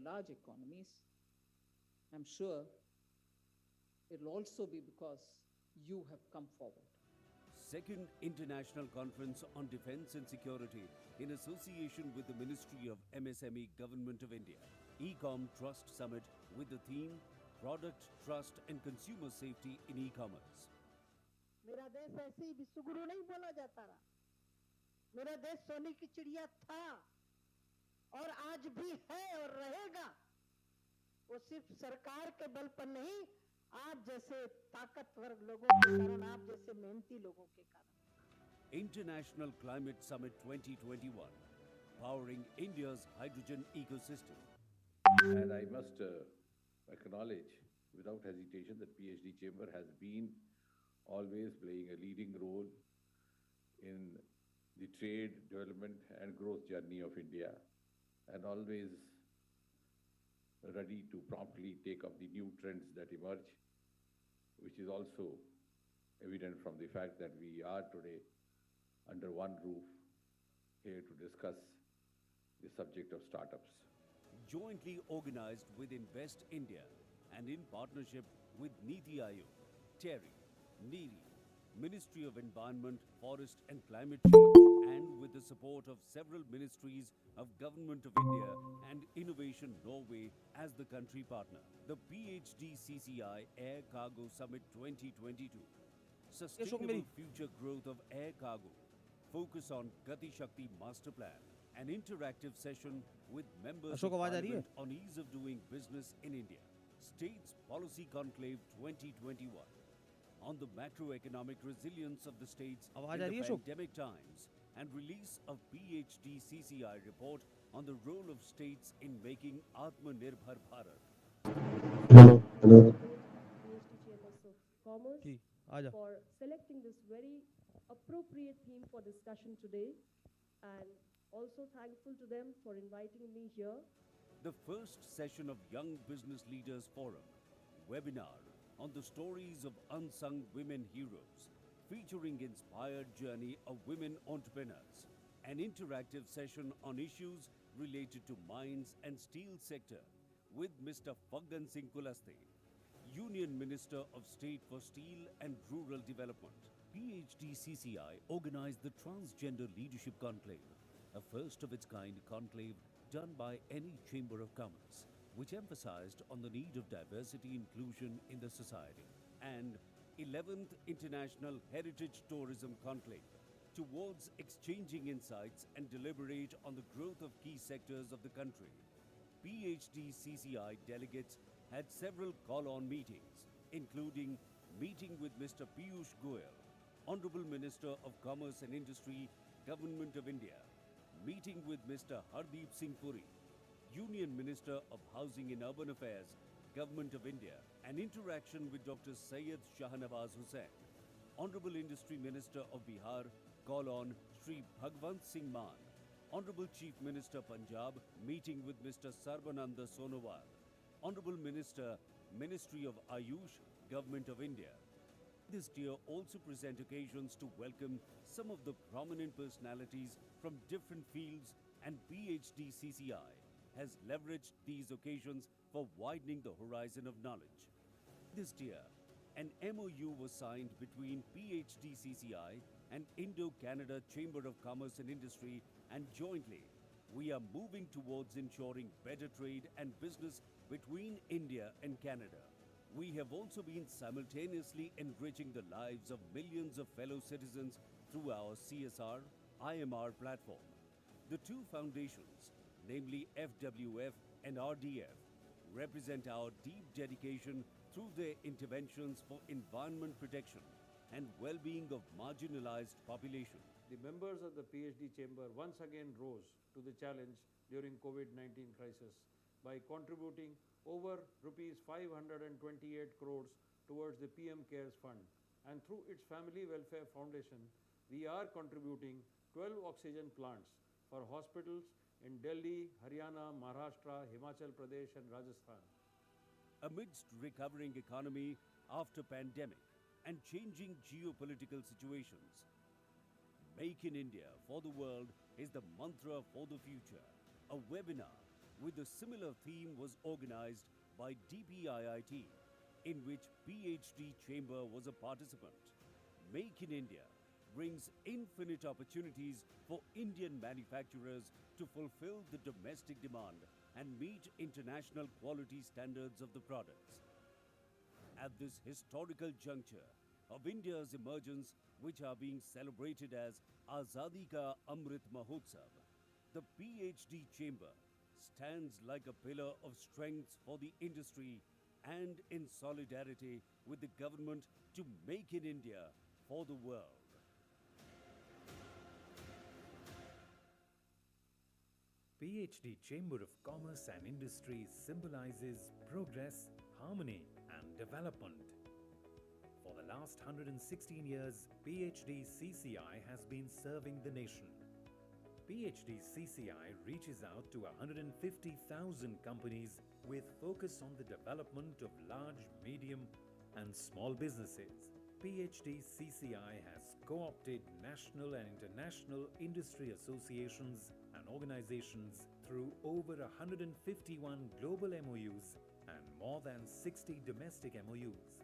large economies, I'm sure it'll also be because you have come forward. Second International Conference on Defence and Security in association with the Ministry of MSME Government of India. Ecom Trust Summit with the theme Product Trust and Consumer Safety in E-commerce. मेरा देश ऐसे ही विश्वगुरु नहीं बोला जाता रहा। मेरा देश सोने की चिड़िया था और आज भी है और रहेगा। वो सिर्फ सरकार के बल पर नहीं, आप जैसे ताकतवर लोगों के कारण, आप जैसे मेहनती लोगों के कारण। International Climate Summit 2021, powering India's hydrogen ecosystem. And I must acknowledge without hesitation that PhD Chamber has been always playing a leading role in the trade, development and growth journey of India, and always ready to promptly take up the new trends that emerge, which is also evident from the fact that we are today under one roof here to discuss the subject of startups. Jointly organized with Invest India and in partnership with Niti Aayog, TERI, NEERI, Ministry of Environment, Forest and Climate Change, and with the support of several ministries of Government of India and Innovation Norway as the country partner. The PhD CCI Air Cargo Summit 2022. Sustainable future growth of air cargo. Focus on Gati Shakti Master Plan. An interactive session with members of Parliament on ease of doing business in India. States Policy Conclave 2021. On the macroeconomic resilience of the states in the pandemic times, and release of PhD CCI report on the role of states in making Atmanirbhar Bharat. PhD Chambers of Commerce for selecting this very appropriate theme for discussion today, and also thankful to them for inviting me here. The first session of Young Business Leaders Forum, webinar on the stories of unsung women heroes, featuring inspired journey of women entrepreneurs. An interactive session on issues related to mines and steel sector with Mr. Faggan Singh Kulaste, Union Minister of State for Steel and Rural Development. PhD CCI organized the Transgender Leadership Conclave, a first of its kind conclave done by any Chamber of Commerce, which emphasized on the need of diversity inclusion in the society. And 11th International Heritage Tourism Conclave, towards exchanging insights and deliberate on the growth of key sectors of the country. PhD CCI delegates had several call-on meetings, including meeting with Mr. Piyush Goyal, Honorable Minister of Commerce and Industry, Government of India, meeting with Mr. Hardeep Singh Puri, Union Minister of Housing and Urban Affairs, Government of India, an interaction with Dr. Syed Shahnawaz Hussain, Honorable Industry Minister of Bihar, call on Sri Bhagwant Singh Maan, Honorable Chief Minister Punjab, meeting with Mr. Sarbananda Sonowal, Honorable Minister, Ministry of Ayush, Government of India. This year also present occasions to welcome some of the prominent personalities from different fields, and PhD CCI has leveraged these occasions for widening the horizon of knowledge. This year, an MOU was signed between PhD CCI and Indo-Canada Chamber of Commerce and Industry, and jointly, we are moving towards ensuring better trade and business between India and Canada. We have also been simultaneously enriching the lives of millions of fellow citizens through our CSR, IMR platform. The two foundations, namely FWF and RDF, represent our deep dedication through their interventions for environment protection and well-being of marginalized population. The members of the PhD Chamber once again rose to the challenge during COVID-19 crisis by contributing over rupees 528 crores towards the PM CARES Fund, and through its Family Welfare Foundation, we are contributing 12 oxygen plants for hospitals in Delhi, Haryana, Maharashtra, Himachal Pradesh and Rajasthan. Amidst recovering economy after pandemic and changing geopolitical situations, Make in India for the World is the mantra for the future. A webinar with a similar theme was organized by DPIIT, in which PhD Chamber was a participant. Make in India brings infinite opportunities for Indian manufacturers to fulfill the domestic demand and meet international quality standards of the products. At this historical juncture of India's emergence, which are being celebrated as Azadi Ka Amrit Mahotsav, the PhD Chamber stands like a pillar of strength for the industry and in solidarity with the government to make in India for the world. PhD Chamber of Commerce and Industry symbolizes progress, harmony and development. For the last 116 years, PhD CCI has been serving the nation. PhD CCI reaches out to 150,000 companies with focus on the development of large, medium and small businesses. PhD CCI has co-opted national and international industry associations and organizations through over 151 global MOUs and more than 60 domestic MOUs.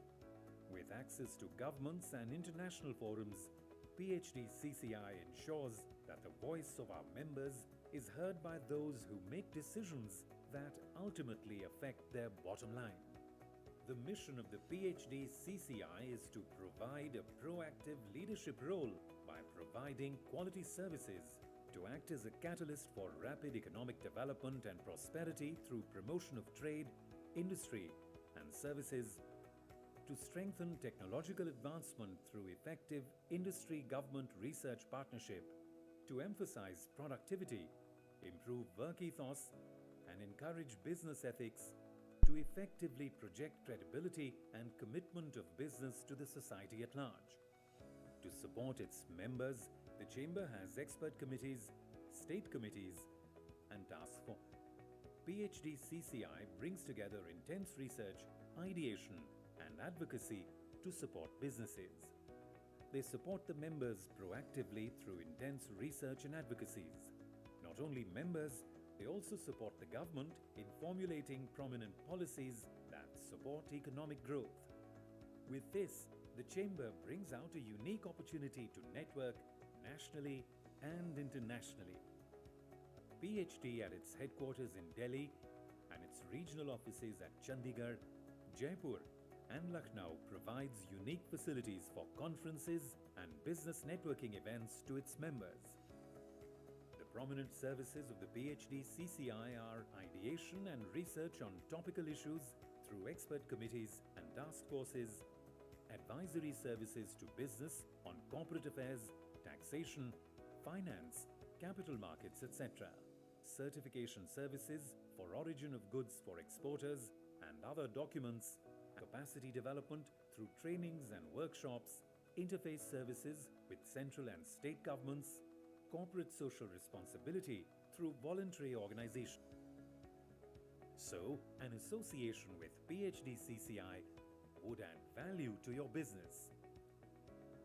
With access to governments and international forums, PhD CCI ensures that the voice of our members is heard by those who make decisions that ultimately affect their bottom line. The mission of the PhD CCI is to provide a proactive leadership role by providing quality services, to act as a catalyst for rapid economic development and prosperity through promotion of trade, industry and services, to strengthen technological advancement through effective industry-government research partnership, to emphasize productivity, improve work ethos, and encourage business ethics, to effectively project credibility and commitment of business to the society at large. To support its members, the Chamber has expert committees, state committees, and task force. PhD CCI brings together intense research, ideation, and advocacy to support businesses. They support the members proactively through intense research and advocacies. Not only members, they also support the government in formulating prominent policies that support economic growth. With this, the Chamber brings out a unique opportunity to network nationally and internationally. PhD at its headquarters in Delhi and its regional offices at Chandigarh, Jaipur and Lucknow provides unique facilities for conferences and business networking events to its members. The prominent services of the PhD CCI are ideation and research on topical issues through expert committees and task forces, advisory services to business on corporate affairs, taxation, finance, capital markets, etc. Certification services for origin of goods for exporters and other documents, capacity development through trainings and workshops, interface services with central and state governments, corporate social responsibility through voluntary organization. So, an association with PhD CCI would add value to your business.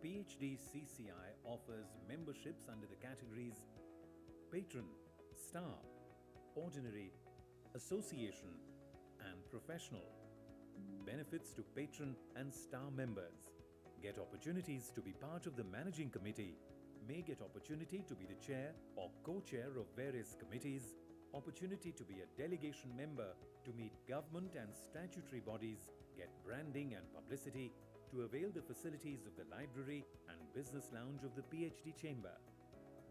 PhD CCI offers memberships under the categories Patron, Star, Ordinary, Association, and Professional. Benefits to Patron and Star members: get opportunities to be part of the Managing Committee, may get opportunity to be the chair or co-chair of various committees, opportunity to be a delegation member to meet government and statutory bodies, get branding and publicity, to avail the facilities of the library and business lounge of the PhD Chamber.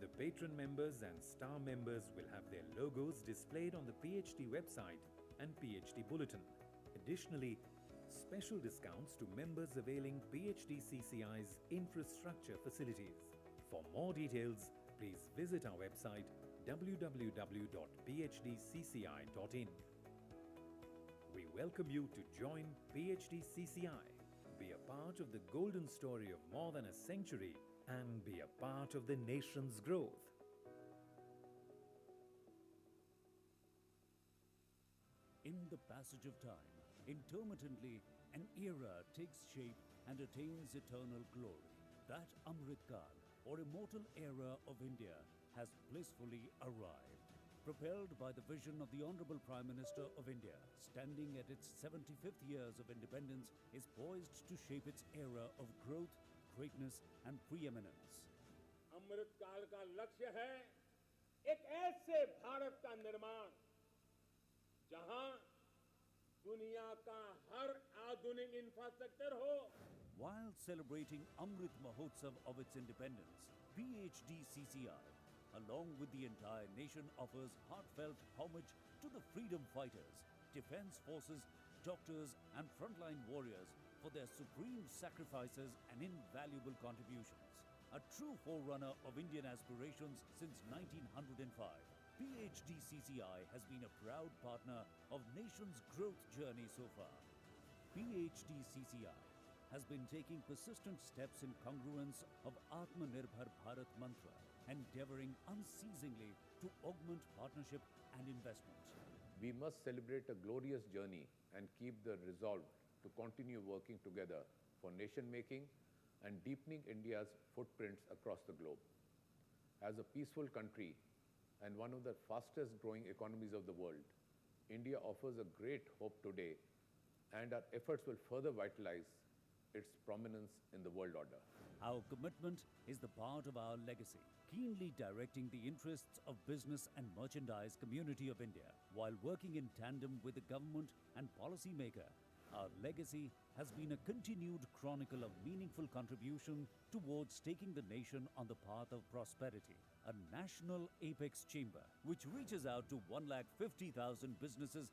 The patron members and star members will have their logos displayed on the PhD website and PhD Bulletin. Additionally, special discounts to members availing PhD CCI's infrastructure facilities. For more details, please visit our website www.phdcci.in. We welcome you to join PhD CCI, be a part of the golden story of more than a century, and be a part of the nation's growth. In the passage of time, intermittently, an era takes shape and attains eternal glory. That Amrit Kal, or immortal era of India, has blissfully arrived. propelled by the vision of the Honorable Prime Minister of India, standing at its 75th years of independence, is poised to shape its era of growth, greatness and preeminence. अमृत काल का लक्ष्य है एक ऐसे भारत का निर्माण जहां दुनिया का हर आधुनिक इंफ्रास्ट्रक्चर हो. While celebrating Amrit Mahotsav of its independence, PhD CCI, along with the entire nation, offers heartfelt homage to the freedom fighters, defense forces, doctors and frontline warriors for their supreme sacrifices and invaluable contributions. A true forerunner of Indian aspirations since 1905, PhD CCI has been a proud partner of nation's growth journey so far. PhD CCI has been taking persistent steps in congruence of Atmanirbhar Bharat mantra, endeavoring unceasingly to augment partnership and investment. We must celebrate a glorious journey and keep the resolve to continue working together for nation-making and deepening India's footprints across the globe. As a peaceful country and one of the fastest growing economies of the world, India offers a great hope today, and our efforts will further vitalize its prominence in the world order. Our commitment is the part of our legacy, keenly directing the interests of business and merchandise community of India while working in tandem with the government and policymaker. Our legacy has been a continued chronicle of meaningful contribution towards taking the nation on the path of prosperity. A national apex chamber which reaches out to 150,000 businesses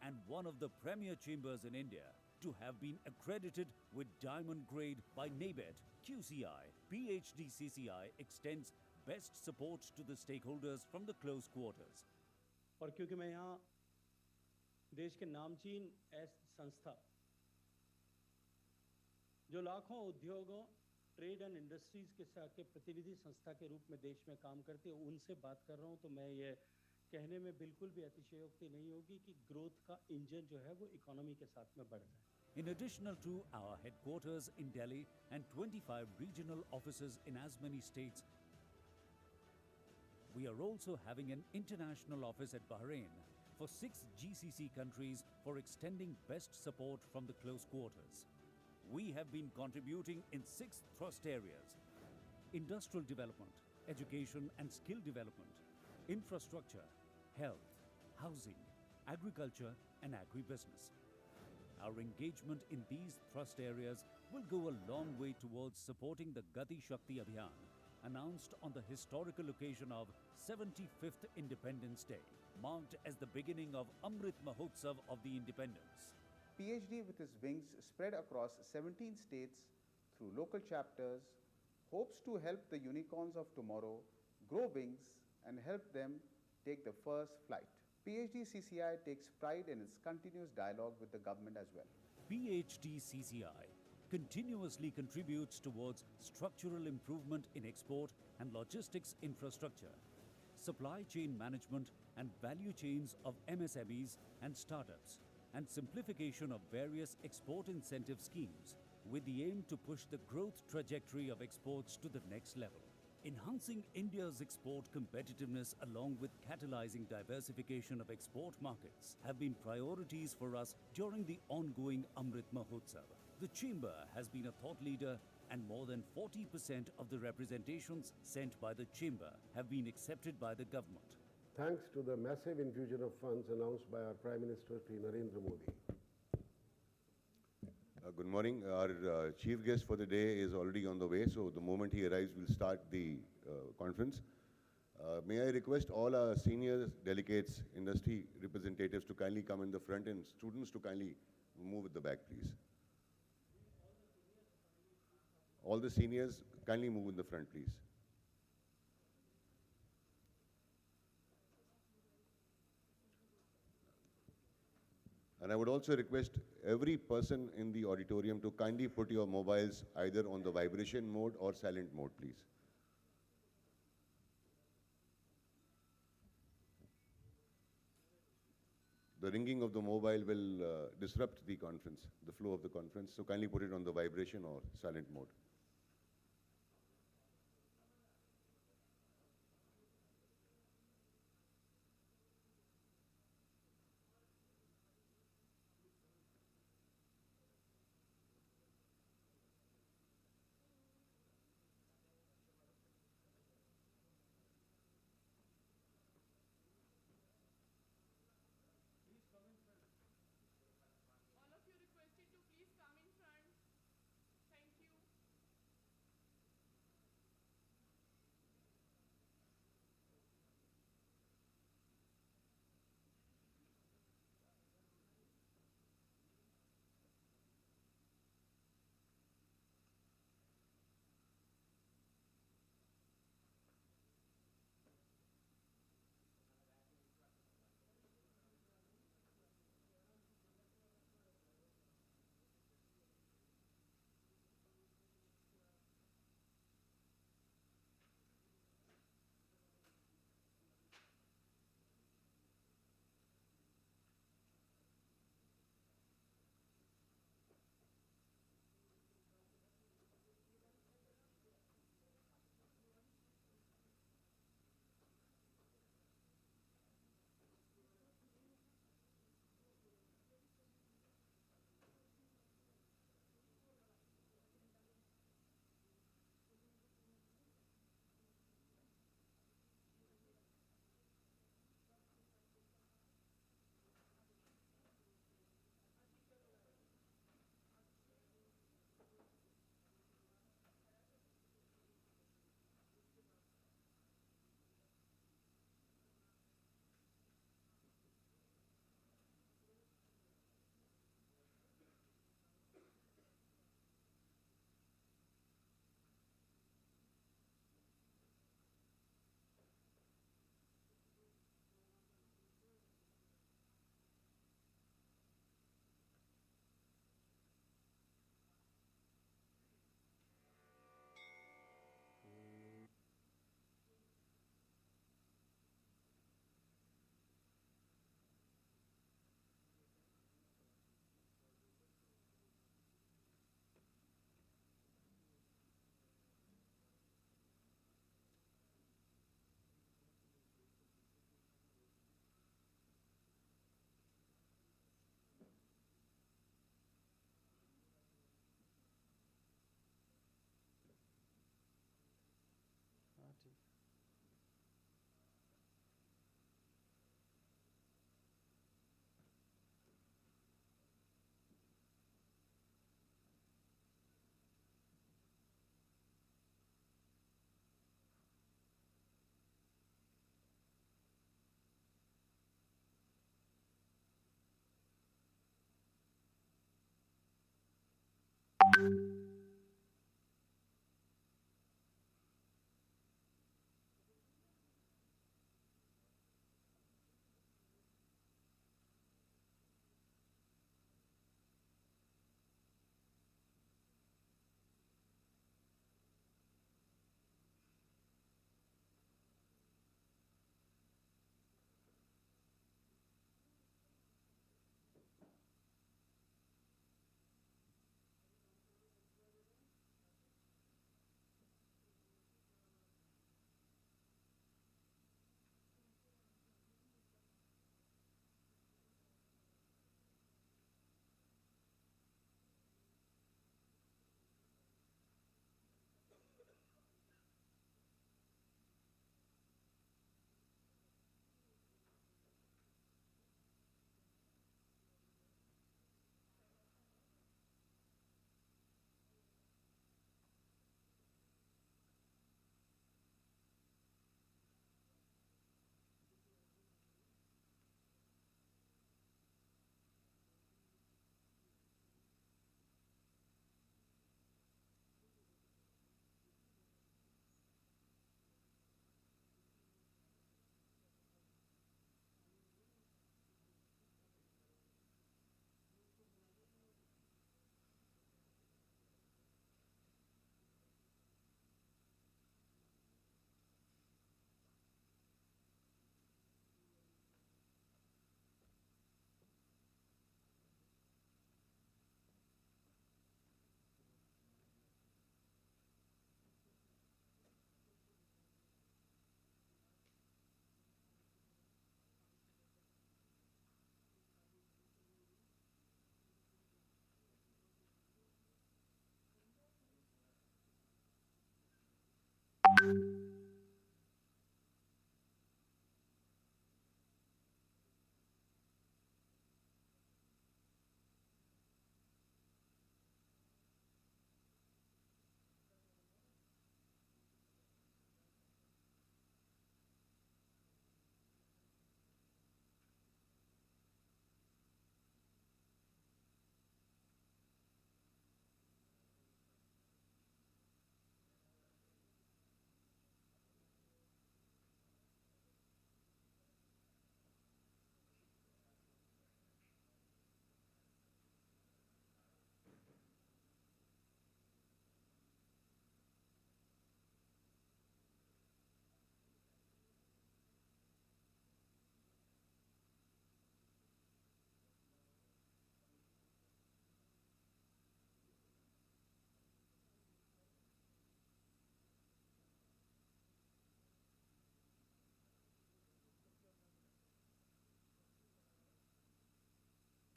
and one of the premier chambers in India to have been accredited with diamond grade by NABET, QCI, PhD CCI extends best support to the stakeholders from the close quarters. और क्योंकि मैं यहाँ देश के नामचीन संस्था जो लाखों उद्योगों ट्रेड एंड इंडस्ट्रीज के प्रतिनिधि संस्था के रूप में देश में काम करते हैं उनसे बात कर रहा हूँ तो मैं ये कहने में बिल्कुल भी अतिशयोक्ति नहीं होगी कि ग्रोथ का इंजन जो है वो इकोनॉमी के साथ में बढ़ जाए. In addition to our headquarters in Delhi and 25 regional offices in as many states, we are also having an international office at Bahrain for 6 GCC countries for extending best support from the close quarters. We have been contributing in 6 thrust areas: industrial development, education and skill development, infrastructure, health, housing, agriculture and agribusiness. Our engagement in these thrust areas will go a long way towards supporting the Gati Shakti Abhiyan, announced on the historical occasion of 75th Independence Day, marked as the beginning of Amrit Mahotsav of the Independence. PhD, with its wings spread across 17 states through local chapters, hopes to help the unicorns of tomorrow grow wings and help them take the first flight. PhD CCI takes pride in its continuous dialogue with the government as well. PhD CCI continuously contributes towards structural improvement in export and logistics infrastructure, supply chain management and value chains of MSMEs and startups, and simplification of various export incentive schemes with the aim to push the growth trajectory of exports to the next level. Enhancing India's export competitiveness along with catalyzing diversification of export markets have been priorities for us during the ongoing Amrit Mahotsav. The Chamber has been a thought leader, and more than 40% of the representations sent by the Chamber have been accepted by the government. Thanks to the massive infusion of funds announced by our Prime Minister Shri Narendra Modi. Good morning. Our chief guest for the day is already on the way, so the moment he arrives, we'll start the conference. May I request all our senior delegates, industry representatives to kindly come in the front and students to kindly move at the back, please. All the seniors, kindly move in the front, please. And I would also request every person in the auditorium to kindly put your mobiles either on the vibration mode or silent mode, please. The ringing of the mobile will disrupt the conference, the flow of the conference, so kindly put it on the vibration or silent mode.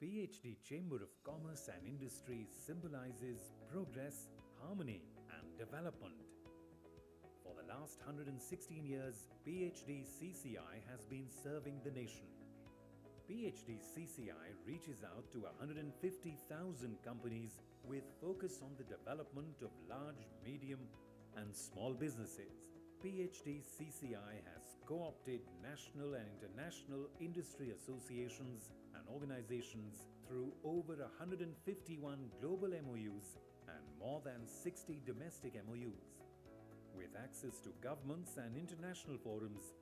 PhD Chamber of Commerce and Industry symbolizes progress, harmony, and development. For the last 116 years, PhD CCI has been serving the nation. PhD CCI reaches out to 150,000 companies with focus on the development of large, medium, and small businesses. PhD CCI has co-opted national and international industry associations and organizations through over 151 global MOUs and more than 60 domestic MOUs. With access to governments and international forums,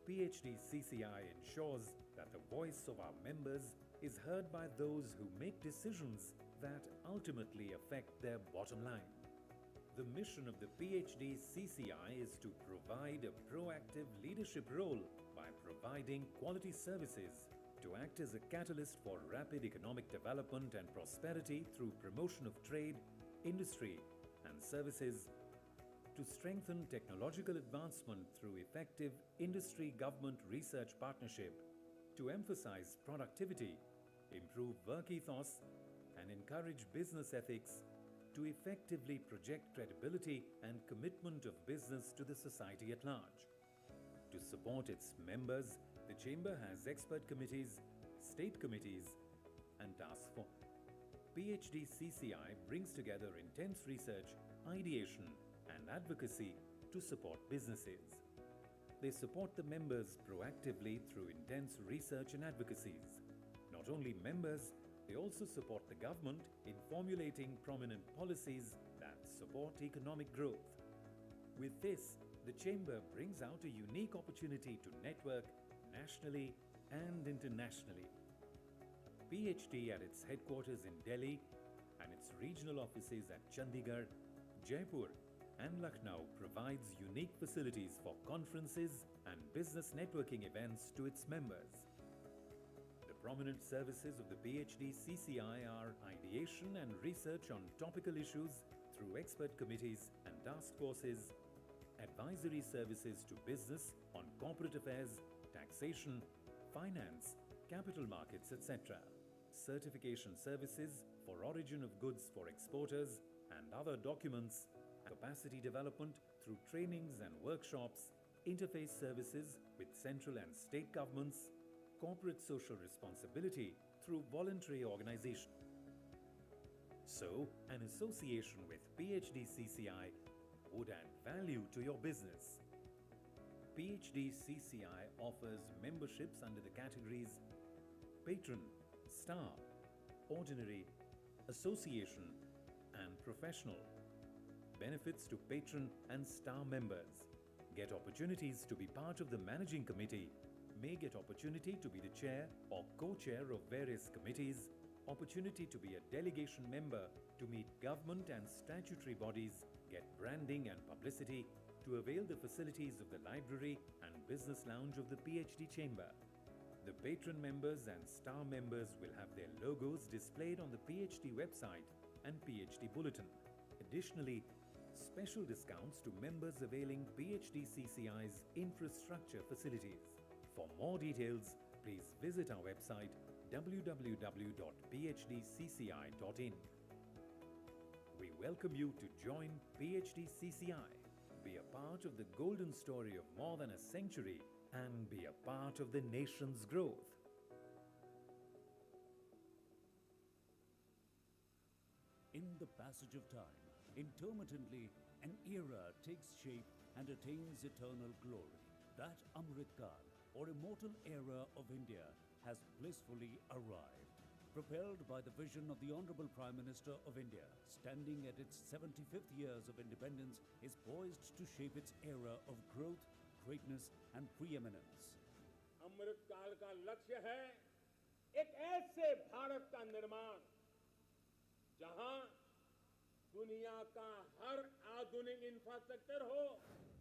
PhD CCI ensures that the voice of our members is heard by those who make decisions that ultimately affect their bottom line. The mission of the PhD CCI is to provide a proactive leadership role by providing quality services, to act as a catalyst for rapid economic development and prosperity through promotion of trade, industry, and services, to strengthen technological advancement through effective industry-government research partnership, to emphasize productivity, improve work ethos, and encourage business ethics, to effectively project credibility and commitment of business to the society at large. To support its members, the Chamber has expert committees, state committees, and task force. PhD CCI brings together intense research, ideation, and advocacy to support businesses. They support the members proactively through intense research and advocacies. Not only members, they also support the government in formulating prominent policies that support economic growth. With this, the Chamber brings out a unique opportunity to network nationally and internationally. PhD at its headquarters in Delhi and its regional offices at Chandigarh, Jaipur, and Lucknow provides unique facilities for conferences and business networking events to its members. The prominent services of the PhD CCI are ideation and research on topical issues through expert committees and task forces, advisory services to business on corporate affairs, taxation, finance, capital markets, etc., certification services for origin of goods for exporters and other documents, capacity development through trainings and workshops, interface services with central and state governments, corporate social responsibility through voluntary organization. So, an association with PhD CCI would add value to your business. PhD CCI offers memberships under the categories Patron, Star, Ordinary, Association, and Professional. Benefits to patron and star members: get opportunities to be part of the managing committee, may get opportunity to be the chair or co-chair of various committees, opportunity to be a delegation member to meet government and statutory bodies, get branding and publicity, to avail the facilities of the library and business lounge of the PhD Chamber. The patron members and star members will have their logos displayed on the PhD website and PhD bulletin. Additionally, special discounts to members availing PhD CCI's infrastructure facilities. For more details, please visit our website www.phdcci.in. We welcome you to join PhD CCI be a part of the golden story of more than a century and be a part of the nation's growth. In the passage of time, intermittently, an era takes shape and attains eternal glory. That Amrit Kal, or immortal era of India, has blissfully arrived. Propelled by the vision of the Honorable Prime Minister of India, standing at its 75th years of independence, is poised to shape its era of growth, greatness and preeminence. अमृत काल का लक्ष्य है एक ऐसे भारत का निर्माण जहां दुनिया का हर आधुनिक इंफ्रास्ट्रक्चर हो.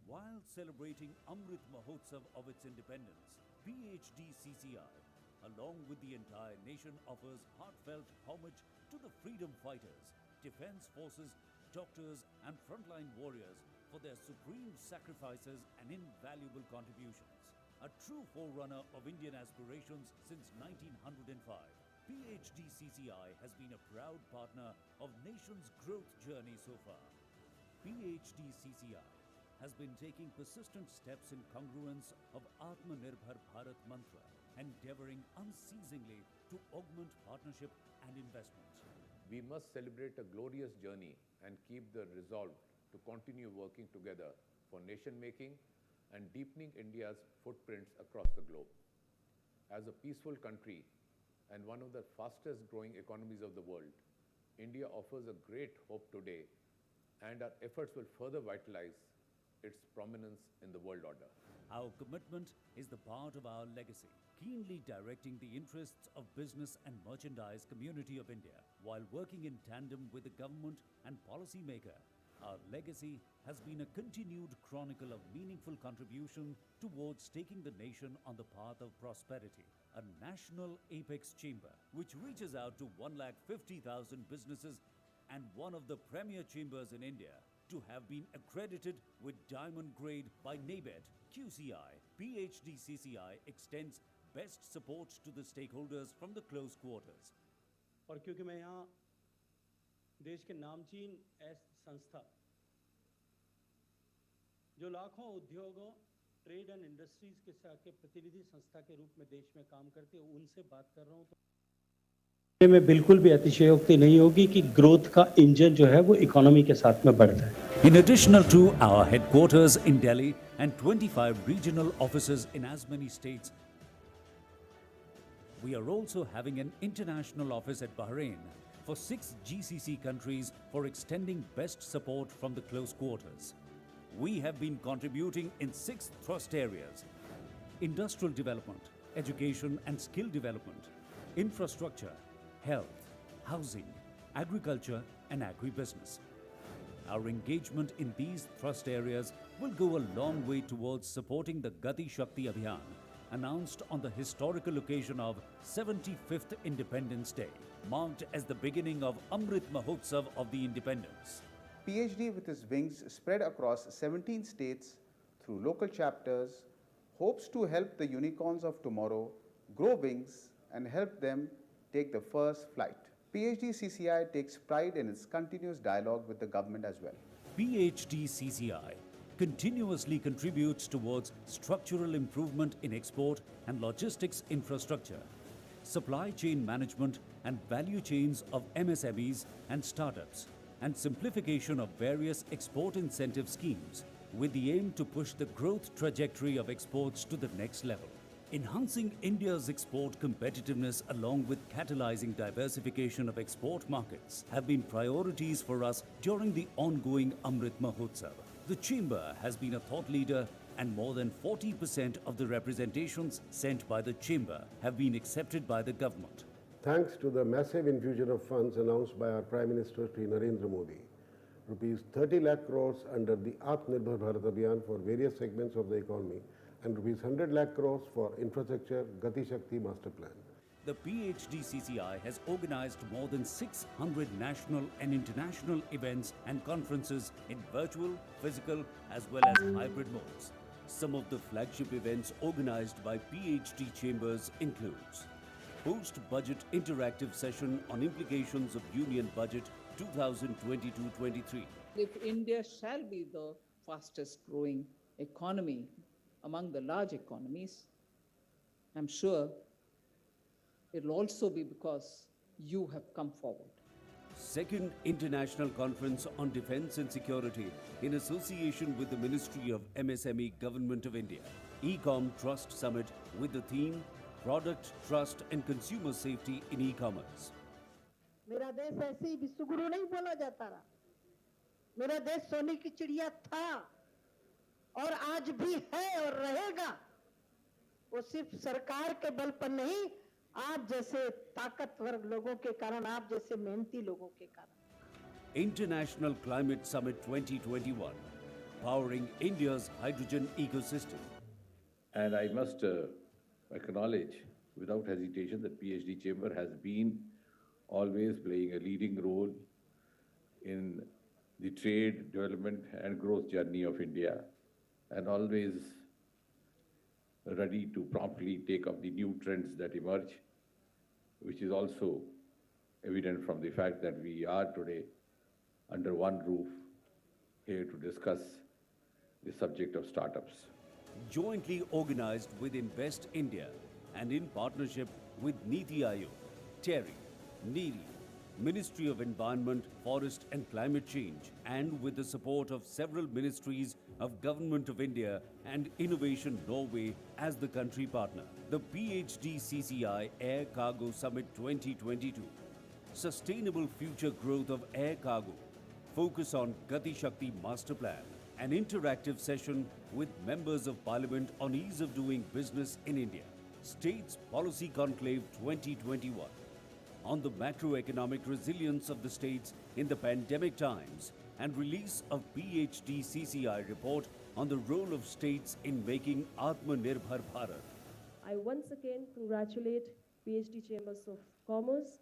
While celebrating Amrit Mahotsav of its independence, PhD CCI, along with the entire nation, offers heartfelt homage to the freedom fighters, defense forces, doctors and frontline warriors for their supreme sacrifices and invaluable contributions. A true forerunner of Indian aspirations since 1905, PhD CCI has been a proud partner of nation's growth journey so far. PhD CCI has been taking persistent steps in congruence of Atmanirbhar Bharat mantra, endeavoring unceasingly to augment partnership and investment. We must celebrate a glorious journey and keep the resolve to continue working together for nation making and deepening India's footprints across the globe. As a peaceful country and one of the fastest growing economies of the world, India offers a great hope today, and our efforts will further vitalize its prominence in the world order. Our commitment is the part of our legacy, keenly directing the interests of business and merchandise community of India while working in tandem with the government and policymaker. Our legacy has been a continued chronicle of meaningful contribution towards taking the nation on the path of prosperity. A national apex chamber which reaches out to 150,000 businesses and one of the premier chambers in India to have been accredited with diamond grade by NABED, QCI, PhD CCI extends best support to the stakeholders from the close quarters. और क्योंकि मैं यहाँ देश के नामचीन संस्था जो लाखों उद्योगों ट्रेड एंड इंडस्ट्रीज के प्रतिनिधि संस्था के रूप में देश में काम करते हैं उनसे बात कर रहा हूँ तो में बिल्कुल भी अतिशयोक्ति नहीं होगी कि ग्रोथ का इंजन जो है वो इकोनॉमी के साथ में बढ़ता है. In addition to our headquarters in Delhi and 25 regional offices in as many states, we are also having an international office at Bahrain for 6 GCC countries for extending best support from the close quarters. We have been contributing in 6 thrust areas: industrial development, education and skill development, infrastructure, health, housing, agriculture and agribusiness. Our engagement in these thrust areas will go a long way towards supporting the Gati Shakti Abhiyan, announced on the historical occasion of 75th Independence Day, marked as the beginning of Amrit Mahotsav of the Independence. PhD with his wings spread across 17 states through local chapters, hopes to help the unicorns of tomorrow grow wings and help them take the first flight. PhD CCI takes pride in its continuous dialogue with the government as well. PhD CCI continuously contributes towards structural improvement in export and logistics infrastructure, supply chain management and value chains of MSMEs and startups, and simplification of various export incentive schemes with the aim to push the growth trajectory of exports to the next level. Enhancing India's export competitiveness along with catalyzing diversification of export markets have been priorities for us during the ongoing Amrit Mahotsav. The Chamber has been a thought leader and more than 40% of the representations sent by the Chamber have been accepted by the government. Thanks to the massive infusion of funds announced by our Prime Minister Shri Narendra Modi, rupees 30 lakh crores under the Atmanirbhar Bharat Abhiyan for various segments of the economy and rupees 100 lakh crores for infrastructure Gati Shakti master plan. The PhD CCI has organized more than 600 national and international events and conferences in virtual, physical as well as hybrid modes. Some of the flagship events organized by PhD Chambers includes Post-Budget Interactive Session on Implications of Union Budget 2022-23. If India shall be the fastest growing economy among the large economies, I'm sure it'll also be because you have come forward. Second International Conference on Defence and Security in association with the Ministry of MSME Government of India. Ecom Trust Summit with the theme Product, Trust and Consumer Safety in E-Commerce. मेरा देश ऐसे ही विश्वगुरु नहीं बोला जाता रहा। मेरा देश सोने की चिड़िया था और आज भी है और रहेगा। वो सिर्फ सरकार के बल पर नहीं, आप जैसे ताकतवर लोगों के कारण, आप जैसे मेहनती लोगों के कारण। International Climate Summit 2021, powering India's hydrogen ecosystem. And I must acknowledge without hesitation that PhD Chamber has been always playing a leading role in the trade, development and growth journey of India, and always ready to promptly take up the new trends that emerge, which is also evident from the fact that we are today under one roof here to discuss the subject of startups. Jointly organized with Invest India and in partnership with Niti Aayog, TERI, NEERI, Ministry of Environment, Forest and Climate Change, and with the support of several ministries of Government of India and Innovation Norway as the country partner. The PhD CCI Air Cargo Summit 2022. Sustainable future growth of air cargo. Focus on Gati Shakti Master Plan. An interactive session with members of Parliament on ease of doing business in India. States Policy Conclave 2021. On the macroeconomic resilience of the states in the pandemic times and release of PhD CCI report on the role of states in making Atmanirbhar Bharat. I once again congratulate PhD Chambers of Commerce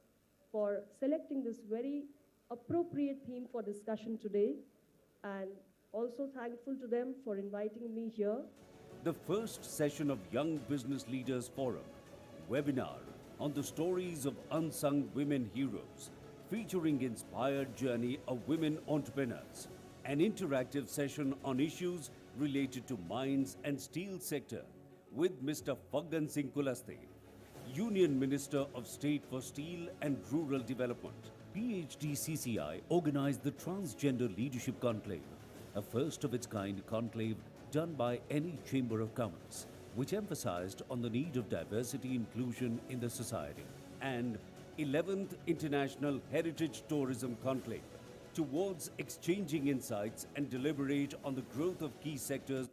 for selecting this very appropriate theme for discussion today, and also thankful to them for inviting me here. The first session of Young Business Leaders Forum, webinar on the stories of unsung women heroes, featuring inspired journey of women entrepreneurs. An interactive session on issues related to mines and steel sector with Mr. Faggan Singh Kulaste, Union Minister of State for Steel and Rural Development. PhD CCI organized the Transgender Leadership Conclave, a first of its kind conclave done by any Chamber of Commerce, which emphasized on the need of diversity inclusion in the society. And 11th International Heritage Tourism Conclave, towards exchanging insights and deliberate on the growth of key sectors.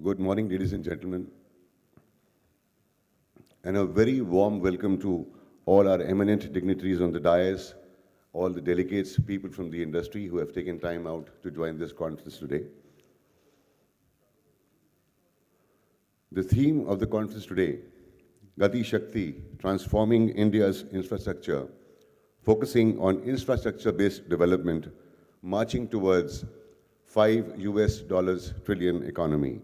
Good morning, ladies and gentlemen, and a very warm welcome to all our eminent dignitaries on the dais, all the delegates, people from the industry who have taken time out to join this conference today. The theme of the conference today, Gati Shakti, transforming India's infrastructure, focusing on infrastructure-based development, marching towards $5 trillion economy.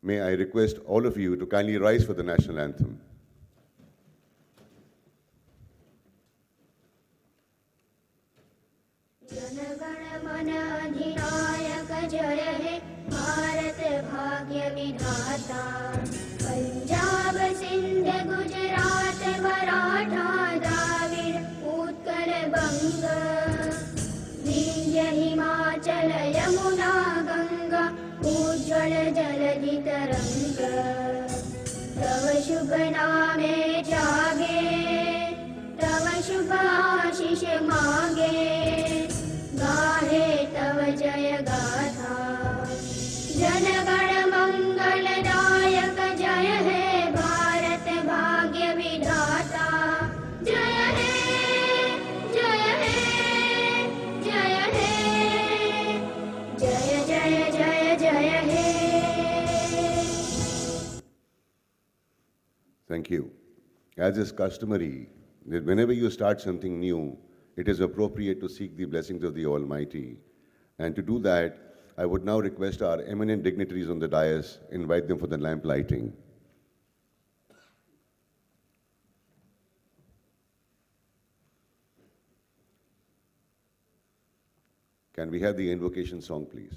May I request all of you to kindly rise for the national anthem. Punjab Sindh Gujarat Maratha Dravida Utkal बंग विंध्य हिमाचल यमुना गंगा उज्ज्वल जलधि तरंग तव शुभ नामे जागे तव शुभ आशीष मांगे गाहे तव जय गाथा जनगण मंगलदायक जय है भारत भाग्य विधाता Thank you. As is customary, that whenever you start something new, it is appropriate to seek the blessings of the Almighty. And to do that, I would now request our eminent dignitaries on the dais, invite them for the lamp lighting. Can we have the invocation song, please?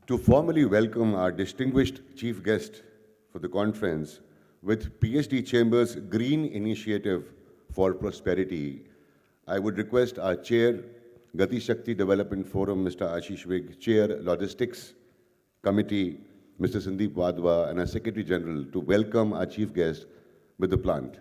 To formally welcome our distinguished chief guest for the conference with PhD Chamber's Green Initiative for Prosperity, I would request our chair, Gati Shakti Development Forum, Mr. Ashish Vig, chair, Logistics Committee, Mr. Sandeep Wadhwa, and our Secretary General to welcome our chief guest with the plant.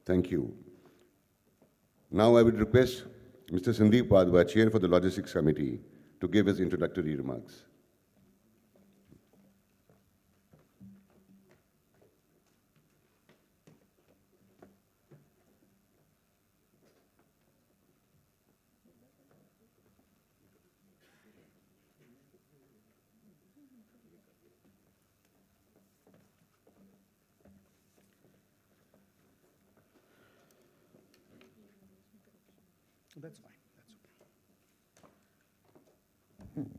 Thank you. Now I would request Mr. Sandeep Wadhwa, Chair for the Logistics Committee, to give his introductory remarks. That's fine. That's okay.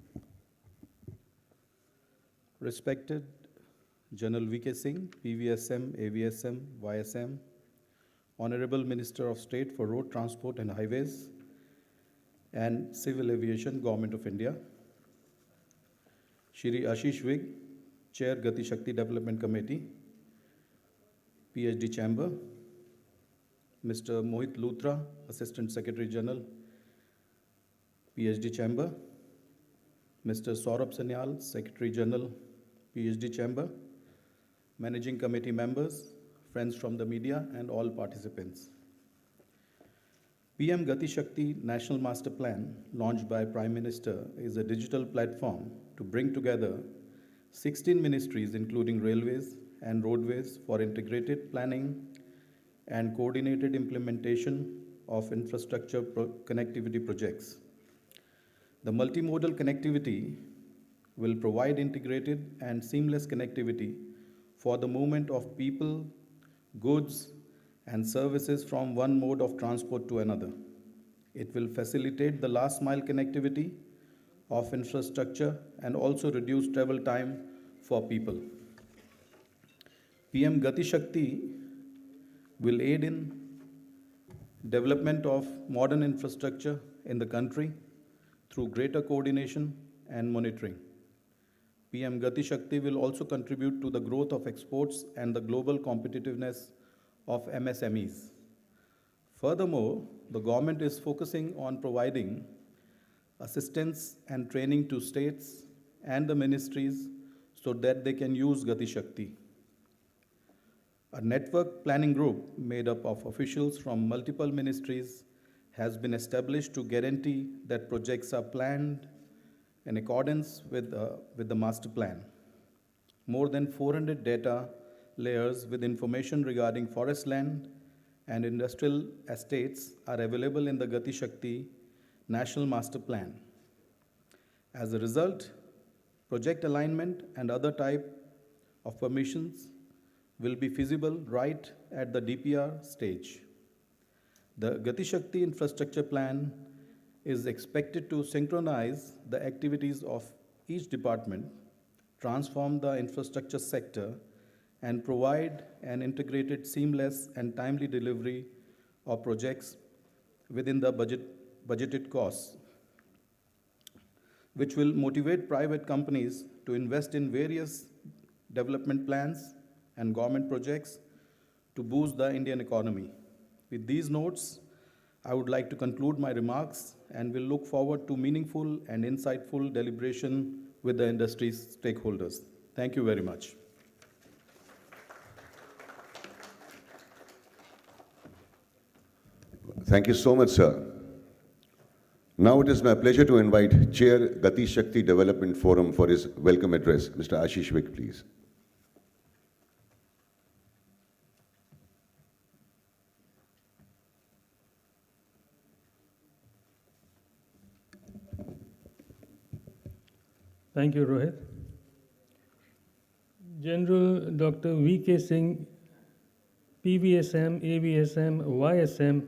Respected General V.K. Singh, PVSM, AVSM, YSM, Honorable Minister of State for Road Transport and Highways and Civil Aviation, Government of India, Shri Ashish Vig, Chair, Gati Shakti Development Committee, PhD Chamber, Mr. Mohit Luthra, Assistant Secretary General, PhD Chamber, Mr. Saurabh Sanyal, Secretary General, PhD Chamber, Managing Committee members, friends from the media, and all participants. PM Gati Shakti National Master Plan, launched by Prime Minister, is a digital platform to bring together 16 ministries, including railways and roadways, for integrated planning and coordinated implementation of infrastructure connectivity projects. The multimodal connectivity will provide integrated and seamless connectivity for the movement of people, goods, and services from one mode of transport to another. It will facilitate the last mile connectivity of infrastructure and also reduce travel time for people. PM Gati Shakti will aid in development of modern infrastructure in the country through greater coordination and monitoring. PM Gati Shakti will also contribute to the growth of exports and the global competitiveness of MSMEs. Furthermore, the government is focusing on providing assistance and training to states and the ministries so that they can use Gati Shakti. A network planning group made up of officials from multiple ministries has been established to guarantee that projects are planned in accordance with the master plan. More than 400 data layers with information regarding forest land and industrial estates are available in the Gati Shakti National Master Plan. As a result, project alignment and other type of permissions will be feasible right at the DPR stage. The Gati Shakti Infrastructure Plan is expected to synchronize the activities of each department, transform the infrastructure sector, and provide an integrated, seamless, and timely delivery of projects within the budgeted costs, which will motivate private companies to invest in various development plans and government projects to boost the Indian economy. With these notes, I would like to conclude my remarks and will look forward to meaningful and insightful deliberation with the industry's stakeholders. Thank you very much. Thank you so much, sir. Now it is my pleasure to invite Chair Gati Shakti Development Forum for his welcome address. Mr. Ashish Vik, please. Thank you, Rohit. General Dr. V.K. Singh, PVSM, AVSM, YSM,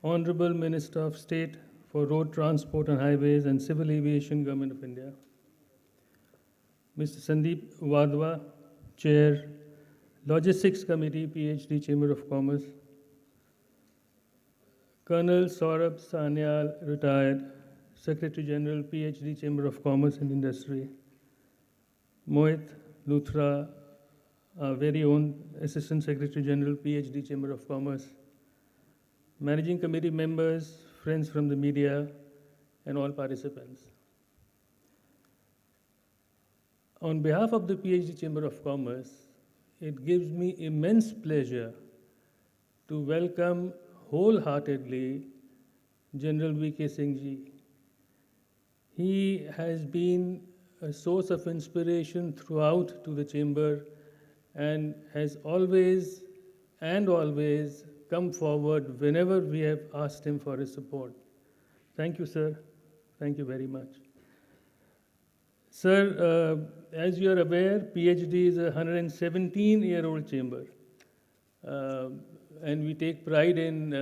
Honorable Minister of State for Road Transport and Highways and Civil Aviation, Government of India. Mr. Sandeep Wadhwa, Chair, Logistics Committee, PhD, Chamber of Commerce. Colonel Saurabh Sanyal, retired, Secretary General, PhD, Chamber of Commerce and Industry. Mohit Luthra, our very own Assistant Secretary General, PhD, Chamber of Commerce. Managing Committee members, friends from the media, and all participants. On behalf of the PhD Chamber of Commerce, it gives me immense pleasure to welcome wholeheartedly General V.K. Singh ji. He has been a source of inspiration throughout to the Chamber and has always come forward whenever we have asked him for his support. Thank you, sir. Thank you very much. Sir, as you are aware, PhD is a 117-year-old chamber. And we take pride in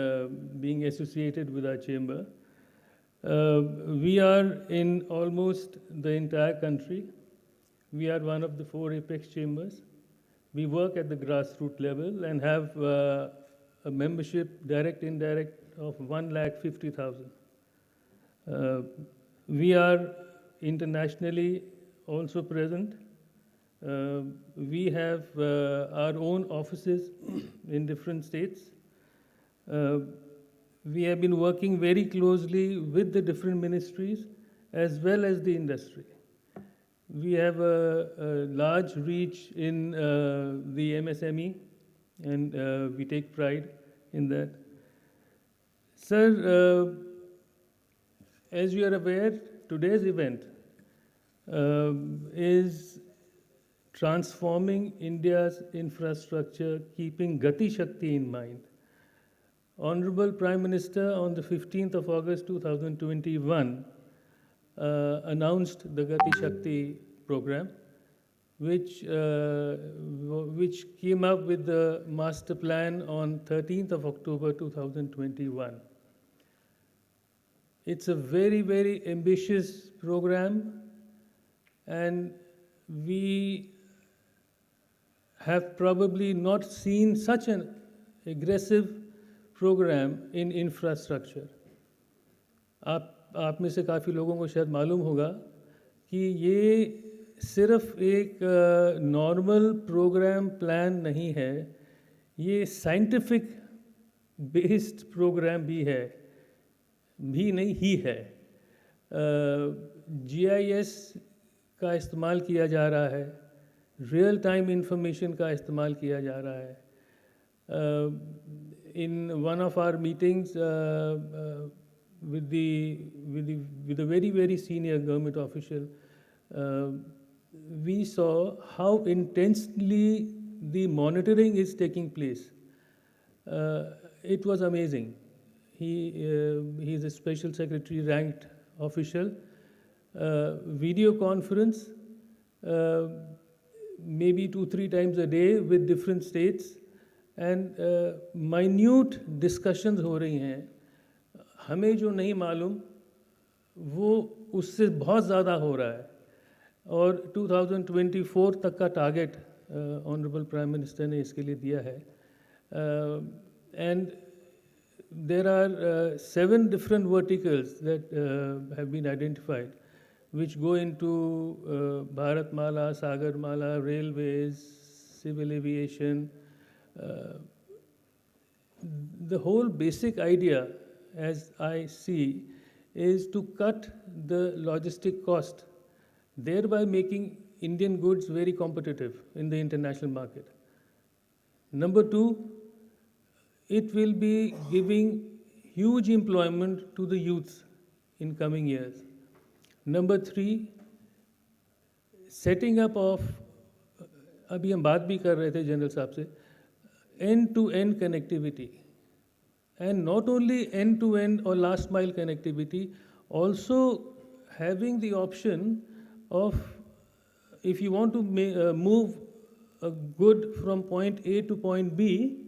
being associated with our chamber. We are in almost the entire country. We are one of the 4 apex chambers. We work at the grassroots level and have a membership, direct, indirect, of 150,000. We are internationally also present. We have our own offices in different states. We have been working very closely with the different ministries as well as the industry. We have a large reach in the MSME, and we take pride in that. Sir, as you are aware, today's event is transforming India's infrastructure, keeping Gati Shakti in mind. Honorable Prime Minister on the 15th of August 2021 announced the Gati Shakti program, which came up with the master plan on 13th of October 2021. It's a very, very ambitious program, and we have probably not seen such an aggressive program in infrastructure. आप में से काफ़ी लोगों को शायद मालूम होगा कि ये सिर्फ एक नॉर्मल प्रोग्राम प्लान नहीं है, ये साइंटिफिक बेस्ड प्रोग्राम भी नहीं ही है। GIS का इस्तेमाल किया जा रहा है, रियल टाइम इंफॉर्मेशन का इस्तेमाल किया जा रहा है। In one of our meetings, with a very, very senior government official, we saw how intensely the monitoring is taking place. It was amazing. He's a special secretary ranked official. Video conference, maybe 2-3 times a day with different states, and minute discussions हो रही हैं. हमें जो नहीं मालूम वो उससे बहुत ज़्यादा हो रहा है. और 2024 तक का टारगेट ऑनरेबल प्राइम मिनिस्टर ने इसके लिए दिया है. And there are 7 different verticals that have been identified, which go into Bharatmala, Sagarmala, railways, civil aviation. The whole basic idea, as I see, is to cut the logistic cost, thereby making Indian goods very competitive in the international market. Number 2, it will be giving huge employment to the youth in coming years. Number 3, setting up of, अभी हम बात भी कर रहे थे general साहब से, end-to-end connectivity. And not only end-to-end or last-mile connectivity, also having the option of, if you want to move a good from point A to point B,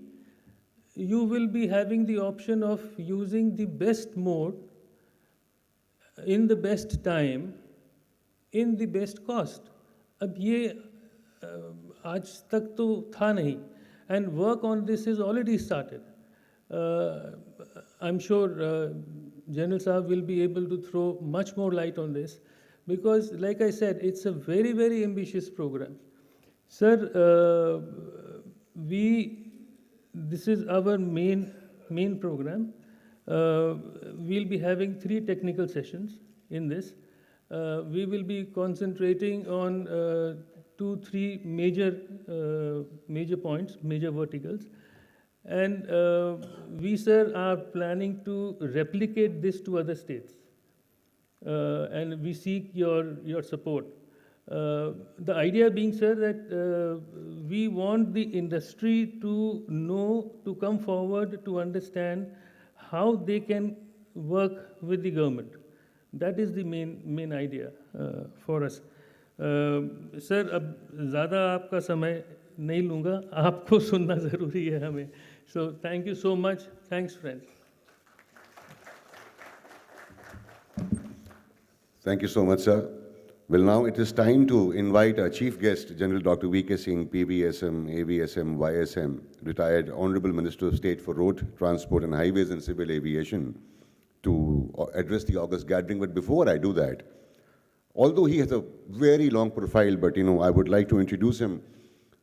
you will be having the option of using the best mode in the best time, in the best cost. अब ये आज तक तो था नहीं, and work on this is already started. I'm sure General Saab will be able to throw much more light on this, because like I said, it's a very, very ambitious program. Sir, this is our main program. We'll be having 3 technical sessions in this. We will be concentrating on 2-3 major points, major verticals. And we, sir, are planning to replicate this to other states. And we seek your support. The idea being, sir, that we want the industry to know, to come forward, to understand how they can work with the government. That is the main idea for us. Sir, अब ज़्यादा आपका समय नहीं लूँगा, आपको सुनना ज़रूरी है हमें. So thank you so much. Thanks, friends. Thank you so much, sir. Well, now it is time to invite our chief guest, General Dr. V.K. Singh, PVSM, AVSM, YSM, retired Honorable Minister of State for Road, Transport and Highways and Civil Aviation, to address the August gathering. But before I do that, although he has a very long profile, but I would like to introduce him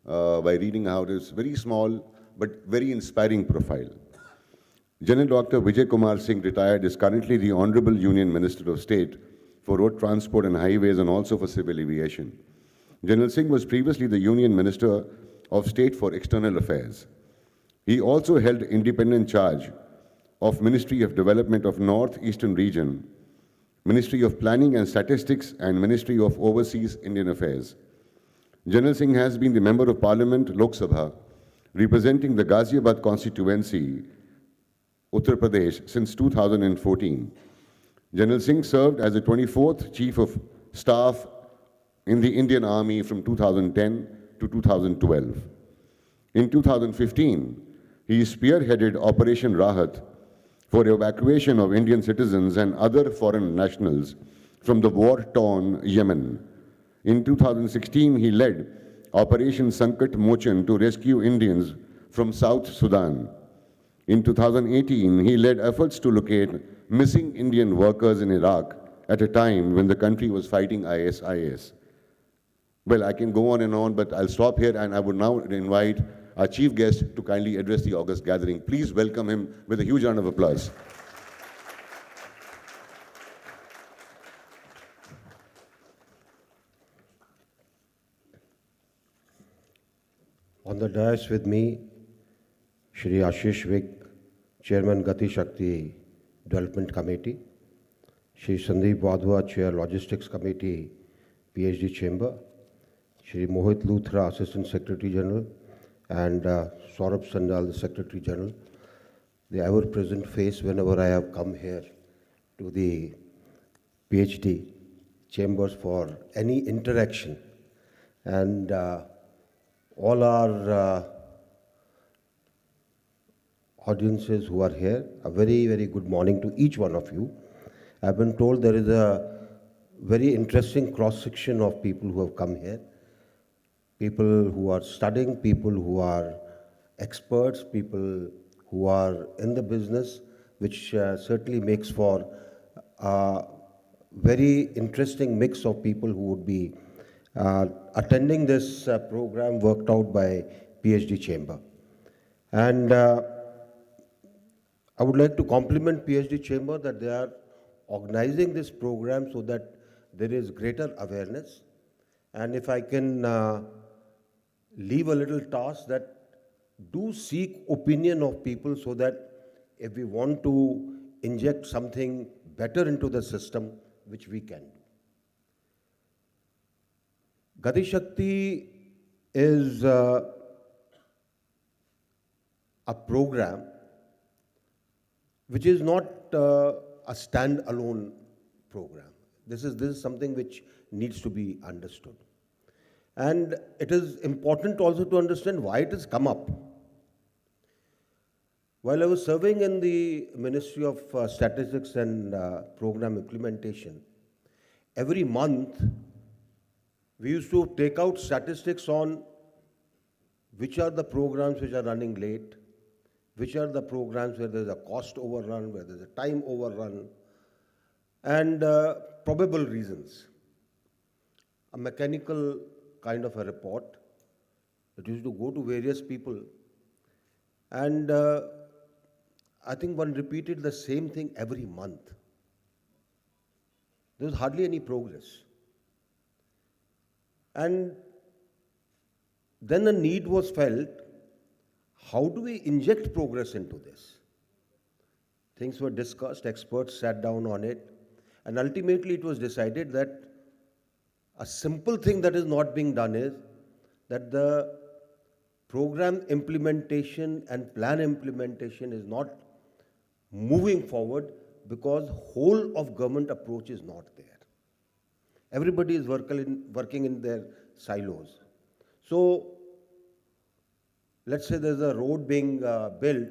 by reading out his very small but very inspiring profile. General Dr. Vijay Kumar Singh, retired, is currently the Honorable Union Minister of State for Road Transport and Highways and also for Civil Aviation. General Singh was previously the Union Minister of State for External Affairs. He also held independent charge of Ministry of Development of North Eastern Region, Ministry of Planning and Statistics, and Ministry of Overseas Indian Affairs. General Singh has been the Member of Parliament, Lok Sabha, representing the Ghaziabad constituency, Uttar Pradesh, since 2014. General Singh served as the 24th Chief of Staff in the Indian Army from 2010 to 2012. In 2015, he spearheaded Operation Rahat for evacuation of Indian citizens and other foreign nationals from the war-torn Yemen. In 2016, he led Operation Sankat Mochan to rescue Indians from South Sudan. In 2018, he led efforts to locate missing Indian workers in Iraq at a time when the country was fighting ISIS. Well, I can go on and on, but I'll stop here, and I would now invite our chief guest to kindly address the August gathering. Please welcome him with a huge round of applause. On the dais with me, Shri Ashish Vik, Chairman Gati Shakti, Development Committee, Shri Sandeep Wadhwa, Chair Logistics Committee, PhD Chamber, Shri Mohit Luthra, Assistant Secretary General, and Saurabh Sandal, the Secretary General, the ever-present face whenever I have come here to the PhD chambers for any interaction, and all our audiences who are here, a very, very good morning to each one of you. I've been told there is a very interesting cross-section of people who have come here. People who are studying, people who are experts, people who are in the business, which certainly makes for a very interesting mix of people who would be attending this program worked out by PhD Chamber. And I would like to compliment PhD Chamber that they are organizing this program so that there is greater awareness. And if I can leave a little task, that do seek opinion of people so that if we want to inject something better into the system, which we can do. Gati Shakti is a program which is not a stand-alone program. This is something which needs to be understood. And it is important also to understand why it has come up. While I was serving in the Ministry of Statistics and Program Implementation, every month we used to take out statistics on which are the programs which are running late, which are the programs where there's a cost overrun, where there's a time overrun, and probable reasons. A mechanical kind of a report that used to go to various people, and I think one repeated the same thing every month. There was hardly any progress. And then a need was felt, how do we inject progress into this? Things were discussed, experts sat down on it, and ultimately it was decided that a simple thing that is not being done is that the program implementation and plan implementation is not moving forward because whole of government approach is not there. Everybody is working in their silos. So let's say there's a road being built,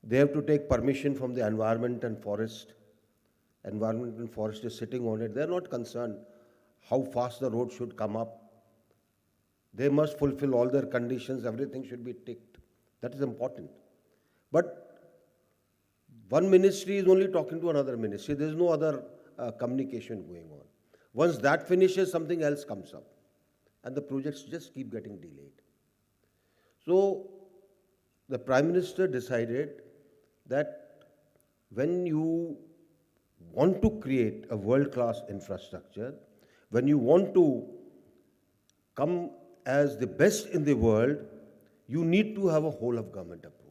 they have to take permission from the Environment and Forest. Environment and Forest is sitting on it. They're not concerned how fast the road should come up. They must fulfill all their conditions, everything should be ticked. That is important. But one ministry is only talking to another ministry. There is no other communication going on. Once that finishes, something else comes up. And the projects just keep getting delayed. So the Prime Minister decided that when you want to create a world-class infrastructure, when you want to come as the best in the world, you need to have a whole of government approach.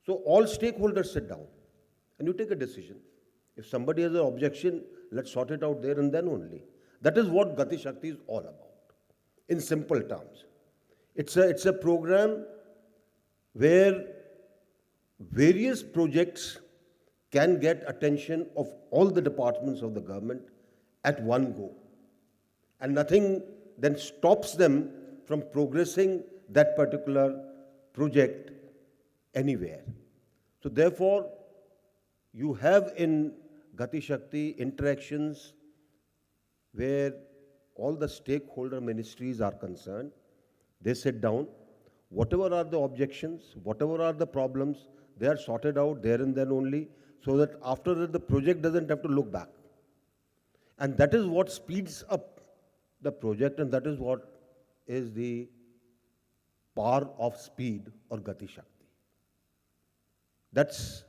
So all stakeholders sit down and you take a decision. If somebody has an objection, let's sort it out there and then only. That is what Gati Shakti is all about, in simple terms. It's a program where various projects can get attention of all the departments of the government at one go. And nothing then stops them from progressing that particular project anywhere. So therefore, you have in Gati Shakti interactions where all the stakeholder ministries are concerned. They sit down, whatever are the objections, whatever are the problems, they are sorted out there and then only, so that after that the project doesn't have to look back. And that is what speeds up the project, and that is what is the power of speed or Gati Shakti. That's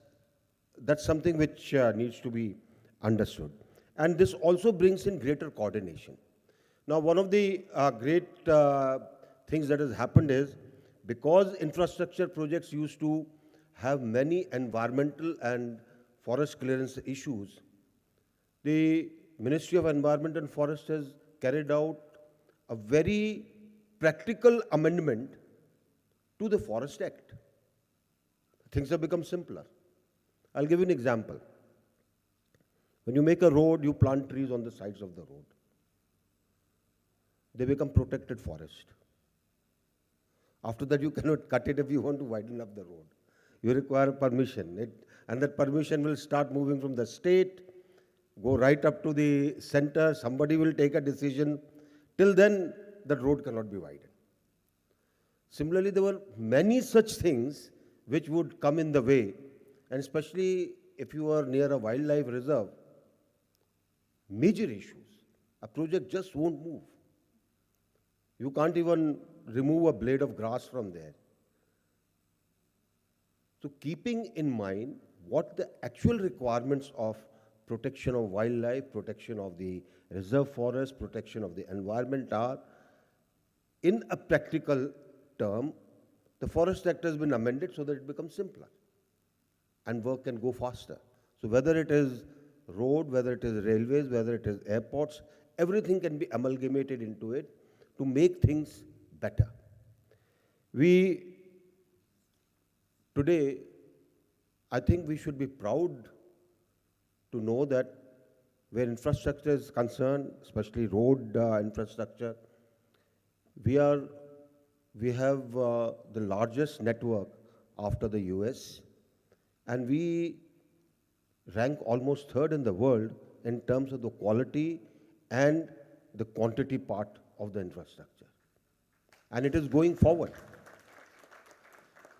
something which needs to be understood. And this also brings in greater coordination. Now, one of the great things that has happened is, because infrastructure projects used to have many environmental and forest clearance issues, the Ministry of Environment and Forest has carried out a very practical amendment to the Forest Act. Things have become simpler. I'll give you an example. When you make a road, you plant trees on the sides of the road. They become protected forest. After that, you cannot cut it if you want to widen up the road. You require permission. And that permission will start moving from the state, go right up to the center. Somebody will take a decision. Till then, that road cannot be widened. Similarly, there were many such things which would come in the way, and especially if you are near a wildlife reserve, major issues. A project just won't move. You can't even remove a blade of grass from there. So keeping in mind what the actual requirements of protection of wildlife, protection of the reserve forest, protection of the environment are, in a practical term, the Forest Act has been amended so that it becomes simpler and work can go faster. So whether it is road, whether it is railways, whether it is airports, everything can be amalgamated into it to make things better. Today, I think we should be proud to know that where infrastructure is concerned, especially road infrastructure, we have the largest network after the US, and we rank almost third in the world in terms of the quality and the quantity part of the infrastructure. And it is going forward.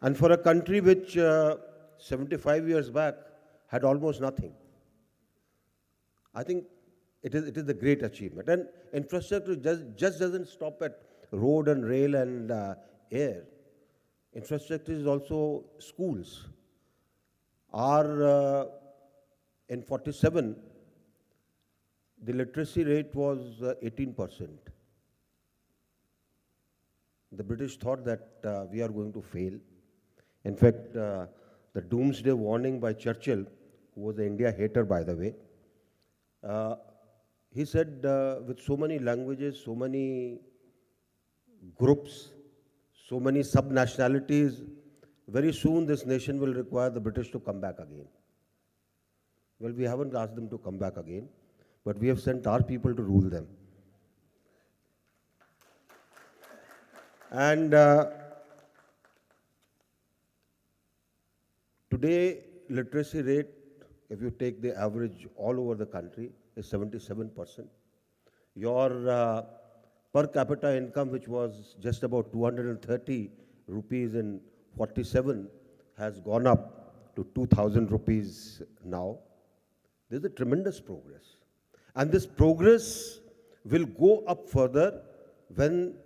And for a country which 75 years back had almost nothing, I think it is a great achievement. And infrastructure just doesn't stop at road and rail and air. Infrastructure is also schools. In 47, the literacy rate was 18%. The British thought that we are going to fail. In fact, the doomsday warning by Churchill, who was an India hater, by the way, he said, with so many languages, so many groups, so many sub-nationalities, very soon this nation will require the British to come back again. Well, we haven't asked them to come back again, but we have sent our people to rule them. And today, literacy rate, if you take the average all over the country, is 77%. Your per capita income, which was just about 230 rupees in 47, has gone up to 2,000 rupees now. There's a tremendous progress. And this progress will go up further when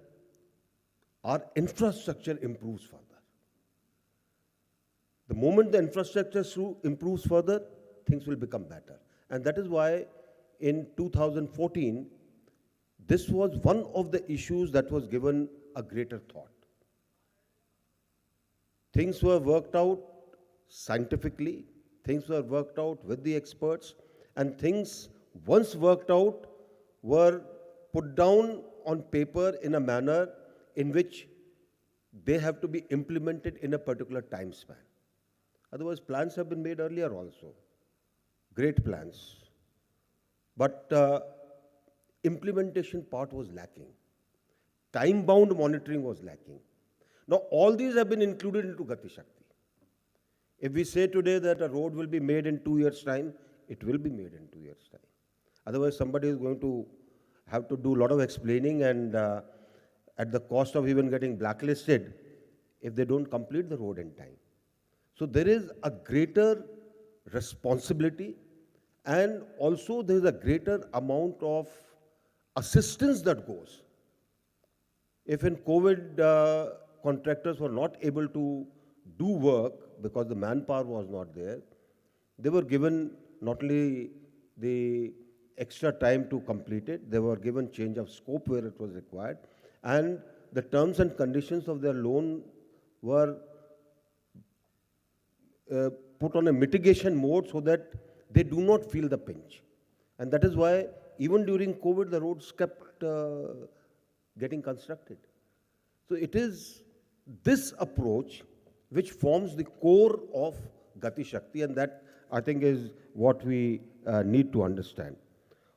our infrastructure improves further. The moment the infrastructure improves further, things will become better. And that is why in 2014, this was one of the issues that was given a greater thought. Things were worked out scientifically, things were worked out with the experts, and things, once worked out, were put down on paper in a manner in which they have to be implemented in a particular time span. Otherwise, plans have been made earlier also, great plans. But implementation part was lacking. Time-bound monitoring was lacking. Now, all these have been included into Gati Shakti. If we say today that a road will be made in 2 years' time, it will be made in 2 years' time. Otherwise, somebody is going to have to do a lot of explaining, and at the cost of even getting blacklisted if they don't complete the road in time. So there is a greater responsibility, and also there is a greater amount of assistance that goes. If in COVID, contractors were not able to do work because the manpower was not there, they were given not only the extra time to complete it, they were given change of scope where it was required, and the terms and conditions of their loan were put on a mitigation mode so that they do not feel the pinch. And that is why even during COVID, the roads kept getting constructed. So it is this approach which forms the core of Gati Shakti, and that I think is what we need to understand.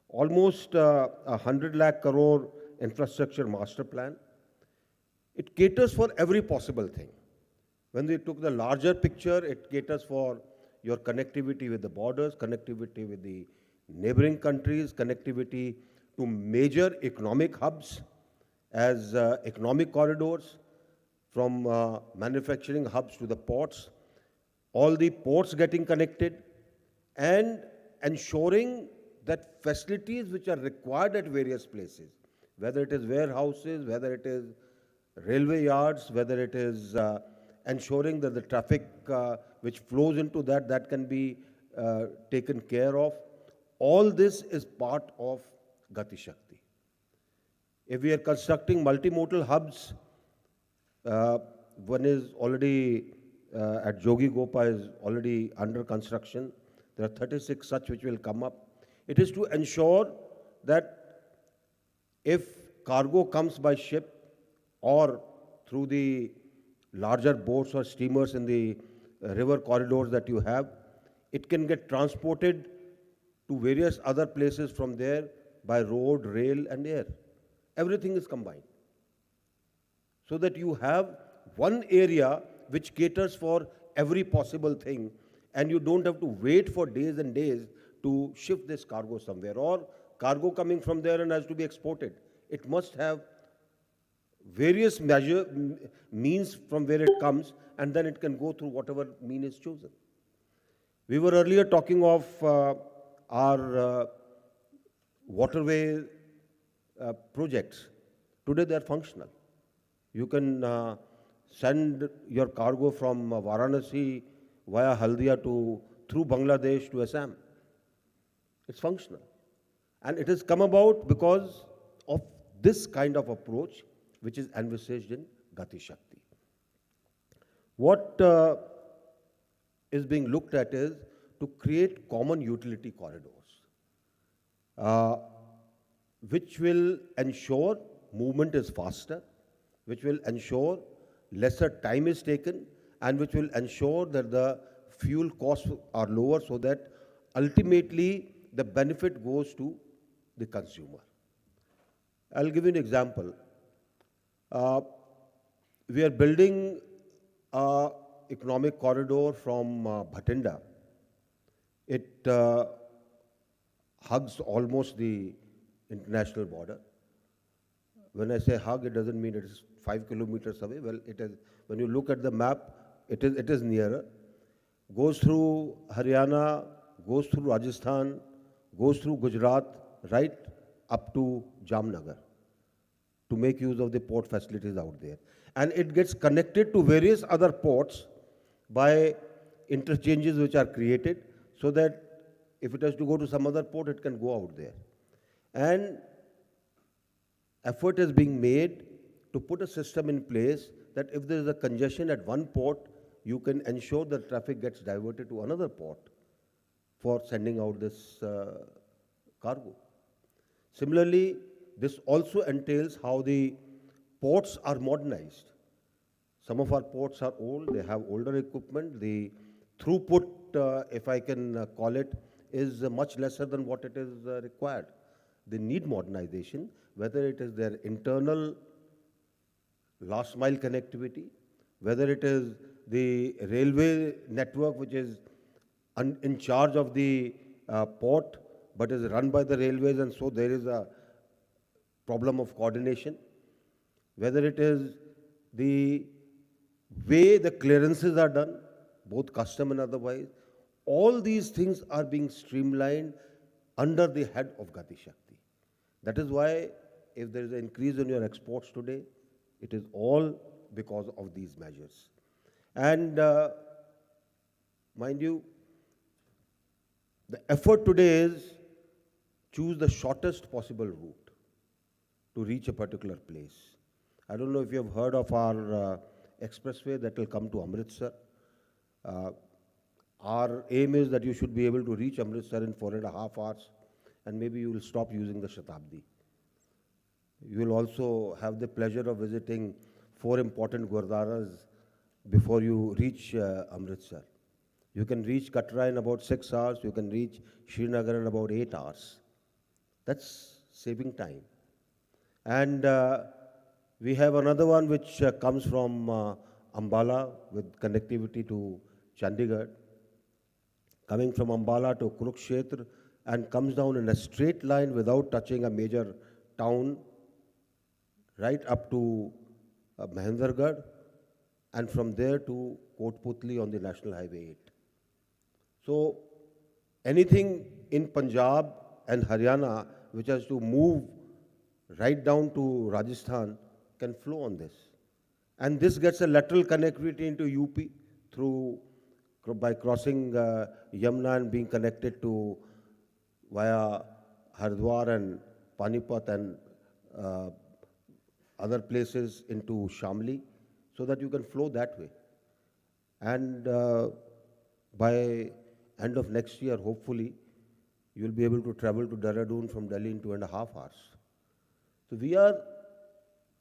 Almost 100 lakh crore infrastructure master plan. It caters for every possible thing. When we took the larger picture, it caters for your connectivity with the borders, connectivity with the neighboring countries, connectivity to major economic hubs as economic corridors, from manufacturing hubs to the ports, all the ports getting connected, and ensuring that facilities which are required at various places, whether it is warehouses, whether it is railway yards, whether it is ensuring that the traffic which flows into that can be taken care of. All this is part of Gati Shakti. If we are constructing multimodal hubs, one is already at Jogi Gopa is already under construction. There are 36 such which will come up. It is to ensure that if cargo comes by ship or through the larger boats or steamers in the river corridors that you have, it can get transported to various other places from there by road, rail and air. Everything is combined. So that you have one area which caters for every possible thing, and you don't have to wait for days and days to shift this cargo somewhere, or cargo coming from there and has to be exported. It must have various means from where it comes, and then it can go through whatever mean is chosen. We were earlier talking of our waterway projects. Today they are functional. You can send your cargo from Varanasi via Haldia through Bangladesh to Assam. It's functional. And it has come about because of this kind of approach which is envisaged in Gati Shakti. What is being looked at is to create common utility corridors, which will ensure movement is faster, which will ensure lesser time is taken, and which will ensure that the fuel costs are lower, so that ultimately the benefit goes to the consumer. I'll give you an example. We are building an economic corridor from Bhatinda. It hugs almost the international border. When I say hug, it doesn't mean it is 5 kilometers away. Well, it is. When you look at the map, it is nearer. Goes through Haryana, goes through Rajasthan, goes through Gujarat, right up to Jamnagar, to make use of the port facilities out there. And it gets connected to various other ports by interchanges which are created, so that if it has to go to some other port, it can go out there. And effort is being made to put a system in place that if there is a congestion at one port, you can ensure that traffic gets diverted to another port for sending out this cargo. Similarly, this also entails how the ports are modernized. Some of our ports are old, they have older equipment. The throughput, if I can call it, is much lesser than what it is required. They need modernization, whether it is their internal last mile connectivity, whether it is the railway network which is in charge of the port but is run by the railways, and so there is a problem of coordination, whether it is the way the clearances are done, both custom and otherwise. All these things are being streamlined under the head of Gati Shakti. That is why if there is an increase in your exports today, it is all because of these measures. And mind you, the effort today is choose the shortest possible route to reach a particular place. I don't know if you have heard of our expressway that will come to Amritsar. Our aim is that you should be able to reach Amritsar in 4.5 hours, and maybe you will stop using the Shatabdi. You will also have the pleasure of visiting 4 important Gurdwaras before you reach Amritsar. You can reach Katra in about 6 hours, you can reach Srinagar in about 8 hours. That's saving time. And we have another one which comes from Ambala with connectivity to Chandigarh, coming from Ambala to Kurukshetra, and comes down in a straight line without touching a major town, right up to Mahendragarh, and from there to Kotputli on the National Highway 8. So anything in Punjab and Haryana which has to move right down to Rajasthan can flow on this. And this gets a lateral connectivity into UP through by crossing Yamuna and being connected to via Hardwar and Panipat and other places into Shamli, so that you can flow that way. And by end of next year, hopefully, you will be able to travel to Dehradun from Delhi in 2.5 hours. So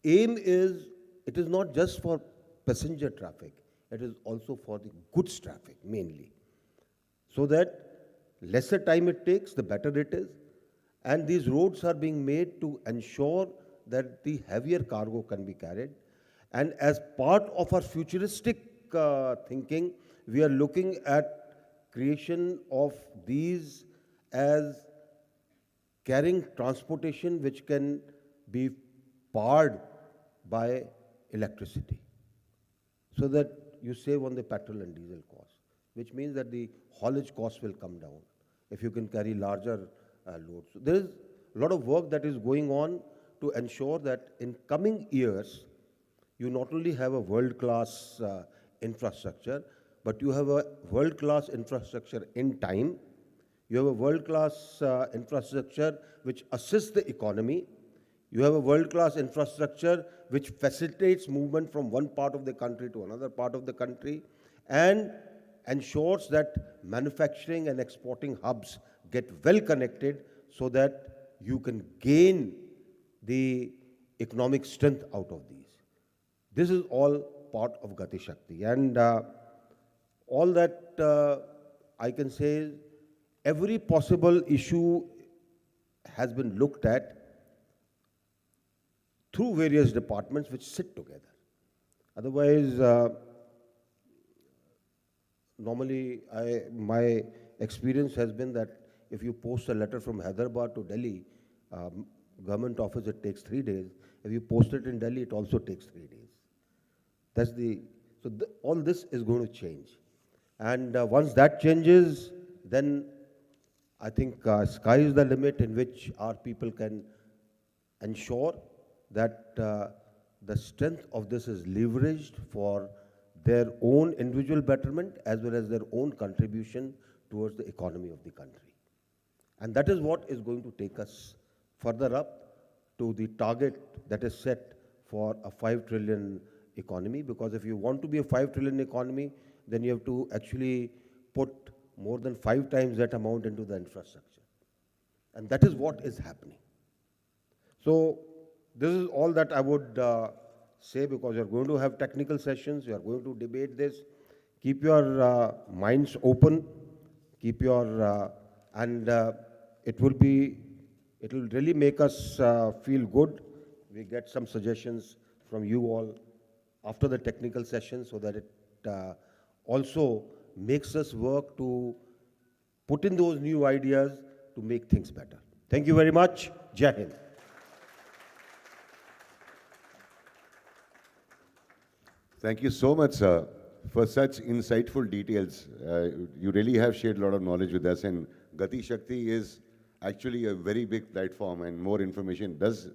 aim is, it is not just for passenger traffic, it is also for the goods traffic mainly. So that lesser time it takes, the better it is. And these roads are being made to ensure that the heavier cargo can be carried. And as part of our futuristic thinking, we are looking at creation of these as carrying transportation which can be powered by electricity, so that you save on the petrol and diesel cost, which means that the haulage cost will come down if you can carry larger loads. So there is a lot of work that is going on to ensure that in coming years, you not only have a world-class infrastructure, but you have a world-class infrastructure in time. You have a world-class infrastructure which assists the economy. You have a world-class infrastructure which facilitates movement from one part of the country to another part of the country and ensures that manufacturing and exporting hubs get well connected so that you can gain the economic strength out of these. This is all part of Gati Shakti. And all that I can say is every possible issue has been looked at through various departments which sit together. Otherwise, normally my experience has been that if you post a letter from Hyderabad to Delhi, government office, it takes 3 days. If you post it in Delhi, it also takes 3 days. All this is going to change. And once that changes, then I think sky is the limit in which our people can ensure that the strength of this is leveraged for their own individual betterment as well as their own contribution towards the economy of the country. And that is what is going to take us further up to the target that is set for a 5 trillion economy, because if you want to be a 5 trillion economy, then you have to actually put more than 5 times that amount into the infrastructure. And that is what is happening. So this is all that I would say, because you're going to have technical sessions, you're going to debate this. Keep your minds open, keep your, it will really make us feel good. We get some suggestions from you all after the technical session so that it also makes us work to put in those new ideas to make things better. Thank you very much. Jai Hind. Thank you so much, sir, for such insightful details. You really have shared a lot of knowledge with us, and Gati Shakti is actually a very big platform, and more information does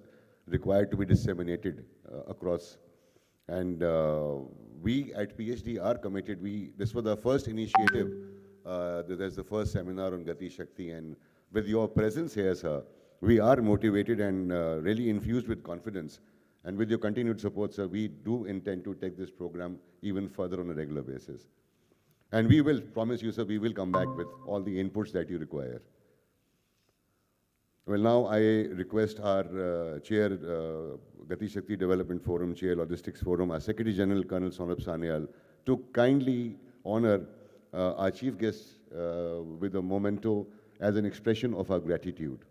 require to be disseminated across. And we at PhD are committed. This was the first initiative. There's the first seminar on Gati Shakti, and with your presence here, sir, we are motivated and really infused with confidence. And with your continued support, sir, we do intend to take this program even further on a regular basis. And we will, promise you, sir, we will come back with all the inputs that you require. Well, now I request our Chair, Gati Shakti Development Forum, Chair Logistics Forum, our Secretary General, Colonel Saurabh Sanyal, to kindly honor our Chief Guest with a memento as an expression of our gratitude.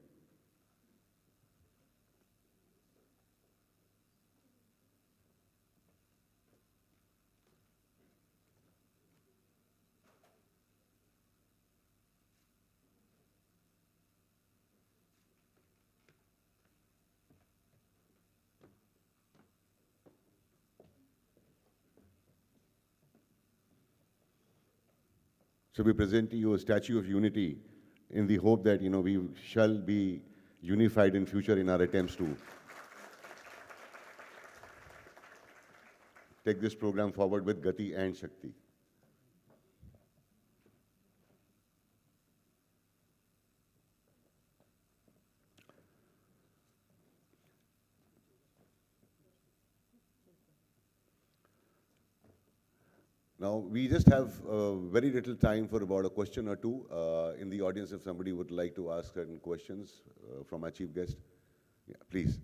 So we present to you a statue of unity in the hope that, we shall be unified in future in our attempts to take this program forward with Gati and Shakti. Now, we just have very little time for about a question or two in the audience if somebody would like to ask certain questions from our chief guest. Yeah, please.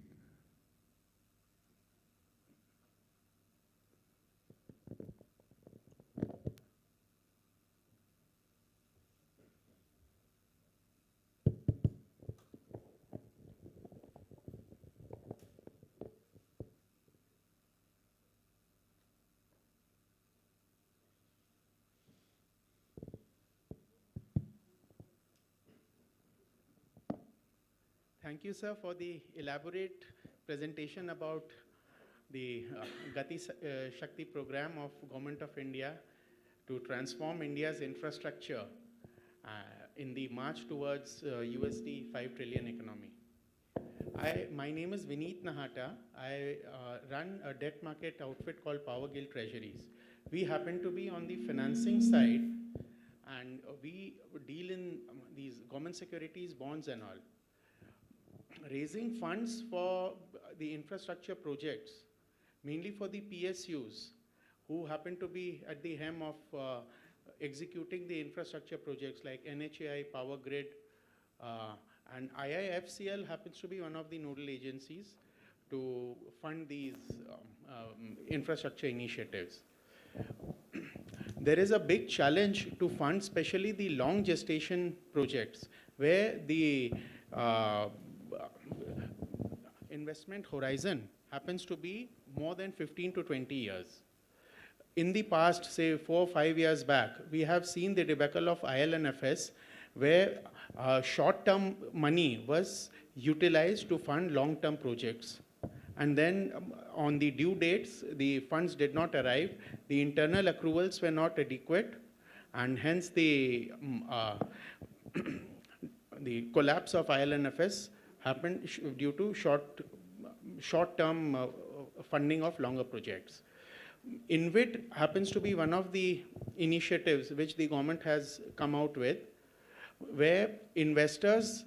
Thank you, sir, for the elaborate presentation about the Gati Shakti program of Government of India to transform India's infrastructure in the march towards USD 5 trillion economy. My name is Vineet Nahata. I run a debt market outfit called Power Guild Treasuries. We happen to be on the financing side, and we deal in these government securities, bonds and all. Raising funds for the infrastructure projects, mainly for the PSUs, who happen to be at the helm of executing the infrastructure projects like NHAI, Power Grid, and IIFCL happens to be one of the nodal agencies to fund these infrastructure initiatives. There is a big challenge to fund, especially the long gestation projects, where the investment horizon happens to be more than 15 to 20 years. In the past, say 4 or 5 years back, we have seen the debacle of IL&FS, where short-term money was utilized to fund long-term projects. And then on the due dates, the funds did not arrive, the internal accruals were not adequate, and hence the collapse of IL&FS happened due to short-term funding of longer projects. InvIT happens to be one of the initiatives which the government has come out with, where investors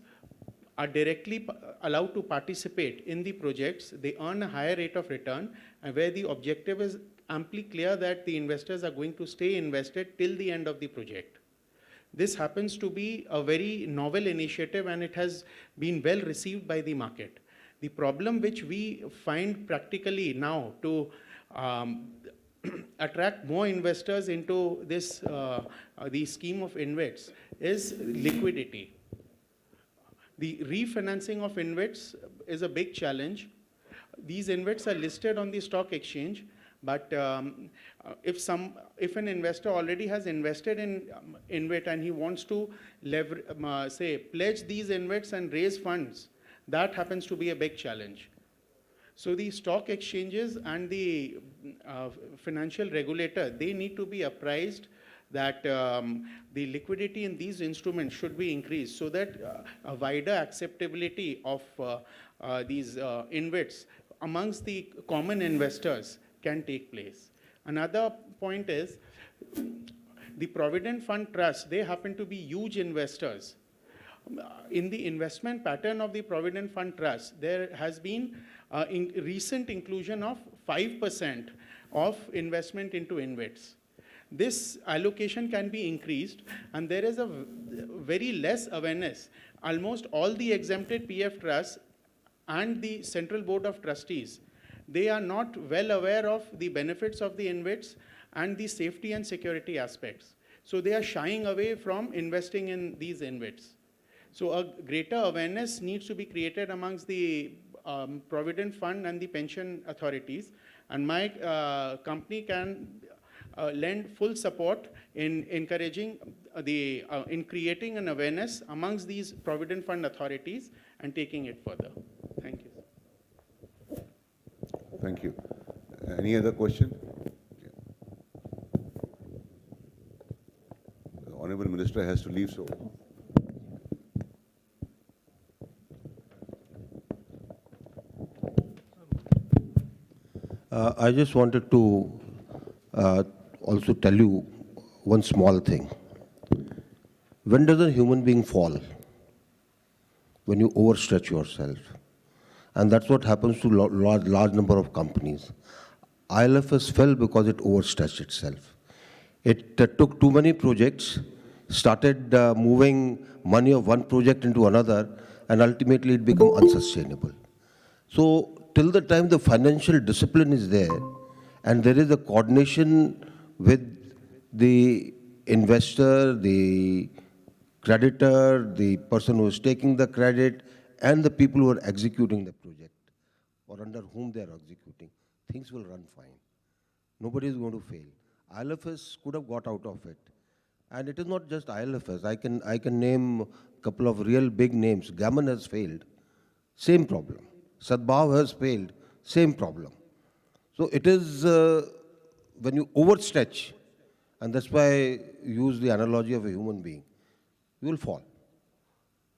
are directly allowed to participate in the projects. They earn a higher rate of return, and where the objective is amply clear that the investors are going to stay invested till the end of the project. This happens to be a very novel initiative, and it has been well received by the market. The problem which we find practically now to attract more investors into this the scheme of InvITs is liquidity. The refinancing of InvITs is a big challenge. These InvITs are listed on the stock exchange, but if an investor already has invested in InvIT and he wants to pledge these InvITs and raise funds, that happens to be a big challenge. So the stock exchanges and the financial regulator, they need to be apprised that the liquidity in these instruments should be increased so that a wider acceptability of these InvITs amongst the common investors can take place. Another point is the Provident Fund Trust, they happen to be huge investors. In the investment pattern of the Provident Fund Trust, there has been recent inclusion of 5% of investment into InvITs. this allocation can be increased, and there is a very less awareness. Almost all the exempted PF trusts and the Central Board of Trustees, they are not well aware of the benefits of the InvITs and the safety and security aspects. So they are shying away from investing in these InvITs. So a greater awareness needs to be created amongst the Provident Fund and the pension authorities. And my company can lend full support in encouraging in creating an awareness amongst these Provident Fund authorities and taking it further. Thank you. Thank you. Any other question? The Honorable Minister has to leave, so. I just wanted to also tell you one small thing. When does a human being fall? When you overstretch yourself. And that's what happens to large number of companies. ILFS fell because it overstretched itself. It took too many projects, started moving money of one project into another, and ultimately it became unsustainable. So till the time the financial discipline is there, and there is a coordination with the investor, the creditor, the person who is taking the credit, and the people who are executing the project, or under whom they are executing, things will run fine. Nobody is going to fail. ILFS could have got out of it. And it is not just ILFS. I can name a couple of real big names. Gammon has failed. Same problem. Sadbhav has failed. Same problem. So it is when you overstretch, and that's why I use the analogy of a human being, you will fall.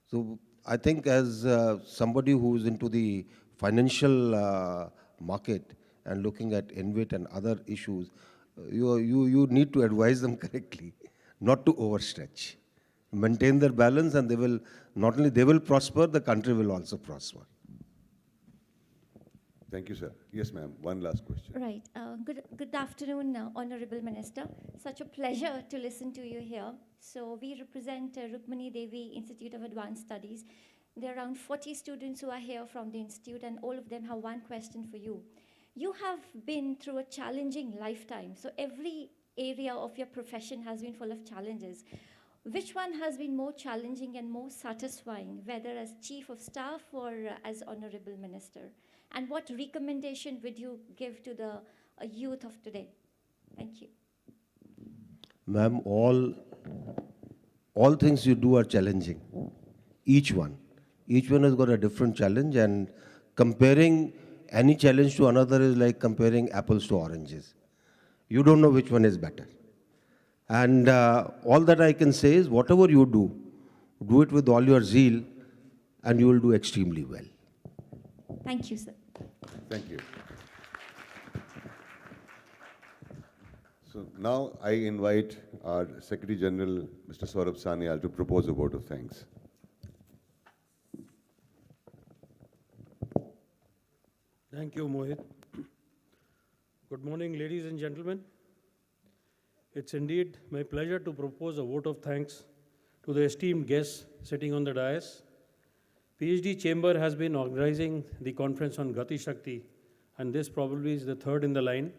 So I think as somebody who is into the financial market and looking at InvIT and other issues, you need to advise them correctly, not to overstretch. Maintain their balance, and they will, not only they will prosper, the country will also prosper. Thank you, sir. Yes, ma'am. One last question. Right. Good afternoon, Honorable Minister. Such a pleasure to listen to you here. So we represent Rukmani Devi Institute of Advanced Studies. There are around 40 students who are here from the institute, and all of them have one question for you. You have been through a challenging lifetime. So every area of your profession has been full of challenges. Which one has been more challenging and more satisfying, whether as Chief of Staff or as Honorable Minister? And what recommendation would you give to the youth of today? Thank you. Ma'am, all things you do are challenging. Each one. Each one has got a different challenge, and comparing any challenge to another is like comparing apples to oranges. You don't know which one is better. And all that I can say is whatever you do it with all your zeal, and you will do extremely well. Thank you, sir. Thank you. So now I invite our Secretary General, Mr. Saurabh Sanyal, to propose a vote of thanks. Thank you, Mohit. Good morning, ladies and gentlemen. It's indeed my pleasure to propose a vote of thanks to the esteemed guests sitting on the dais. PhD Chamber has been organizing the conference on Gati Shakti, and this probably is the third in the line,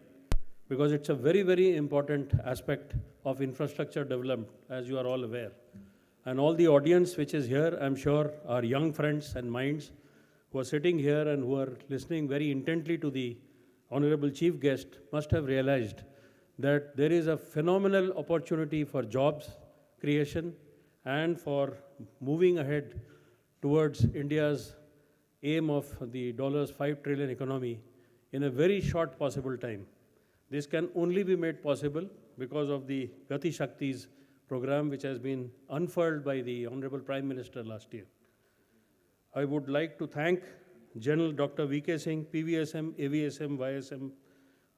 because it's a very, very important aspect of infrastructure development, as you are all aware. And all the audience which is here, I'm sure, are young friends and minds who are sitting here and who are listening very intently to the Honorable Chief Guest must have realized that there is a phenomenal opportunity for jobs creation and for moving ahead towards India's aim of the $5 trillion economy in a very short possible time. This can only be made possible because of the Gati Shakti's program, which has been unfurled by the Honorable Prime Minister last year. I would like to thank General Dr. V.K. Singh, PVSM, AVSM, YSM,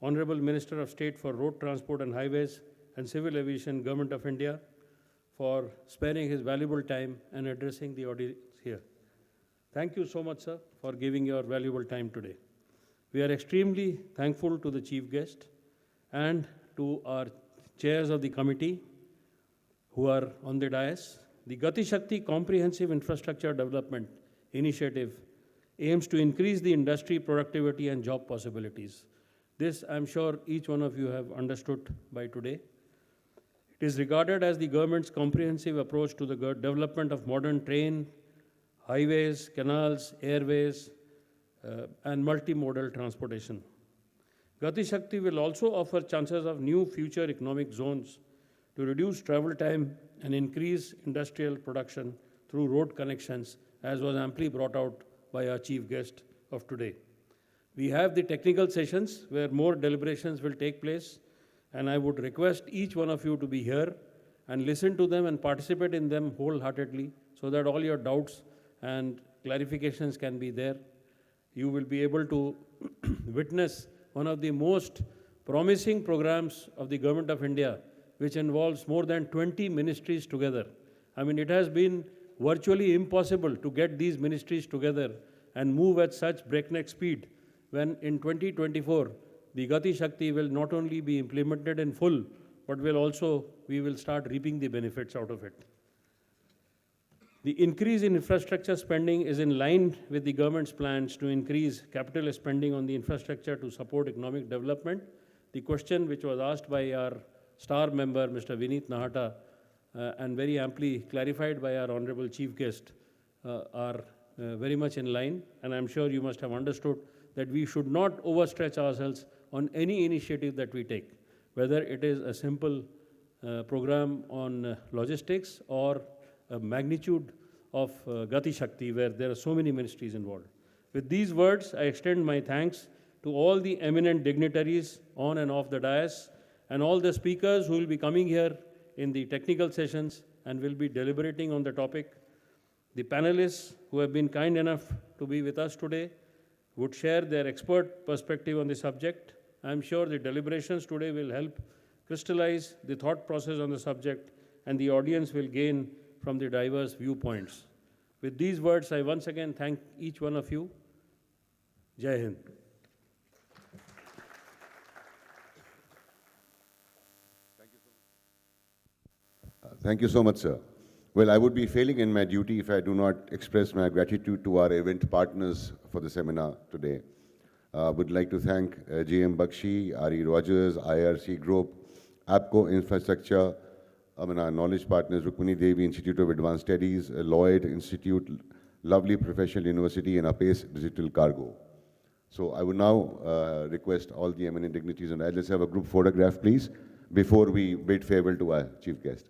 Honorable Minister of State for Road Transport and Highways and Civil Aviation, Government of India, for sparing his valuable time and addressing the audience here. Thank you so much, sir, for giving your valuable time today. We are extremely thankful to the Chief Guest and to our chairs of the committee who are on the dais. The Gati Shakti Comprehensive Infrastructure Development Initiative aims to increase the industry productivity and job possibilities. This, I'm sure each one of you have understood by today. It is regarded as the government's comprehensive approach to the development of modern train, highways, canals, airways, and multimodal transportation. Gati Shakti will also offer chances of new future economic zones to reduce travel time and increase industrial production through road connections, as was amply brought out by our chief guest of today. We have the technical sessions where more deliberations will take place, and I would request each one of you to be here and listen to them and participate in them wholeheartedly so that all your doubts and clarifications can be there. You will be able to witness one of the most promising programs of the Government of India, which involves more than 20 ministries together. I mean, it has been virtually impossible to get these ministries together and move at such breakneck speed when in 2024, the Gati Shakti will not only be implemented in full, but we will start reaping the benefits out of it. The increase in infrastructure spending is in line with the government's plans to increase capital spending on the infrastructure to support economic development. The question which was asked by our star member, Mr. Vineet Nahata, and very amply clarified by our honorable chief guest, are very much in line. And I'm sure you must have understood that we should not overstretch ourselves on any initiative that we take, whether it is a simple program on logistics or a magnitude of Gati Shakti, where there are so many ministries involved. With these words, I extend my thanks to all the eminent dignitaries on and off the dais, and all the speakers who will be coming here in the technical sessions and will be deliberating on the topic. The panelists who have been kind enough to be with us today would share their expert perspective on the subject. I'm sure the deliberations today will help crystallize the thought process on the subject, and the audience will gain from the diverse viewpoints. With these words, I once again thank each one of you. Jai Hind. Thank you so much, sir. Well, I would be failing in my duty if I do not express my gratitude to our event partners for the seminar today. I would like to thank J.M. Bakshi, R.E. Rogers, IRC Group, APCO Infrastructure, our knowledge partners, Rukmini Devi Institute of Advanced Studies, Lloyd Institute, Lovely Professional University, and Apace Digital Cargo. So I would now request all the eminent dignitaries, and let's have a group photograph, please, before we bid farewell to our chief guest.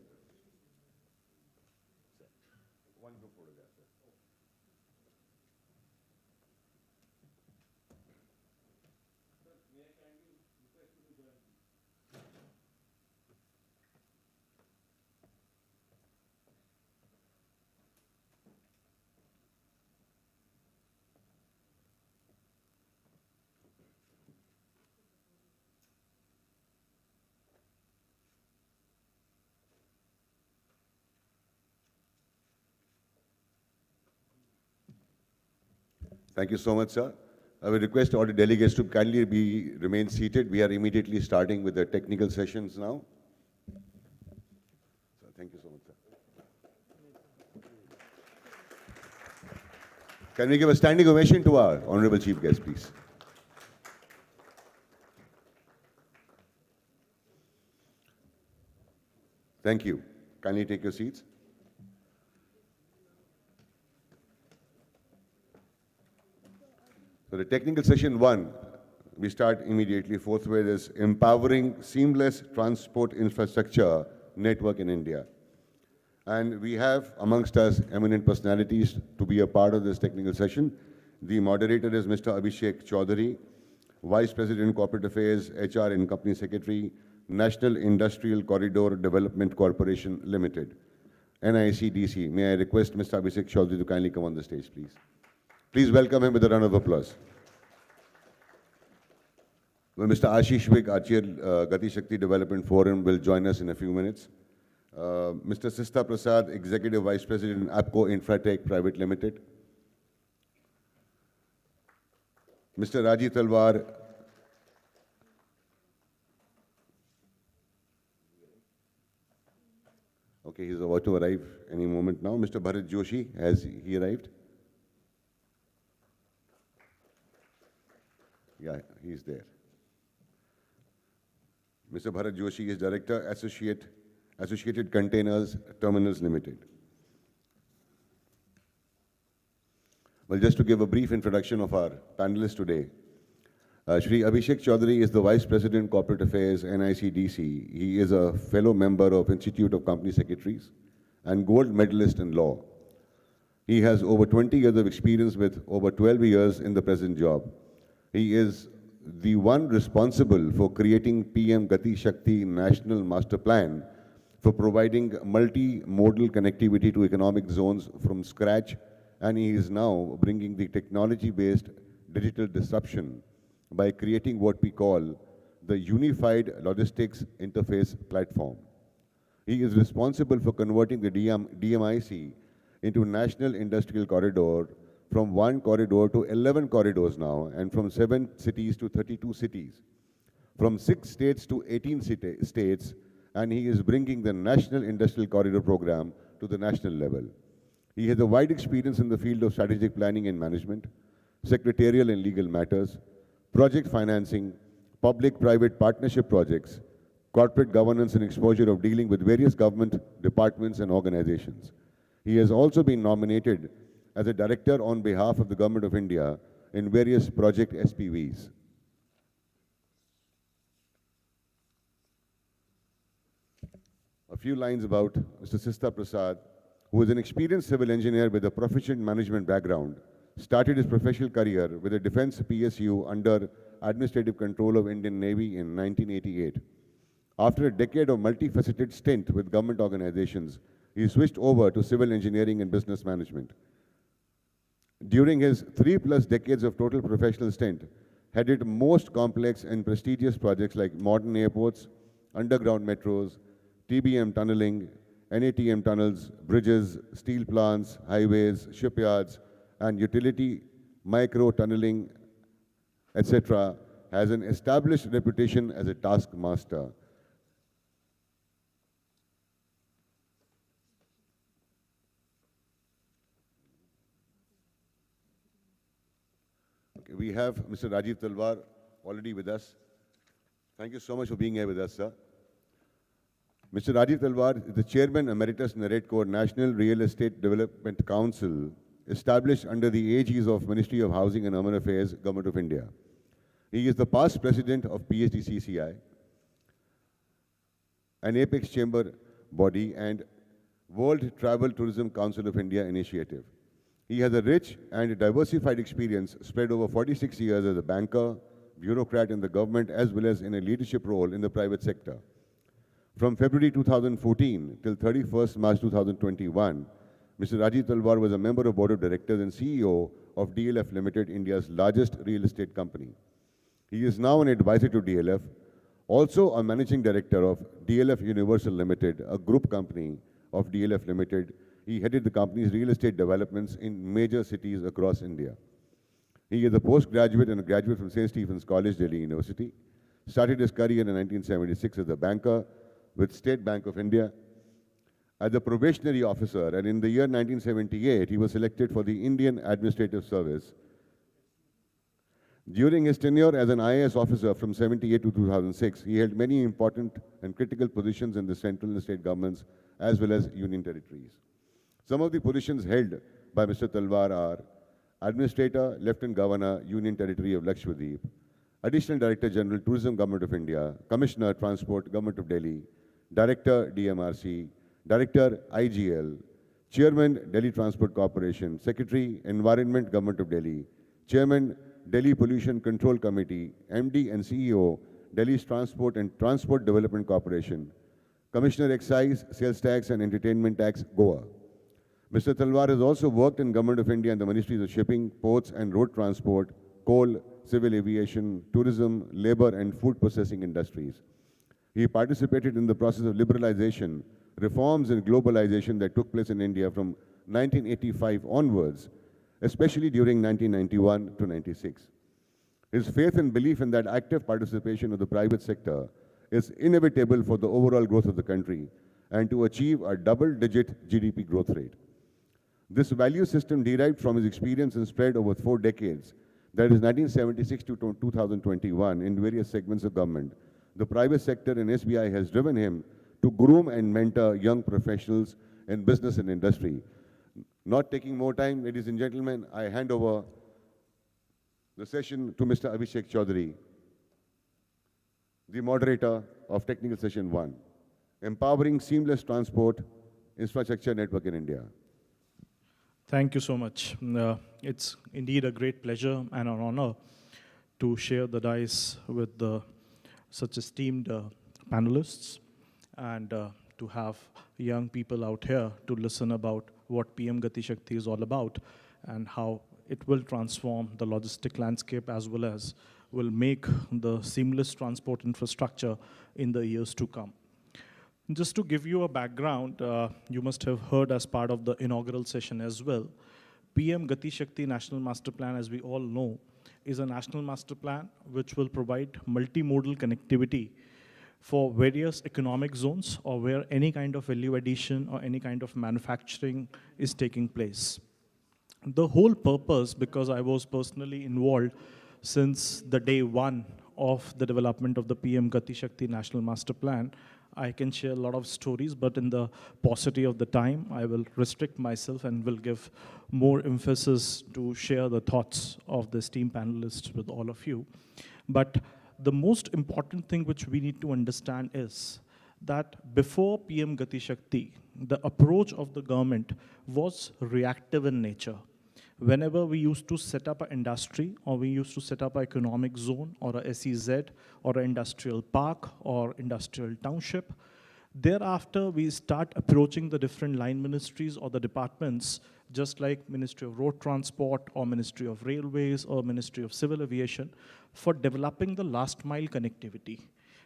Thank you so much, sir. I will request all the delegates to kindly remain seated. We are immediately starting with the technical sessions now. So thank you so much, sir. Can we give a standing ovation to our honorable chief guest, please? Thank you. Kindly take your seats. So the technical session 1, we start immediately forthwith, is empowering seamless transport infrastructure network in India. And we have amongst us eminent personalities to be a part of this technical session. The moderator is Mr. Abhishek Chaudhary, Vice President Corporate Affairs, HR and Company Secretary, National Industrial Corridor Development Corporation Limited, NICDC. May I request Mr. Abhishek Chaudhary to kindly come on the stage, please. Please welcome him with a round of applause. Well, Mr. Ashish Vig, our chair, Gati Shakti Development Forum, will join us in a few minutes. Mr. Sista Prasad, Executive Vice President, APCO Infratech Private Limited. Mr. Raji Talwar, Okay, he's about to arrive any moment now. Mr. Bharat Joshi, has he arrived? Yeah, he's there. Mr. Bharat Joshi is Director, Associated Containers Terminals Limited. Well, just to give a brief introduction of our panelists today, Shri Abhishek Chaudhary is the Vice President, Corporate Affairs, NICDC. He is a fellow member of Institute of Company Secretaries and gold medalist in law. He has over 20 years of experience with over 12 years in the present job. He is the one responsible for creating PM Gati Shakti National Master Plan for providing multi-modal connectivity to economic zones from scratch, and he is now bringing the technology-based digital disruption by creating what we call the Unified Logistics Interface Platform. He is responsible for converting the DMIC into National Industrial Corridor from 1 corridor to 11 corridors now, and from 7 cities to 32 cities, from 6 states to 18 states, and he is bringing the National Industrial Corridor program to the national level. He has a wide experience in the field of strategic planning and management, secretarial and legal matters, project financing, public-private partnership projects, corporate governance and exposure of dealing with various government departments and organizations. He has also been nominated as a director on behalf of the Government of India in various project SPVs. A few lines about Mr. Sista Prasad, who is an experienced civil engineer with a proficient management background, started his professional career with a defense PSU under administrative control of Indian Navy in 1988. After a decade of multifaceted stint with government organizations, he switched over to civil engineering and business management. During his 3+ decades of total professional stint, headed most complex and prestigious projects like modern airports, underground metros, TBM tunneling, NATM tunnels, bridges, steel plants, highways, shipyards, and utility micro-tunneling, etc., has an established reputation as a taskmaster. Okay, we have Mr. Rajiv Talwar already with us. Thank you so much for being here with us, sir. Mr. Rajiv Talwar is the Chairman Emeritus Narredco National Real Estate Development Council, established under the aegis of Ministry of Housing and Urban Affairs, Government of India. He is the past president of PhD CCI, an apex chamber body, and World Travel Tourism Council of India initiative. He has a rich and diversified experience spread over 46 years as a banker, bureaucrat in the government, as well as in a leadership role in the private sector. From February 2014 till 31st March 2021, Mr. Rajiv Talwar was a member of Board of Directors and CEO of DLF Limited, India's largest real estate company. He is now an advisor to DLF, also a managing director of DLF Universal Limited, a group company of DLF Limited. He headed the company's real estate developments in major cities across India. He is a postgraduate and a graduate from St. Stephen's College, Delhi University. Started his career in 1976 as a banker with State Bank of India, as a probationary officer, and in the year 1978, he was selected for the Indian Administrative Service. During his tenure as an IAS officer from 1978 to 2006, he held many important and critical positions in the central and state governments as well as union territories. Some of the positions held by Mr. Talwar are Administrator, Lieutenant Governor, Union Territory of Lakshadweep, Additional Director General, Tourism, Government of India, Commissioner, Transport, Government of Delhi, Director, DMRC, Director, IGL, Chairman, Delhi Transport Corporation, Secretary, Environment, Government of Delhi, Chairman, Delhi Pollution Control Committee, MD and CEO, Delhi's Transport and Transport Development Corporation, Commissioner Excise, Sales Tax and Entertainment Tax, Goa. Mr. Talwar has also worked in Government of India and the Ministries of Shipping, Ports and Road Transport, Coal, Civil Aviation, Tourism, Labour and Food Processing Industries. He participated in the process of liberalization, reforms and globalization that took place in India from 1985 onwards, especially during 1991 to 96. His faith and belief in that active participation of the private sector is inevitable for the overall growth of the country, and to achieve a double-digit GDP growth rate. This value system derived from his experience and spread over 4 decades, that is 1976 to 2021, in various segments of government. The private sector and SBI has driven him to groom and mentor young professionals in business and industry. Not taking more time, ladies and gentlemen, I hand over the session to Mr. Abhishek Chaudhary, the moderator of Technical Session 1, Empowering Seamless Transport Infrastructure Network in India. Thank you so much. It's indeed a great pleasure and an honor to share the dais with such esteemed panelists and to have young people out here to listen about what PM Gati Shakti is all about and how it will transform the logistic landscape as well as will make the seamless transport infrastructure in the years to come. Just to give you a background, you must have heard as part of the inaugural session as well, PM Gati Shakti National Master Plan, as we all know, is a national master plan which will provide multimodal connectivity for various economic zones or where any kind of value addition or any kind of manufacturing is taking place. The whole purpose, because I was personally involved since the day one of the development of the PM Gati Shakti National Master Plan, I can share a lot of stories, but in the paucity of the time, I will restrict myself and will give more emphasis to share the thoughts of the esteemed panelists with all of you. But the most important thing which we need to understand is that before PM Gati Shakti, the approach of the government was reactive in nature. Whenever we used to set up an industry or we used to set up an economic zone or a SEZ or an industrial park or industrial township, thereafter we start approaching the different line ministries or the departments, just like Ministry of Road Transport or Ministry of Railways or Ministry of Civil Aviation, for developing the last mile connectivity.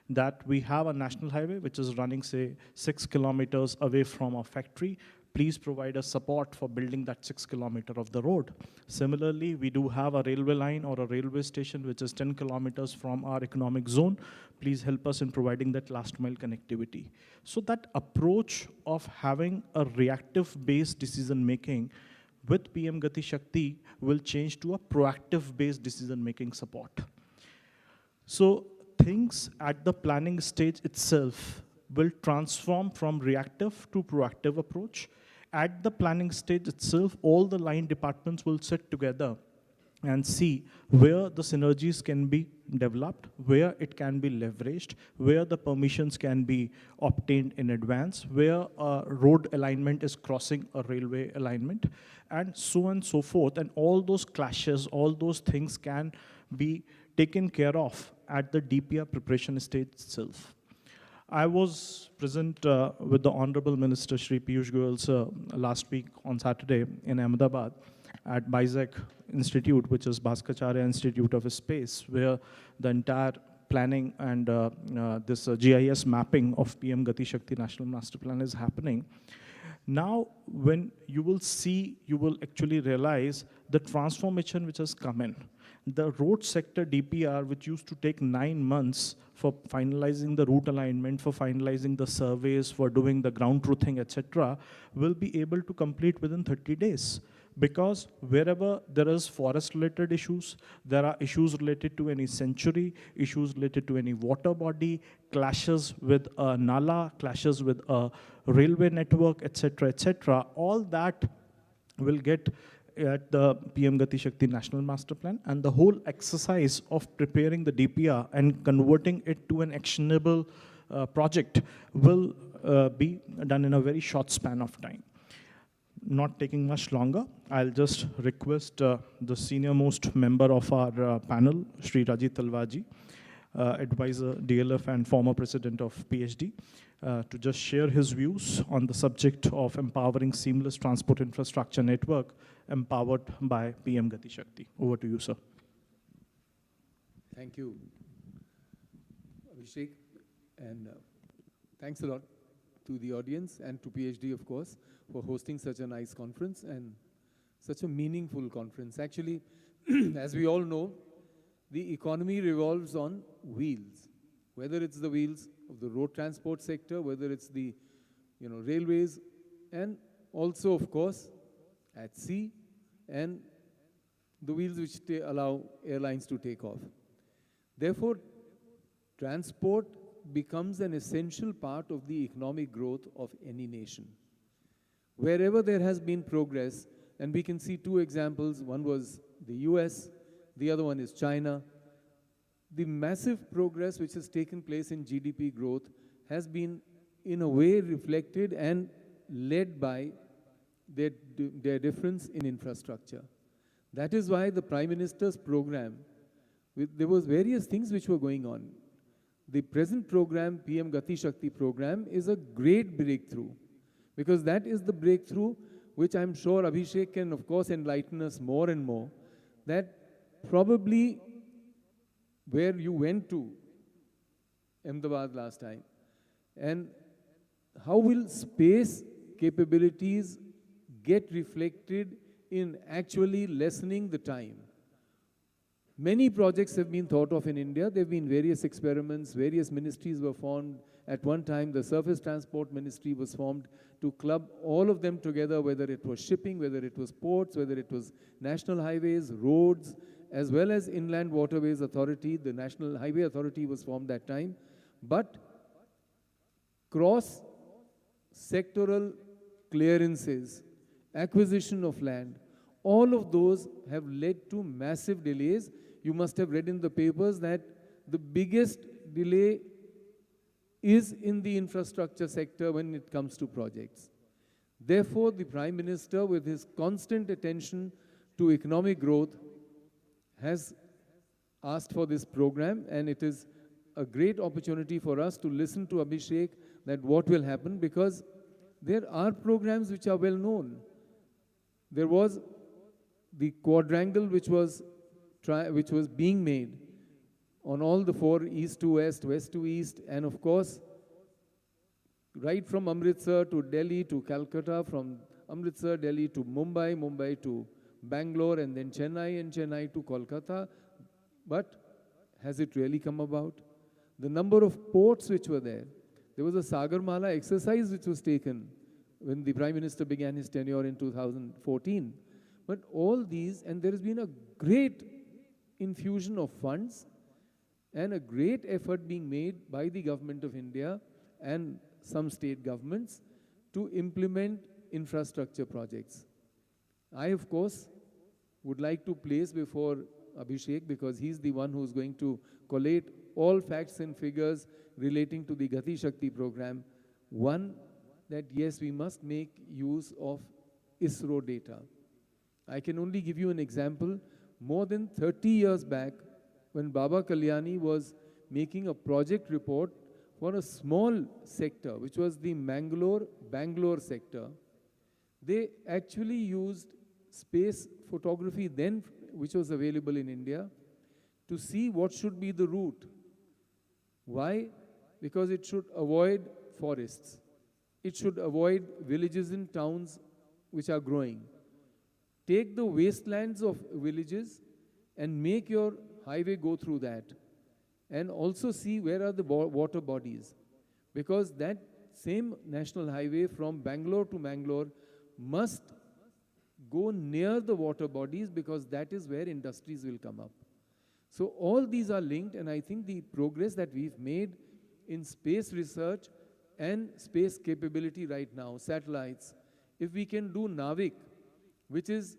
That we have a national highway which is running, say, 6 kilometers away from a factory. Please provide us support for building that 6 kilometers of the road. Similarly, we do have a railway line or a railway station which is 10 kilometers from our economic zone. Please help us in providing that last mile connectivity. So that approach of having a reactive-based decision-making with PM Gati Shakti will change to a proactive-based decision-making support. So things at the planning stage itself will transform from reactive to proactive approach. At the planning stage itself, all the line departments will sit together and see where the synergies can be developed, where it can be leveraged, where the permissions can be obtained in advance, where a road alignment is crossing a railway alignment, and so on and so forth. And all those clashes, all those things can be taken care of at the DPR preparation stage itself. I was present with the Honorable Minister Shri Piyush Goyal sir last week on Saturday in Ahmedabad at BISAC Institute, which is Bhaskacharya Institute of Space, where the entire planning and this GIS mapping of PM Gati Shakti National Master Plan is happening. Now, when you will see, you will actually realize the transformation which has come in. The road sector DPR, which used to take 9 months for finalizing the route alignment, for finalizing the surveys, for doing the ground truthing, etc., will be able to complete within 30 days. Because wherever there is forest-related issues, there are issues related to any sanctuary, issues related to any water body, clashes with a nala, clashes with a railway network, etc., all that will get at the PM Gati Shakti National Master Plan, and the whole exercise of preparing the DPR and converting it to an actionable project will be done in a very short span of time. Not taking much longer, I'll just request the senior most member of our panel, Sri Rajit Talwaji, advisor, DLF, and former president of PhD, to just share his views on the subject of empowering seamless transport infrastructure network empowered by PM Gati Shakti. Over to you, sir. Thank you, Abhishek, and thanks a lot to the audience and to PhD, of course, for hosting such a nice conference and such a meaningful conference. Actually, as we all know, the economy revolves on wheels, whether it's the wheels of the road transport sector, whether it's the railways, and also, of course, at sea, and the wheels which allow airlines to take off. Therefore, transport becomes an essential part of the economic growth of any nation. Wherever there has been progress, and we can see two examples, one was the US, the other one is China. The massive progress which has taken place in GDP growth has been in a way reflected and led by their difference in infrastructure. That is why the Prime Minister's program, there was various things which were going on. The present program, PM Gati Shakti program, is a great breakthrough, because that is the breakthrough which I'm sure Abhishek can, of course, enlighten us more and more, that probably where you went to Ahmedabad last time, and how will space capabilities get reflected in actually lessening the time? Many projects have been thought of in India. There have been various experiments, various ministries were formed. At one time, the Surface Transport Ministry was formed to club all of them together, whether it was shipping, whether it was ports, whether it was national highways, roads, as well as Inland Waterways Authority. The National Highway Authority was formed that time. But cross-sectoral clearances, acquisition of land, all of those have led to massive delays. You must have read in the papers that the biggest delay is in the infrastructure sector when it comes to projects. Therefore, the Prime Minister, with his constant attention to economic growth, has asked for this program, and it is a great opportunity for us to listen to Abhishek that what will happen, because there are programs which are well known. There was the quadrangle which was being made on all the four, east to west, west to east, and of course, right from Amritsar to Delhi to Calcutta, from Amritsar, Delhi to Mumbai, Mumbai to Bangalore, and then Chennai, and Chennai to Kolkata. But has it really come about? The number of ports which were there. There was a Sagarmala exercise which was taken when the Prime Minister began his tenure in 2014. But all these, and there has been a great infusion of funds and a great effort being made by the Government of India and some state governments to implement infrastructure projects. I, of course, would like to place before Abhishek, because he's the one who's going to collate all facts and figures relating to the Gati Shakti program. One, that yes, we must make use of ISRO data. I can only give you an example. More than 30 years back, when Baba Kalyani was making a project report for a small sector, which was the Bangalore sector, they actually used space photography then, which was available in India, to see what should be the route. Why? Because it should avoid forests. It should avoid villages and towns which are growing. Take the wastelands of villages and make your highway go through that. And also see where are the water bodies. Because that same national highway from Bangalore to Mangalore must go near the water bodies, because that is where industries will come up. So all these are linked, and I think the progress that we've made in space research and space capability right now, satellites, if we can do Navik, which is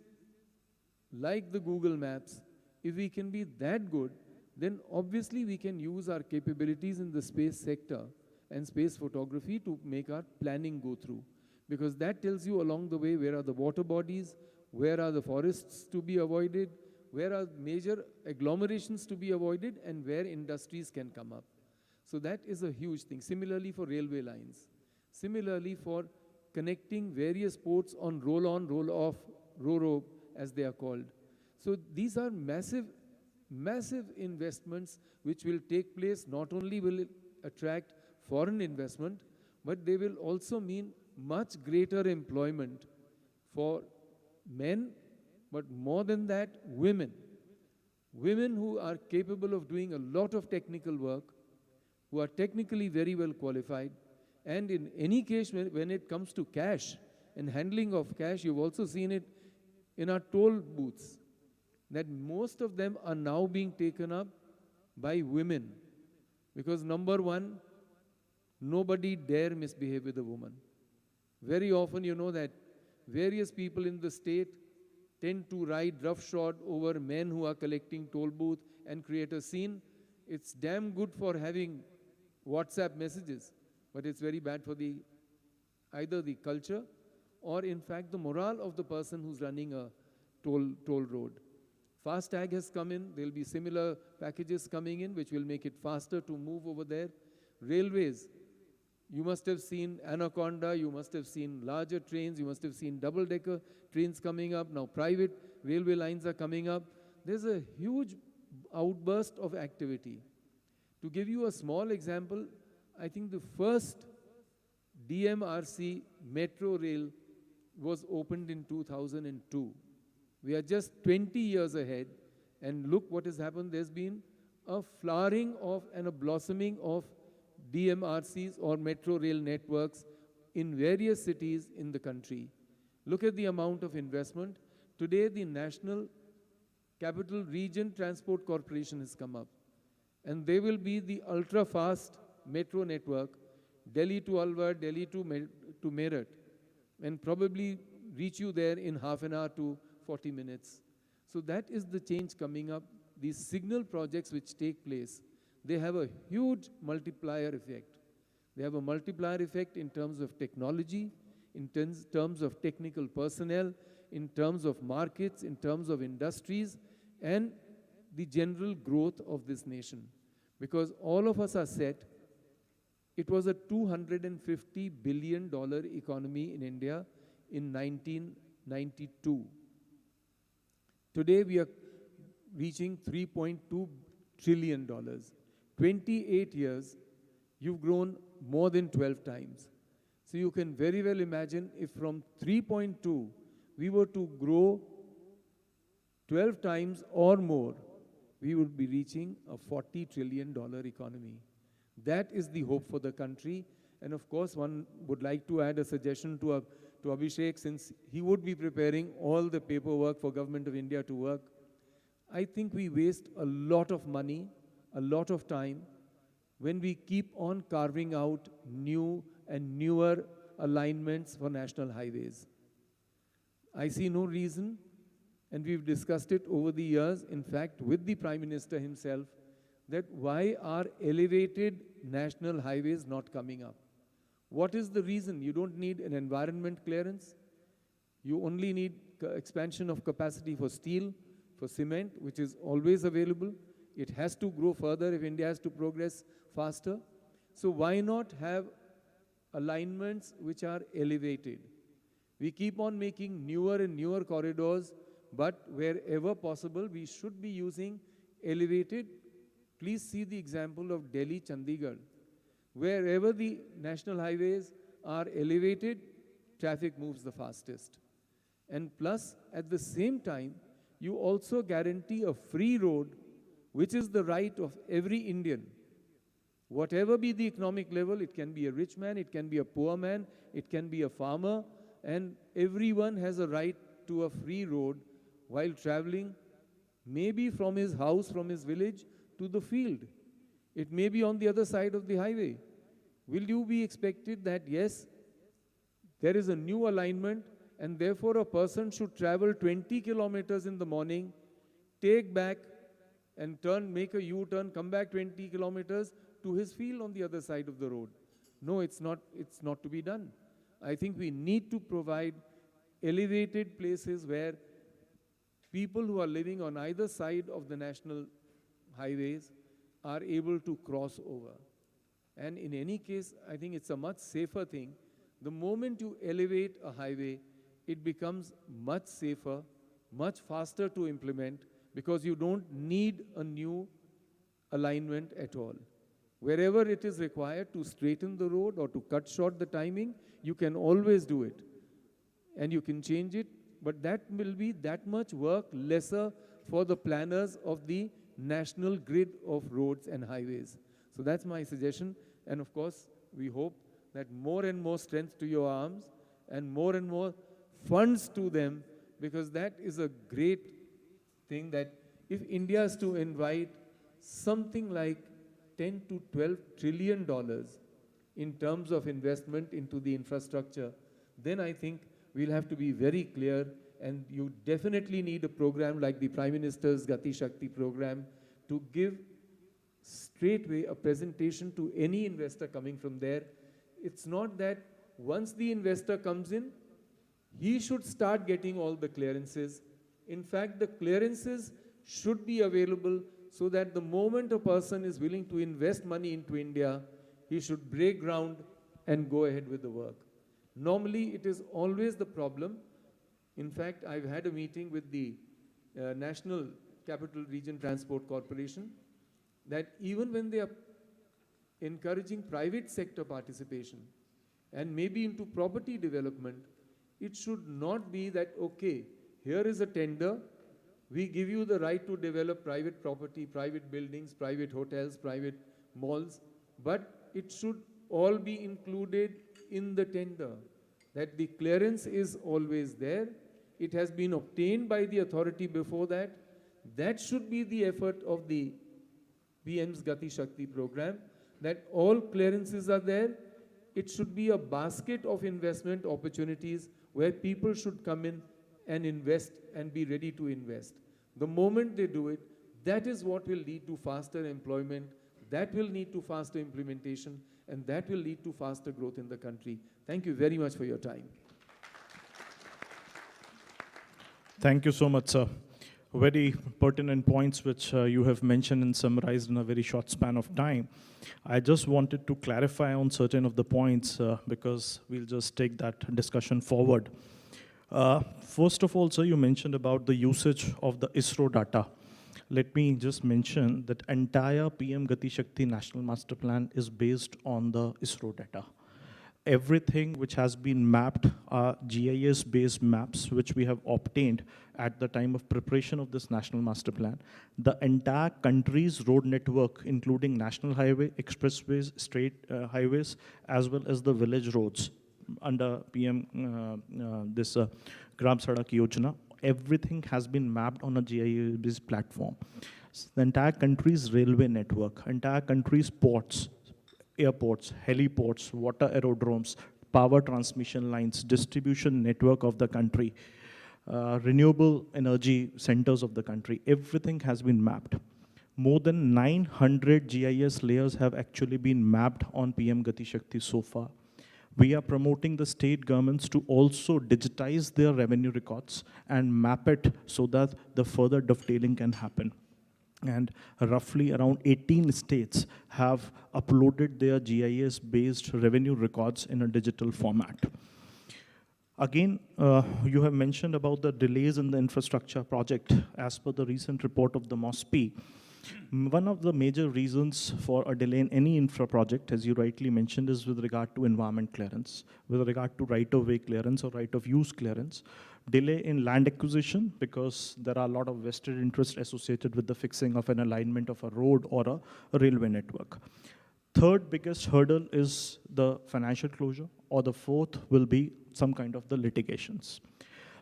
like the Google Maps, if we can be that good, then obviously we can use our capabilities in the space sector and space photography to make our planning go through. Because that tells you along the way where are the water bodies, where are the forests to be avoided, where are major agglomerations to be avoided, and where industries can come up. So that is a huge thing. Similarly for railway lines. Similarly for connecting various ports on roll-on, roll-off, ro-ro, as they are called. So these are massive, massive investments which will take place. Not only will it attract foreign investment, but they will also mean much greater employment for men, but more than that, women. Women who are capable of doing a lot of technical work, who are technically very well qualified, And in any case, when it comes to cash and handling of cash, you've also seen it in our toll booths, that most of them are now being taken up by women. Because number one, nobody dare misbehave with a woman. Very often you know that various people in the state tend to ride roughshod over men who are collecting toll booth and create a scene. It's damn good for having WhatsApp messages, but it's very bad for either the culture or in fact the morale of the person who's running a toll road. FASTag has come in, there'll be similar packages coming in which will make it faster to move over there. Railways, you must have seen Anaconda, you must have seen larger trains, you must have seen double-decker trains coming up. Now private railway lines are coming up. There's a huge outburst of activity. To give you a small example, I think the first DMRC metro rail was opened in 2002. We are just 20 years ahead, and look what has happened. There's been a flowering of and a blossoming of DMRCs or metro rail networks in various cities in the country. Look at the amount of investment. Today, the National Capital Region Transport Corporation has come up, and they will be the ultra-fast metro network, Delhi to Alwar, Delhi to Meerut, and probably reach you there in half an hour to 40 minutes. So that is the change coming up. These signal projects which take place, they have a huge multiplier effect. They have a multiplier effect in terms of technology, in terms of technical personnel, in terms of markets, in terms of industries, and the general growth of this nation. Because all of us are set. It was a $250 billion economy in India in 1992. Today we are reaching $3.2 trillion. 28 years, you've grown more than 12 times. So you can very well imagine if from 3.2 we were to grow 12 times or more, we would be reaching a $40 trillion economy. That is the hope for the country. And of course, one would like to add a suggestion to Abhishek, since he would be preparing all the paperwork for Government of India to work. I think we waste a lot of money, a lot of time, when we keep on carving out new and newer alignments for national highways. I see no reason, and we've discussed it over the years, in fact, with the Prime Minister himself, that why are elevated national highways not coming up? What is the reason? You don't need an environment clearance. You only need expansion of capacity for steel, for cement, which is always available. It has to grow further if India has to progress faster. So why not have alignments which are elevated? We keep on making newer and newer corridors, but wherever possible, we should be using elevated. Please see the example of Delhi-Chandigarh. Wherever the national highways are elevated, traffic moves the fastest. And plus, at the same time, you also guarantee a free road, which is the right of every Indian. Whatever be the economic level, it can be a rich man, it can be a poor man, it can be a farmer, and everyone has a right to a free road while traveling, maybe from his house, from his village, to the field. It may be on the other side of the highway. Will you be expected that, yes, there is a new alignment, and therefore a person should travel 20 kilometers in the morning, take back and make a U-turn, come back 20 kilometers to his field on the other side of the road? No, it's not to be done. I think we need to provide elevated places where people who are living on either side of the national highways are able to cross over. And in any case, I think it's a much safer thing. The moment you elevate a highway, it becomes much safer, much faster to implement, because you don't need a new alignment at all. Wherever it is required to straighten the road or to cut short the timing, you can always do it. And you can change it, but that will be that much work lesser for the planners of the national grid of roads and highways. So that's my suggestion. And of course, we hope that more and more strength to your arms and more funds to them, because that is a great thing that if India is to invite something like 10 to 12 trillion dollars in terms of investment into the infrastructure, then I think we'll have to be very clear, and you definitely need a program like the Prime Minister's Gati Shakti program to give straightway a presentation to any investor coming from there. It's not that once the investor comes in, he should start getting all the clearances. In fact, the clearances should be available so that the moment a person is willing to invest money into India, he should break ground and go ahead with the work. Normally, it is always the problem. In fact, I've had a meeting with the National Capital Region Transport Corporation that even when they are encouraging private sector participation and maybe into property development, it should not be that, okay, here is a tender, we give you the right to develop private property, private buildings, private hotels, private malls, but it should all be included in the tender, that the clearance is always there. It has been obtained by the authority before that. That should be the effort of the PM's Gati Shakti program, that all clearances are there. It should be a basket of investment opportunities where people should come in and invest and be ready to invest. The moment they do it, that is what will lead to faster employment, that will lead to faster implementation, and that will lead to faster growth in the country. Thank you very much for your time. Thank you so much, sir. Very pertinent points which you have mentioned and summarized in a very short span of time. I just wanted to clarify on certain of the points because we'll just take that discussion forward. First of all, sir, you mentioned about the usage of the ISRO data. Let me just mention that entire PM Gati Shakti National Master Plan is based on the ISRO data. Everything which has been mapped are GIS-based maps which we have obtained at the time of preparation of this National Master Plan. The entire country's road network, including national highway, expressways, state highways, as well as the village roads under PM Gram Sadak Yojana, everything has been mapped on a GIS-based platform. The entire country's railway network, entire country's ports, airports, heliports, water aerodromes, power transmission lines, distribution network of the country, renewable energy centers of the country, everything has been mapped. More than 900 GIS layers have actually been mapped on PM Gati Shakti so far. We are promoting the state governments to also digitize their revenue records and map it so that the further dovetailing can happen. And roughly around 18 states have uploaded their GIS-based revenue records in a digital format. Again, you have mentioned about the delays in the infrastructure project. As per the recent report of the MOSPI, one of the major reasons for a delay in any infra project, as you rightly mentioned, is with regard to environment clearance, with regard to right-of-way clearance or right-of-use clearance. Delay in land acquisition, because there are a lot of vested interests associated with the fixing of an alignment of a road or a railway network. Third biggest hurdle is the financial closure, or the fourth will be some kind of the litigations.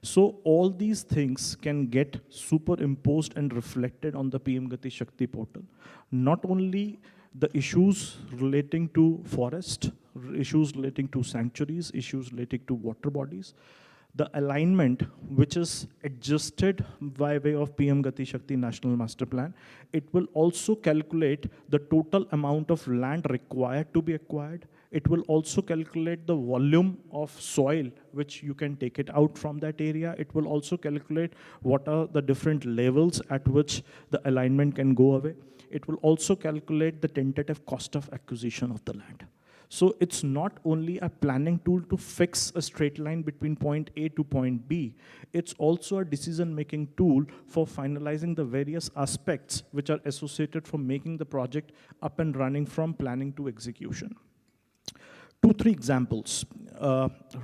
So all these things can get superimposed and reflected on the PM Gati Shakti portal. Not only the issues relating to forest, issues relating to sanctuaries, issues relating to water bodies, the alignment which is adjusted by way of PM Gati Shakti National Master Plan, it will also calculate the total amount of land required to be acquired. It will also calculate the volume of soil which you can take it out from that area. It will also calculate what are the different levels at which the alignment can go away. It will also calculate the tentative cost of acquisition of the land. So it's not only a planning tool to fix a straight line between point A to point B, it's also a decision-making tool for finalizing the various aspects which are associated for making the project up and running from planning to execution. 2-3 examples.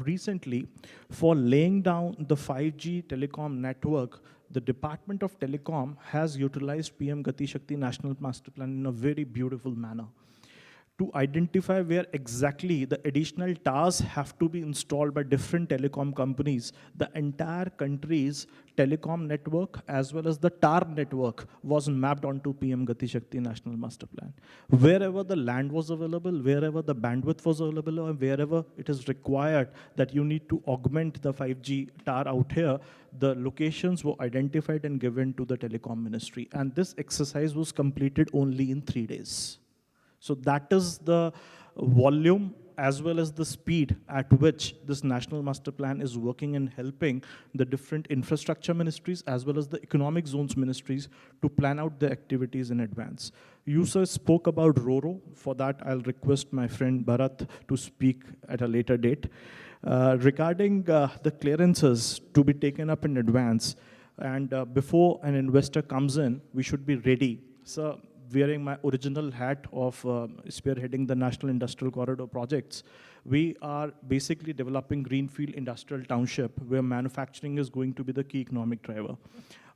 Recently, for laying down the 5G telecom network, the Department of Telecom has utilized PM Gati Shakti National Master Plan in a very beautiful manner. to identify where exactly the additional towers have to be installed by different telecom companies. The entire country's telecom network as well as the tower network was mapped onto PM Gati Shakti National Master Plan. Wherever the land was available, wherever the bandwidth was available, or wherever it is required that you need to augment the 5G tower out here, the locations were identified and given to the telecom ministry. And this exercise was completed only in 3 days. So that is the volume as well as the speed at which this National Master Plan is working and helping the different infrastructure ministries as well as the economic zones ministries to plan out their activities in advance. You sir spoke about RORO. For that, I'll request my friend Bharat to speak at a later date. Regarding the clearances to be taken up in advance, and before an investor comes in, we should be ready. So, wearing my original hat of spearheading the National Industrial Corridor projects, we are basically developing greenfield industrial township where manufacturing is going to be the key economic driver.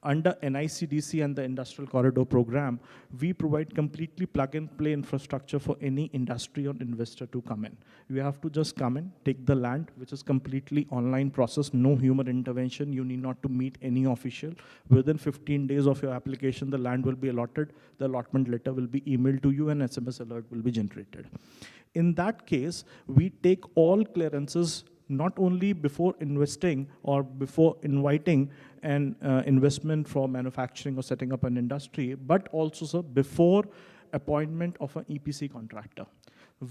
Under NICDC and the Industrial Corridor program, we provide completely plug-and-play infrastructure for any industry or investor to come in. You have to just come in, take the land, which is completely online process, no human intervention. You need not to meet any official. Within 15 days of your application, the land will be allotted, the allotment letter will be emailed to you, and SMS alert will be generated. In that case, we take all clearances not only before investing or before inviting an investment for manufacturing or setting up an industry, but also, sir, before appointment of an EPC contractor.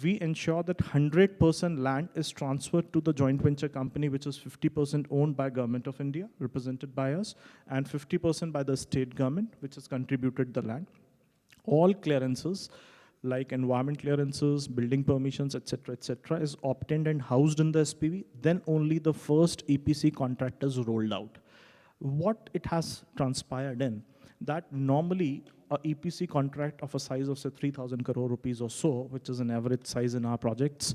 We ensure that 100% land is transferred to the joint venture company, which is 50% owned by Government of India, represented by us, and 50% by the state government, which has contributed the land. All clearances, like environment clearances, building permissions, etc., is obtained and housed in the SPV, then only the first EPC contract is rolled out. What it has transpired in, that normally a EPC contract of a size of say 3,000 crore rupees or so, which is an average size in our projects,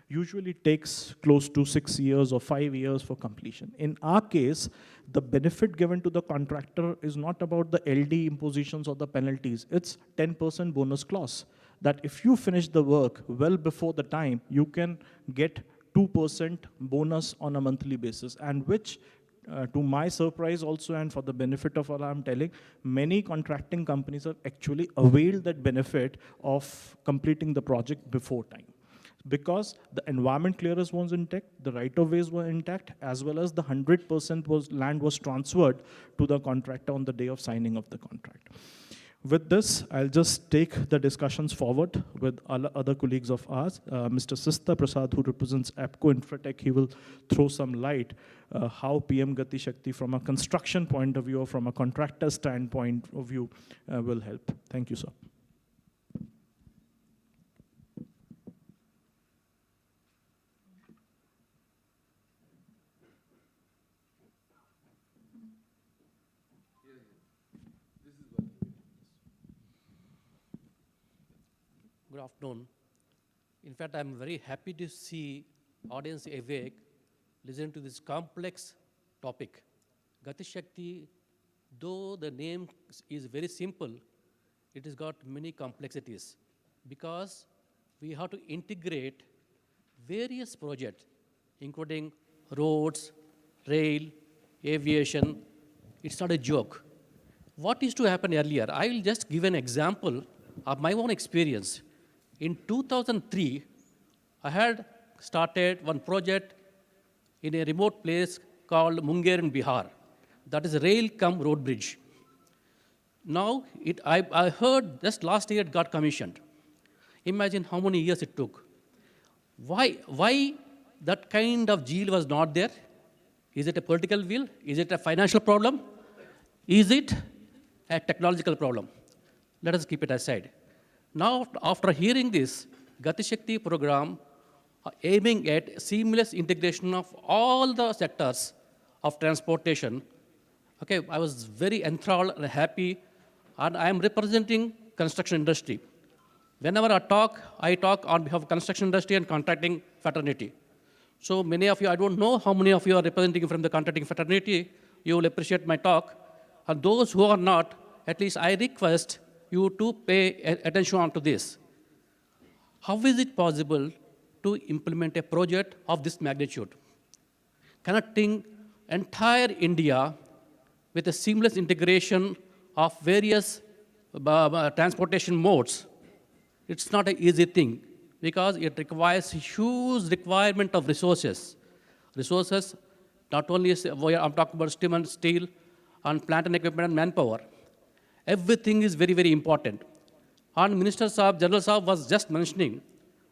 usually takes close to 6 years or 5 years for completion. In our case, the benefit given to the contractor is not about the LD impositions or the penalties, it's 10% bonus clause. That if you finish the work well before the time, you can get 2% bonus on a monthly basis, and which, to my surprise also and for the benefit of all I'm telling, many contracting companies have actually availed that benefit of completing the project before time. Because the environment clearance was intact, the right-of-ways were intact, as well as the 100% land was transferred to the contractor on the day of signing of the contract. With this, I'll just take the discussions forward with other colleagues of ours. Mr. Sista Prasad, who represents APCO Infratech, he will throw some light how PM Gati Shakti from a construction point of view or from a contractor standpoint of view will help. Thank you, sir. Good afternoon. In fact, I'm very happy to see audience awake, listen to this complex topic. Gati Shakti, though the name is very simple, it has got many complexities because we have to integrate various projects, including roads, rail, aviation. It's not a joke. What used to happen earlier? I will just give an example of my own experience. In 2003, I had started one project in a remote place called Munger in Bihar. That is a rail-cum road bridge. Now, I heard just last year it got commissioned. Imagine how many years it took. Why that kind of zeal was not there? Is it a political will? Is it a financial problem? Is it a technological problem? Let us keep it aside. Now, after hearing this, Gati Shakti program aiming at seamless integration of all the sectors of transportation, okay, I was very enthralled and happy, and I am representing construction industry. Whenever I talk on behalf of construction industry and contracting fraternity. So many of you, I don't know how many of you are representing from the contracting fraternity, you will appreciate my talk. And those who are not, at least I request you to pay attention to this. how is it possible to implement a project of this magnitude, connecting entire India with a seamless integration of various transportation modes? It's not an easy thing because it requires a huge requirement of resources. Resources, not only I'm talking about steam and steel and plant and equipment and manpower. Everything is very, very important. And Minister Saab, General Saab was just mentioning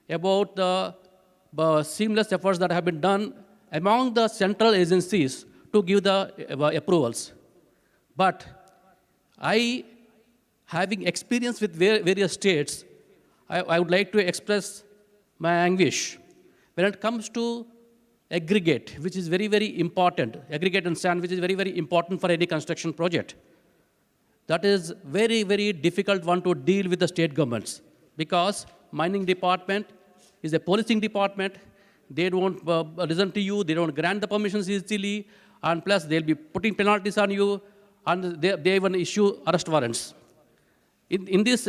about the seamless efforts that have been done among the central agencies to give the approvals. But having experience with various states, I would like to express my anguish. When it comes to aggregate, which is very, very important, aggregate and sand, which is very, very important for any construction project, that is very, very difficult one to deal with the state governments, because mining department is a policing department. They don't listen to you, they don't grant the permissions easily, and plus they'll be putting penalties on you, and they even issue arrest warrants. In this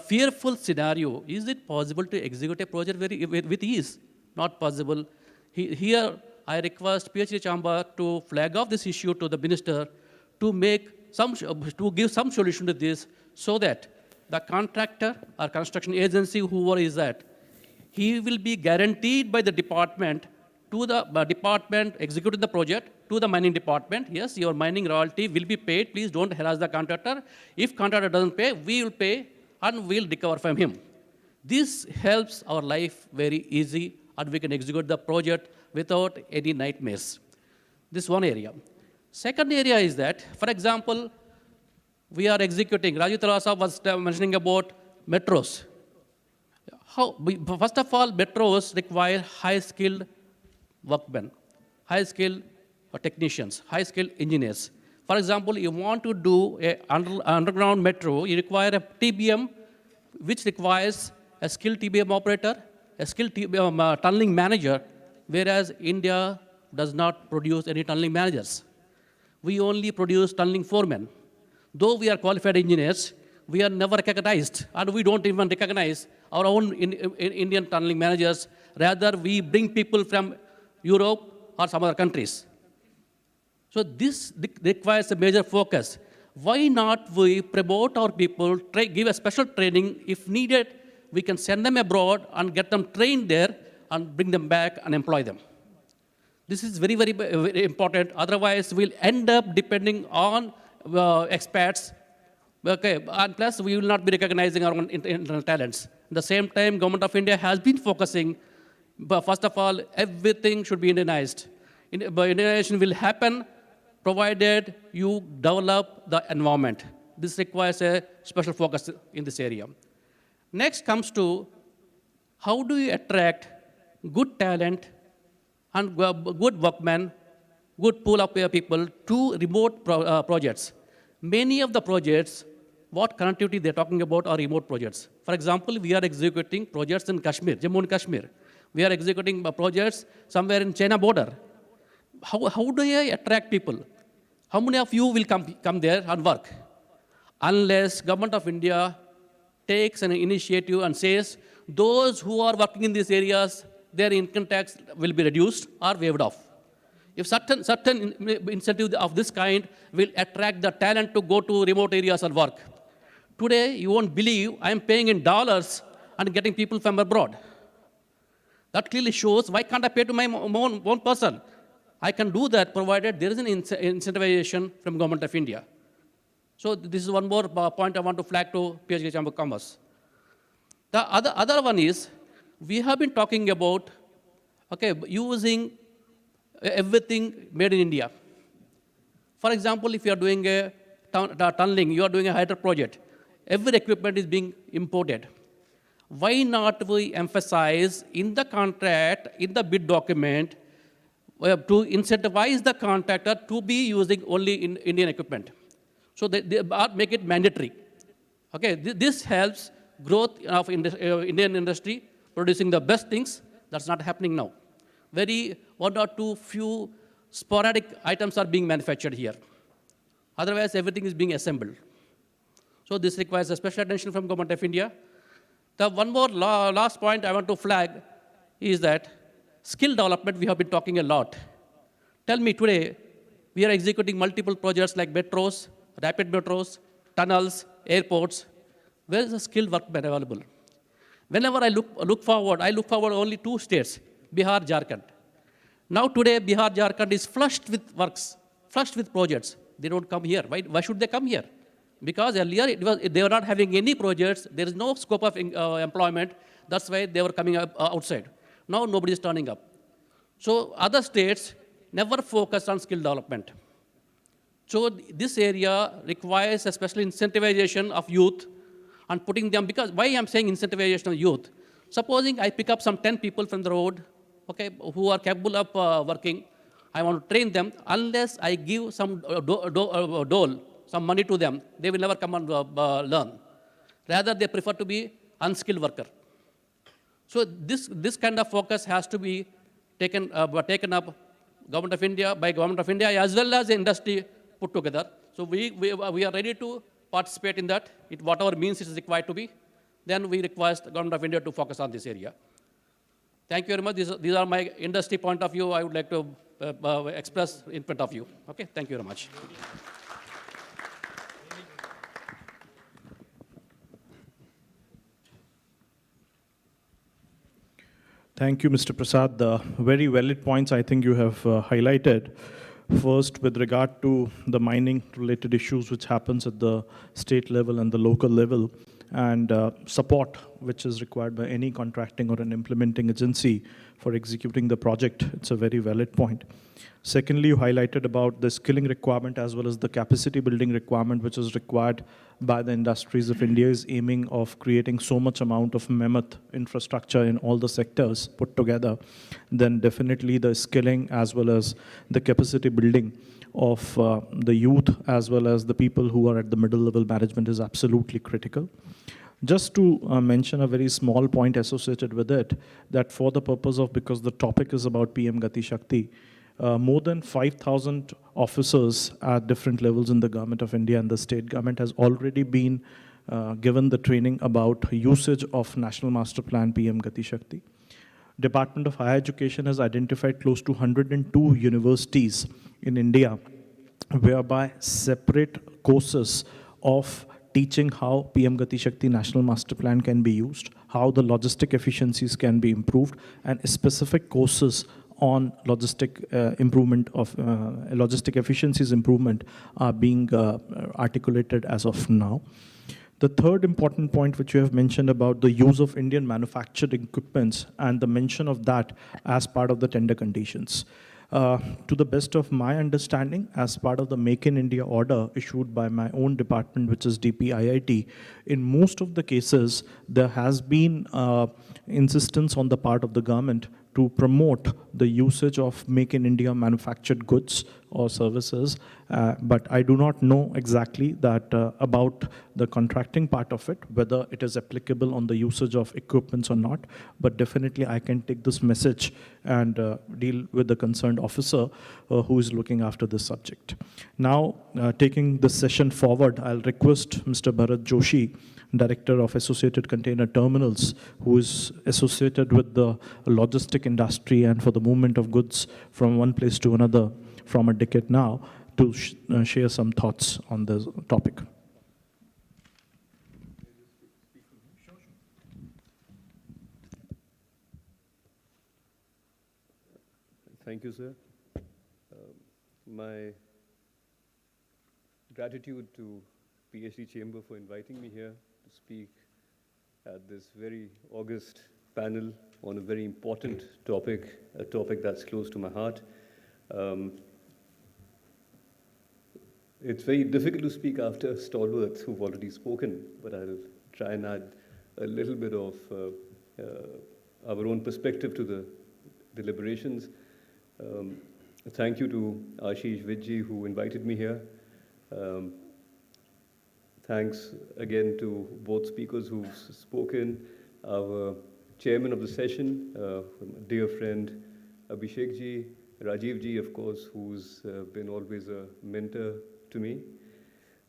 fearful scenario, is it possible to execute a project with ease? Not possible. Here, I request PhD Chamber to flag off this issue to the minister to give some solution to this, so that the contractor or construction agency, whoever is that, he will be guaranteed by the department to the department executing the project, to the mining department, yes, your mining royalty will be paid, please don't harass the contractor. If contractor doesn't pay, we will pay and we'll recover from him. This helps our life very easy, and we can execute the project without any nightmares. This one area. Second area is that, for example, we are executing, Rajiv Talwar was mentioning about metros. First of all, metros require high-skilled workmen, high-skilled technicians, high-skilled engineers. For example, you want to do an underground metro, you require a TBM, which requires a skilled TBM operator, a skilled tunneling manager, whereas India does not produce any tunneling managers. We only produce tunneling foremen. Though we are qualified engineers, we are never recognized, and we don't even recognize our own Indian tunneling managers. Rather, we bring people from Europe or some other countries. So this requires a major focus. Why not we promote our people, give a special training? If needed, we can send them abroad and get them trained there and bring them back and employ them. This is very, very, very important. Otherwise, we'll end up depending on expats. Okay, and plus we will not be recognizing our own internal talents. At the same time, Government of India has been focusing, but first of all, everything should be Indianized. Indianization will happen provided you develop the environment. This requires a special focus in this area. Next comes to how do you attract good talent and good workmen, good pool of people to remote projects. Many of the projects, what connectivity they're talking about are remote projects. For example, we are executing projects in Kashmir, Jammu and Kashmir. We are executing projects somewhere in China border. How do I attract people? How many of you will come there and work? Unless Government of India takes an initiative and says, those who are working in these areas, their income tax will be reduced or waived off. If certain incentive of this kind will attract the talent to go to remote areas and work. Today, you won't believe I'm paying in dollars and getting people from abroad. That clearly shows, why can't I pay to my own person? I can do that provided there is an incentivization from Government of India. So this is one more point I want to flag to PhD Chamber of Commerce. The other one is, we have been talking about using everything made in India. For example, if you are doing a tunneling, you are doing a hydro project, every equipment is being imported. Why not we emphasize in the contract, in the bid document, to incentivize the contractor to be using only Indian equipment? So they make it mandatory. Okay, this helps growth of Indian industry, producing the best things. That's not happening now. One or two few sporadic items are being manufactured here. Otherwise, everything is being assembled. So this requires a special attention from Government of India. The one more last point I want to flag is that skill development, we have been talking a lot. Tell me today, we are executing multiple projects like metros, rapid metros, tunnels, airports. Where is the skilled workmen available? Whenever I look forward only two states, Bihar, Jharkhand. Now today, Bihar, Jharkhand is flushed with works, flushed with projects. They don't come here. Why should they come here? Because earlier they were not having any projects. There is no scope of employment. That's why they were coming up outside. Now nobody is turning up. So other states never focus on skill development. So this area requires especially incentivization of youth and putting them, because why I'm saying incentivization of youth? Supposing I pick up some 10 people from the road, okay, who are capable of working, I want to train them. Unless I give some dole, some money to them, they will never come and learn. Rather, they prefer to be unskilled worker. So this kind of focus has to be taken up Government of India, by Government of India, as well as the industry put together. So we are ready to participate in that, whatever means it is required to be. Then we request the Government of India to focus on this area. Thank you very much. These are my industry point of view I would like to express in front of you. Okay, thank you very much. Thank you, Mr. Prasad. The very valid points I think you have highlighted. First, with regard to the mining-related issues which happens at the state level and the local level, and support which is required by any contracting or an implementing agency for executing the project. It's a very valid point. Secondly, you highlighted about the skilling requirement as well as the capacity building requirement which is required by the industries. If India is aiming of creating so much amount of mammoth infrastructure in all the sectors put together, then definitely the skilling as well as the capacity building of the youth as well as the people who are at the middle level management is absolutely critical. Just to mention a very small point associated with it, that for the purpose of, because the topic is about PM Gati Shakti, more than 5,000 officers at different levels in the Government of India and the state government has already been given the training about usage of National Master Plan PM Gati Shakti. Department of Higher Education has identified close to 102 universities in India whereby separate courses of teaching how PM Gati Shakti National Master Plan can be used, how the logistic efficiencies can be improved, and specific courses on logistic improvement of logistic efficiencies improvement are being articulated as of now. The third important point which you have mentioned about the use of Indian manufactured equipments and the mention of that as part of the tender conditions. To the best of my understanding, as part of the Make in India order issued by my own department, which is DPIIT, in most of the cases, there has been insistence on the part of the government to promote the usage of Make in India manufactured goods or services, but I do not know exactly that about the contracting part of it, whether it is applicable on the usage of equipments or not, but definitely I can take this message and deal with the concerned officer who is looking after this subject. Now, taking this session forward, I'll request Mr. Bharat Joshi, Director of Associated Container Terminals, who is associated with the logistic industry and for the movement of goods from one place to another from a decade now, to share some thoughts on this topic. Thank you, sir. My gratitude to PhD Chamber for inviting me here to speak at this very august panel on a very important topic, a topic that's close to my heart. It's very difficult to speak after stalwarts who've already spoken, but I'll try and add a little bit of our own perspective to the deliberations. Thank you to Ashish Vidji who invited me here. Thanks again to both speakers who've spoken, our chairman of the session, dear friend Abhishek ji, Rajiv ji, of course, who's been always a mentor to me.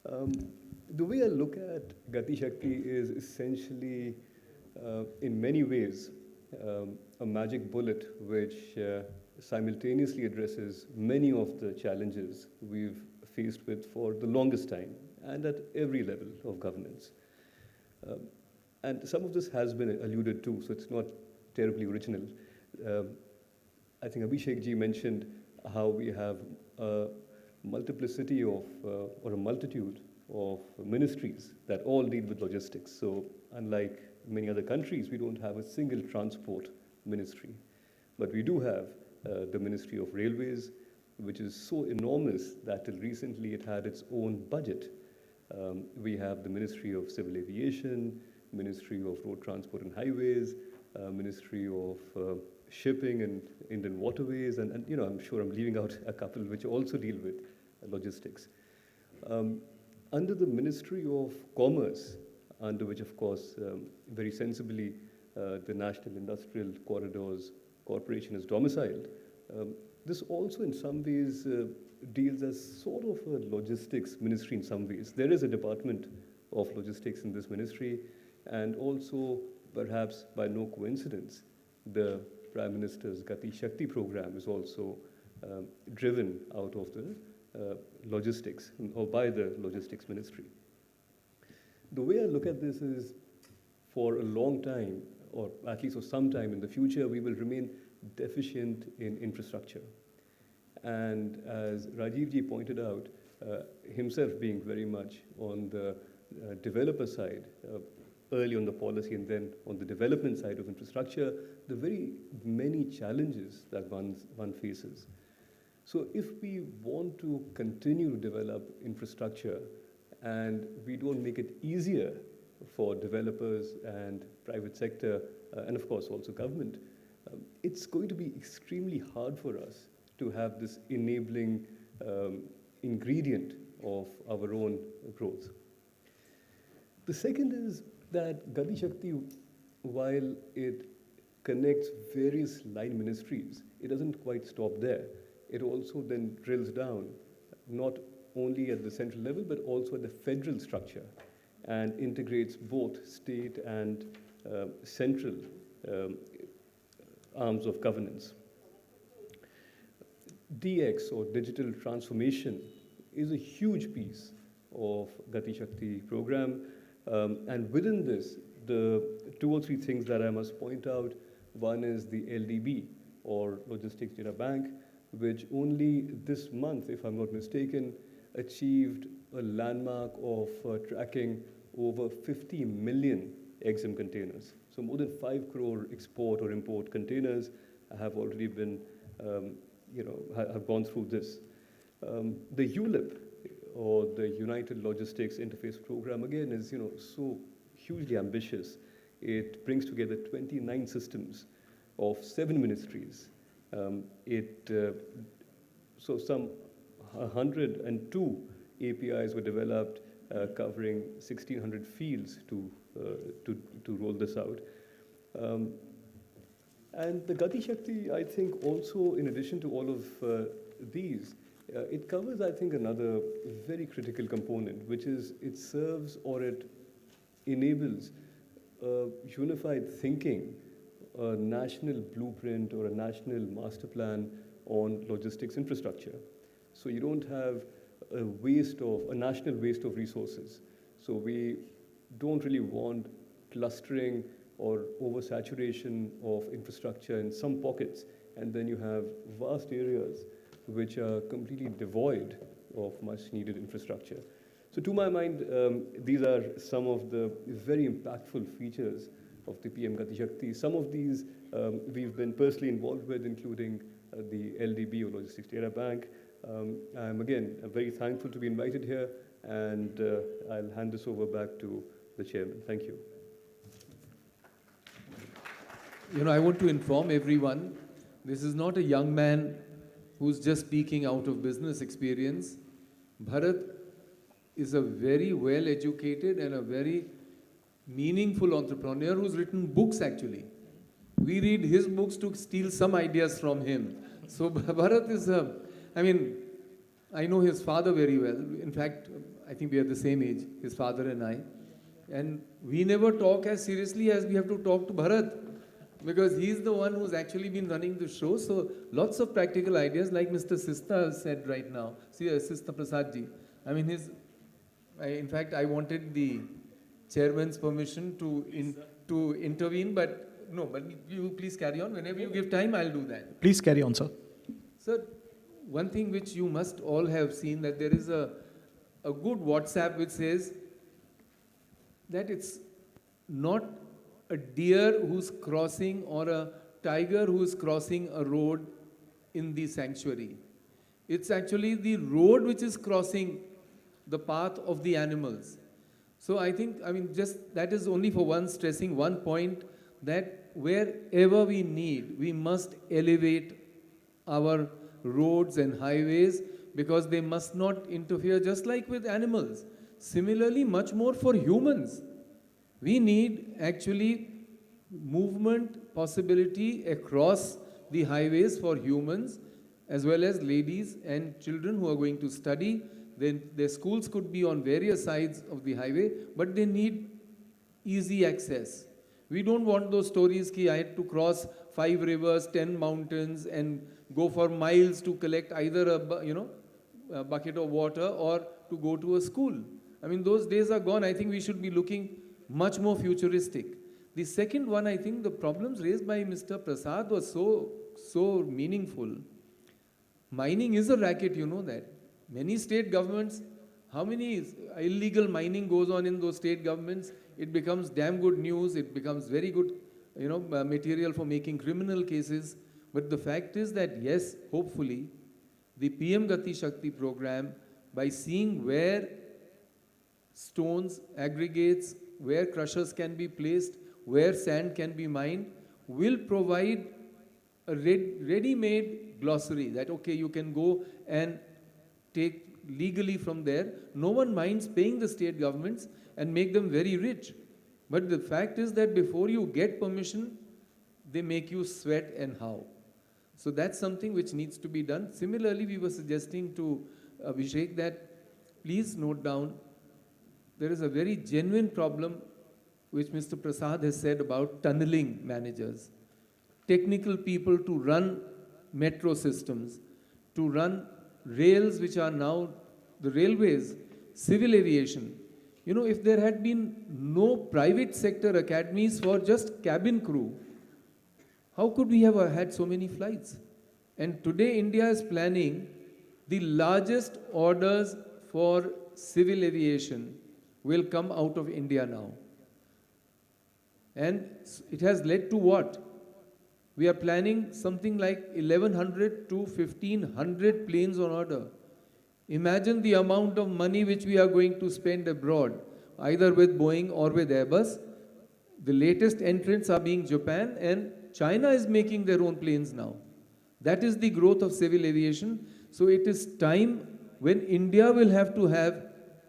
The way I look at Gati Shakti is essentially in many ways, a magic bullet which simultaneously addresses many of the challenges we've faced with for the longest time and at every level of governance. And some of this has been alluded to, so it's not terribly original. I think Abhishek ji mentioned how we have a multiplicity of, or a multitude of ministries that all deal with logistics. So unlike many other countries, we don't have a single transport ministry. But we do have the Ministry of Railways, which is so enormous that till recently it had its own budget. We have the Ministry of Civil Aviation, Ministry of Road Transport and Highways, Ministry of Shipping and Indian Waterways, and you know, I'm sure I'm leaving out a couple which also deal with logistics. Under the Ministry of Commerce, under which, of course, very sensibly, the National Industrial Corridors Corporation is domiciled, this also in some ways deals as sort of a logistics ministry in some ways. There is a department of logistics in this ministry, and also, perhaps by no coincidence, the Prime Minister's Gati Shakti program is also driven out of the logistics, or by the logistics ministry. The way I look at this is, for a long time, or at least for some time in the future, we will remain deficient in infrastructure. And as Rajiv ji pointed out, himself being very much on the developer side, early on the policy and then on the development side of infrastructure, the very many challenges that one faces. So if we want to continue to develop infrastructure and we don't make it easier for developers and private sector, and of course also government, it's going to be extremely hard for us to have this enabling ingredient of our own growth. The second is that Gati Shakti, while it connects various line ministries, it doesn't quite stop there. It also then drills down, not only at the central level, but also at the federal structure, and integrates both state and central arms of governance. DX, or digital transformation, is a huge piece of Gati Shakti program. And within this, the 2 or 3 things that I must point out, one is the LDB, or Logistics Data Bank, which only this month, if I'm not mistaken, achieved a landmark of tracking over 50 million EXIM containers. So more than 5 crore export or import containers have already been, have gone through this. The ULIP, or the United Logistics Interface Program, again, is so hugely ambitious. It brings together 29 systems of 7 ministries. So some 102 APIs were developed, covering 1,600 fields to roll this out. And the Gati Shakti, I think, also, in addition to all of these, it covers, I think, another very critical component, which is it serves, or it enables unified thinking, a national blueprint or a national master plan on logistics infrastructure. So you don't have a national waste of resources. So we don't really want clustering or oversaturation of infrastructure in some pockets, and then you have vast areas which are completely devoid of much needed infrastructure. So to my mind, these are some of the very impactful features of the PM Gati Shakti. Some of these we've been personally involved with, including the LDB, or Logistics Data Bank. I'm again very thankful to be invited here, and I'll hand this over back to the chairman. Thank you. I want to inform everyone, this is not a young man who's just speaking out of business experience. Bharat is a very well-educated and a very meaningful entrepreneur who's written books, actually. We read his books to steal some ideas from him. So Bharat is I know his father very well. In fact, I think we are the same age, his father and I. And we never talk as seriously as we have to talk to Bharat, because he's the one who's actually been running the show. So lots of practical ideas, like Mr. Sista said right now. See, Sista Prasadji. I mean, in fact, I wanted the chairman's permission to intervene, but no, but you please carry on. Whenever you give time, I'll do that. Please carry on, sir. Sir, one thing which you must all have seen, that there is a good WhatsApp which says that it's not a deer who's crossing or a tiger who's crossing a road in the sanctuary. It's actually the road which is crossing the path of the animals. So I think, just that is only for one, stressing one point, that wherever we need, we must elevate our roads and highways, because they must not interfere, just like with animals. Similarly, much more for humans. We need actually movement possibility across the highways for humans, as well as ladies and children who are going to study. Then their schools could be on various sides of the highway, but they need easy access. We don't want those stories that I had to cross 5 rivers, 10 mountains, and go for miles to collect either a bucket of water or to go to a school. Those days are gone. I think we should be looking much more futuristic. The second one, I think the problems raised by Mr. Prasad was so meaningful. Mining is a racket, you know that. Many state governments, how many illegal mining goes on in those state governments? It becomes damn good news. It becomes very good, material for making criminal cases. But the fact is that, yes, hopefully, the PM Gati Shakti program, by seeing where stones, aggregates, where crushers can be placed, where sand can be mined, will provide a ready-made glossary that, okay, you can go and take legally from there. No one minds paying the state governments and make them very rich. But the fact is that before you get permission, they make you sweat and how. So that's something which needs to be done. Similarly, we were suggesting to Abhishek that please note down, there is a very genuine problem which Mr. Prasad has said about tunneling managers. Technical people to run metro systems, to run rails which are now the railways, civil aviation. If there had been no private sector academies for just cabin crew, how could we have had so many flights? And today India is planning the largest orders for civil aviation will come out of India now. And it has led to what? We are planning something like 1,100 to 1,500 planes on order. Imagine the amount of money which we are going to spend abroad, either with Boeing or with Airbus. The latest entrants are being Japan, and China is making their own planes now. That is the growth of civil aviation. So it is time when India will have to have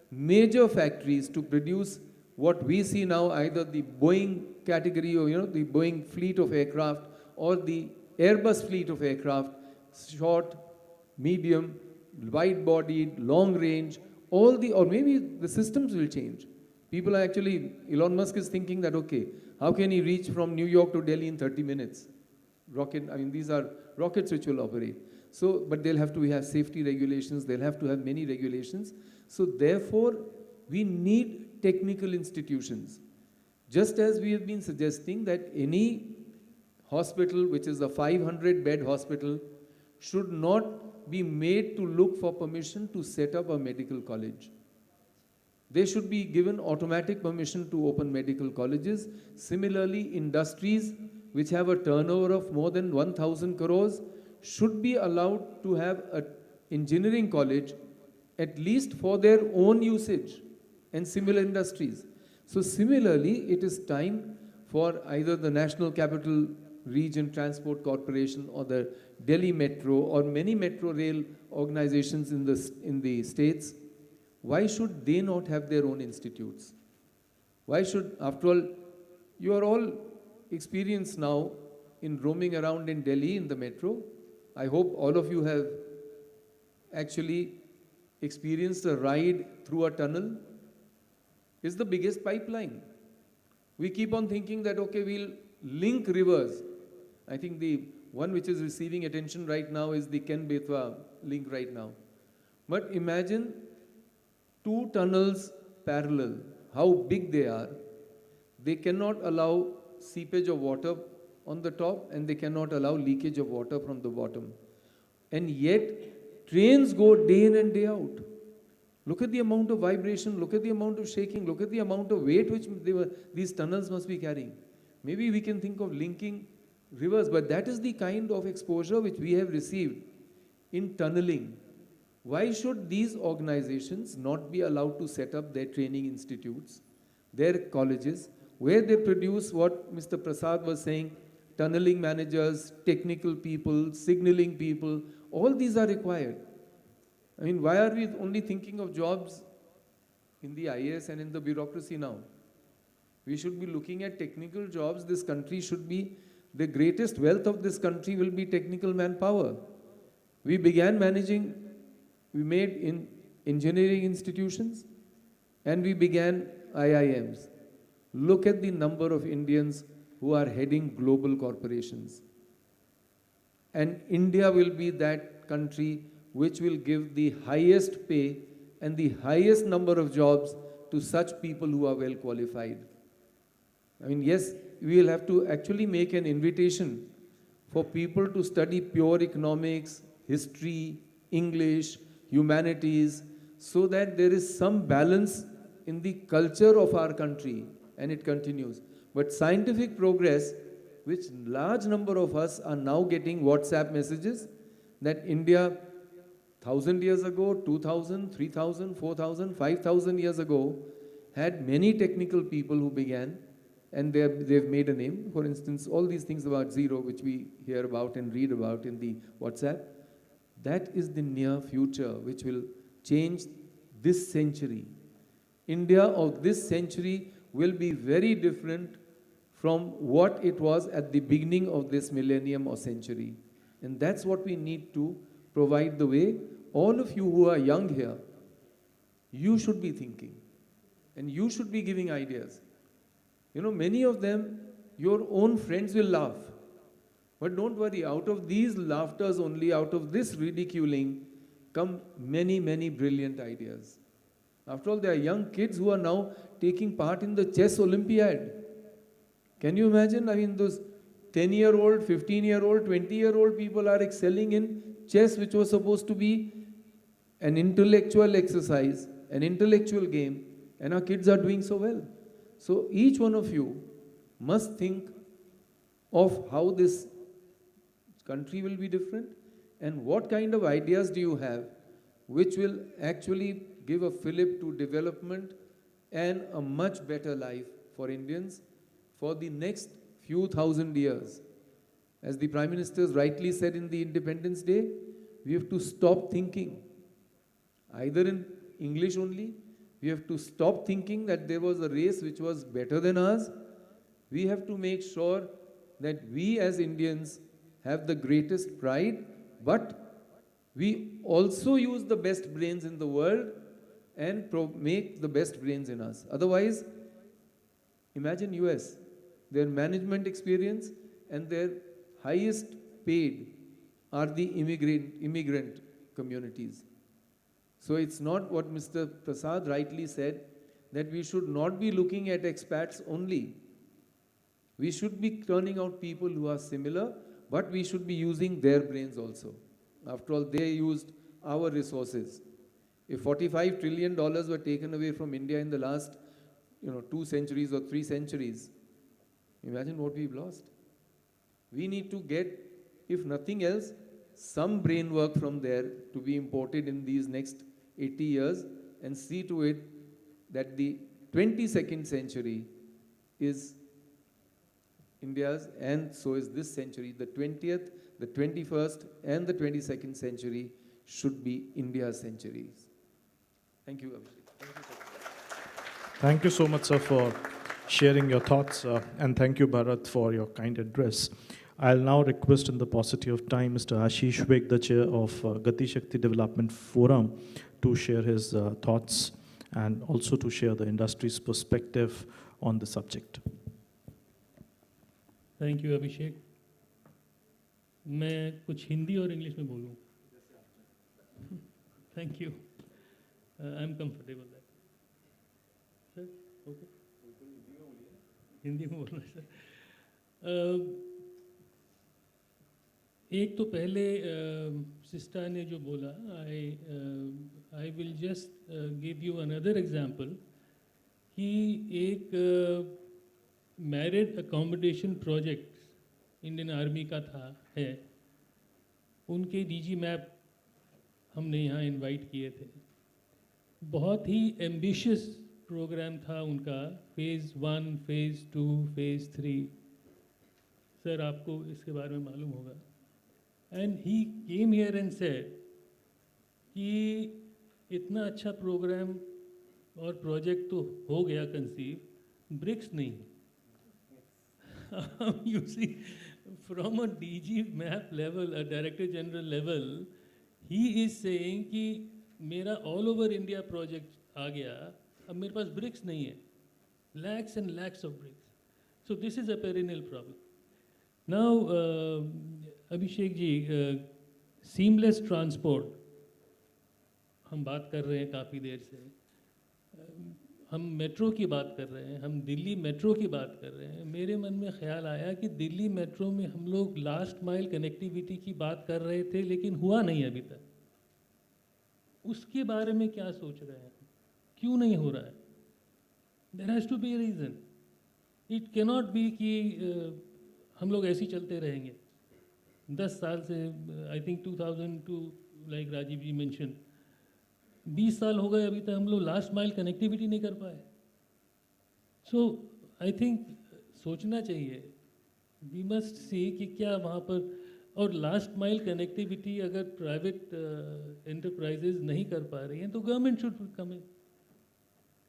major factories to produce what we see now, either the Boeing category or the Boeing fleet of aircraft or the Airbus fleet of aircraft, short, medium, wide-bodied, long-range, or maybe the systems will change. People are actually, Elon Musk is thinking that, okay, how can he reach from New York to Delhi in 30 minutes? These are rockets which will operate. So, but they'll have to have safety regulations, they'll have to have many regulations. So therefore, we need technical institutions. Just as we have been suggesting that any hospital which is a 500-bed hospital should not be made to look for permission to set up a medical college. They should be given automatic permission to open medical colleges. Similarly, industries which have a turnover of more than 1,000 crores should be allowed to have an engineering college, at least for their own usage, and similar industries. So similarly, it is time for either the National Capital Region Transport Corporation or the Delhi Metro or many metro rail organizations in the states. Why should they not have their own institutes? Why should, after all, you are all experienced now in roaming around in Delhi in the metro. I hope all of you have actually experienced a ride through a tunnel. is the biggest pipeline. We keep on thinking that, okay, we'll link rivers. I think the one which is receiving attention right now is the Ken-Betwa link right now. But imagine 2 tunnels parallel, how big they are. They cannot allow seepage of water on the top, and they cannot allow leakage of water from the bottom. And yet, trains go day in and day out. Look at the amount of vibration, look at the amount of shaking, look at the amount of weight which these tunnels must be carrying. Maybe we can think of linking rivers, but that is the kind of exposure which we have received in tunneling. Why should these organizations not be allowed to set up their training institutes, their colleges, where they produce what Mr. Prasad was saying, tunneling managers, technical people, signaling people, all these are required. I mean, why are we only thinking of jobs in the IAS and in the bureaucracy now? We should be looking at technical jobs. This country should be, the greatest wealth of this country will be technical manpower. We began managing, we made in engineering institutions, and we began IIMs. Look at the number of Indians who are heading global corporations. And India will be that country which will give the highest pay and the highest number of jobs to such people who are well qualified. I mean, yes, we will have to actually make an invitation for people to study pure economics, history, English, humanities, so that there is some balance in the culture of our country, and it continues. But scientific progress, which large number of us are now getting WhatsApp messages that India 1,000 years ago, 2,000, 3,000, 4,000, 5,000 years ago had many technical people who began, and they've made a name. For instance, all these things about zero, which we hear about and read about in the WhatsApp, that is the near future, which will change this century. India of this century will be very different from what it was at the beginning of this millennium or century. And that's what we need to provide the way. All of you who are young here, you should be thinking, and you should be giving ideas. You know, many of them, your own friends will laugh. But don't worry, out of these laughters only, out of this ridiculing, come many, many brilliant ideas. After all, there are young kids who are now taking part in the chess Olympiad. Can you imagine? I mean, those 10-year-old, 15-year-old, 20-year-old people are excelling in chess, which was supposed to be an intellectual exercise, an intellectual game, and our kids are doing so well. So each one of you must think of how this country will be different and what kind of ideas do you have which will actually give a fillip to development and a much better life for Indians for the next few thousand years. As the Prime Minister rightly said in the Independence Day, we have to stop thinking, either in English only, we have to stop thinking that there was a race which was better than ours. We have to make sure that we as Indians have the greatest pride, but we also use the best brains in the world and make the best brains in us. Otherwise, imagine US, their management experience and their highest paid are the immigrant communities. So it's not what Mr. Prasad rightly said, that we should not be looking at expats only. We should be turning out people who are similar, but we should be using their brains also. After all, they used our resources. If $45 trillion were taken away from India in the last 2 centuries or 3 centuries, imagine what we've lost. We need to get, if nothing else, some brain work from there to be imported in these next 80 years and see to it that the 22nd century is India's, and so is this century. The 20th, the 21st, and the 22nd century should be India's centuries. Thank you, Abhishek. Thank you so much, sir, for sharing your thoughts, and thank you, Bharat, for your kind address. I'll now request, in the paucity of time, Mr. Ashish Vik, the chair of Gati Shakti Development Forum, to share his thoughts and also to share the industry's perspective on the subject. Thank you, Abhishek. मैं कुछ हिंदी और English में बोलूँ. Thank you. I'm comfortable there. Sir, okay. Hindi में बोलना है sir. एक तो पहले सिस्टा ने जो बोला, I will just give you another example कि एक married accommodation project Indian army का है, उनके डीजी मैप हमने यहाँ इनवाइट किए थे. बहुत ही एम्बिशियस प्रोग्राम था उनका, फेज़ 1, फेज़ 2, फेज़ 3. सर आपको इसके बारे में मालूम होगा. And he came here and said कि इतना अच्छा प्रोग्राम और प्रोजेक्ट तो हो गया कंसीव, ब्रिक्स नहीं. You see, from a DG map level, a Director General level, he is saying कि मेरा all over India project आ गया, अब मेरे पास bricks नहीं है. Lakhs and lakhs of bricks. So this is a perennial problem. Now, Abhishek ji, seamless transport, हम बात कर रहे हैं काफ़ी देर से. हम मेट्रो की बात कर रहे हैं, हम दिल्ली मेट्रो की बात कर रहे हैं. मेरे मन में ख्याल आया कि दिल्ली मेट्रो में हम लोग लास्ट माइल कनेक्टिविटी की बात कर रहे थे, लेकिन हुआ नहीं अभी तक. उसके बारे में क्या सोच रहे हैं, क्यों नहीं हो रहा है? There has to be a reason. It cannot be कि हम लोग ऐसे ही चलते रहेंगे. 10 साल से, I think 2002, like Rajiv ji mention, 20 साल हो गए अभी तक हम लोग लास्ट माइल कनेक्टिविटी नहीं कर पाए. सो आई थिंक सोचना चाहिए, वी मस्ट सी कि क्या वहाँ पर, और लास्ट माइल कनेक्टिविटी अगर प्राइवेट एंटरप्राइजेज नहीं कर पा रही हैं तो government should come in.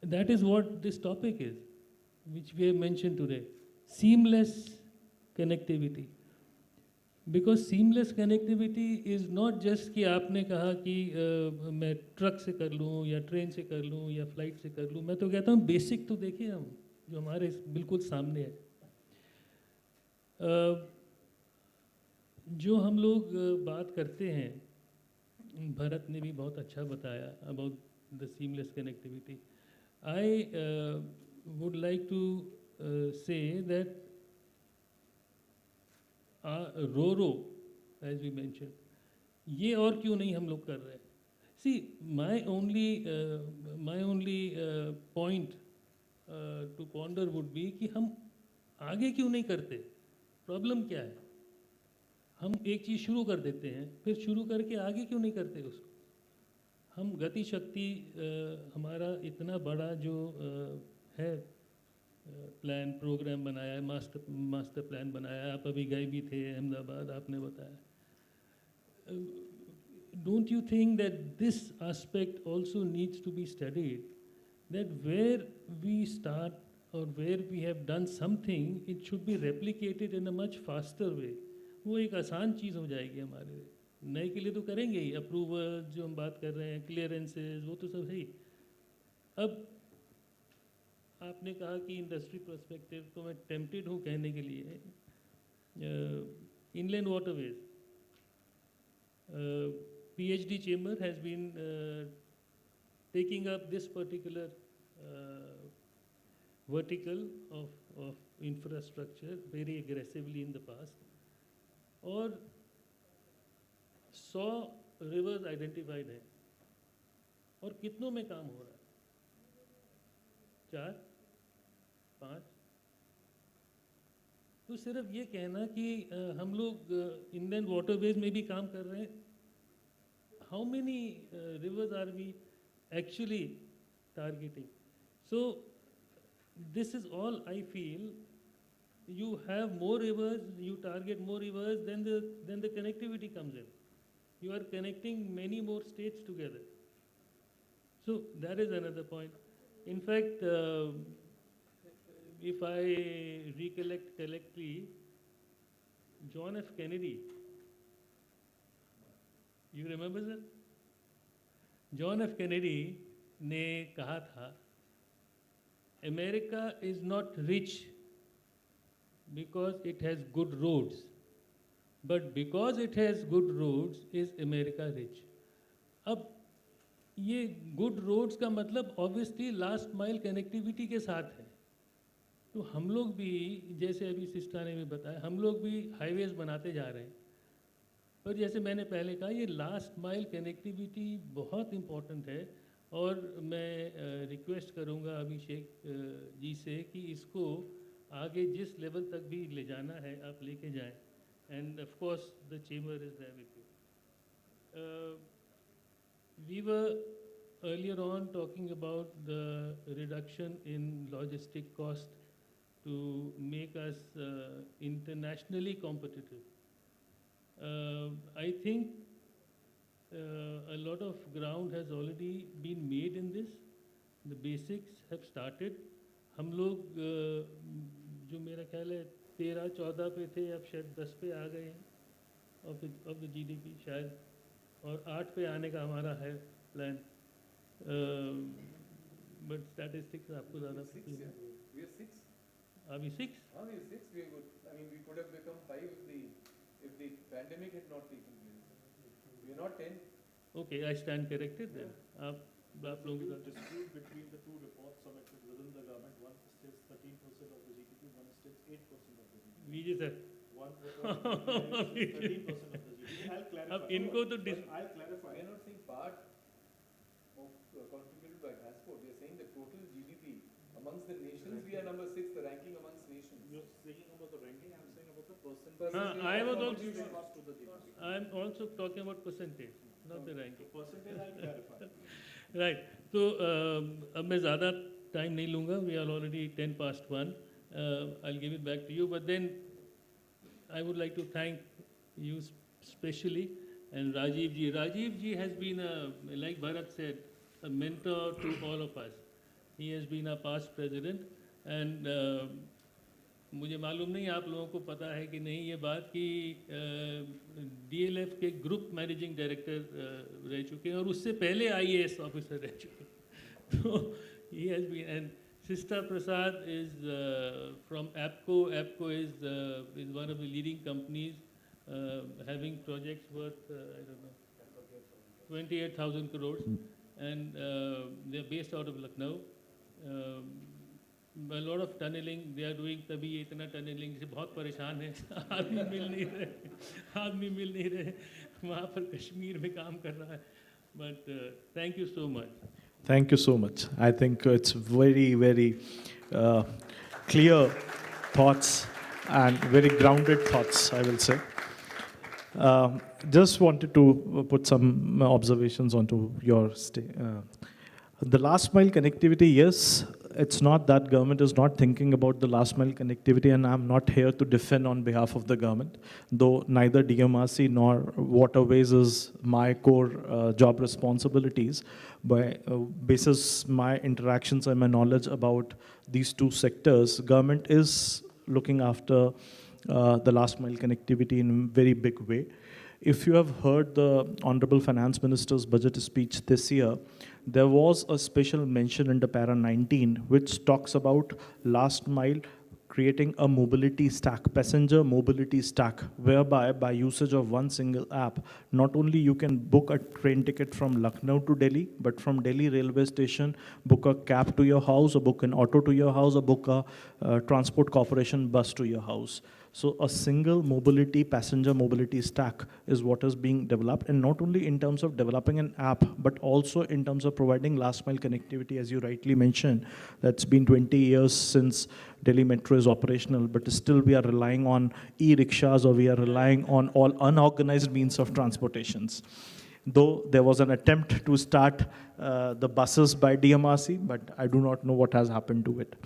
That is what this topic is, which we have mention today, seamless connectivity. Because seamless connectivity is not just कि आपने कहा कि मैं ट्रक से कर लूँ या ट्रेन से कर लूँ या फ्लाइट से कर लूँ. मैं तो कहता हूँ बेसिक तो देखिए हम, जो हमारे बिल्कुल सामने है. जो हम लोग बात करते हैं, भरत ने भी बहुत अच्छा बताया about the seamless connectivity. I would like to say that row as we mention, ये और क्यों नहीं हम लोग कर रहे हैं? See my only point to ponder would be कि हम आगे क्यों नहीं करते? प्रॉब्लम क्या है? हम एक चीज़ शुरू कर देते हैं, फिर शुरू करके आगे क्यों नहीं करते उसको? हम गति शक्ति हमारा इतना बड़ा जो है प्लान, प्रोग्राम बनाया है, मास्टर प्लान बनाया है. आप अभी गए भी थे अहमदाबाद, आपने बताया. Don't you think that this aspect also needs to be studied, that where we start or where we have done something, it should be replicated in a much faster way. वो एक आसान चीज़ हो जाएगी हमारे लिए. नए के लिए तो करेंगे ही, अप्रूवल जो हम बात कर रहे हैं, क्लियरेंसेज, वो तो सब है ही. अब आपने कहा कि इंडस्ट्री पर्सपेक्टिव, तो मैं टेम्प्टेड हूँ कहने के लिए, inland waterways. PhD chamber has been taking up this particular vertical of infrastructure very aggressively in the past. और 100 rivers identified हैं, और कितनों में काम हो रहा है? 4, 5. तो सिर्फ ये कहना कि हम लोग इंडियन वाटरवेज में भी काम कर रहे हैं, how many rivers are we actually targeting? So this is all I feel. You have more rivers, you target more rivers, then the connectivity comes in. You are connecting many more states together. So that is another point. In fact, if I recollect correctly, John F. Kennedy, you remember, sir? John F. Kennedy ने कहा था, America is not rich because it has good roads, but because it has good roads is America rich. अब ये good roads का मतलब obviously last mile connectivity के साथ है. तो हम लोग भी, जैसे अभी सिस्टा ने भी बताया, हम लोग भी हाईवेज बनाते जा रहे हैं. पर जैसे मैंने पहले कहा, ये लास्ट माइल कनेक्टिविटी बहुत इम्पोर्टेंट है. और मैं रिक्वेस्ट करूँगा अभिषेक जी से कि इसको आगे जिस लेवल तक भी ले जाना है आप लेके जाएं. And of course the chamber is there with you. We were earlier on talking about the reduction in logistic cost to make us internationally competitive. I think a lot of ground has already been made in this. The basics have started. हम लोग जो मेरा ख्याल है 13-14 पे थे, अब शायद 10 पे आ गए हैं of the GDP शायद, और 8 पे आने का हमारा है प्लान. बट स्टैटिस्टिक्स आपको ज़्यादा पता है. We are 6. Are we 6? We are 6. We would, I mean, we could have become 5 if the pandemic had not taken place. We are not 10. Okay, I stand corrected then. आप लोगों की तरफ. Dispute between the two reports submitted within the government. One states 13% of the GDP, one states 8% of the GDP. Vij sir. One report says 13% of the GDP. I'll clarify. अब इनको तो I'll clarify. We are not saying part of contributed by transport. We are saying the total GDP amongst the nations. We are number 6, the ranking amongst nations. You're saying about the ranking. I'm saying about the percentage. I was also. Cost to the GDP. I'm also talking about percentage, not the ranking. Percentage I'll clarify. Right. तो अब मैं ज़्यादा time नहीं लूँगा. We are already 1:10. I'll give it back to you. But then I would like to thank you specially and Rajiv ji. Rajiv ji has been, like Bharat said, a mentor to all of us. He has been a past president and मुझे मालूम नहीं आप लोगों को पता है कि नहीं ये बात कि DLF के ग्रुप मैनेजिंग डायरेक्टर रह चुके हैं और उससे पहले IAS ऑफिसर रह चुके हैं. तो he has been, and Sister Prasad is from APCO. APCO is one of the leading companies having projects worth, I don't know, 28,000 crores. And they're based out of Lucknow. A lot of tunneling they are doing. तभी ये इतना tunneling से बहुत परेशान है. आदमी मिल नहीं रहे. वहाँ पर कश्मीर में काम कर रहा है. But thank you so much. Thank you so much. I think it's very, very clear thoughts and very grounded thoughts, I will say. Just wanted to put some observations onto your the last mile connectivity. Yes, it's not that government is not thinking about the last mile connectivity, and I'm not here to defend on behalf of the government, though neither DMRC nor waterways is my core job responsibilities. By basis my interactions and my knowledge about these two sectors, government is looking after the last mile connectivity in a very big way. If you have heard the Honorable Finance Minister's budget speech this year, there was a special mention in the para 19 which talks about last mile creating a mobility stack, passenger mobility stack, whereby by usage of one single app, not only you can book a train ticket from Lucknow to Delhi, but from Delhi railway station, book a cab to your house, or book an auto to your house, or book a transport corporation bus to your house. So a single mobility, passenger mobility stack is what is being developed, and not only in terms of developing an app, but also in terms of providing last mile connectivity, as you rightly mentioned. That's been 20 years since Delhi Metro is operational, but still we are relying on e-rickshaws, or we are relying on all unorganized means of transportations. Though there was an attempt to start the buses by DMRC, but I do not know what has happened to it.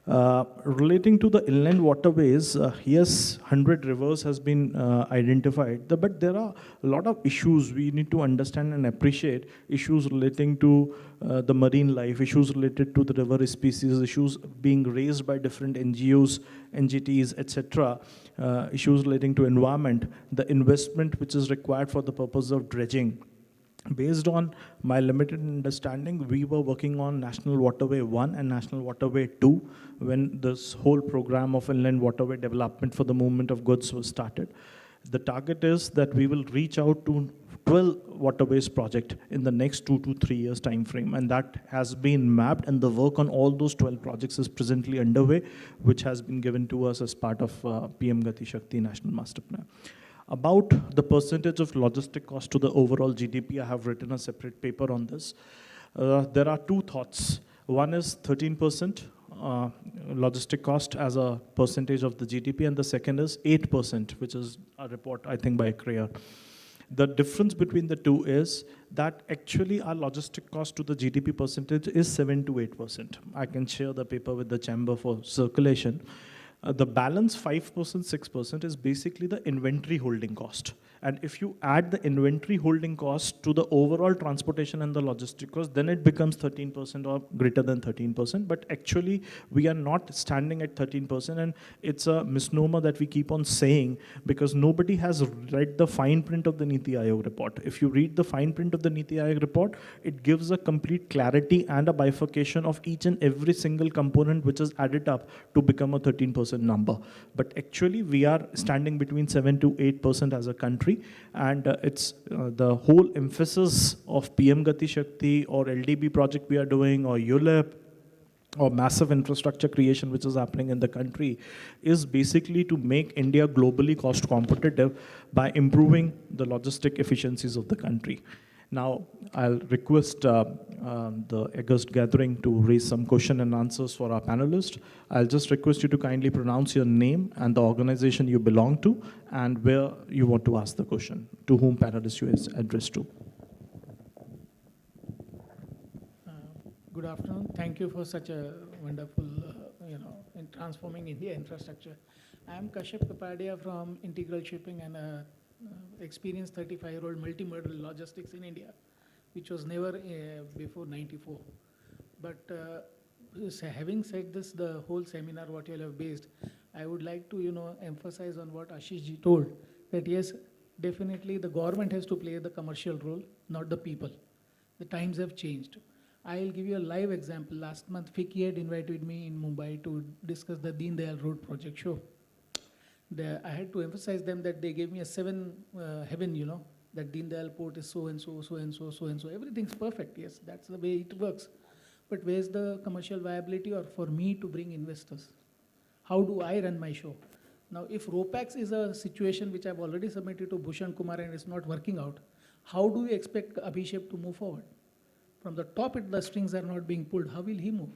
Relating to the inland waterways, yes, 100 rivers has been identified, but there are a lot of issues we need to understand and appreciate, issues relating to the marine life, issues related to the river species, issues being raised by different NGOs, NGTs, etc., issues relating to environment, the investment which is required for the purpose of dredging. Based on my limited understanding, we were working on National Waterway 1 and National Waterway 2 when this whole program of inland waterway development for the movement of goods was started. The target is that we will reach out to 12 waterways project in the next 2 to 3 years time frame, and that has been mapped, and the work on all those 12 projects is presently underway, which has been given to us as part of PM Gati Shakti National Master Plan. About the percentage of logistic cost to the overall GDP, I have written a separate paper on this. There are two thoughts. One is 13% logistic cost as a percentage of the GDP, and the second is 8%, which is a report, I think, by CREA. The difference between the two is that actually our logistic cost to the GDP percentage is 7 to 8%. I can share the paper with the chamber for circulation. The balance 5%, 6% is basically the inventory holding cost. And if you add the inventory holding cost to the overall transportation and the logistic cost, then it becomes 13% or greater than 13%. But actually, we are not standing at 13%. And it's a misnomer that we keep on saying because nobody has read the fine print of the Niti Aayog report. If you read the fine print of the Niti Aayog report, it gives a complete clarity and a bifurcation of each and every single component which is added up to become a 13% number. But actually, we are standing between 7 to 8% as a country. And it's the whole emphasis of PM Gati Shakti or LDB project we are doing or ULIP or massive infrastructure creation which is happening in the country is basically to make India globally cost competitive by improving the logistic efficiencies of the country. Now, I'll request the august gathering to raise some question and answers for our panelists. I'll just request you to kindly pronounce your name and the organization you belong to and where you want to ask the question, to whom panelists you is addressed to. Good afternoon. Thank you for such a wonderful, in transforming India infrastructure. I am Kashyap Kapadia from Integral Shipping and experienced 35-year-old multimodal logistics in India, which was never before 94. But having said this, the whole seminar what you all have based, I would like to emphasize on what Ashish ji told, that yes, definitely the government has to play the commercial role, not the people. The times have changed. I'll give you a live example. Last month, FICCI had invited me in Mumbai to discuss the Deen Dayal Road project show. I had to emphasize them that they gave me a 7 heaven, that Deen Dayal port is so and so, so and so, so and so. Everything's perfect, yes, that's the way it works. But where's the commercial viability or for me to bring investors? How do I run my show? Now, if ROPAX is a situation which I've already submitted to Bhushan Kumar and it's not working out, how do we expect Abhishek to move forward? From the top, the strings are not being pulled. How will he move?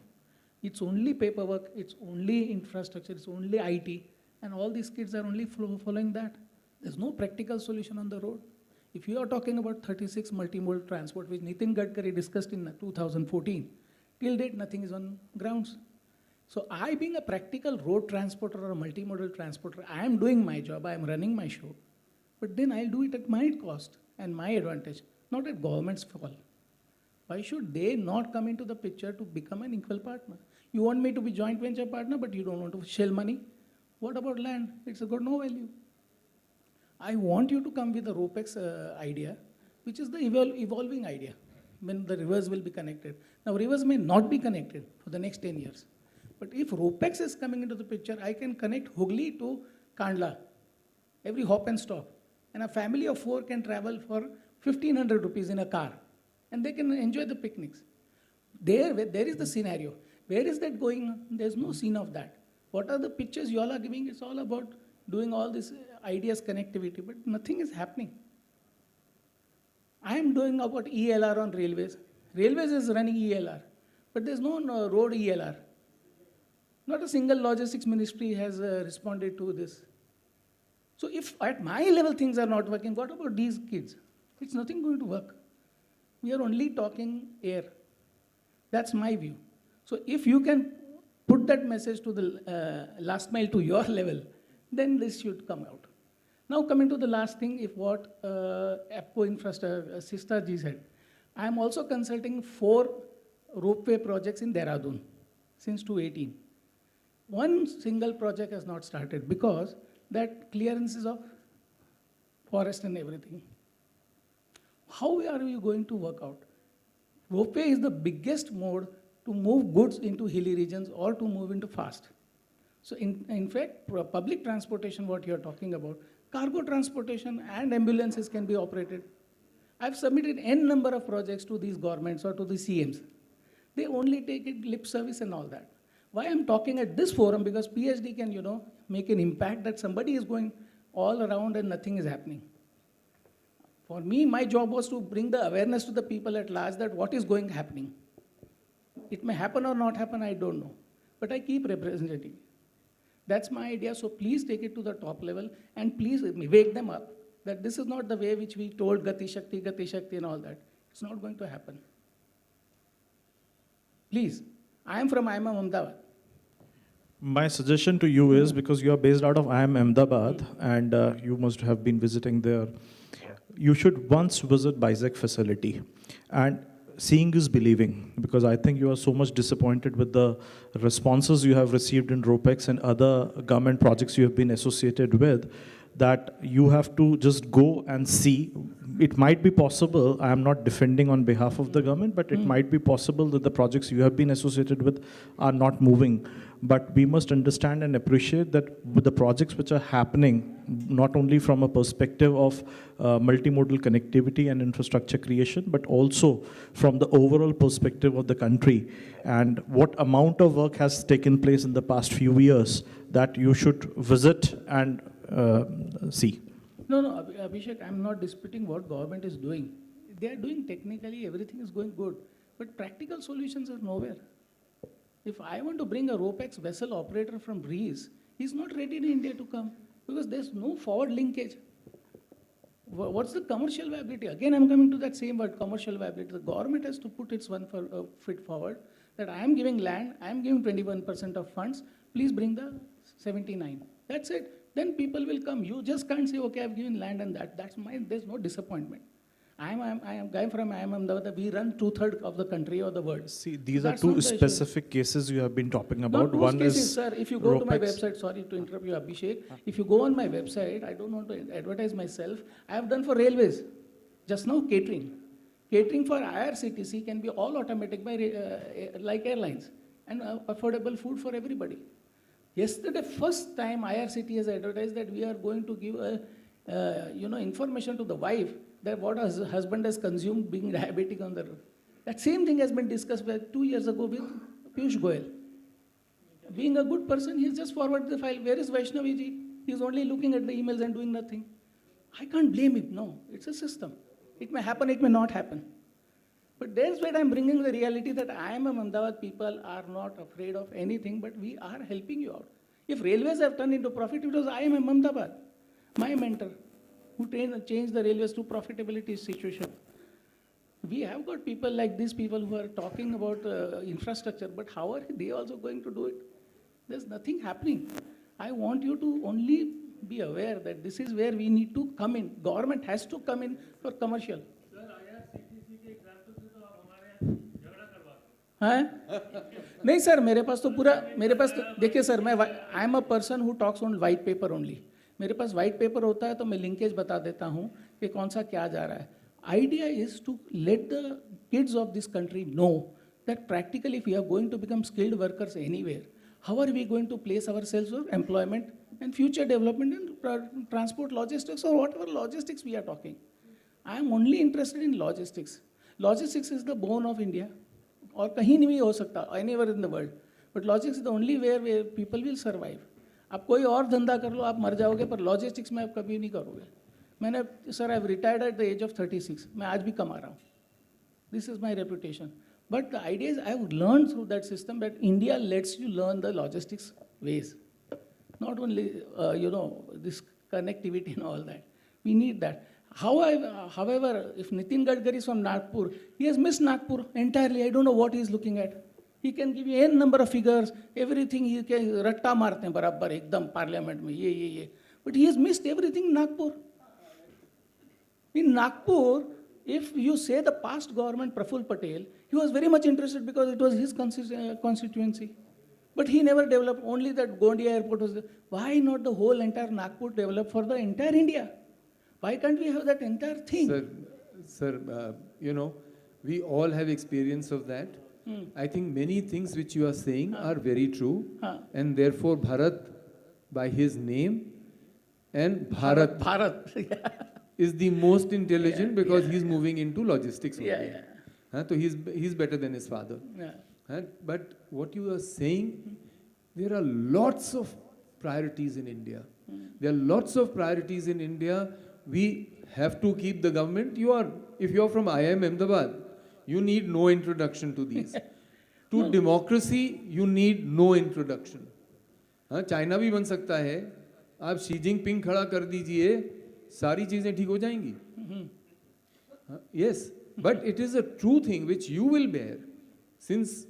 It's only paperwork, it's only infrastructure, it's only IT. And all these kids are only following that. There's no practical solution on the road. If you are talking about 36 multimodal transport, which Nitin Gadkari discussed in 2014, till date nothing is on grounds. So I, being a practical road transporter or a multimodal transporter, I am doing my job, I am running my show. But then I'll do it at my cost and my advantage, not at government's fault. Why should they not come into the picture to become an equal partner? You want me to be joint venture partner, but you don't want to shell money? What about land? It's got no value. I want you to come with the ROPEX idea, which is the evolving idea, when the rivers will be connected. Now, rivers may not be connected for the next 10 years. But if ROPEX is coming into the picture, I can connect Hooghly to Kandla, every hop and stop. And a family of 4 can travel for 1,500 rupees in a car. And they can enjoy the picnics. There is the scenario. Where is that going on? There's no scene of that. What are the pictures you all are giving? It's all about doing all this ideas connectivity, but nothing is happening. I am doing about ELR on railways. Railways is running ELR, but there's no road ELR. Not a single logistics ministry has responded to this. So if at my level things are not working, what about these kids? It's nothing going to work. We are only talking air. That's my view. So if you can put that message to the last mile to your level, then this should come out. Now coming to the last thing, if what APCO infrastructure, Sister ji said, I am also consulting 4 ropeway projects in Dehradun since 2018. One single project has not started because that clearances of forest and everything. How are we going to work out? Ropeway is the biggest mode to move goods into hilly regions or to move into fast. So in fact, public transportation, what you're talking about, cargo transportation and ambulances can be operated. I've submitted N number of projects to these governments or to the CMs. They only take it lip service and all that. Why I'm talking at this forum, because PhD can, make an impact that somebody is going all around and nothing is happening. For me, my job was to bring the awareness to the people at large that what is happening. It may happen or not happen, I don't know. But I keep representing. That's my idea, so please take it to the top level and please wake them up that this is not the way which we told Gati Shakti and all that. It's not going to happen. Please, I am from Ahmedabad. My suggestion to you is, because you are based out of Ahmedabad and you must have been visiting there, you should once visit BISEC facility. And seeing is believing, because I think you are so much disappointed with the responses you have received in ROPEX and other government projects you have been associated with, that you have to just go and see. It might be possible, I am not defending on behalf of the government, but it might be possible that the projects you have been associated with are not moving. But we must understand and appreciate that with the projects which are happening, not only from a perspective of multimodal connectivity and infrastructure creation, but also from the overall perspective of the country and what amount of work has taken place in the past few years that you should visit and see. No, Abhishek, I'm not disputing what government is doing. They are doing technically, everything is going good, but practical solutions are nowhere. If I want to bring a ROPEX vessel operator from Greece, he's not ready in India to come because there's no forward linkage. What's the commercial viability? Again, I'm coming to that same word, commercial viability. The government has to put its foot forward that I am giving land, I am giving 21% of funds, please bring the 79. That's it. Then people will come. You just can't say, okay, I've given land and that's mine. There's no disappointment. I am a guy from Ahmedabad. We run 2/3 of the country or the world. See, these are two specific cases you have been talking about. Not One cases, is sir. If you go to my ROPEX. website, sorry to interrupt you, Abhishek. If you go on my website, I don't want to advertise myself. I have done for railways. Just now, catering. Catering for IRCTC can be all automatic by like airlines and affordable food for everybody. Yesterday, first time IRCT has advertised that we are going to give information to the wife that what her husband has consumed being diabetic on the road. That same thing has been discussed 2 years ago with Piyush Goyal. Being a good person, he's just forwarded the file. Where is Vaishnavi ji? He's only looking at the emails and doing nothing. I can't blame him. No, it's a system. It may happen, it may not happen. But that's where I'm bringing the reality that I am a Ahmedabad people are not afraid of anything, but we are helping you out. If railways have turned into profit, it was I am a Ahmedabad, my mentor, who changed the railways to profitability situation. We have got people like these people who are talking about infrastructure, but how are they also going to do it? There's nothing happening. I want you to only be aware that this is where we need to come in. Government has to come in for commercial. नहीं sir मेरे पास तो देखिए sir I am a person who talks on white paper only. मेरे पास white paper होता है तो मैं linkage बता देता हूँ कि कौन सा क्या जा रहा है. Idea is to let the kids of this country know that practically if we are going to become skilled workers anywhere, how are we going to place ourselves for employment and future development and transport logistics or whatever logistics we are talking. I am only interested in logistics. Logistics is the bone of India. और कहीं नहीं हो सकता, anywhere in the world. But logistics is the only where people will survive. आप कोई और धंधा कर लो, आप मर जाओगे, पर logistics में आप कभी नहीं करोगे. मैंने sir I retired at the age of 36. मैं आज भी कमा रहा हूँ. This is my reputation. But the idea is I have learned through that system that India lets you learn the logistics ways. Not only, this connectivity and all that. We need that. However, if Nitin Gadkari is from Nagpur, he has missed Nagpur entirely. I don't know what he is looking at. He can give you n number of figures, everything he can ratta marte hain barabar ekdam parliament mein ye. But he has missed everything in Nagpur. In Nagpur, if you say the past government, Praful Patel, he was very much interested because it was his constituency. But he never developed, only that Gondia airport was there. Why not the whole entire Nagpur developed for the entire India? Why can't we have that entire thing? Sir, you know, we all have experience of that. I think many things which you are saying are very true, and therefore Bharat, by his name, and Bharat is the most intelligent because he's moving into logistics only. So he's better than his father. But what you are saying, there are lots of priorities in India. There are lots of priorities in India. We have to keep the government. If you are from IIM Ahmedabad, you need no introduction to these. To democracy, you need no introduction. China भी बन सकता है. आप Xi Jinping खड़ा कर दीजिए, सारी चीजें ठीक हो जाएंगी. Yes, but it is a true thing which you will bear. Since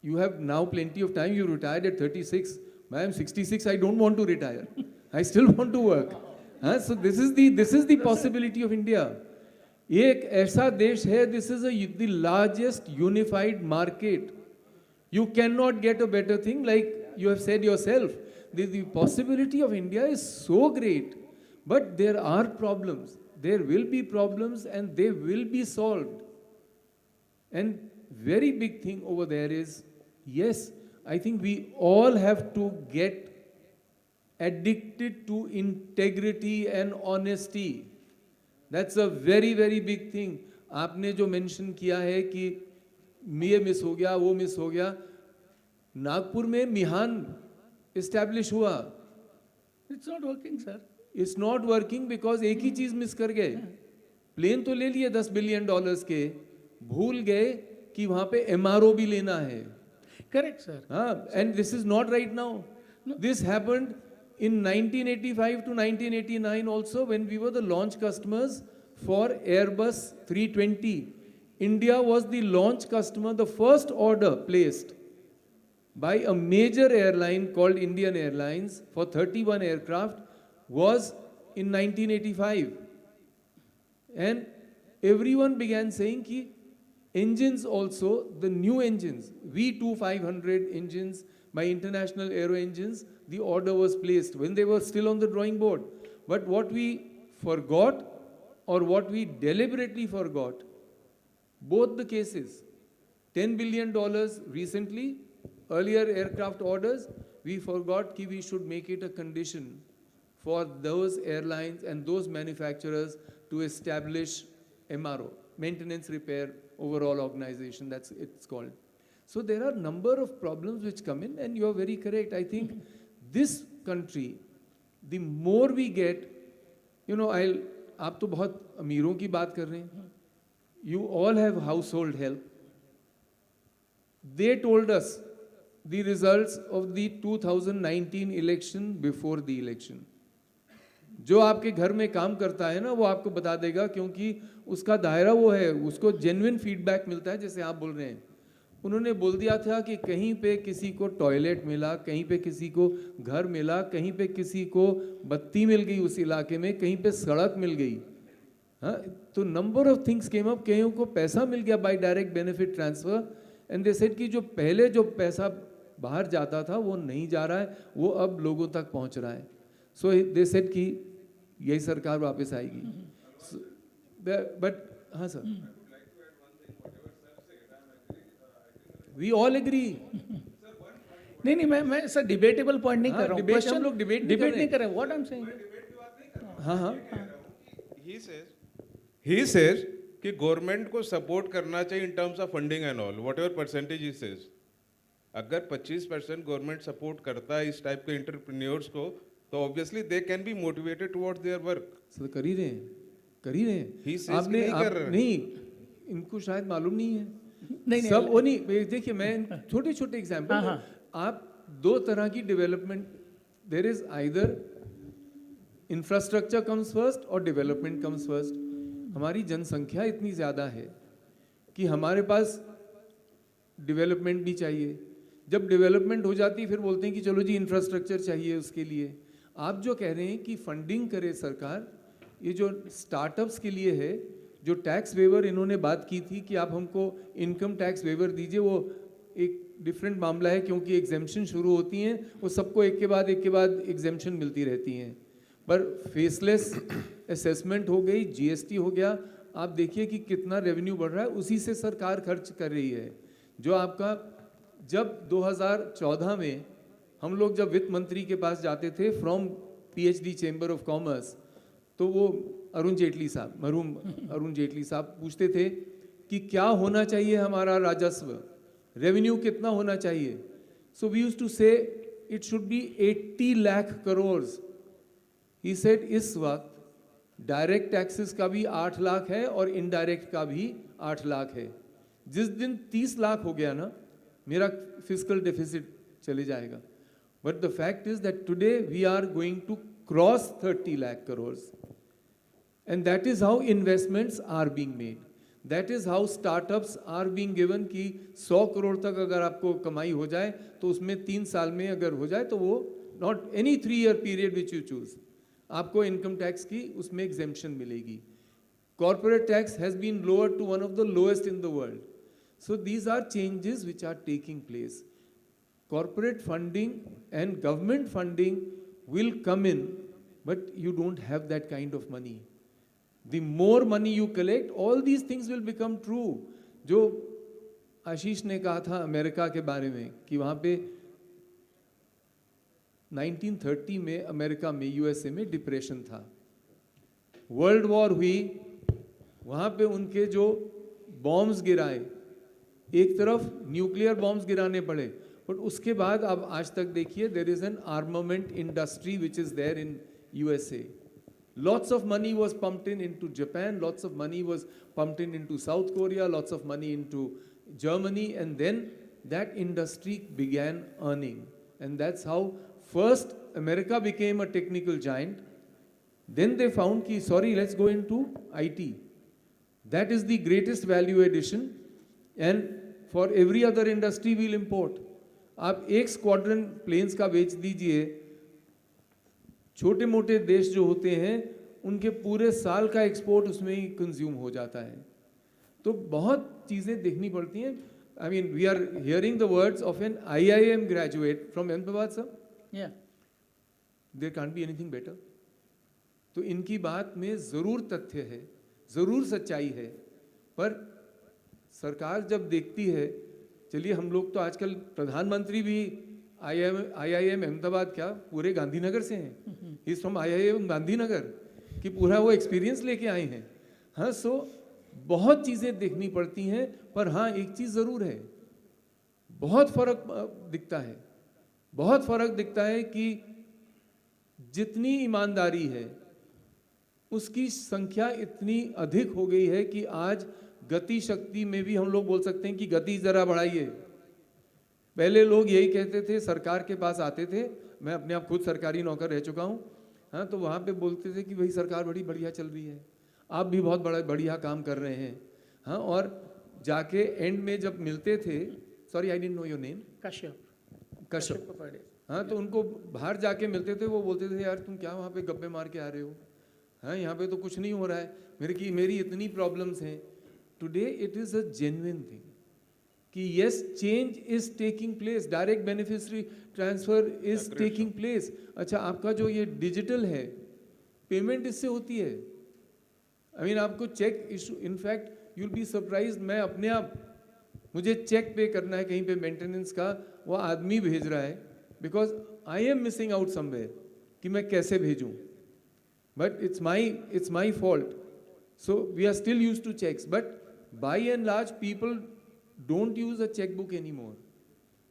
you have now plenty of time, you retired at 36. I am 66, I don't want to retire. I still want to work. So this is the possibility of India. एक ऐसा देश है, this is the largest unified market. You cannot get a better thing, like you have said yourself. The possibility of India is so great, but there are problems. There will be problems and they will be solved. And very big thing over there is, yes, I think we all have to get addicted to integrity and honesty. That's a very, very big thing. आपने जो mention किया है कि ये miss हो गया, वो miss हो गया. नागपुर में मिहान establish हुआ. It's not working, sir. It's not working because एक ही चीज मिस कर गए. प्लेन तो ले लिए $10 billion के, भूल गए कि वहाँ पे MRO भी लेना है. Correct, sir. And this is not right now. This happened in 1985 to 1989 also, when we were the launch customers for Airbus 320. India was the launch customer. The first order placed by a major airline called Indian Airlines for 31 aircraft was in 1985. And everyone began saying ki engines also, the new engines, V2500 engines by International Aero Engines, the order was placed when they were still on the drawing board. But what we forgot, or what we deliberately forgot, both the cases, $10 billion recently, earlier aircraft orders, we forgot that we should make it a condition for those airlines and those manufacturers to establish MRO, maintenance repair overall organization, that's it's called. So there are a number of problems which come in, and you are very correct. I think this country, the more we get, you know, आप तो बहुत अमीरों की बात कर रहे हैं. You all have household help. They told us the results of the 2019 election before the election. जो आपके घर में काम करता है ना, वो आपको बता देगा, क्योंकि उसका दायरा वो है, उसको जेन्युइन फीडबैक मिलता है, जैसे आप बोल रहे हैं. उन्होंने बोल दिया था कि कहीं पे किसी को टॉयलेट मिला, कहीं पे किसी को घर मिला, कहीं पे किसी को बत्ती मिल गई उस इलाके में, कहीं पे सड़क मिल गई. तो number of things came up, कहीं को पैसा मिल गया by direct benefit transfer, and they said कि जो पहले जो पैसा बाहर जाता था वो नहीं जा रहा है, वो अब लोगों तक पहुंच रहा है. सो दे सेड कि यही सरकार वापस आएगी. बट हाँ सर, वी ऑल एग्री. नहीं, मैं सर डिबेटेबल पॉइंट नहीं कर रहा हूँ. डिबेट हम लोग डिबेट नहीं कर रहे. व्हाट आई एम सेइंग, हाँ, he says कि गवर्नमेंट को सपोर्ट करना चाहिए in terms of funding and all, what ever percentage he says. अगर 25% गवर्नमेंट सपोर्ट करता है इस टाइप के एंटरप्रेन्योर्स को, तो obviously they can be motivated towards their work. Sir कर ही रहे हैं. आपने नहीं, इनको शायद मालूम नहीं है. नहीं सब वो नहीं. देखिए मैं छोटे छोटे एग्जाम्पल, आप दो तरह की development, there is either infrastructure comes first और डेवलपमेंट कम्स फर्स्ट. हमारी जनसंख्या इतनी ज़्यादा है कि हमारे पास डेवलपमेंट भी चाहिए. जब डेवलपमेंट हो जाती है फिर बोलते हैं कि चलो जी इंफ्रास्ट्रक्चर चाहिए उसके लिए. आप जो कह रहे हैं कि फंडिंग करे सरकार, ये जो स्टार्टअप्स के लिए है, जो टैक्स वेवर इन्होंने बात की थी कि आप हमको इनकम टैक्स वेवर दीजिए, वो एक डिफरेंट मामला है, क्योंकि एग्जेम्पशन शुरू होती हैं, वो सबको एक के बाद एग्जेम्पशन मिलती रहती हैं. पर फेसलेस असेसमेंट हो गई, जीएसटी हो गया, आप देखिए कि कितना रेवेन्यू बढ़ रहा है, उसी से सरकार खर्च कर रही है। जो आपका जब 2014 में हम लोग जब वित्त मंत्री के पास जाते थे from PhD chamber of commerce, तो वो अरुण जेटली साहब पूछते थे कि क्या होना चाहिए हमारा राजस्व, रेवेन्यू कितना होना चाहिए। सो वी यूज्ड टू से it should be 80 lakh crore. He said इस वक्त डायरेक्ट टैक्सेस का भी 8 लाख है और इनडायरेक्ट का भी 8 लाख है। जिस दिन 30 लाख हो गया ना, मेरा फिस्कल डेफिसिट चले जाएगा। But the fact is that today we are going to cross 30 lakh crore, and that is how investments are being made, that is how startups are being given कि 100 करोड़ तक अगर आपको कमाई हो जाए तो उसमें 3 साल में अगर हो जाए तो वो not any 3 year period which you choose, आपको इनकम टैक्स की उसमें एग्जेम्पशन मिलेगी। Corporate tax has been lower to one of the lowest in the world. So these are changes which are taking place. Corporate funding and government funding will come in, but you don't have that kind of money. The more money you collect, all these things will become true. जो आशीष ने कहा था America के बारे में कि वहाँ पे 1930 में अमेरिका में, यूएसए में डिप्रेशन था, वर्ल्ड वॉर हुई, वहाँ पे उनके जो बॉम्ब्स गिराए, एक तरफ न्यूक्लियर बॉम्ब्स गिराने पड़े, बट उसके बाद अब आज तक देखिए there is an armament industry which is there in USA. Lots of money was pumped into Japan, lots of money was pumped into South Korea, lots of money into Germany, and then that industry began earning. And that's how first America became a technical giant. Then they found कि sorry, let's go into IT. That is the greatest value addition, and for every other industry we'll import. आप एक squadron planes का बेच दीजिए, छोटे मोटे देश जो होते हैं उनके पूरे साल का एक्सपोर्ट उसमें ही कंज्यूम हो जाता है। तो बहुत चीज़ें देखनी पड़ती हैं। I mean we are hearing the words of an IIM graduate from Ahmedabad sir, there can't be anything better. तो इनकी बात में ज़रूर तथ्य है, ज़रूर सच्चाई है, पर सरकार जब देखती है, चलिए हम लोग तो आजकल प्रधानमंत्री भी IIM अहमदाबाद क्या पूरे गांधीनगर से हैं, इज फ्रॉम IIM गांधीनगर, कि पूरा वो एक्सपीरियंस लेके आए हैं। हाँ, सो बहुत चीज़ें देखनी पड़ती हैं, पर हाँ एक चीज़ ज़रूर है, बहुत फर्क दिखता है, बहुत फर्क दिखता है कि जितनी ईमानदारी है उसकी संख्या इतनी अधिक हो गई है कि आज गति शक्ति में भी हम लोग बोल सकते हैं कि गति ज़रा बढ़ाइए। पहले लोग यही कहते थे, सरकार के पास आते थे, मैं अपने आप खुद सरकारी नौकर रह चुका हूँ, हाँ, तो वहाँ पे बोलते थे कि भाई सरकार बड़ी बढ़िया चल रही है, आप भी बहुत बढ़िया काम कर रहे हैं, हाँ, और जाके एंड में जब मिलते थे, sorry I didn't know your name, Kashyap, हाँ, तो उनको बाहर जाके मिलते थे, वो बोलते थे यार तुम क्या वहाँ पे गप्पे मार के आ रहे हो, हाँ, यहाँ पे तो कुछ नहीं हो रहा है, मेरी इतनी प्रॉब्लम्स हैं। Today it is a genuine thing कि yes, change is taking place, direct beneficiary transfer is taking place। अच्छा, आपका जो ये डिजिटल है, पेमेंट इससे होती है। I mean, आपको cheque issue, in fact you'll be surprised, मैं अपने आप, मुझे चेक पे करना है कहीं पे मेंटेनेंस का, वो आदमी भेज रहा है, because I am missing out somewhere कि मैं कैसे भेजूँ, but it's my fault. So we are still use to cheques, but by and large people don't use a chequebook any more.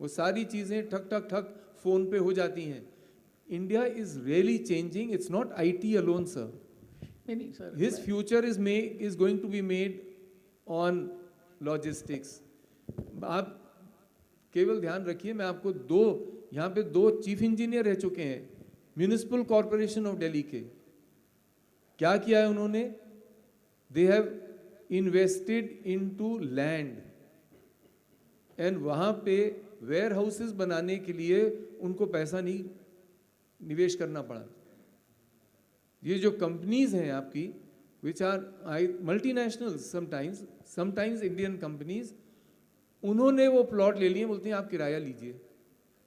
वो सारी चीज़ें ठक ठक ठक फोन पे हो जाती हैं। India is really changing, it's not IT alone sir, his future is going to be made on logistics. आप केवल ध्यान रखिए, मैं आपको यहाँ पे दो चीफ इंजीनियर रह चुके हैं म्यूनिसिपल कॉरपोरेशन ऑफ दिल्ली के। क्या किया है उन्होंने? They have invested into land, and वहाँ पे वेयर हाउसेस बनाने के लिए उनको पैसा नहीं निवेश करना पड़ा। ये जो कंपनीज हैं आपकी, which are multinational, sometimes Indian companies, उन्होंने वो प्लॉट ले लिए, बोलते हैं आप किराया लीजिए,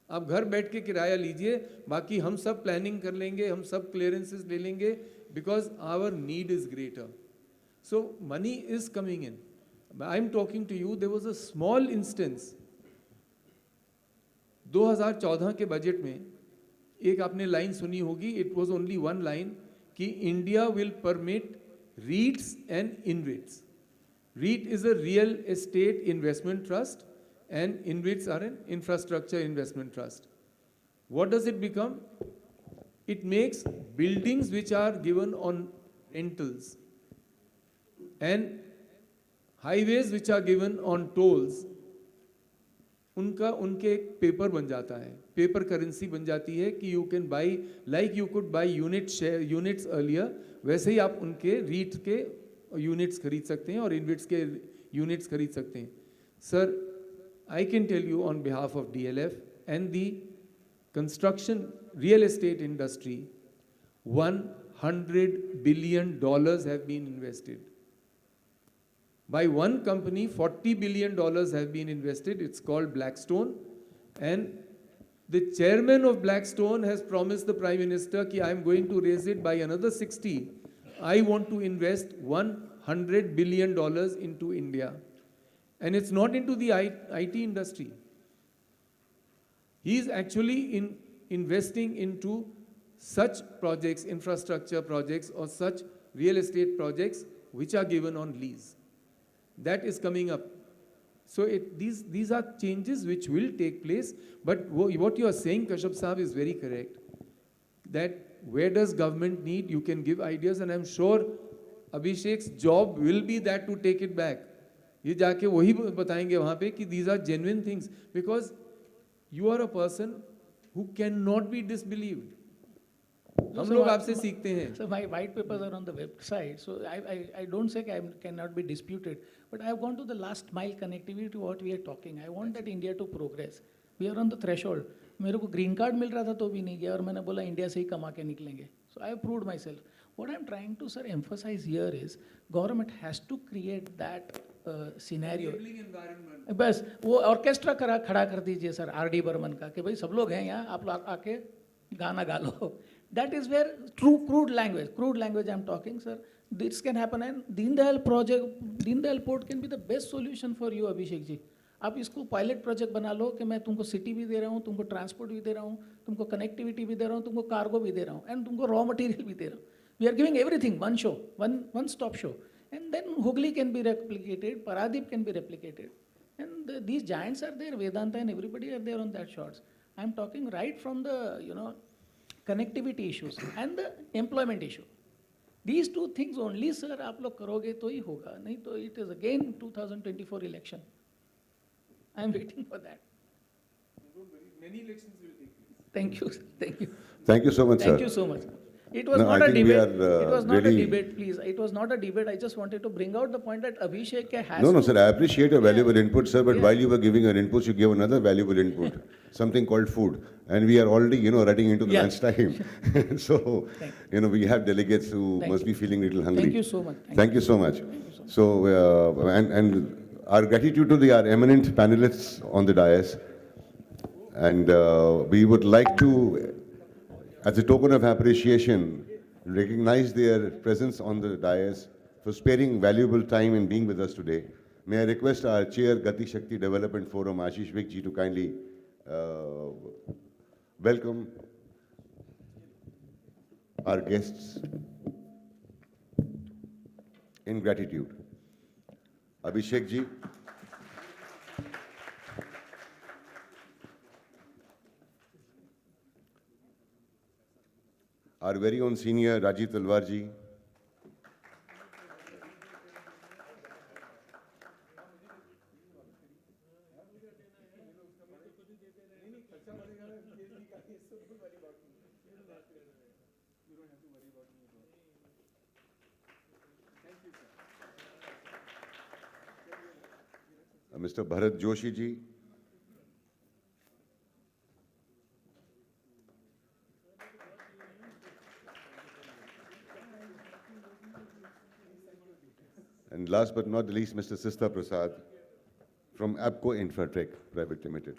आप घर बैठ के किराया लीजिए, बाकी हम सब प्लानिंग कर लेंगे, हम सब क्लियरेंसेस ले लेंगे, because our need is greater. So money is coming in. I'm talking to you, there was a small instance 2014 के बजट में एक आपने लाइन सुनी होगी, it was only one line कि India will permit REITs and InvITs. REIT is a real estate investment trust and InvITs are an infrastructure investment trust. What does it become? It makes buildings which are given on rentals and highways which are given on tolls, उनके एक paper बन जाता है, paper currency बन जाती है कि you can buy like you could by units earlier, वैसे ही आप उनके रीट के यूनिट्स खरीद सकते हैं और इनविट्स के यूनिट्स खरीद सकते हैं. Sir, I can tell you on behalf of DLF and the construction real estate industry, $100 billion have been invested. By one company, $40 billion have been invested. It's called Blackstone. And the chairman of Blackstone has promised the Prime Minister that I am going to raise it by another 60. I want to invest $100 billion into India. And it's not into the IT industry. He is actually investing into such projects, infrastructure projects, or such real estate projects which are given on lease. That is coming up. So these are changes which will take place. But what you are saying, Kashyap Sahab, is very correct. That where does government need? You can give ideas, and I'm sure Abhishek's job will be that to take it back. ये जाके वही बताएंगे वहाँ पे कि these are genuine things, because you are a person who cannot be disbelieved. हम लोग आपसे सीखते हैं. So my white papers are on the website. So I don't say I cannot be disputed, but I have gone to the last mile connectivity to what we are talking. I want that India to progress. We are on the threshold. मेरे को green card मिल रहा था तो भी नहीं गया और मैंने बोला इंडिया से ही कमा के निकलेंगे. So I have proved myself. What I am trying to, sir, emphasize here is government has to create that scenario. बस वो ऑर्केस्ट्रा खड़ा कर दीजिए सर RD बर्मन का कि भाई सब लोग हैं यहाँ, आप लोग आके गाना गा लो. That is where crude language I'm talking, sir. This can happen, and Deen Dayal Port can be the best solution for you, Abhishek ji. आप इसको पायलट प्रोजेक्ट बना लो कि मैं तुमको सिटी भी दे रहा हूँ, तुमको ट्रांसपोर्ट भी दे रहा हूँ, तुमको कनेक्टिविटी भी दे रहा हूँ, तुमको कार्गो भी दे रहा हूँ, एंड तुमको रॉ मटेरियल भी दे रहा हूँ. We are giving everything, one show, one stop show. And then Hooghly can be replicated, Paradip can be replicated. And these giants are there, Vedanta and everybody are there on that shots. I'm talking right from the, connectivity issues and the employment issue. These two things only, sir, आप लोग करोगे तो ही होगा, नहीं तो it is again 2024 election. I am waiting for that. Many elections will take place. Thank you, sir. Thank you. Thank you so much, sir. Thank you so much. It was not a debate. It was not a debate, please. It was not a debate. I just wanted to bring out the point that Abhishek has No, sir, I appreciate your valuable input, sir, but while you were giving your inputs, you gave another valuable input, something called food. And we are already, running into the lunch time. So, we have delegates who must be feeling a little hungry. Thank you so much. Thank you so much. So, and our gratitude to our eminent panelists on the dais. And we would like to, as a token of appreciation, recognize their presence on the dais for sparing valuable time and being with us today. May I request our chair, Gati Shakti Development Forum, Ashish Vik ji, to kindly welcome our guests in gratitude. Abhishek ji. Our very own senior Rajiv Talwar ji. Mr. Bharat Joshi ji. And last but not the least, Mr. Sista Prasad from APCO Infratech Private Limited.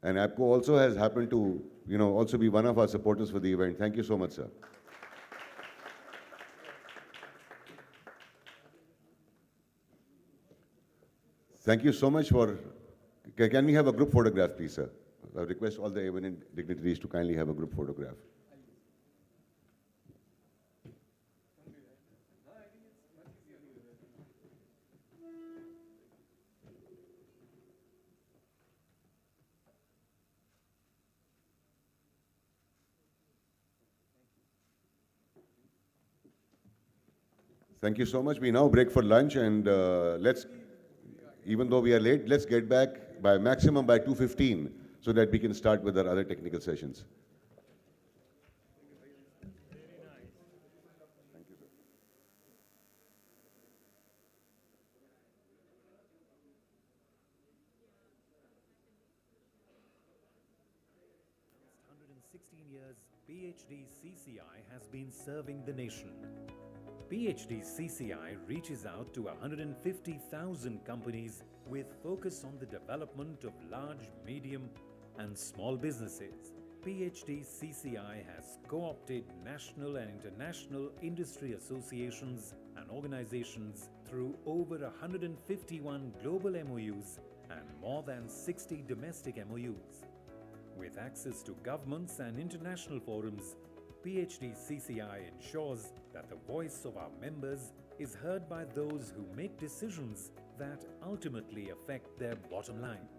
And APCO also has happened to, also be one of our supporters for the event. Thank you so much, sir. Thank you so much for, can we have a group photograph, please, sir? I request all the eminent dignitaries to kindly have a group photograph. Thank you so much. We now break for lunch, and even though we are late, let's get back by maximum by 2:15 so that we can start with our other technical sessions. Years, PhD CCI has been serving the nation. PhD CCI reaches out to 150,000 companies with focus on the development of large, medium and small businesses. PhD CCI has co-opted national and international industry associations and organizations through over 151 global MOUs and more than 60 domestic MOUs. With access to governments and international forums, PhD CCI ensures that the voice of our members is heard by those who make decisions that ultimately affect their bottom line.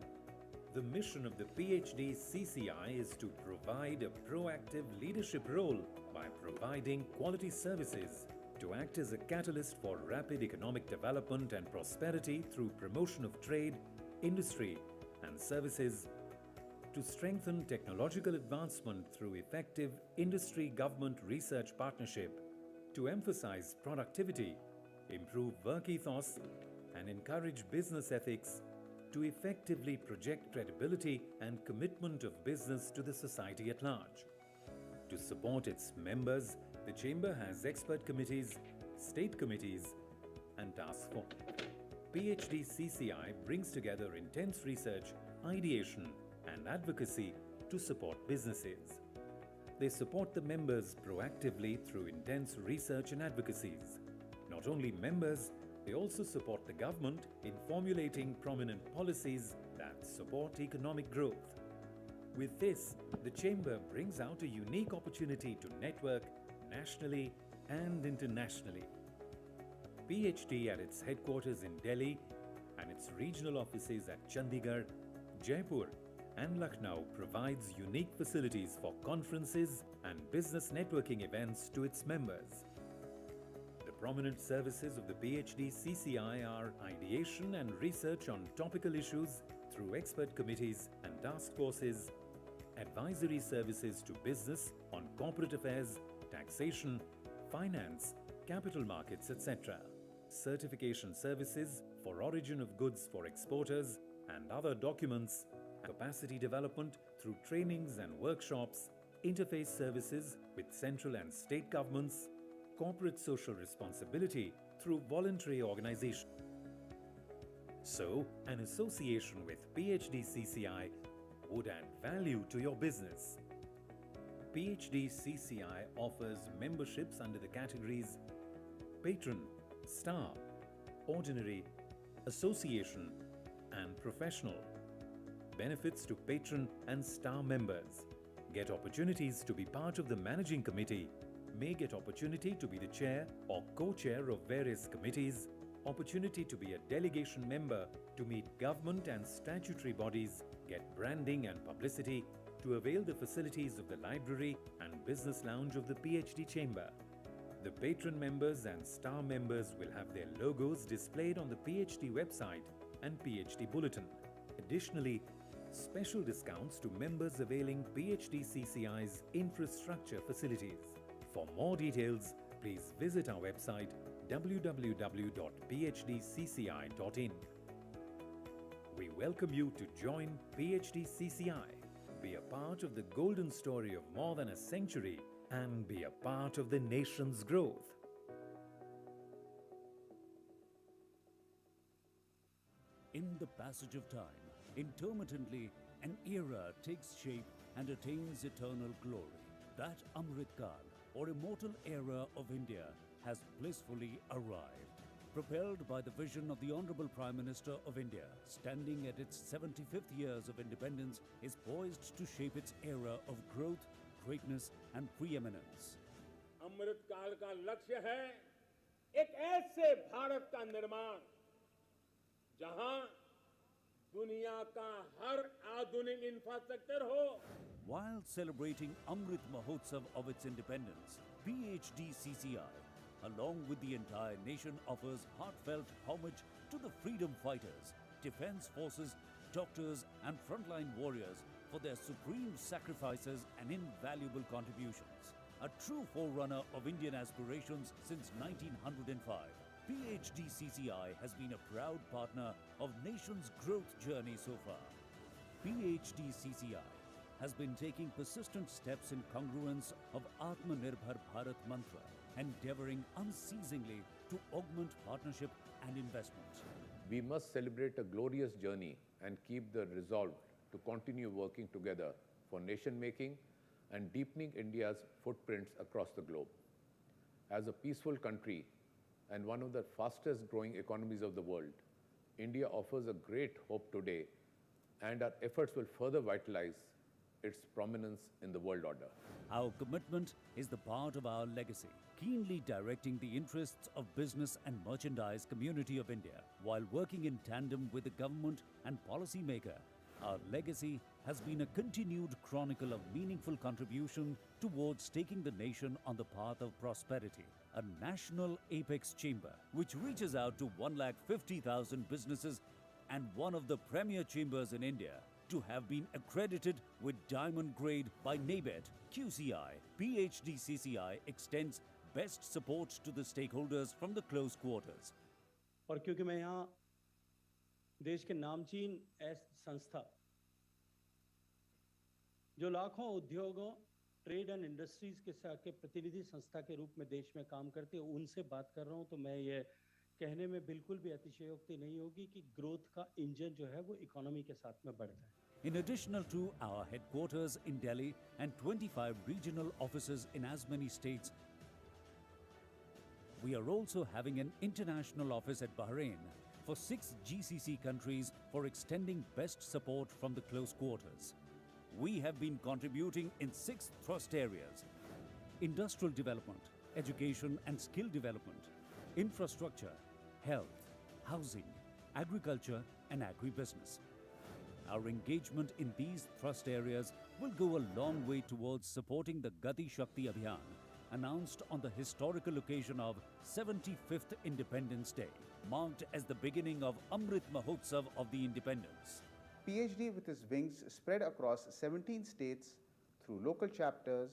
The mission of the PhD CCI is to provide a proactive leadership role by providing quality services, to act as a catalyst for rapid economic development and prosperity through promotion of trade, industry and services, to strengthen technological advancement through effective industry-government research partnership, to emphasize productivity, improve work ethos, and encourage business ethics, to effectively project credibility and commitment of business to the society at large. To support its members, the Chamber has expert committees, state committees, and task force. PhD CCI brings together intense research, ideation, and advocacy to support businesses. They support the members proactively through intense research and advocacies. Not only members, they also support the government in formulating prominent policies that support economic growth. With this, the Chamber brings out a unique opportunity to network nationally and internationally. PhD at its headquarters in Delhi and its regional offices at Chandigarh, Jaipur, and Lucknow provides unique facilities for conferences and business networking events to its members. The prominent services of the PhD CCI are ideation and research on topical issues through expert committees and task forces, advisory services to business on corporate affairs, taxation, finance, capital markets, etc., certification services for origin of goods for exporters and other documents, capacity development through trainings and workshops, interface services with central and state governments, corporate social responsibility through voluntary organization. So, an association with PhD CCI would add value to your business. PhD CCI offers memberships under the categories Patron, Star, Ordinary, Association, and Professional. Benefits to patron and star members: get opportunities to be part of the managing committee, may get opportunity to be the chair or co-chair of various committees, opportunity to be a delegation member to meet government and statutory bodies, get branding and publicity, to avail the facilities of the library and business lounge of the PhD Chamber. The patron members and star members will have their logos displayed on the PhD website and PhD Bulletin. Additionally, special discounts to members availing PhD CCI's infrastructure facilities. For more details, please visit our website www.phdcci.in. We welcome you to join PhD CCI, be a part of the golden story of more than a century, and be a part of the nation's growth. In the passage of time, intermittently, an era takes shape and attains eternal glory. That Amrit Kal, or immortal era of India, has blissfully arrived. propelled by the vision of the Honorable Prime Minister of India, standing at its 75th years of independence, is poised to shape its era of growth, greatness and preeminence. अमृत काल का लक्ष्य है एक ऐसे भारत का निर्माण जहां दुनिया का हर आधुनिक इंफ्रास्ट्रक्चर हो. While celebrating Amrit Mahotsav of its independence, PhD CCI, along with the entire nation, offers heartfelt homage to the freedom fighters, defense forces, doctors and frontline warriors for their supreme sacrifices and invaluable contributions. A true forerunner of Indian aspirations since 1905, PhD CCI has been a proud partner of nation's growth journey so far. PhD CCI has been taking persistent steps in congruence of Atmanirbhar Bharat mantra, endeavoring unceasingly to augment partnership and investment. We must celebrate a glorious journey and keep the resolve to continue working together for nation-making and deepening India's footprints across the globe. As a peaceful country and one of the fastest growing economies of the world, India offers a great hope today, and our efforts will further vitalize its prominence in the world order. Our commitment is the part of our legacy, keenly directing the interests of business and merchandise community of India while working in tandem with the government and policymaker. Our legacy has been a continued chronicle of meaningful contribution towards taking the nation on the path of prosperity. A national apex chamber which reaches out to 150,000 businesses and one of the premier chambers in India to have been accredited with diamond grade by NABED, QCI. PhD CCI extends best support to the stakeholders from the close quarters. और क्योंकि मैं यहाँ देश के नामचीन संस्था जो लाखों उद्योगों ट्रेड एंड इंडस्ट्रीज के प्रतिनिधि संस्था के रूप में देश में काम करते हैं उनसे बात कर रहा हूँ तो मैं ये कहने में बिल्कुल भी अतिशयोक्ति नहीं होगी कि ग्रोथ का इंजन जो है वो इकोनॉमी के साथ में बढ़ता है. In addition to our headquarters in Delhi and 25 regional offices in as many states, we are also having an international office at Bahrain for 6 GCC countries for extending best support from the close quarters. We have been contributing in 6 thrust areas: industrial development, education and skill development, infrastructure, health, housing, agriculture and agribusiness. Our engagement in these thrust areas will go a long way towards supporting the Gati Shakti Abhiyan, announced on the historical occasion of 75th Independence Day, marked as the beginning of Amrit Mahotsav of the Independence. PhD with its wings spread across 17 states through local chapters,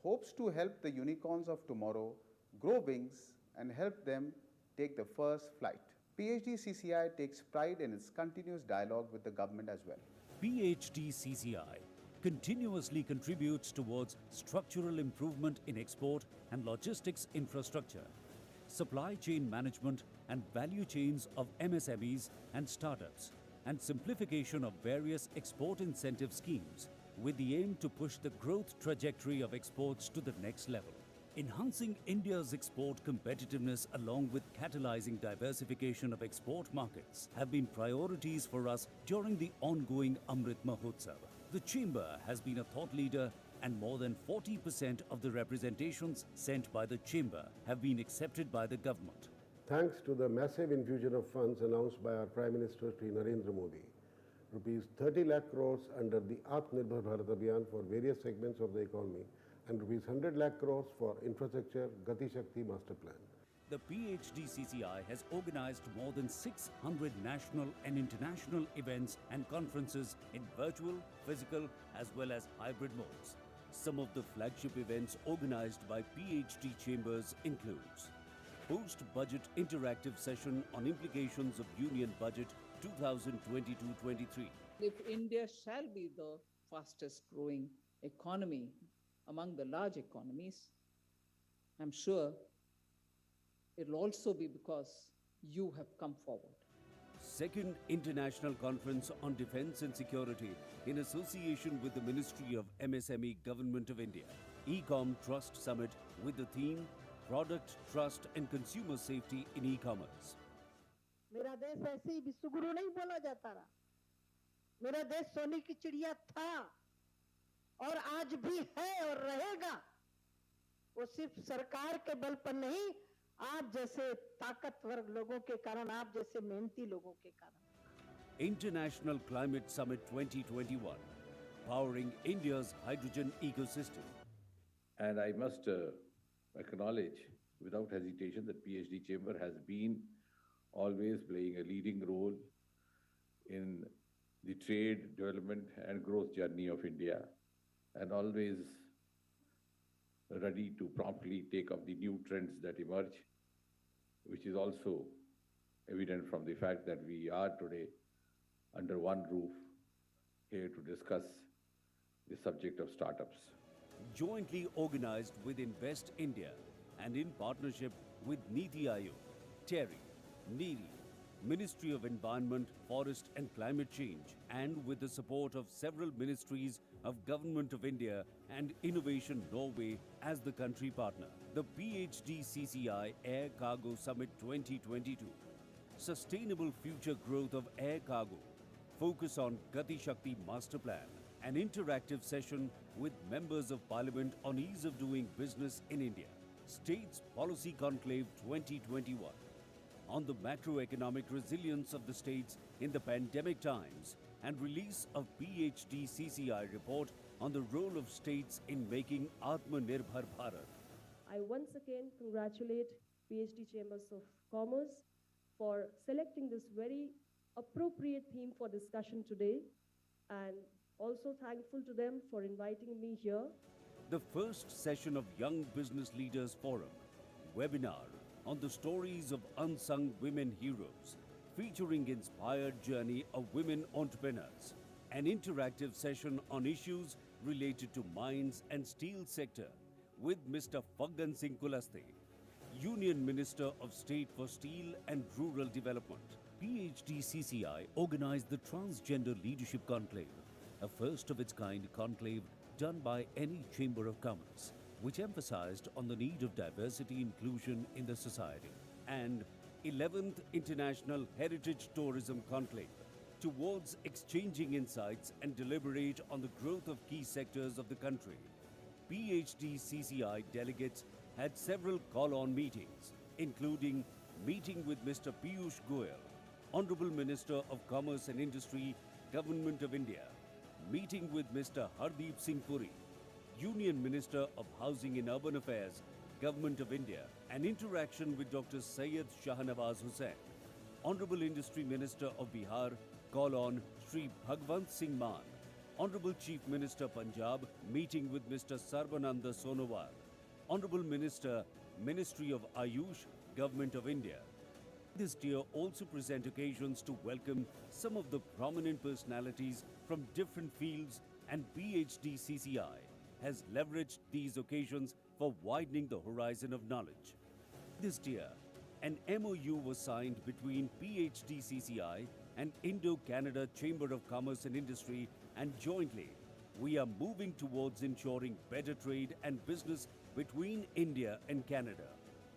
hopes to help the unicorns of tomorrow grow wings and help them take the first flight. PhD CCI takes pride in its continuous dialogue with the government as well. PhD CCI continuously contributes towards structural improvement in export and logistics infrastructure, supply chain management and value chains of MSMEs and startups, and simplification of various export incentive schemes with the aim to push the growth trajectory of exports to the next level. Enhancing India's export competitiveness along with catalyzing diversification of export markets have been priorities for us during the ongoing Amrit Mahotsav. The Chamber has been a thought leader and more than 40% of the representations sent by the Chamber have been accepted by the government. Thanks to the massive infusion of funds announced by our Prime Minister Shri Narendra Modi, rupees 30 lakh crores under the Atmanirbhar Bharat Abhiyan for various segments of the economy and rupees 100 lakh crores for infrastructure Gati Shakti master plan. The PhD CCI has organized more than 600 national and international events and conferences in virtual, physical as well as hybrid modes. Some of the flagship events organized by PhD chambers includes Post-Budget Interactive Session on Implications of Union Budget 2022-23. If India shall be the fastest growing economy among the large economies, I'm sure it'll also be because you have come forward. Second International Conference on Defence and Security in association with the Ministry of MSME Government of India. Ecom Trust Summit with the theme product trust and consumer safety in e-commerce. मेरा देश ऐसे ही विश्वगुरु नहीं बोला जाता रहा। मेरा देश सोने की चिड़िया था और आज भी है और रहेगा। वो सिर्फ सरकार के बल पर नहीं, आप जैसे ताकतवर लोगों के कारण, आप जैसे मेहनती लोगों के कारण। International Climate Summit 2021, powering India's hydrogen ecosystem. And I must acknowledge without hesitation that PhD Chamber has been always playing a leading role in the trade, development and growth journey of India, and always ready to promptly take up the new trends that emerge, which is also evident from the fact that we are today under one roof here to discuss the subject of startups. Jointly organized with Invest India and in partnership with Niti Aayog, TERI, NEERI, Ministry of Environment, Forest and Climate Change, and with the support of several ministries of Government of India and Innovation Norway as the country partner. The PhD CCI Air Cargo Summit 2022. Sustainable future growth of air cargo. Focus on Gati Shakti Master Plan. An interactive session with members of Parliament on ease of doing business in India. States Policy Conclave 2021. On the macroeconomic resilience of the states in the pandemic times, and release of PhD CCI report on the role of states in making Atmanirbhar Bharat. I once again congratulate PhD Chambers of Commerce for selecting this very appropriate theme for discussion today, and also thankful to them for inviting me here. The first session of Young Business Leaders Forum, webinar on the stories of unsung women heroes, featuring inspired journey of women entrepreneurs. An interactive session on issues related to mines and steel sector with Mr. Faggan Singh Kulaste, Union Minister of State for Steel and Rural Development. PhD CCI organized the Transgender Leadership Conclave, a first of its kind conclave done by any Chamber of Commerce, which emphasized on the need of diversity inclusion in the society. And 11th International Heritage Tourism Conclave, towards exchanging insights and deliberate on the growth of key sectors of the country. PhD CCI delegates had several call-on meetings, including meeting with Mr. Piyush Goyal, Honorable Minister of Commerce and Industry, Government of India, meeting with Mr. Hardeep Singh Puri, Union Minister of Housing and Urban Affairs, Government of India, an interaction with Dr. Syed Shahnawaz Hussain, Honorable Industry Minister of Bihar, call on Sri Bhagwant Singh Maan, Honorable Chief Minister Punjab, meeting with Mr. Sarbananda Sonowal, Honorable Minister, Ministry of Ayush, Government of India. This year also present occasions to welcome some of the prominent personalities from different fields, and PhD CCI has leveraged these occasions for widening the horizon of knowledge. This year, an MOU was signed between PhD CCI and Indo-Canada Chamber of Commerce and Industry, and jointly, we are moving towards ensuring better trade and business between India and Canada.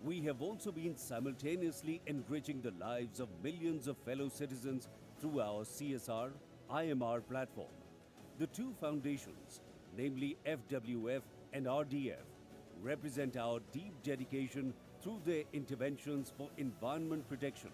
We have also been simultaneously enriching the lives of millions of fellow citizens through our CSR, IMR platform. The two foundations, namely FWF and RDF, represent our deep dedication through their interventions for environment protection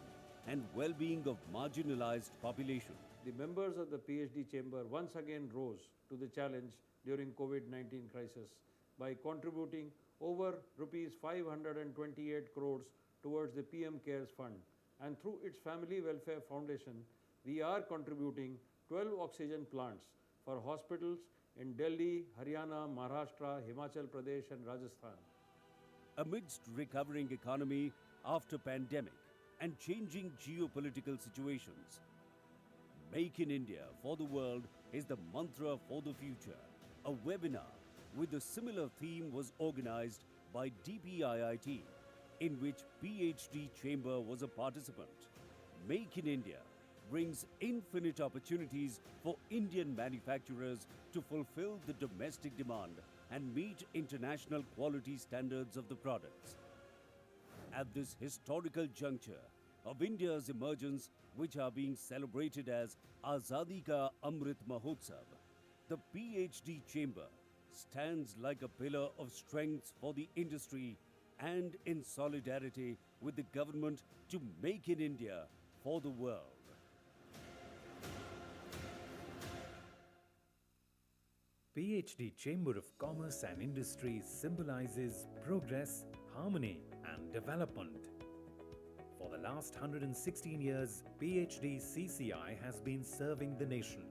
and well-being of marginalized population. The members of the PhD Chamber once again rose to the challenge during COVID-19 crisis by contributing over rupees 528 crores towards the PM CARES Fund, and through its Family Welfare Foundation, we are contributing 12 oxygen plants for hospitals in Delhi, Haryana, Maharashtra, Himachal Pradesh and Rajasthan. Amidst recovering economy after pandemic and changing geopolitical situations, Make in India for the world is the mantra for the future. A webinar with a similar theme was organized by DPIIT, in which PhD Chamber was a participant. Make in India brings infinite opportunities for Indian manufacturers to fulfill the domestic demand and meet international quality standards of the products. at this historical juncture of India's emergence, which are being celebrated as Azadi Ka Amrit Mahotsav, the PhD Chamber stands like a pillar of strength for the industry and in solidarity with the government to make in India for the world. PhD Chamber of Commerce and Industry symbolizes progress, harmony and development. For the last 116 years, PhD CCI has been serving the nation.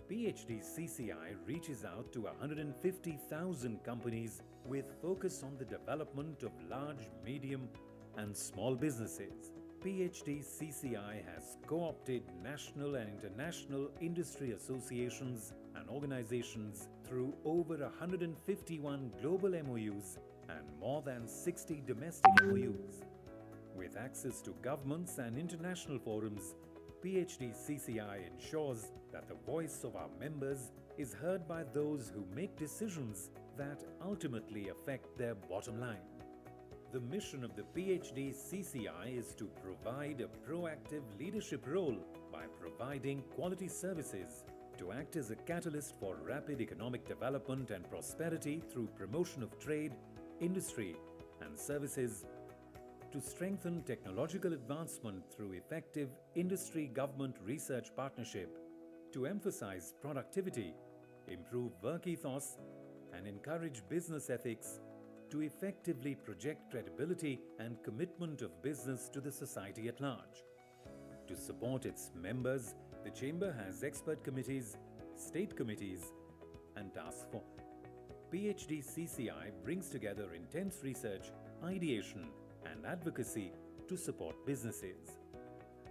PhD CCI reaches out to 150,000 companies with focus on the development of large, medium and small businesses. PhD CCI has co-opted national and international industry associations and organizations through over 151 global MOUs and more than 60 domestic MOUs. With access to governments and international forums, PhD CCI ensures that the voice of our members is heard by those who make decisions that ultimately affect their bottom line. The mission of the PhD CCI is to provide a proactive leadership role by providing quality services, to act as a catalyst for rapid economic development and prosperity through promotion of trade, industry and services, to strengthen technological advancement through effective industry-government research partnership, to emphasize productivity, improve work ethos, and encourage business ethics, to effectively project credibility and commitment of business to the society at large. To support its members, the Chamber has expert committees, state committees, and task force. PhD CCI brings together intense research, ideation, and advocacy to support businesses.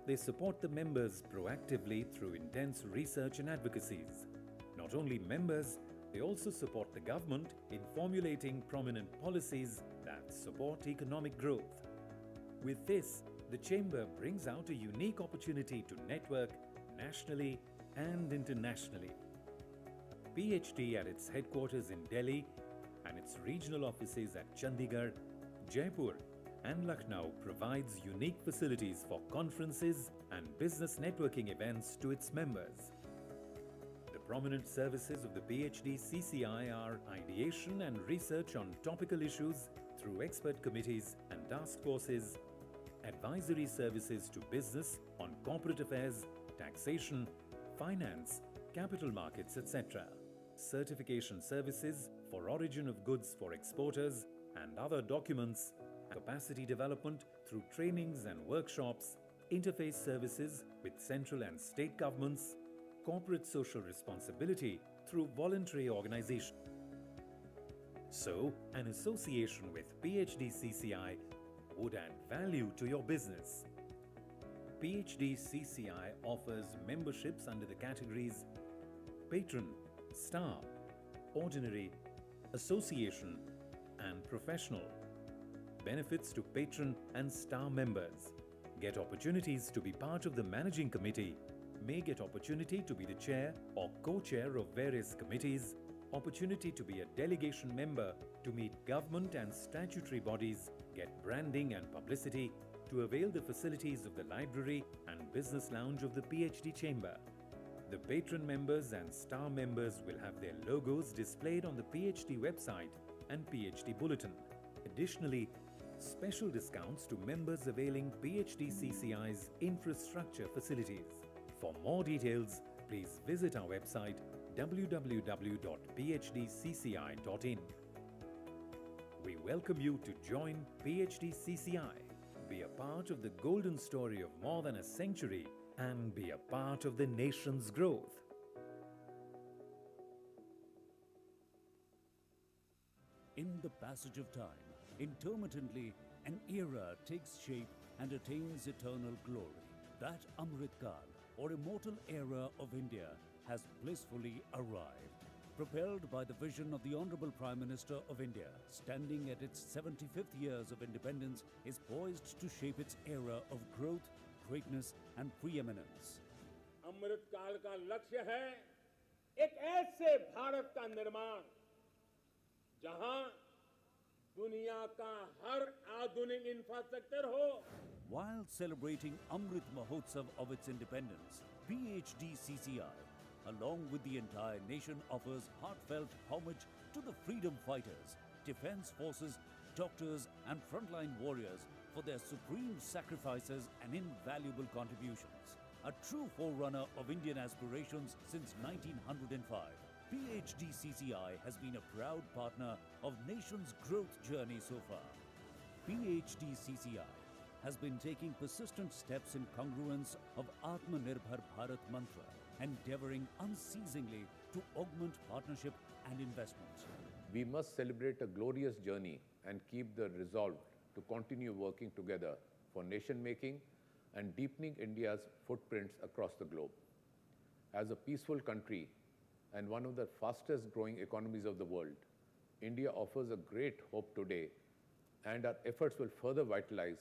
They support the members proactively through intense research and advocacies. Not only members, they also support the government in formulating prominent policies that support economic growth. With this, the Chamber brings out a unique opportunity to network nationally and internationally. PhD at its headquarters in Delhi and its regional offices at Chandigarh, Jaipur, and Lucknow provides unique facilities for conferences and business networking events to its members. The prominent services of the PhD CCI are ideation and research on topical issues through expert committees and task forces, advisory services to business on corporate affairs, taxation, finance, capital markets, etc. Certification services for origin of goods for exporters and other documents, capacity development through trainings and workshops, interface services with central and state governments, corporate social responsibility through voluntary organization. So, an association with PhD CCI would add value to your business. PhD CCI offers memberships under the categories Patron, Star, Ordinary, Association, and Professional. Benefits to patron and star members: get opportunities to be part of the managing committee, may get opportunity to be the chair or co-chair of various committees, opportunity to be a delegation member to meet government and statutory bodies, get branding and publicity, to avail the facilities of the library and business lounge of the PhD Chamber. The patron members and star members will have their logos displayed on the PhD website and PhD bulletin. Additionally, special discounts to members availing PhD CCI's infrastructure facilities. For more details, please visit our website www.phdcci.in. We welcome you to join PhD CCI, be a part of the golden story of more than a century, and be a part of the nation's growth. In the passage of time, intermittently, an era takes shape and attains eternal glory. That Amrit Kal, or immortal era of India, has blissfully arrived. Propelled by the vision of the Honorable Prime Minister of India, standing at its 75th years of independence, is poised to shape its era of growth, greatness and preeminence. अमृत काल का लक्ष्य है एक ऐसे भारत का निर्माण जहां दुनिया का हर आधुनिक इंफ्रास्ट्रक्चर हो। While celebrating Amrit Mahotsav of its independence, PhD CCI, along with the entire nation, offers heartfelt homage to the freedom fighters, defense forces, doctors and frontline warriors for their supreme sacrifices and invaluable contributions. A true forerunner of Indian aspirations since 1905, PhD CCI has been a proud partner of nation's growth journey so far. PhD CCI has been taking persistent steps in congruence of Atmanirbhar Bharat mantra, endeavoring unceasingly to augment partnership and investment. We must celebrate a glorious journey and keep the resolve to continue working together for nation-making and deepening India's footprints across the globe. As a peaceful country and one of the fastest growing economies of the world, India offers a great hope today, and our efforts will further vitalize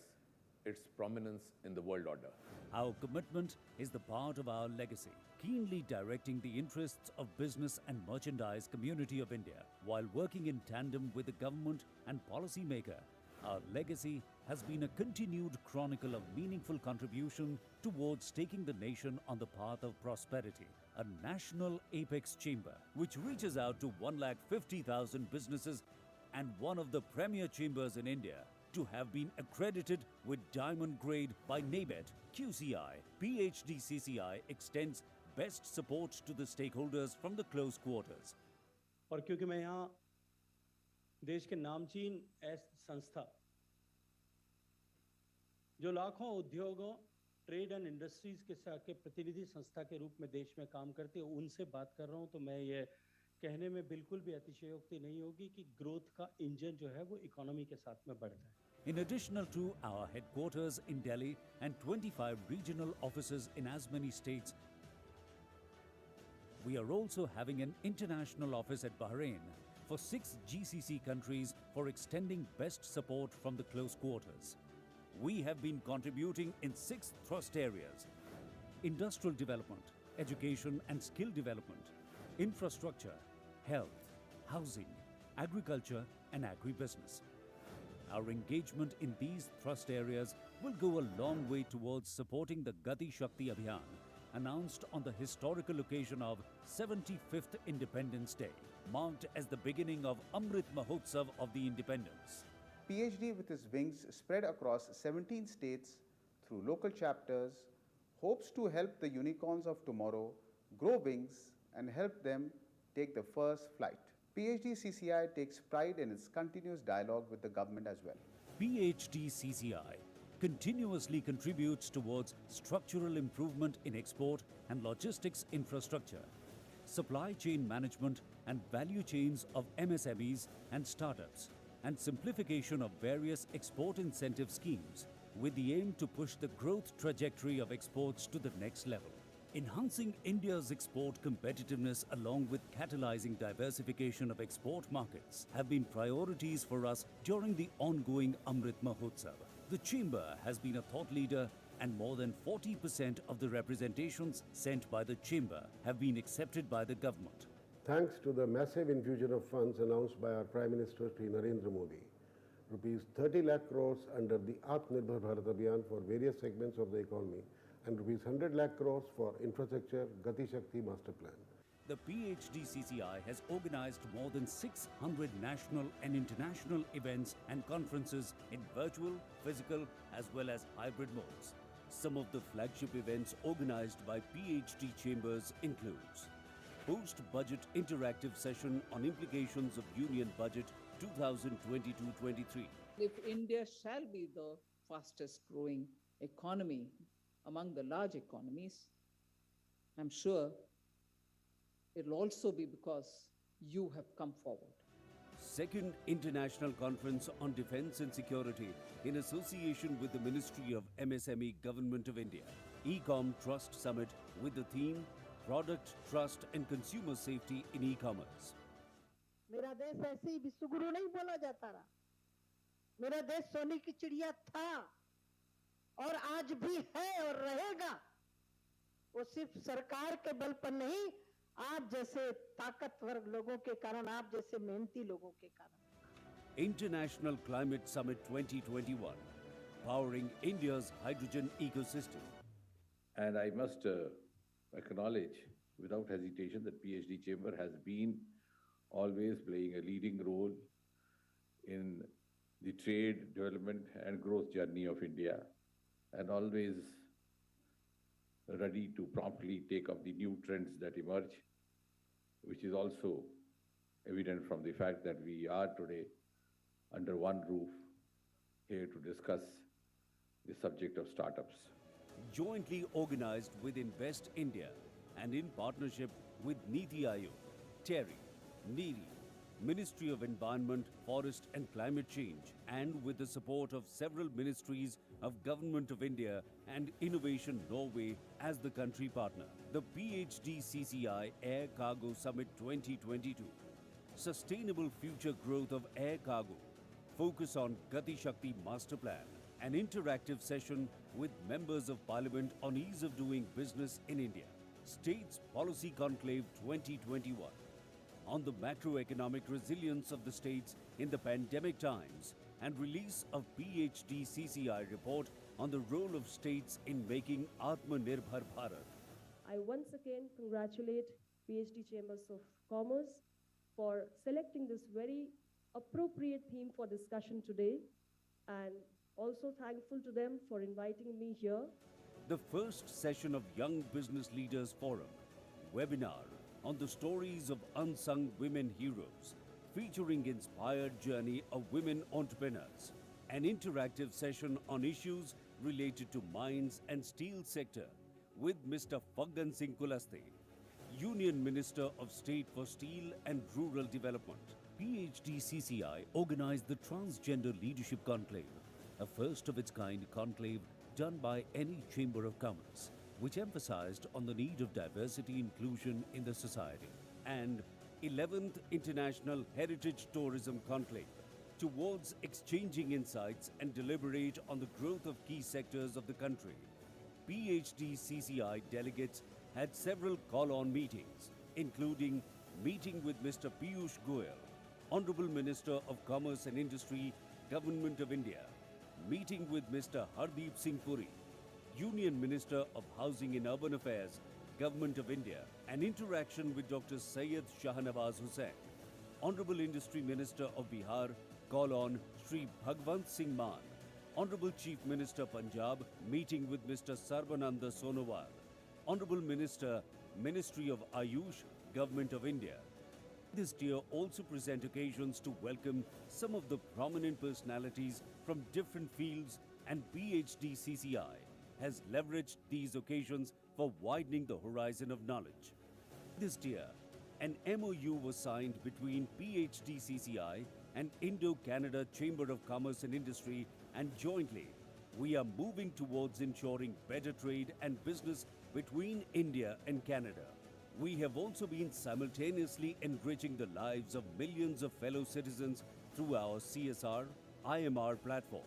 its prominence in the world order. Our commitment is the part of our legacy, keenly directing the interests of business and merchandise community of India while working in tandem with the government and policymaker. Our legacy has been a continued chronicle of meaningful contribution towards taking the nation on the path of prosperity. A national apex chamber which reaches out to 150,000 businesses and one of the premier chambers in India to have been accredited with diamond grade by NABET, QCI, PhD CCI extends best support to the stakeholders from the close quarters. और क्योंकि मैं यहाँ देश के नामचीन संस्था जो लाखों उद्योगों ट्रेड एंड इंडस्ट्रीज के प्रतिनिधि संस्था के रूप में देश में काम करती है उनसे बात कर रहा हूँ तो मैं ये कहने में बिल्कुल भी अतिशयोक्ति नहीं होगी कि ग्रोथ का इंजन जो है वो इकोनॉमी के साथ में बढ़ता है. In addition to our headquarters in Delhi and 25 regional offices in as many states, we are also having an international office at Bahrain for 6 GCC countries for extending best support from the close quarters. We have been contributing in 6 thrust areas: industrial development, education and skill development, infrastructure, health, housing, agriculture and agribusiness. Our engagement in these thrust areas will go a long way towards supporting the Gati Shakti Abhiyan, announced on the historical occasion of 75th Independence Day, marked as the beginning of Amrit Mahotsav of the Independence. PhD, with its wings spread across 17 states through local chapters, hopes to help the unicorns of tomorrow grow wings and help them take the first flight. PhD CCI takes pride in its continuous dialogue with the government as well. PhD CCI continuously contributes towards structural improvement in export and logistics infrastructure, supply chain management and value chains of MSMEs and startups, and simplification of various export incentive schemes with the aim to push the growth trajectory of exports to the next level. Enhancing India's export competitiveness along with catalyzing diversification of export markets have been priorities for us during the ongoing Amrit Mahotsav. The Chamber has been a thought leader and more than 40% of the representations sent by the Chamber have been accepted by the government. Thanks to the massive infusion of funds announced by our Prime Minister Shri Narendra Modi, rupees 30 lakh crores under the Atmanirbhar Bharat Abhiyan for various segments of the economy and rupees 100 lakh crores for infrastructure Gati Shakti master plan. The PhD CCI has organized more than 600 national and international events and conferences in virtual, physical as well as hybrid modes. Some of the flagship events organized by PhD chambers includes Post-Budget Interactive Session on Implications of Union Budget 2022-23. If India shall be the fastest growing economy among the large economies, I'm sure it'll also be because you have come forward. Second International Conference on Defence and Security in association with the Ministry of MSME Government of India. Ecom Trust Summit with the theme Product, Trust and Consumer Safety in E-Commerce. मेरा देश ऐसे ही विश्वगुरु नहीं बोला जाता रहा. मेरा देश सोने की चिड़िया था और आज भी है और रहेगा. वो सिर्फ सरकार के बल पर नहीं, आप जैसे ताकतवर लोगों के कारण, आप जैसे मेहनती लोगों के कारण. International Climate Summit 2021, powering India's hydrogen ecosystem. And I must acknowledge without hesitation that PhD Chamber has been always playing a leading role in the trade, development and growth journey of India, and always ready to promptly take up the new trends that emerge, which is also evident from the fact that we are today under one roof here to discuss the subject of startups. Jointly organized with Invest India and in partnership with Niti Aayog, TERI, NEERI, Ministry of Environment, Forest and Climate Change, and with the support of several ministries of Government of India and Innovation Norway as the country partner. The PhD CCI Air Cargo Summit 2022, Sustainable Future Growth of Air Cargo, focus on Gati Shakti Master Plan, an interactive session with members of Parliament on ease of doing business in India. States Policy Conclave 2021, on the macroeconomic resilience of the states in the pandemic times, and release of PhD CCI report on the role of states in making Atmanirbhar Bharat. I once again congratulate PhD Chambers of Commerce for selecting this very appropriate theme for discussion today, and also thankful to them for inviting me here. The first session of Young Business Leaders Forum, webinar on the stories of unsung women heroes, featuring inspired journey of women entrepreneurs. An interactive session on issues related to mines and steel sector with Mr. Faggan Singh Kulaste, Union Minister of State for Steel and Rural Development. PhD CCI organized the Transgender Leadership Conclave, a first of its kind conclave done by any Chamber of Commerce, which emphasized on the need of diversity inclusion in the society. And 11th International Heritage Tourism Conclave, towards exchanging insights and deliberate on the growth of key sectors of the country. PhD CCI delegates had several call-on meetings, including meeting with Mr. Piyush Goyal, Honorable Minister of Commerce and Industry, Government of India, meeting with Mr. Hardeep Singh Puri, Union Minister of Housing and Urban Affairs, Government of India, an interaction with Dr. Syed Shahnawaz Hussain, Honorable Industry Minister of Bihar, call on Sri Bhagwant Singh Maan, Honorable Chief Minister Punjab, meeting with Mr. Sarbananda Sonowal, Honorable Minister, Ministry of Ayush, Government of India. This year also present occasions to welcome some of the prominent personalities from different fields, and PhD CCI has leveraged these occasions for widening the horizon of knowledge. This year, an MOU was signed between PhD CCI and Indo-Canada Chamber of Commerce and Industry, and jointly, we are moving towards ensuring better trade and business between India and Canada. We have also been simultaneously enriching the lives of millions of fellow citizens through our CSR, IMR platform.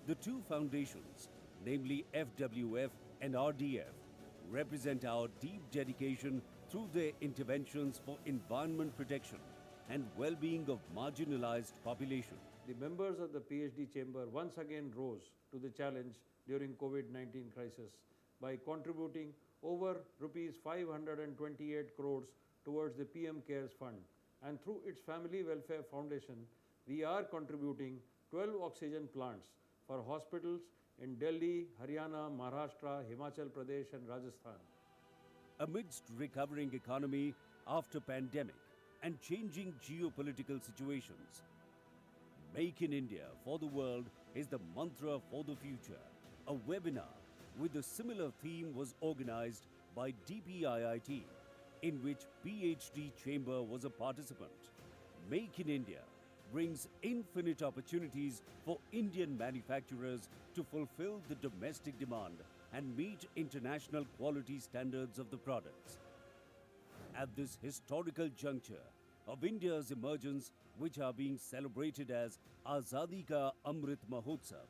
The two foundations, namely FWF and RDF, represent our deep dedication through their interventions for environment protection and well-being of marginalized population. The members of the PhD Chamber once again rose to the challenge during COVID-19 crisis by contributing over rupees 528 crores towards the PM CARES Fund, and through its Family Welfare Foundation, we are contributing 12 oxygen plants for hospitals in Delhi, Haryana, Maharashtra, Himachal Pradesh and Rajasthan. Amidst recovering economy after pandemic and changing geopolitical situations, Make in India for the world is the mantra for the future. A webinar with a similar theme was organized by DPIIT, in which PhD Chamber was a participant. Make in India brings infinite opportunities for Indian manufacturers to fulfill the domestic demand and meet international quality standards of the products. At this historical juncture of India's emergence, which are being celebrated as Azadi Ka Amrit Mahotsav,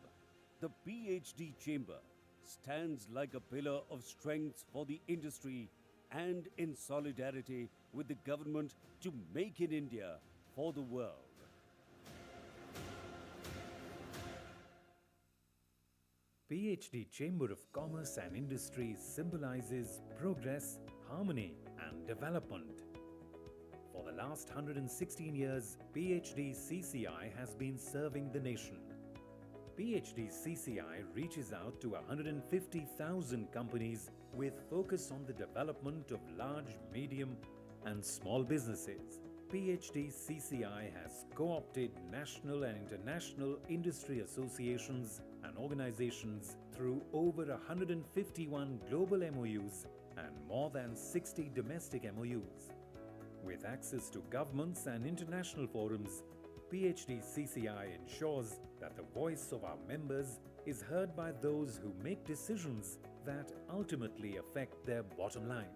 the PhD Chamber stands like a pillar of strength for the industry and in solidarity with the government to make in India for the world. PhD Chamber of Commerce and Industry symbolizes progress, harmony, and development. For the last 116 years, PhD CCI has been serving the nation. PhD CCI reaches out to 150,000 companies with focus on the development of large, medium, and small businesses. PhD CCI has co-opted national and international industry associations and organizations through over 151 global MOUs and more than 60 domestic MOUs. With access to governments and international forums, PhD CCI ensures that the voice of our members is heard by those who make decisions that ultimately affect their bottom line.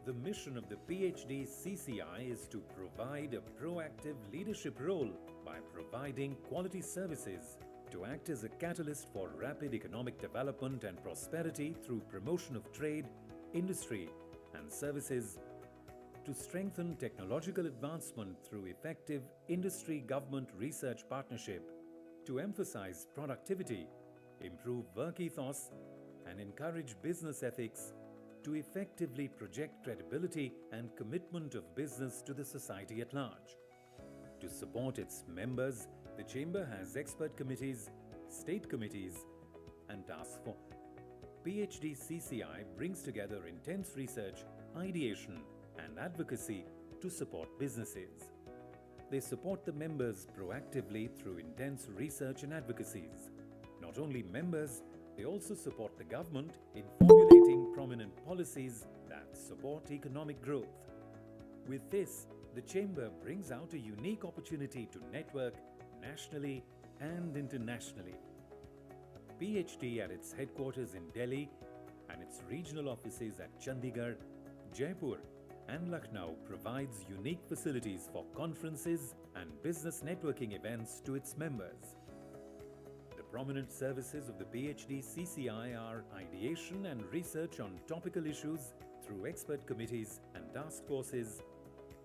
The mission of the PhD CCI is to provide a proactive leadership role by providing quality services, to act as a catalyst for rapid economic development and prosperity through promotion of trade, industry, and services, to strengthen technological advancement through effective industry-government research partnership, to emphasize productivity, improve work ethos, and encourage business ethics, to effectively project credibility and commitment of business to the society at large. To support its members, the Chamber has expert committees, state committees, and task force. PhD CCI brings together intense research, ideation, and advocacy to support businesses. They support the members proactively through intense research and advocacies. Not only members, they also support the government in formulating prominent policies that support economic growth. With this, the Chamber brings out a unique opportunity to network nationally and internationally. PhD at its headquarters in Delhi and its regional offices at Chandigarh, Jaipur, and Lucknow provides unique facilities for conferences and business networking events to its members. The prominent services of the PhD CCI are ideation and research on topical issues through expert committees and task forces,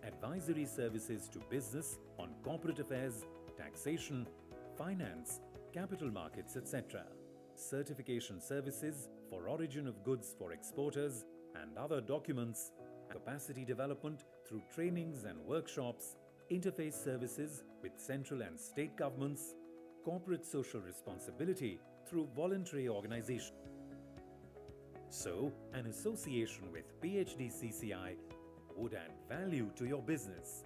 advisory services to business on corporate affairs, taxation, finance, capital markets, etc., certification services for origin of goods for exporters and other documents, capacity development through trainings and workshops, interface services with central and state governments, corporate social responsibility through voluntary organization. So, an association with PhD CCI would add value to your business.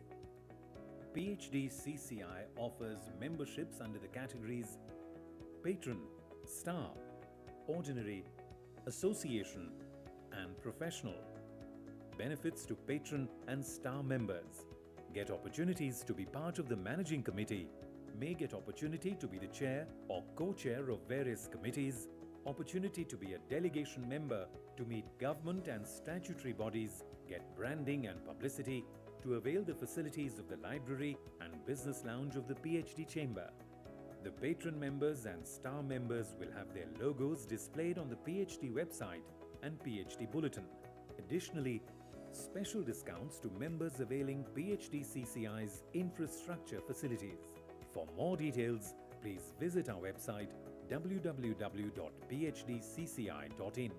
PhD CCI offers memberships under the categories Patron, Star, Ordinary, Association, and Professional. Benefits to Patron and Star members: get opportunities to be part of the Managing Committee, may get opportunity to be the chair or co-chair of various committees, opportunity to be a delegation member to meet government and statutory bodies, get branding and publicity, to avail the facilities of the library and business lounge of the PhD Chamber. The patron members and star members will have their logos displayed on the PhD website and PhD bulletin. Additionally, special discounts to members availing PhD CCI's infrastructure facilities. For more details, please visit our website www.phdcci.in.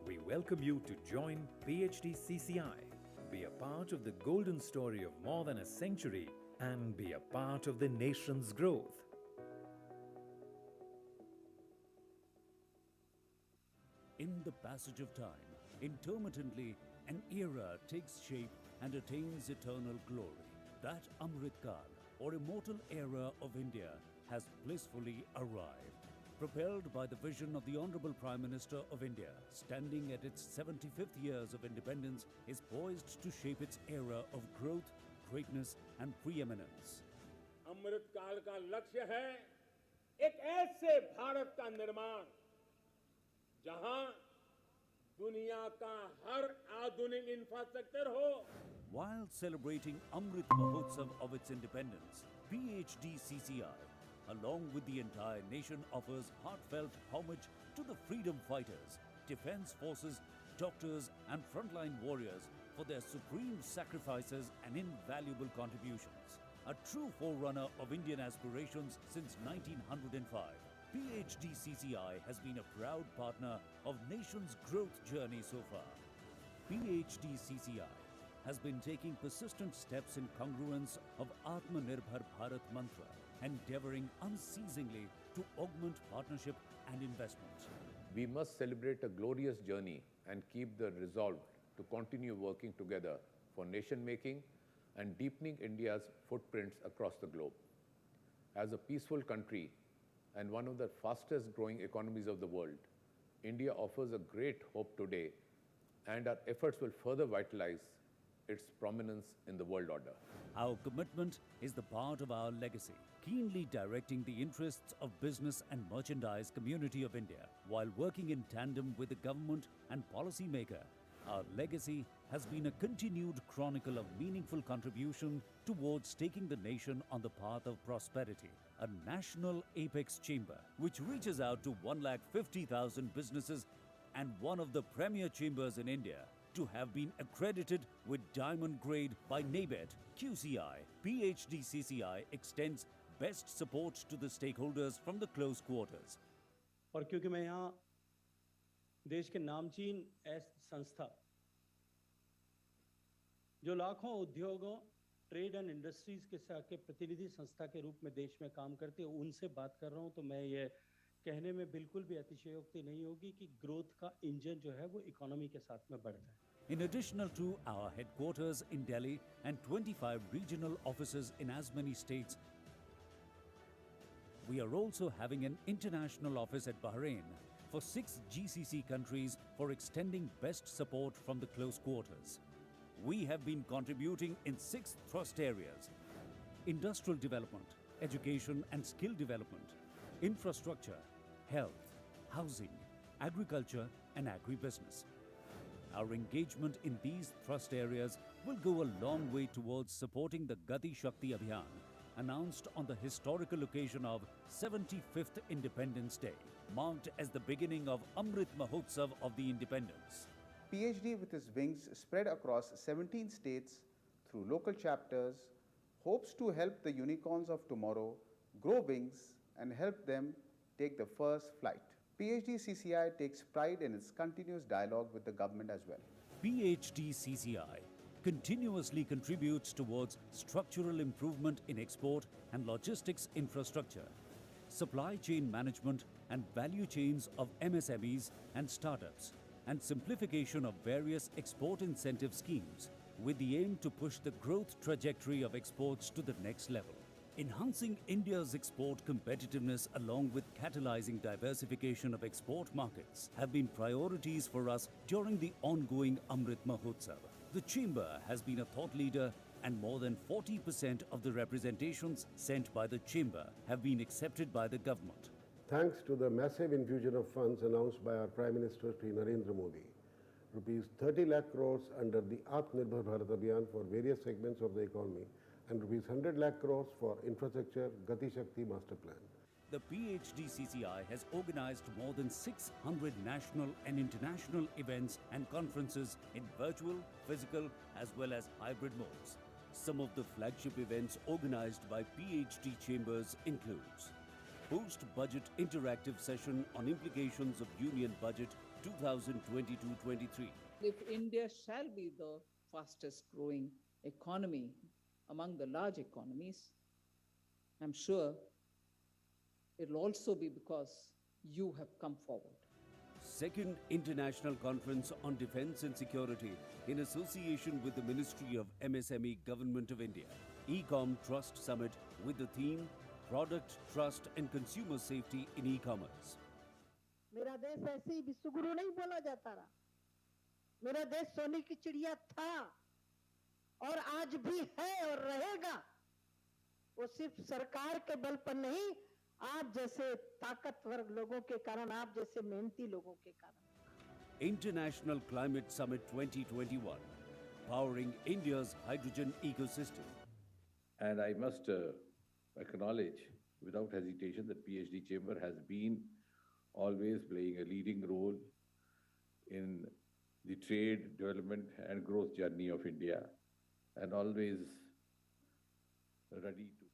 We welcome you to join PhD CCI, be a part of the golden story of more than a century, and be a part of the nation's growth. In the passage of time, intermittently, an era takes shape and attains eternal glory. That Amritkal, or immortal era of India, has blissfully arrived. Propelled by the vision of the Honorable Prime Minister of India, standing at its 75th years of independence, is poised to shape its era of growth, greatness and preeminence. अमृत काल का लक्ष्य है एक ऐसे भारत का निर्माण जहां दुनिया का हर आधुनिक इंफ्रास्ट्रक्चर हो. While celebrating Amrit Mahotsav of its independence, PhD CCI, along with the entire nation, offers heartfelt homage to the freedom fighters, defense forces, doctors and frontline warriors for their supreme sacrifices and invaluable contributions. A true forerunner of Indian aspirations since 1905, PhD CCI has been a proud partner of nation's growth journey so far. PhD CCI has been taking persistent steps in congruence of Atmanirbhar Bharat mantra, endeavoring unceasingly to augment partnership and investment. We must celebrate a glorious journey and keep the resolve to continue working together for nation-making and deepening India's footprints across the globe. As a peaceful country and one of the fastest-growing economies of the world, India offers a great hope today, and our efforts will further vitalize its prominence in the world order. Our commitment is the part of our legacy, keenly directing the interests of business and merchandise community of India while working in tandem with the government and policymaker. Our legacy has been a continued chronicle of meaningful contribution towards taking the nation on the path of prosperity. A national apex chamber which reaches out to 150,000 businesses and one of the premier chambers in India to have been accredited with diamond grade by NABED, QCI, PhD CCI extends best support to the stakeholders from the close quarters. और क्योंकि मैं यहाँ देश के नामचीन संस्था जो लाखों उद्योगों ट्रेड एंड इंडस्ट्रीज के प्रतिनिधि संस्था के रूप में देश में काम करते हैं उनसे बात कर रहा हूँ तो मैं ये कहने में बिल्कुल भी अतिशयोक्ति नहीं होगी कि ग्रोथ का इंजन जो है वो इकोनॉमी के साथ में बढ़ता है. In addition to our headquarters in Delhi and 25 regional offices in as many states, we are also having an international office at Bahrain for 6 GCC countries for extending best support from the close quarters. We have been contributing in 6 thrust areas: industrial development, education and skill development, infrastructure, health, housing, agriculture and agribusiness. Our engagement in these thrust areas will go a long way towards supporting the Gati Shakti Abhiyan, announced on the historical occasion of 75th Independence Day, marked as the beginning of Amrit Mahotsav of the Independence. PhD, with its wings spread across 17 states through local chapters, hopes to help the unicorns of tomorrow grow wings and help them take the first flight. PhD CCI takes pride in its continuous dialogue with the government as well. PhD CCI continuously contributes towards structural improvement in export and logistics infrastructure, supply chain management and value chains of MSMEs and startups, and simplification of various export incentive schemes with the aim to push the growth trajectory of exports to the next level. Enhancing India's export competitiveness along with catalyzing diversification of export markets have been priorities for us during the ongoing Amrit Mahotsav. The Chamber has been a thought leader and more than 40% of the representations sent by the Chamber have been accepted by the government. Thanks to the massive infusion of funds announced by our Prime Minister Sri Narendra Modi, rupees 30 lakh crores under the Atmanirbhar Bharat Abhiyan for various segments of the economy and rupees 100 lakh crores for infrastructure Gati Shakti master plan. The PhD CCI has organized more than 600 national and international events and conferences in virtual, physical as well as hybrid modes. Some of the flagship events organized by PhD chambers includes post-budget interactive session on implications of Union Budget 2022-23. If India shall be the fastest growing economy among the large economies, I'm sure it'll also be because you have come forward. Second International Conference on Defence and Security in association with the Ministry of MSME Government of India. Ecom Trust Summit with the theme Product, Trust and Consumer Safety in E-Commerce. मेरा देश ऐसे ही विश्वगुरु नहीं बोला जाता रहा. मेरा देश सोने की चिड़िया था और आज भी है और रहेगा. वो सिर्फ सरकार के बल पर नहीं, आप जैसे ताकतवर लोगों के कारण, आप जैसे मेहनती लोगों के कारण. International Climate Summit 2021, powering India's hydrogen ecosystem. And I must acknowledge without hesitation that PhD Chamber has been always playing a leading role in the trade, development and growth journey of India, and always ready to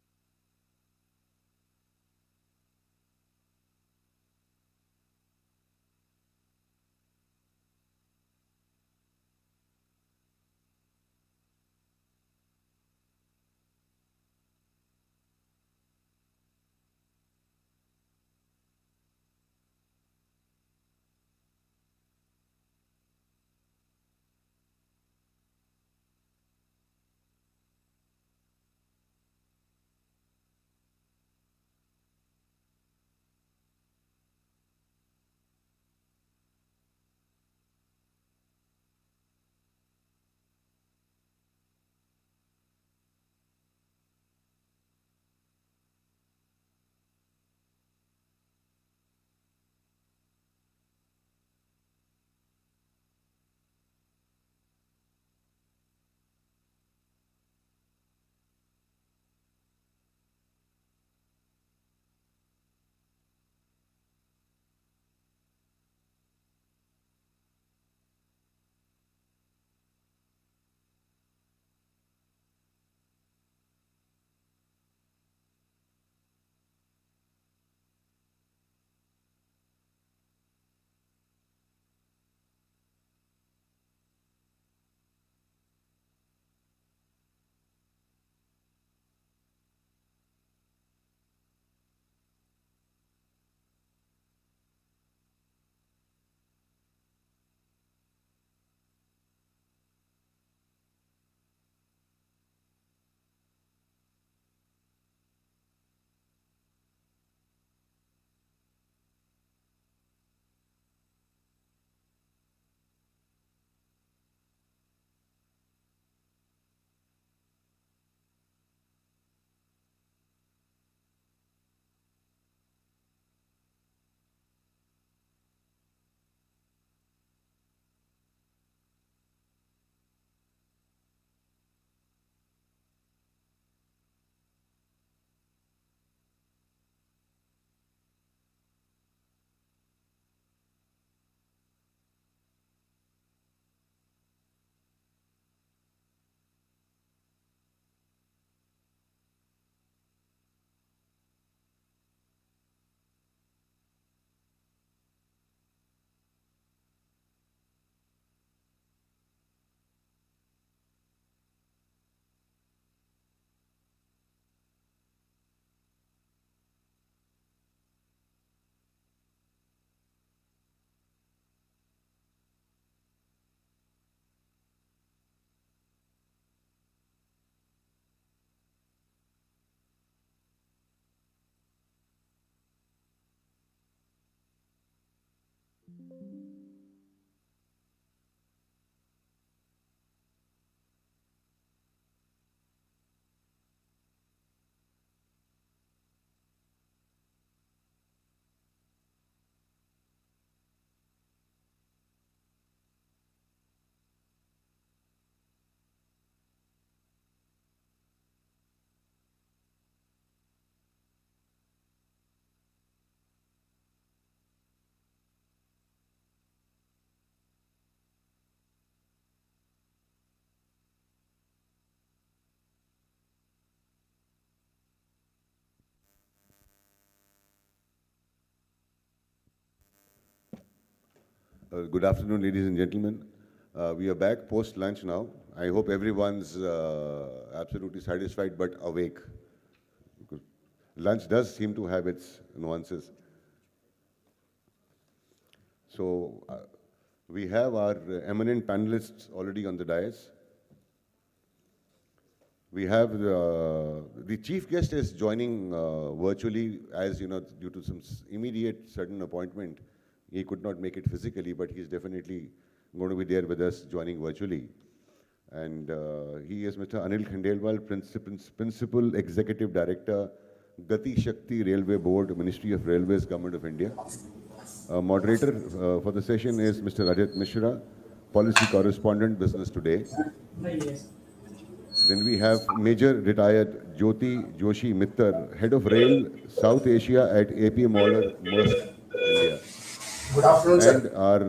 Good afternoon, ladies and gentlemen. We are back post-lunch now. I hope everyone's absolutely satisfied but awake. Because lunch does seem to have its nuances. So we have our eminent panelists already on the dais. We have the chief guest is joining virtually, as you know, due to some immediate sudden appointment. He could not make it physically, but he's definitely going to be there with us joining virtually. And he is Mr. Anil Khandelwal, Principal Executive Director, Gati Shakti Railway Board, Ministry of Railways, Government of India. Moderator for the session is Mr. Rajat Mishra, Policy Correspondent, Business Today. Then we have Major Retired Jyoti Joshi Mittar, Head of Rail, South Asia at AP Moller, Maersk, India. Good afternoon, sir. And our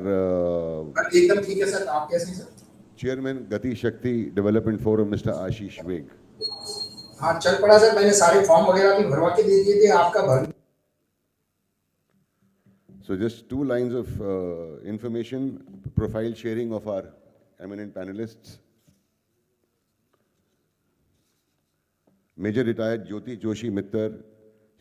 एकदम ठीक है sir, आप कैसे हैं sir? Chairman Gati Shakti Development Forum, Mr. Ashish Veg. हाँ चल पड़ा sir, मैंने सारे फॉर्म वगैरह भी भरवा के दे दिए थे, आपका भर. So just two lines of information, profile sharing of our eminent panelists. Major Retired Jyoti Joshi Mittar.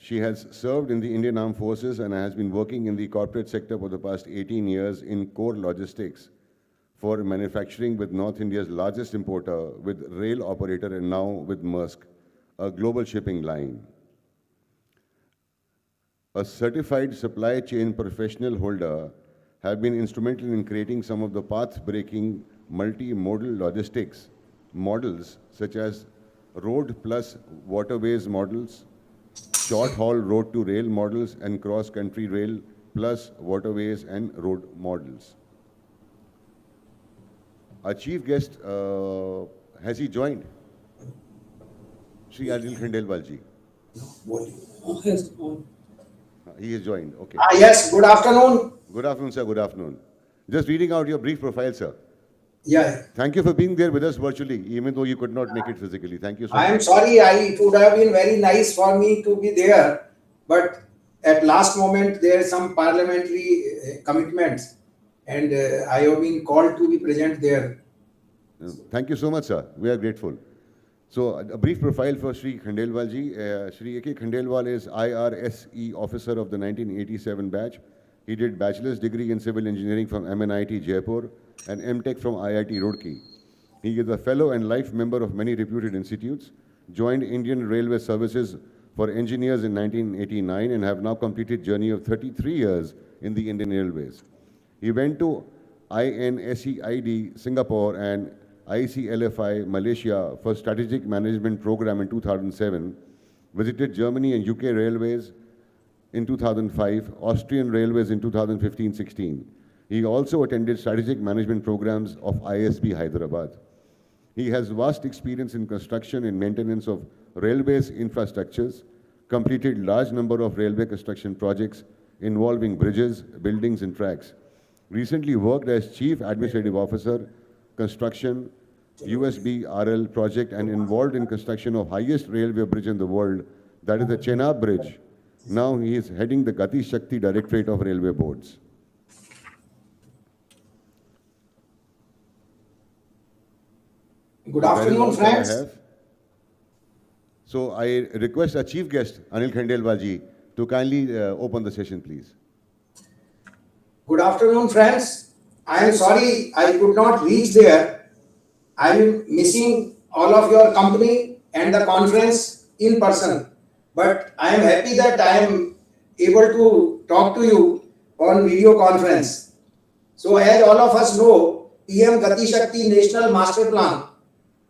She has served in the Indian Armed Forces and has been working in the corporate sector for the past 18 years in core logistics for manufacturing with North India's largest importer, with rail operator, and now with Maersk, a global shipping line. A certified supply chain professional holder, have been instrumental in creating some of the path-breaking multi-modal logistics models such as road plus waterways models, short-haul road-to-rail models, and cross-country rail plus waterways and road models. Our chief guest, has he joined? Shri Anil Khandelwal ji. He has joined, okay. Yes, good afternoon. Good afternoon, sir, good afternoon. Just reading out your brief profile, sir. Yeah. Thank you for being there with us virtually, even though you could not make it physically. Thank you so much. I am sorry, it would have been very nice for me to be there, but at last moment there are some parliamentary commitments, and I have been called to be present there. Thank you so much, sir. We are grateful. So, a brief profile for Shri Khandelwal ji. Shri A.K. Khandelwal is IRSE officer of the 1987 batch. He did bachelor's degree in civil engineering from MNIT Jaipur and MTech from IIT Roorkee. He is a fellow and life member of many reputed institutes, joined Indian Railway Services for Engineers in 1989 and have now completed journey of 33 years in the Indian Railways. He went to INSEID Singapore and ICLFI Malaysia for strategic management program in 2007, visited Germany and UK Railways in 2005, Austrian Railways in 2015-16. He also attended strategic management programs of ISB Hyderabad. He has vast experience in construction and maintenance of railways infrastructures, completed large number of railway construction projects involving bridges, buildings and tracks. Recently worked as Chief Administrative Officer, Construction, USBRL project, and involved in construction of highest railway bridge in the world, that is the Chenab Bridge. Now he is heading the Gati Shakti Directorate of Railway Boards. Good afternoon, friends. So I request our chief guest, Anil Khandelwal ji, to kindly open the session, please. Good afternoon, friends. I am sorry I could not reach there. I am missing all of your company and the conference in person. But I am happy that I am able to talk to you on video conference. So as all of us know, PM Gati Shakti National Master Plan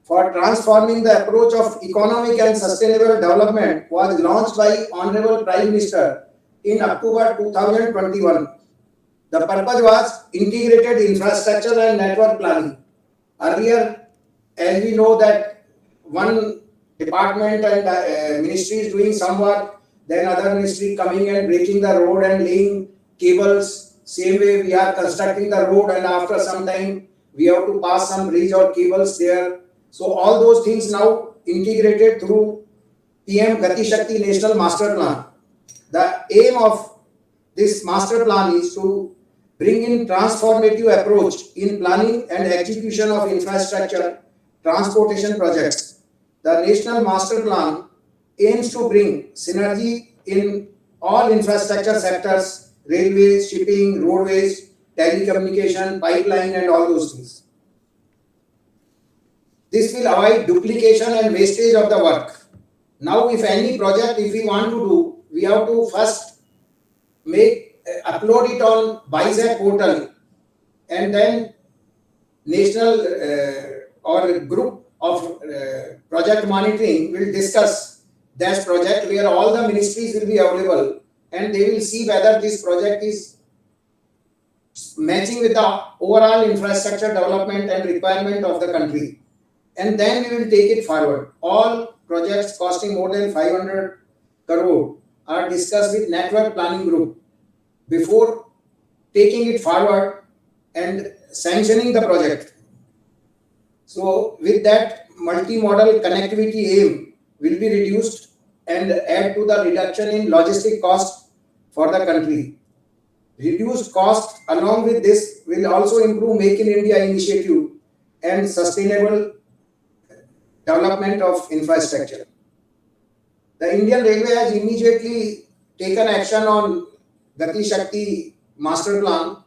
for transforming the approach of economic and sustainable development was launched by Honorable Prime Minister in October 2021. The purpose was integrated infrastructure and network planning. Earlier, as we know that one department and ministry is doing some work, then other ministry coming and breaking the road and laying cables. Same way we are constructing the road, and after some time we have to pass some bridge or cables there. So all those things now integrated through PM Gati Shakti National Master Plan. The aim of this master plan is to bring in transformative approach in planning and execution of infrastructure, transportation projects. The National Master Plan aims to bring synergy in all infrastructure sectors, railways, shipping, roadways, telecommunication, pipeline, and all those things. This will avoid duplication and wastage of the work. Now, if any project, if we want to do, we have to first upload it on BISAC portal, and then national or group of project monitoring will discuss that project, where all the ministries will be available, and they will see whether this project is matching with the overall infrastructure development and requirement of the country. And then we will take it forward. All projects costing more than 500 crore are discussed with network planning group before taking it forward and sanctioning the project. So with that, multi-modal connectivity aim will be reduced and add to the reduction in logistic cost for the country. Reduced cost along with this will also improve Make in India initiative and sustainable development of infrastructure. The Indian Railway has immediately taken action on Gati Shakti master plan.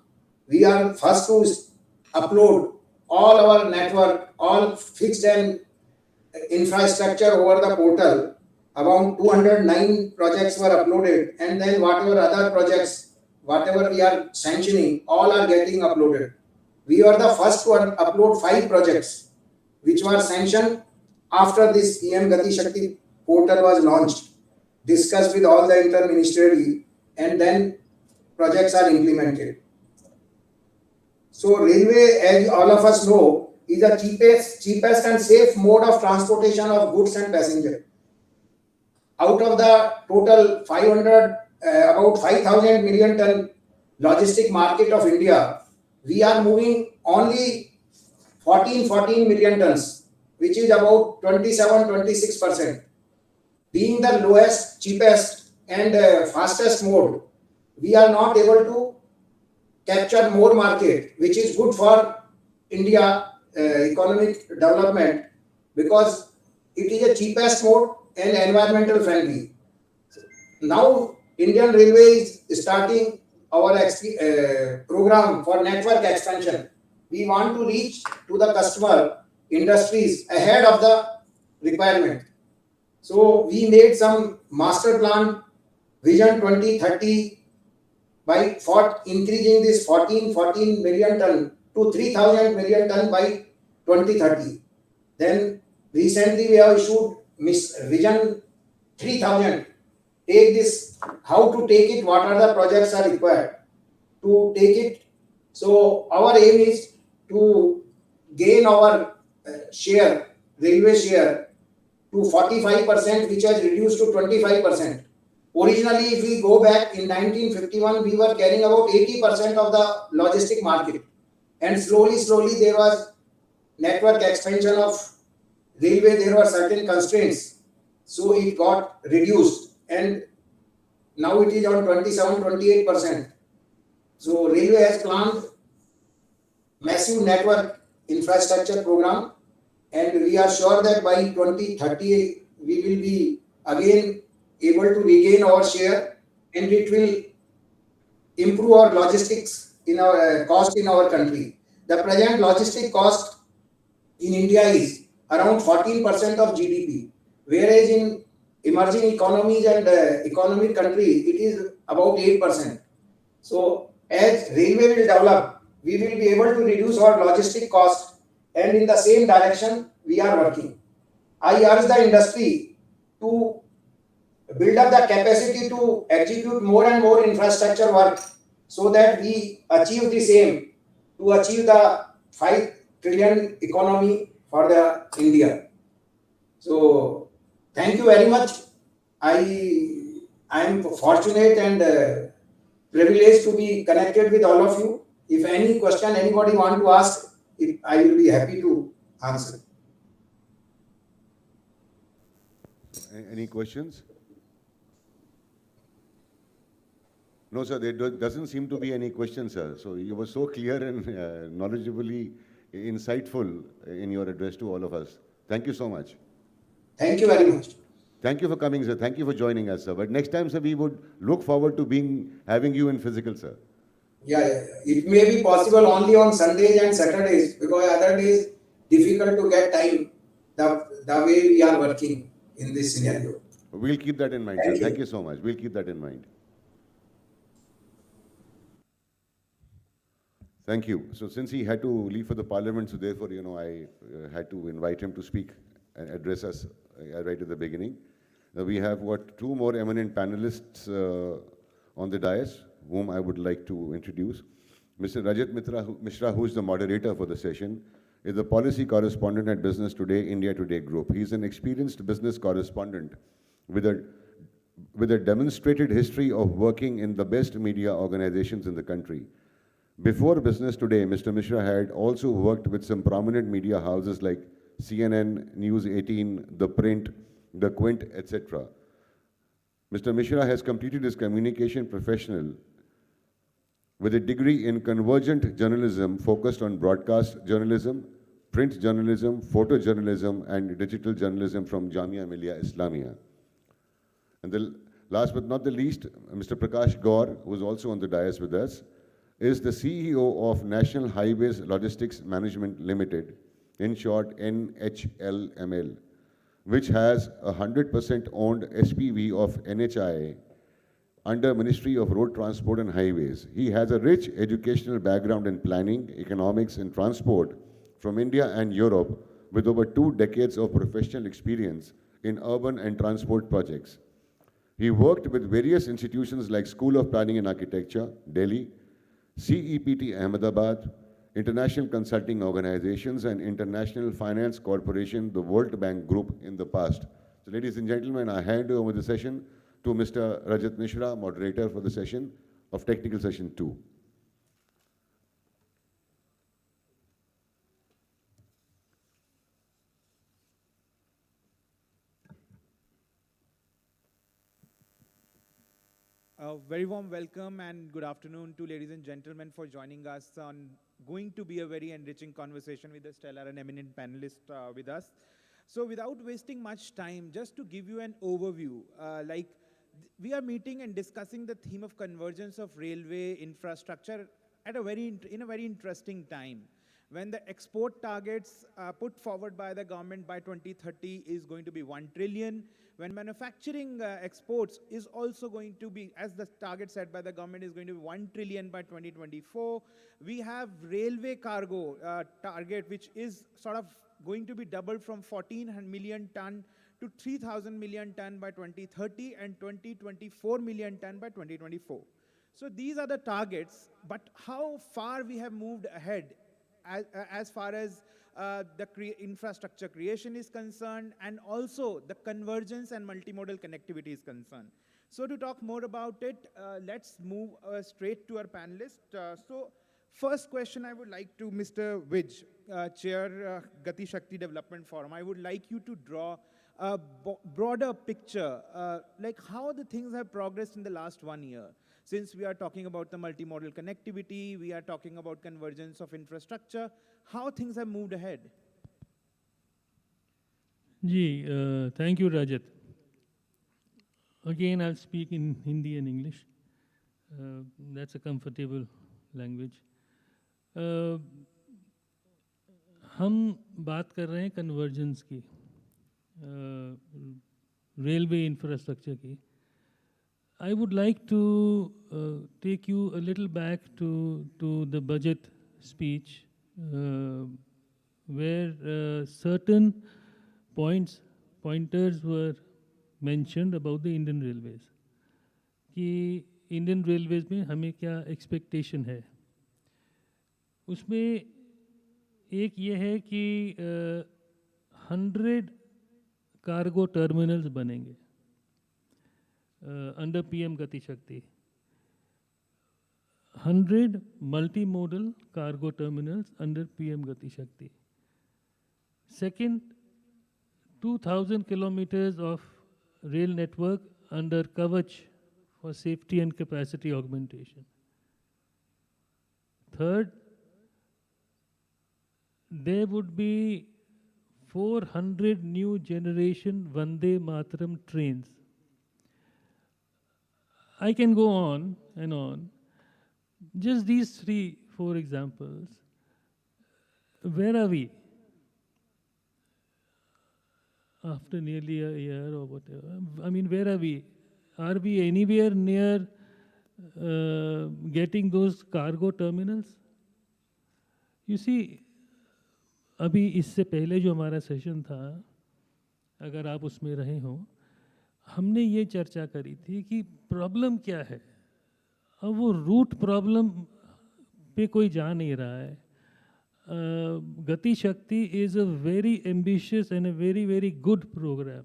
We are first to upload all our network, all fixed and infrastructure over the portal. Around 209 projects were uploaded, and then whatever other projects, whatever we are sanctioning, all are getting uploaded. We were the first to upload 5 projects which were sanctioned after this PM Gati Shakti portal was launched, discussed with all the interministerially, and then projects are implemented. So railway, as all of us know, is the cheapest and safe mode of transportation of goods and passengers. Out of the total about 5,000 million ton logistic market of India, we are moving only 14 million tons, which is about 27-26%. Being the lowest, cheapest, and fastest mode, we are not able to capture more market, which is good for India economic development, because it is the cheapest mode and environmental friendly. Now, Indian Railway is starting our program for network expansion. We want to reach to the customer industries ahead of the requirement. So we made some master plan, Vision 2030, by increasing this 14 million ton to 3,000 million ton by 2030. Then recently we have issued Vision 3000. Take this, how to take it, what are the projects are required to take it. So our aim is to gain our share, railway share, to 45%, which has reduced to 25%. Originally, if we go back in 1951, we were carrying about 80% of the logistic market. And slowly there was network expansion of railway, there were certain constraints. So it got reduced, and now it is on 27-28%. So railway has planned massive network infrastructure program, and we are sure that by 2030 we will be again able to regain our share, and it will improve our logistics in our cost in our country. The present logistic cost in India is around 14% of GDP, whereas in emerging economies and economic countries it is about 8%. So as railway will develop, we will be able to reduce our logistic cost, and in the same direction we are working. I urge the industry to build up the capacity to execute more and more infrastructure work, so that we achieve the same, to achieve the 5 trillion economy for the India. So thank you very much. I am fortunate and privileged to be connected with all of you. If any question anybody want to ask, I will be happy to answer. Any questions? No, sir, there doesn't seem to be any question, sir. So you were so clear and knowledgeably insightful in your address to all of us. Thank you so much. Thank you very much. Thank you for coming, sir. Thank you for joining us, sir. But next time, sir, we would look forward to having you in physical, sir. Yeah. It may be possible only on Sundays and Saturdays, because other days difficult to get time the way we are working in this scenario. We'll keep that in mind, sir. Thank you so much. We'll keep that in mind. Thank you. So since he had to leave for the parliament, so therefore, I had to invite him to speak and address us right at the beginning. We have two more eminent panelists on the dais, whom I would like to introduce. Mr. Rajat Mishra, who is the moderator for the session, is the policy correspondent at Business Today, India Today Group. He is an experienced business correspondent with a demonstrated history of working in the best media organizations in the country. Before Business Today, Mr. Mishra had also worked with some prominent media houses like CNN, News 18, The Print, The Quint, etc. Mr. Mishra has completed his communication professional with a degree in convergent journalism focused on broadcast journalism, print journalism, photojournalism, and digital journalism from Jamia Millia Islamia. And last but not the least, Mr. Prakash Gaur, who is also on the dais with us, is the CEO of National Highways Logistics Management Limited, in short NHLML, which has a 100% owned SPV of NHI under Ministry of Road Transport and Highways. He has a rich educational background in planning, economics, and transport from India and Europe, with over 2 decades of professional experience in urban and transport projects. He worked with various institutions like School of Planning and Architecture, Delhi, CEPT Ahmedabad, International Consulting Organizations, and International Finance Corporation, the World Bank Group in the past. So ladies and gentlemen, I hand over the session to Mr. Rajat Mishra, moderator for the session of Technical Session 2. A very warm welcome and good afternoon to ladies and gentlemen for joining us on going to be a very enriching conversation with a stellar and eminent panelist with us. So without wasting much time, just to give you an overview, we are meeting and discussing the theme of convergence of railway infrastructure at a very interesting time, when the export targets put forward by the government by 2030 is going to be 1 trillion, when manufacturing exports is also going to be, as the target set by the government, is going to be 1 trillion by 2024. We have railway cargo target, which is sort of going to be doubled from 14 million ton to 3,000 million ton by 2030 and 24 million ton by 2024. So these are the targets, but how far we have moved ahead as far as the infrastructure creation is concerned, and also the convergence and multimodal connectivity is concerned. So to talk more about it, let's move straight to our panelists. So first question I would like to Mr. Wij, Chair Gati Shakti Development Forum. I would like you to draw a broader picture, like how the things have progressed in the last 1 year. Since we are talking about the multimodal connectivity, we are talking about convergence of infrastructure, how things have moved ahead? Thank you, Rajat. Again, I'll speak in Hindi and English. That's a comfortable language. हम बात कर रहे हैं convergence की, railway infrastructure की. I would like to take you a little back to the budget speech, where certain pointers were mentioned about the Indian Railways. कि Indian Railways में हमें क्या expectation है. उसमें एक ये है कि 100 cargo terminals बनेंगे under PM Gati Shakti. 100 multimodal cargo terminals under PM Gati Shakti. Second, 2,000 kilometers of rail network under Kavach for safety and capacity augmentation. Third, there would be 400 new generation Vande Mataram trains. I can go on and on. Just these 3-4 examples. Where are we? After nearly a year or whatever. I mean, where are we? Are we anywhere near getting those cargo terminals? You see, अभी इससे पहले जो हमारा session था, अगर आप उसमें रहे हों, हमने ये चर्चा करी थी कि प्रॉब्लम क्या है. अब वो रूट प्रॉब्लम पे कोई जा नहीं रहा है. Gati Shakti is a very ambitious and a very, very good program.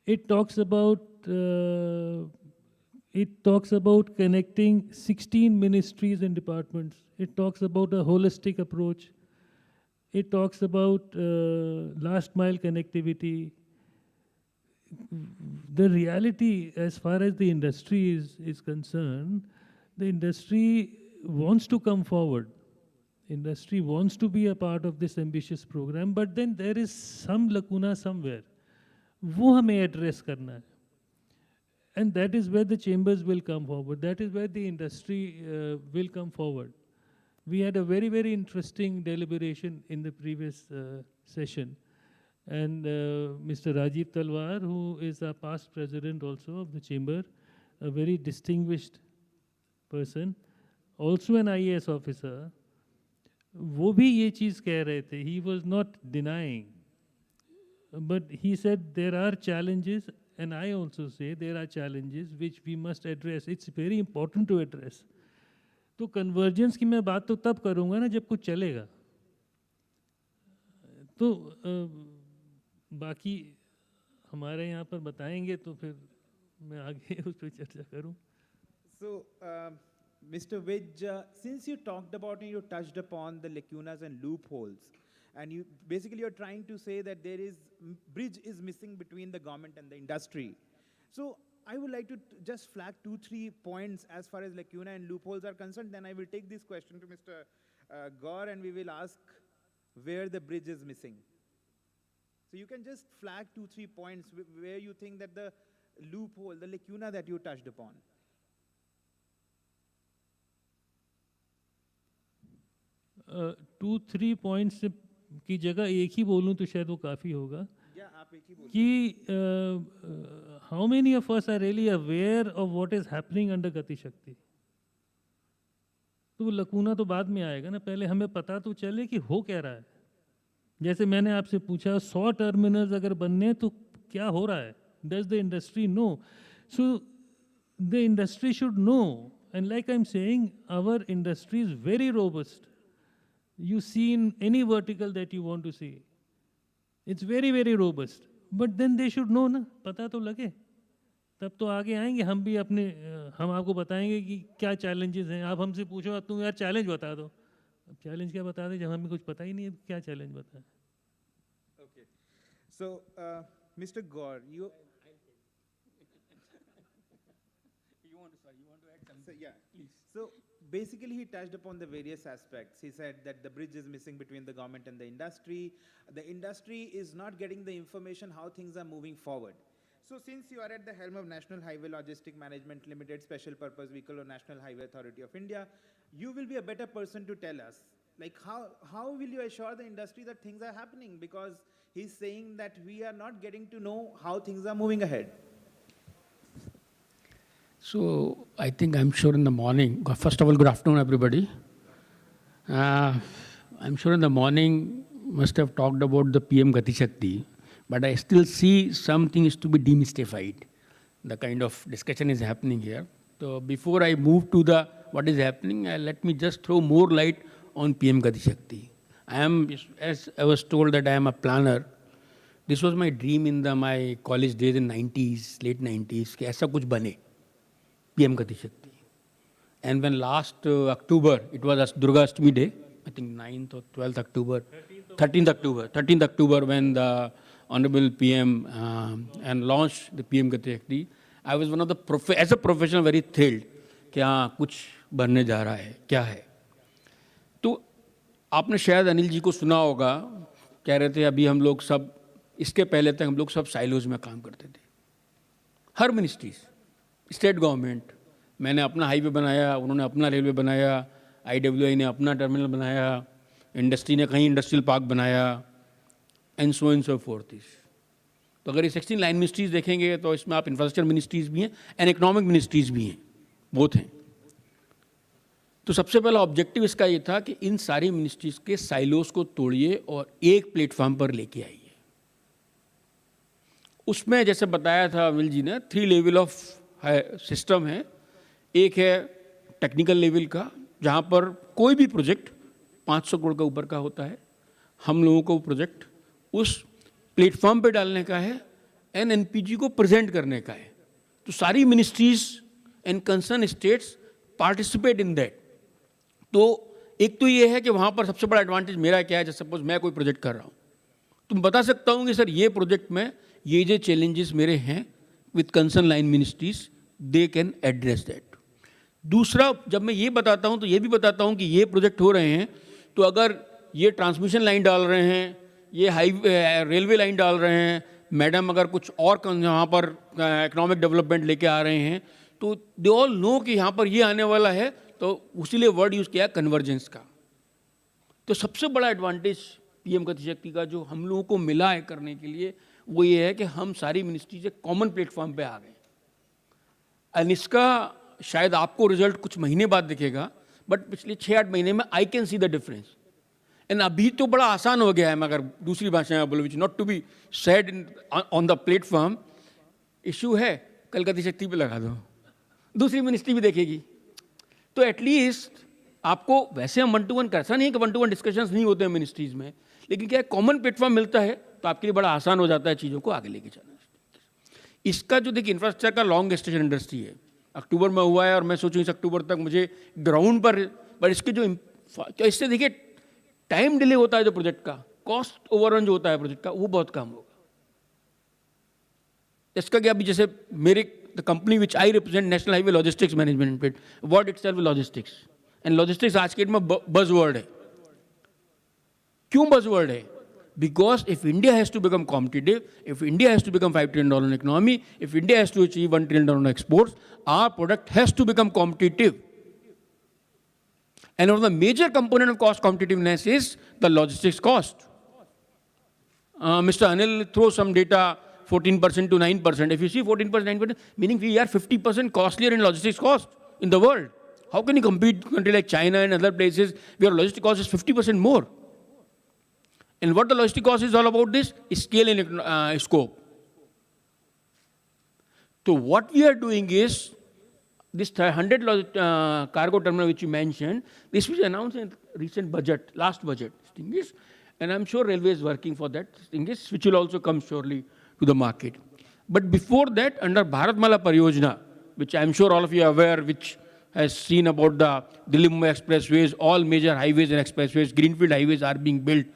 It talks about connecting 16 ministries and departments. It talks about a holistic approach. It talks about last mile connectivity. The reality, as far as the industry is concerned, the industry wants to come forward. Industry wants to be a part of this ambitious program, but then there is some lacuna somewhere. वो हमें address करना है. And that is where the chambers will come forward. That is where the industry will come forward. We had a very, very interesting deliberation in the previous session. And Mr. Rajiv Talwar, who is a past president also of the chamber, a very distinguished person, also an IAS officer, वो भी ये चीज़ कह रहे थे. He was not denying. But he said there are challenges, and I also say there are challenges which we must address. It's very important to address. तो convergence की मैं बात तो तब करूँगा ना जब कुछ चलेगा. तो बाकी हमारे यहाँ पर बताएंगे तो फिर मैं आगे उस पर चर्चा करूँ. So, Mr. Vij, since you talked about and you touched upon the lacunas and loopholes, and you're trying to say that there is bridge is missing between the government and the industry. So I would like to just flag 2-3 points as far as lacuna and loopholes are concerned. Then I will take this question to Mr. Gaur and we will ask where the bridge is missing. So you can just flag 2-3 points where you think that the loophole, the lacuna that you touched upon. 2-3 points की जगह एक ही बोलूं तो शायद वो काफ़ी होगा कि how many of us are really aware of what is happening under Gati Shakti. तो वो लकूना तो बाद में आएगा ना, पहले हमें पता तो चले कि हो क्या रहा है. जैसे मैंने आपसे पूछा 100 टर्मिनल्स अगर बनने तो क्या हो रहा है. Does the industry know? So the industry should know, and like I'm saying, our industry is very robust. You see in any vertical that you want to see, it's very, very robust. But then they should know ना, पता तो लगे. तब तो आगे आएंगे हम भी अपने, हम आपको बताएंगे कि क्या challenges हैं. आप हमसे पूछो अब तुम यार challenge बता दो. अब challenge क्या बता दे जब हमें कुछ पता ही नहीं है क्या challenge बताए. Okay. So, Mr. Gaur, you want to add something? So, yeah, please. So basically he touched upon the various aspects. He said that the bridge is missing between the government and the industry. The industry is not getting the information how things are moving forward. So since you are at the helm of National Highway Logistic Management Limited Special Purpose Vehicle or National Highway Authority of India, you will be a better person to tell us, like how will you assure the industry that things are happening? Because he's saying that we are not getting to know how things are moving ahead. So I think I'm sure in the morning, first of all, good afternoon, everybody. I'm sure in the morning must have talked about the PM Gati Shakti, but I still see some things to be demystified. The kind of discussion is happening here. So before I move to the what is happening, let me just throw more light on PM Gati Shakti. As I was told that I am a planner. This was my dream in my college days in 90s, late 90s, कि ऐसा कुछ बने. PM Gati Shakti. And when last October, it was Durga Ashtami day, I think 9th or 12th October, 13th October when the Honorable PM and launched the PM Gati Shakti, I was one of the as a professional very thrilled कि हाँ कुछ बनने जा रहा है, क्या है। तो आपने शायद अनिल जी को सुना होगा, कह रहे थे अभी हम लोग सब, इसके पहले तक हम लोग सब साइलोज में काम करते थे, हर मिनिस्ट्रीज, स्टेट गवर्नमेंट, मैंने अपना हाईवे बनाया, उन्होंने अपना रेलवे बनाया, IWI ने अपना टर्मिनल बनाया, इंडस्ट्री ने कहीं इंडस्ट्रियल पार्क बनाया, एंड सो फोर्थ। तो अगर ये 16 लाइन मिनिस्ट्रीज देखेंगे तो इसमें आप इंफ्रास्ट्रक्चर मिनिस्ट्रीज भी हैं एंड इकोनॉमिक मिनिस्ट्रीज भी हैं, बोथ हैं। तो सबसे पहला ऑब्जेक्टिव इसका ये था कि इन सारी मिनिस्ट्रीज के साइलोस को तोड़िए और एक प्लेटफॉर्म पर लेके आइए। उसमें जैसे बताया था अनिल जी ने, 3 लेवल ऑफ सिस्टम है। एक है टेक्निकल लेवल का, जहाँ पर कोई भी प्रोजेक्ट 500 करोड़ का ऊपर का होता है, हम लोगों को प्रोजेक्ट उस प्लेटफॉर्म पे डालने का है, NNPG को प्रेजेंट करने का है। तो सारी ministries and concern states participate in that. तो एक तो ये है कि वहाँ पर सबसे बड़ा एडवांटेज मेरा क्या है, जैसे सपोज मैं कोई प्रोजेक्ट कर रहा हूँ तो मैं बता सकता हूँ कि सर ये प्रोजेक्ट में ये चैलेंजेस मेरे हैं, with concern line ministries they can address that. दूसरा, जब मैं ये बताता हूँ तो ये भी बताता हूँ कि ये प्रोजेक्ट हो रहे हैं, तो अगर ये ट्रांसमिशन लाइन डाल रहे हैं, ये रेलवे लाइन डाल रहे हैं, मैडम अगर कुछ और यहाँ पर इकोनॉमिक डेवलपमेंट लेके आ रहे हैं, तो दे ऑल नो कि यहाँ पर ये आने वाला है, तो उसीलिए वर्ड यूज़ किया कन्वर्जेंस का। तो सबसे बड़ा एडवांटेज PM गति शक्ति का जो हम लोगों को मिला है करने के लिए, वो ये है कि हम सारी मिनिस्ट्रीज एक कॉमन प्लेटफॉर्म पे आ गए। एंड इसका शायद आपको रिजल्ट कुछ महीने बाद दिखेगा, बट पिछले 6-8 महीने में I can see the difference. And अभी तो बड़ा आसान हो गया है, मगर दूसरी भाषा में बोलो, which not to be said on the platform. Issue है, कल गति शक्ति पे लगा दो, दूसरी मिनिस्ट्री भी देखेगी। तो एटलीस्ट आपको, वैसे हम 1-to-1 ऐसा नहीं है कि 1-to-1 डिस्कशंस नहीं होते हैं मिनिस्ट्रीज में, लेकिन क्या कॉमन प्लेटफॉर्म मिलता है तो आपके लिए बड़ा आसान हो जाता है चीज़ों को आगे लेके जाना। इसका जो देखिए इंफ्रास्ट्रक्चर का लॉन्ग स्टेशन इंडस्ट्री है, अक्टूबर में हुआ है और मैं सोचूं इस अक्टूबर तक मुझे ग्राउंड पर इसके जो इससे देखिए टाइम डिले होता है जो प्रोजेक्ट का, कॉस्ट ओवररन जो होता है प्रोजेक्ट का, वो बहुत कम होगा। इसका क्या, अभी जैसे मेरे the company which I represent, national highway logistics management, word itself logistics, and logistics आज के डेट में बज़वर्ड है। क्यों बज़वर्ड है? Because if India has to become competitive, if India has to become $5 trillion economy, if India has to achieve $1 trillion exports, our product has to become competitive. And one of the major component of cost competitiveness is the logistics cost. Mr. Anil throws some data, 14% to 9%. If you see 14%, 9%, meaning we are 50% costlier in logistics cost in the world. How can you compete with a country like China and other places where logistics cost is 50% more? And what the logistic cost is all about this? Scale and scope. So what we are doing is, this 100 cargo terminal which you mentioned, this was announced in recent budget, last budget, and I'm sure railway is working for that, which will also come surely to the market. But before that, under Bharatmala Pariyojana, which I'm sure all of you are aware, which has seen about the Delhi-Mumbai expressways, all major highways and expressways, greenfield highways are being built.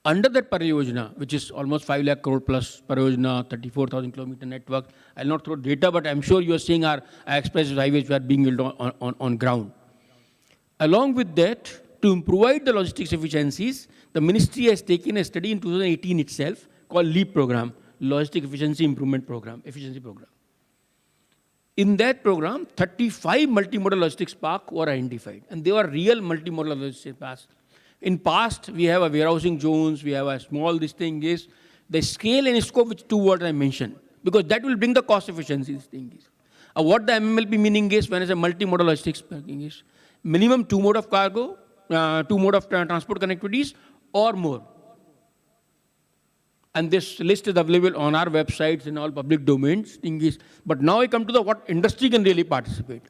Under that Pariyojana, which is almost 5 lakh crore plus Pariyojana, 34,000 kilometer network, I'll not throw data, but I'm sure you're seeing our express highways which are being built on ground. Along with that, to provide the logistics efficiencies, the ministry has taken a study in 2018 itself called LEAP program, Logistic Efficiency Improvement Program, Efficiency Program. In that program, 35 multimodal logistics parks were identified, and they were real multimodal logistics parks. In past, we have a warehousing zones, we have a small, this thing is, the scale and scope, which 2 words I mentioned, because that will bring the cost efficiency, this thing is. What the MMLP meaning is, when I say multimodal logistics parking is, minimum 2 mode of cargo, 2 mode of transport connectivities or more. And this list is available on our websites in all public domains, thing is. But now I come to the what industry can really participate.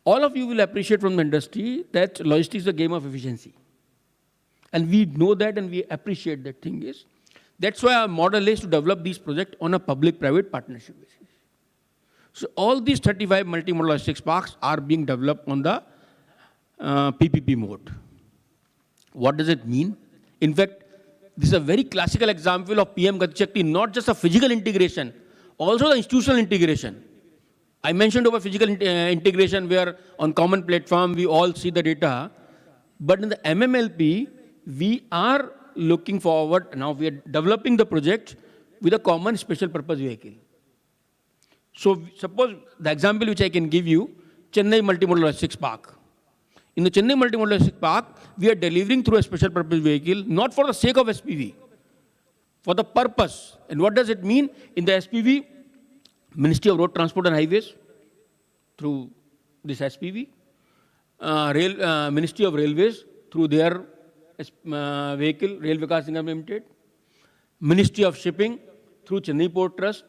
All of you will appreciate from the industry that logistics is a game of efficiency. And we know that and we appreciate that thing is. That's why our model is to develop these projects on a public-private partnership basis. So all these 35 multimodal logistics parks are being developed on the PPP mode. What does it mean? In fact, this is a very classical example of PM Gati Shakti, not just a physical integration Also the institutional integration. I mentioned about physical integration where on common platform we all see the data. But in the MMLP, we are looking forward, now we are developing the project with a common special purpose vehicle. So suppose the example which I can give you, Chennai Multimodal Logistics Park. In the Chennai Multimodal Logistics Park, we are delivering through a special purpose vehicle, not for the sake of SPV, for the purpose. And what does it mean? In the SPV, Ministry of Road Transport and Highways, through this SPV, Ministry of Railways, through their vehicle, Rail Vikas Nigam Limited, Ministry of Shipping, through Chennai Port Trust,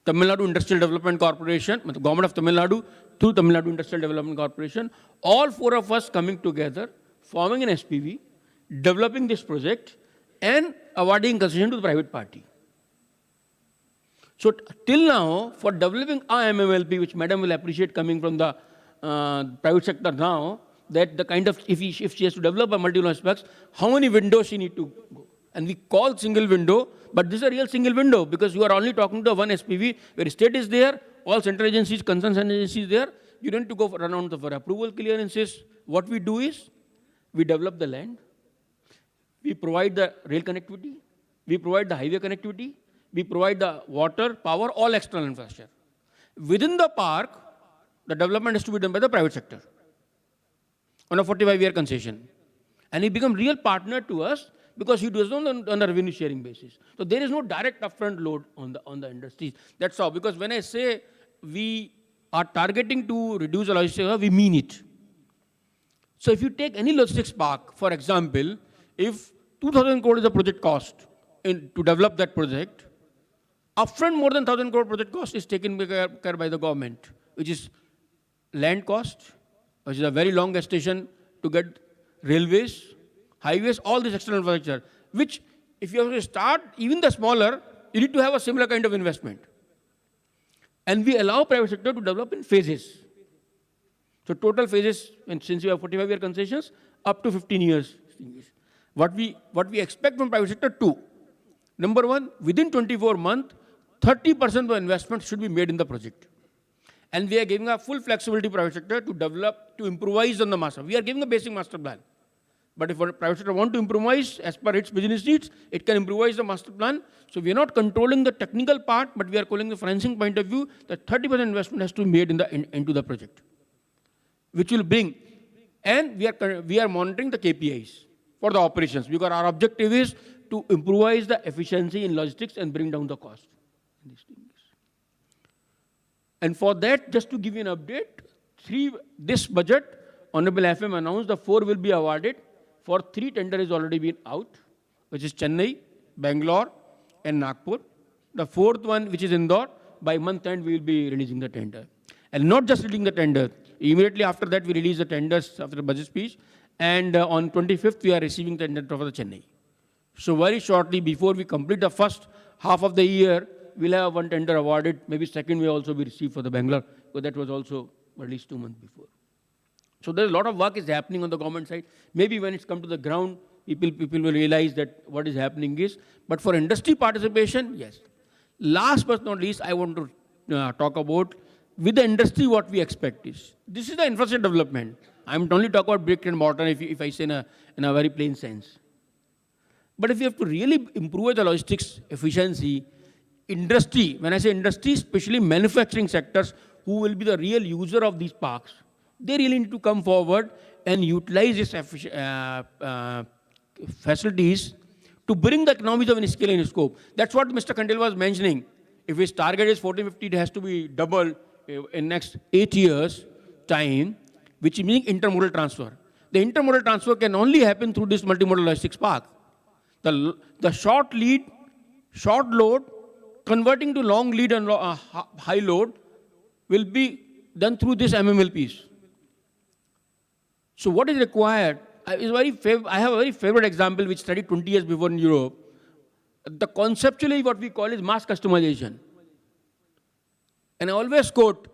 Tamil Nadu Industrial Development Corporation, the Government of Tamil Nadu, through Tamil Nadu Industrial Development Corporation, all four of us coming together, forming an SPV, developing this project, and awarding concession to the private party. So till now, for developing our MMLP, which Madam will appreciate coming from the private sector now, that the kind of, if she has to develop a multi-launch specs, how many windows she need to go. And we call single window, but this is a real single window because you are only talking to one SPV where state is there, all central agencies, concerned agencies there. You don't need to go run out for approval clearances. What we do is, we develop the land, we provide the rail connectivity, we provide the highway connectivity, we provide the water, power, all external infrastructure. Within the park, the development has to be done by the private sector on a 45-year concession. And he becomes real partner to us because he does not on a revenue sharing basis. So there is no direct upfront load on the industries. That's all. Because when I say we are targeting to reduce the logistics, we mean it. So if you take any logistics park, for example, if 2,000 crore is the project cost to develop that project, upfront more than 1,000 crore project cost is taken care by the government, which is land cost, which is a very long gestation to get railways, highways, all this external infrastructure, which if you have to start even the smaller, you need to have a similar kind of investment. And we allow private sector to develop in phases. So total phases, and since we have 45-year concessions, up to 15 years. What we expect from private sector, two. Number one, within 24 months, 30% of the investment should be made in the project. And we are giving a full flexibility to private sector to develop, to improvise on the master. We are giving a basic master plan. But if a private sector wants to improvise as per its business needs, it can improvise the master plan. So we are not controlling the technical part, but we are calling the financing point of view that 30% investment has to be made into the project, which will bring. And we are monitoring the KPIs for the operations, because our objective is to improvise the efficiency in logistics and bring down the cost. And for that, just to give you an update, this budget, Honorable FM announced the 4 will be awarded. For 3 tender has already been out, which is Chennai, Bangalore, and Nagpur. The 4th one, which is Indore, by month end we will be releasing the tender. And not just releasing the tender, immediately after that we release the tenders after the budget speech. And on 25th we are receiving the tender for the Chennai. So very shortly, before we complete the first half of the year, we'll have one tender awarded. Maybe second will also be received for the Bangalore, because that was also at least 2 months before. So there's a lot of work is happening on the government side. Maybe when it's come to the ground, people will realize that what is happening is. But for industry participation, yes. Last but not least, I want to talk about with the industry what we expect is. This is the infrastructure development. I'm only talking about brick and mortar if I say in a very plain sense. But if you have to really improve the logistics efficiency, industry, when I say industry, especially manufacturing sectors, who will be the real user of these parks, they really need to come forward and utilize these facilities to bring the economies of scale and scope. That's what Mr. Kandil was mentioning. If his target is 1450, it has to be doubled in next 8 years' time, which means intermodal transfer. The intermodal transfer can only happen through this multimodal logistics park. The short lead, short load, converting to long lead and high load will be done through this MMLPs. So what is required? I have a very favorite example which studied 20 years before in Europe. The conceptually what we call is mass customization. And I always quote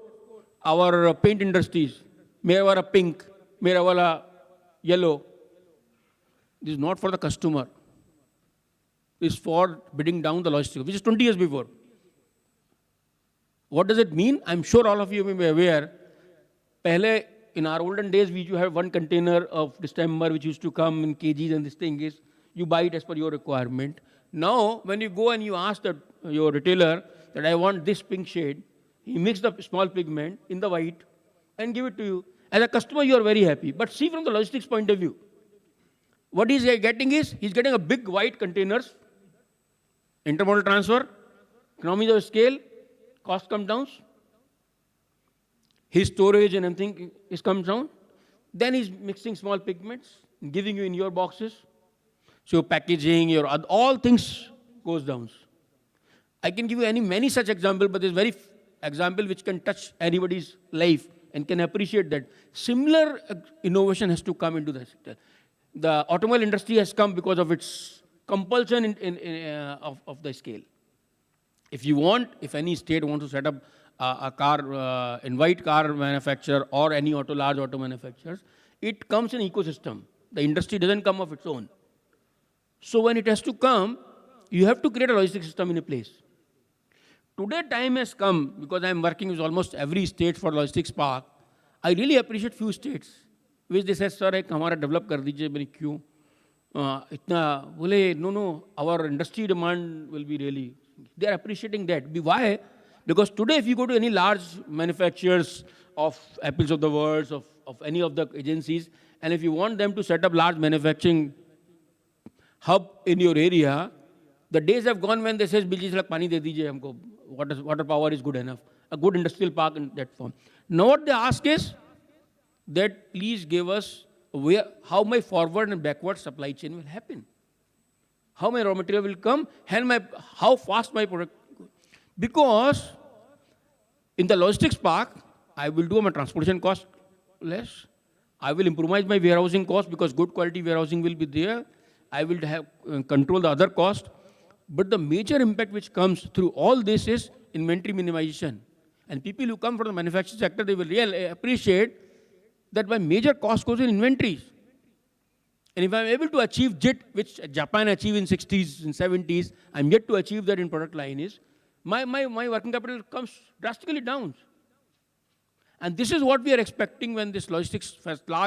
our paint industries. Mera wala pink, mera wala yellow. This is not for the customer. This is for bidding down the logistics, which is 20 years before. What does it mean? I'm sure all of you may be aware. Pehle, in our olden days, we used to have one container of distemper which used to come in kgs, and this thing is, you buy it as per your requirement. Now, when you go and you ask your retailer that I want this pink shade, he mixes the small pigment in the white and give it to you. As a customer, you are very happy. But see from the logistics point of view, what he's getting is, he's getting a big white containers, intermodal transfer, economies of scale, cost comes down, his storage and everything comes down. Then he's mixing small pigments, giving you in your boxes. So your packaging, your all things goes down. I can give you many such examples, but there's very example which can touch anybody's life and can appreciate that. Similar innovation has to come into the sector. The automobile industry has come because of its compulsion of the scale. If any state wants to set up a car, invite car manufacturer or any large auto manufacturers, it comes in ecosystem. The industry doesn't come of its own. So when it has to come, you have to create a logistics system in a place. Today time has come, because I am working with almost every state for logistics park. I really appreciate few states, which they say, sir, ek hamara develop kar dijiye, मैंने क्यों? इतना बोले, no, our industry demand will be really. They are appreciating that. Why? Because today, if you go to any large manufacturers of apples of the world, of any of the agencies, and if you want them to set up large manufacturing hub in your area, the days have gone when they say, "Bilji se pani de dijiye humko. Water power is good enough." A good industrial park in that form. Now what they ask is that please give us how my forward and backward supply chain will happen. How my raw material will come, and how fast my product. Because in the logistics park, I will do my transportation cost less. I will improve my warehousing cost because good quality warehousing will be there. I will have control the other cost. But the major impact which comes through all this is inventory minimization. And people who come from the manufacturing sector, they will really appreciate that my major cost goes in inventories. And if I'm able to achieve JIT, which Japan achieved in 60s and 70s, I'm yet to achieve that in product line is, my working capital comes drastically down. And this is what we are expecting when this large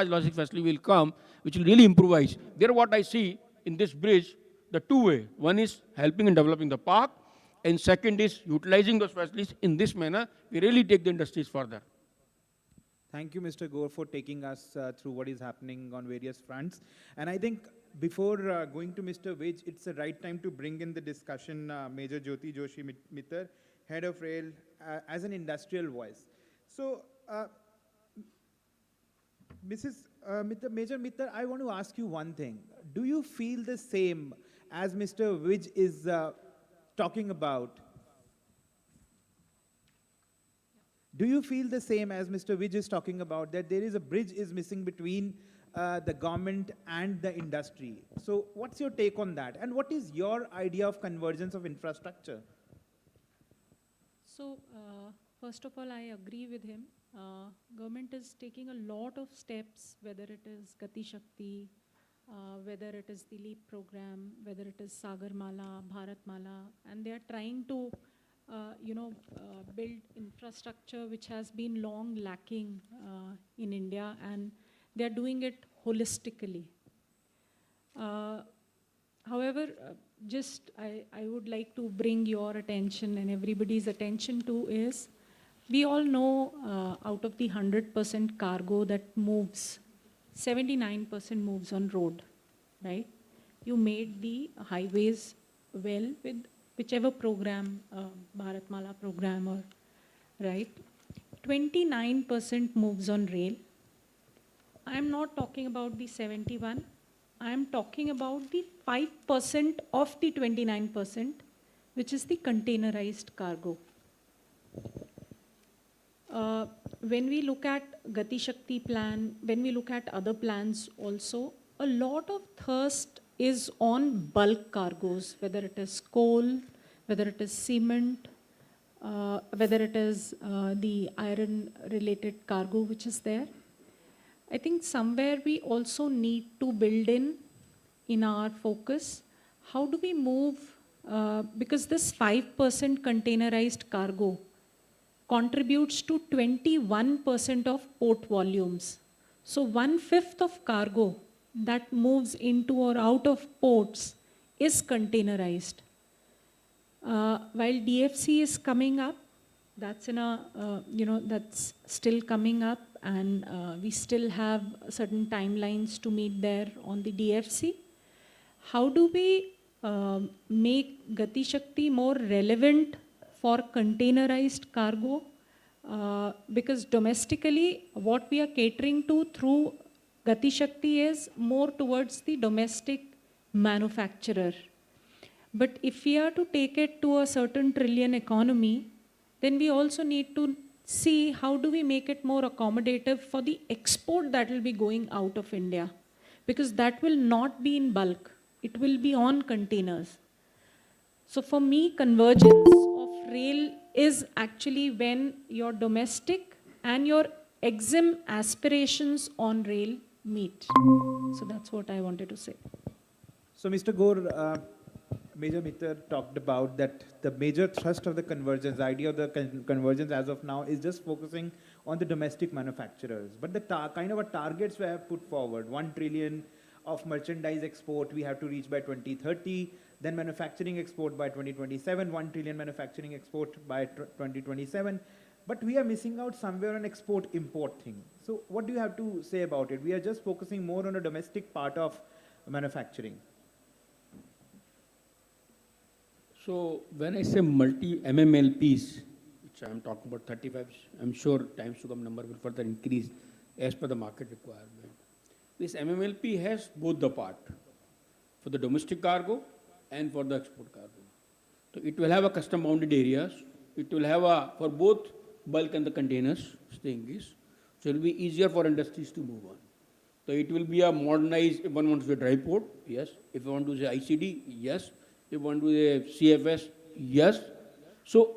logistics facility will come, which will really improvise. There what I see in this bridge, the two way. One is helping in developing the park, and second is utilizing those facilities in this manner. We really take the industries further. Thank you, Mr. Gore, for taking us through what is happening on various fronts. And I think before going to Mr. Vij, it's the right time to bring in the discussion Major Jyoti Joshi Mittal, Head of Rail, as an industrial voice. So, Major Mittal, I want to ask you one thing. Do you feel the same as Mr. Vij is talking about? Do you feel the same as Mr. Vij is talking about, that there is a bridge is missing between the government and the industry? So what's your take on that? And what is your idea of convergence of infrastructure? So, first of all, I agree with him. Government is taking a lot of steps, whether it is Gati Shakti, whether it is the LEAP program, whether it is Sagarmala, Bharatmala, and they are trying to build infrastructure which has been long lacking in India, and they are doing it holistically. However, I would like to bring your attention and everybody's attention to is, we all know out of the 100% cargo that moves, 79% moves on road, right? You made the highways well with whichever program, Bharatmala program, or right? 29% moves on rail. I'm not talking about the 71. I'm talking about the 5% of the 29%, which is the containerized cargo. When we look at Gati Shakti plan, when we look at other plans also, a lot of thrust is on bulk cargoes, whether it is coal, whether it is cement, whether it is the iron-related cargo which is there. I think somewhere we also need to build in our focus, how do we move, because this 5% containerized cargo contributes to 21% of port volumes. So 1/5 of cargo that moves into or out of ports is containerized. While DFC is coming up, that's in a, that's still coming up, and we still have certain timelines to meet there on the DFC. How do we make Gati Shakti more relevant for containerized cargo? Because domestically, what we are catering to through Gati Shakti is more towards the domestic manufacturer. But if we are to take it to a certain trillion economy, then we also need to see how do we make it more accommodative for the export that will be going out of India. Because that will not be in bulk. It will be on containers. So for me, convergence of rail is actually when your domestic and your EXIM aspirations on rail meet. So that's what I wanted to say. So Mr. Gore, Major Mitter talked about that the major thrust of the convergence, the idea of the convergence as of now is just focusing on the domestic manufacturers. But the kind of a targets we have put forward, 1 trillion of merchandise export we have to reach by 2030, then manufacturing export by 2027, 1 trillion manufacturing export by 2027. But we are missing out somewhere on export-import thing. So what do you have to say about it? We are just focusing more on the domestic part of manufacturing. So when I say multi-MMLPs, which I'm talking about 35, I'm sure times to come number will further increase as per the market requirement. This MMLP has both the part for the domestic cargo and for the export cargo. So it will have a custom bounded areas. It will have a, for both bulk and the containers, things. So it will be easier for industries to move on. So it will be a modernized, if one wants to do a dry port, yes. If you want to say ICD, yes. If you want to do a CFS, yes. So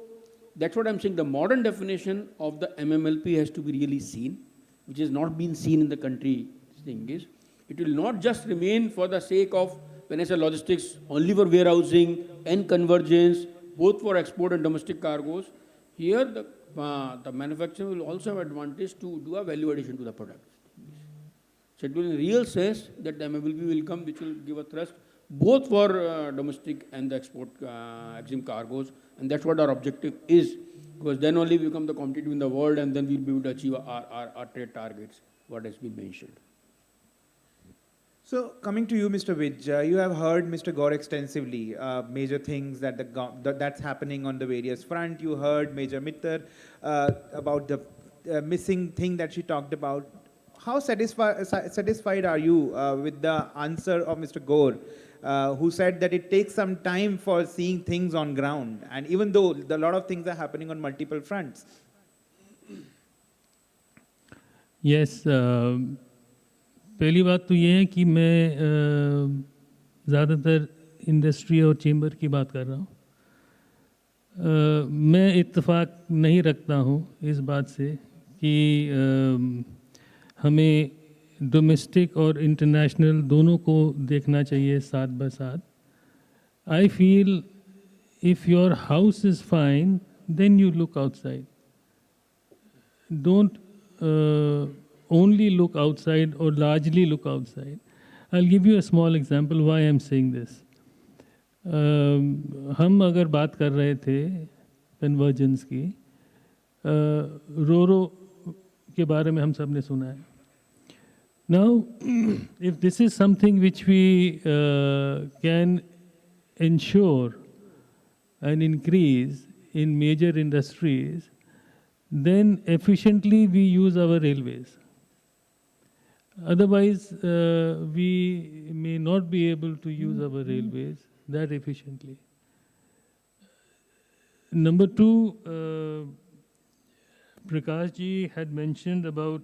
that's what I'm saying. The modern definition of the MMLP has to be really seen, which has not been seen in the country. Thing is, it will not just remain for the sake of, when I say logistics, only for warehousing and convergence, both for export and domestic cargoes. Here, the manufacturer will also have advantage to do a value addition to the product. So it will in real sense that the MMLP will come, which will give a thrust both for domestic and the export EXIM cargoes, and that's what our objective is, because then only we become the competitive in the world, and then we'll be able to achieve our trade targets, what has been mentioned. So coming to you, Mr. Vij, you have heard Mr. Gore extensively, major things that that's happening on the various front. You heard Major Mitter about the missing thing that she talked about. How satisfied are you with the answer of Mr. Gore, who said that it takes some time for seeing things on ground, and even though a lot of things are happening on multiple fronts? Yes. पहली बात तो ये है कि मैं ज़्यादातर industry और chamber की बात कर रहा हूँ. मैं इत्तेफाक नहीं रखता हूँ इस बात से कि हमें डोमेस्टिक और इंटरनेशनल दोनों को देखना चाहिए साथ ब साथ. I feel if your house is fine then you look outside. Don't only look outside or largely look outside. I'll give you a small example why I'm saying this. हम अगर बात कर रहे थे कन्वर्जेंस की, रोरो के बारे में हम सब ने सुना है. Now, if this is something which we can ensure an increase in major industries, then efficiently we use our railways. Otherwise, we may not be able to use our railways that efficiently. Number two, Prakash ji had mentioned about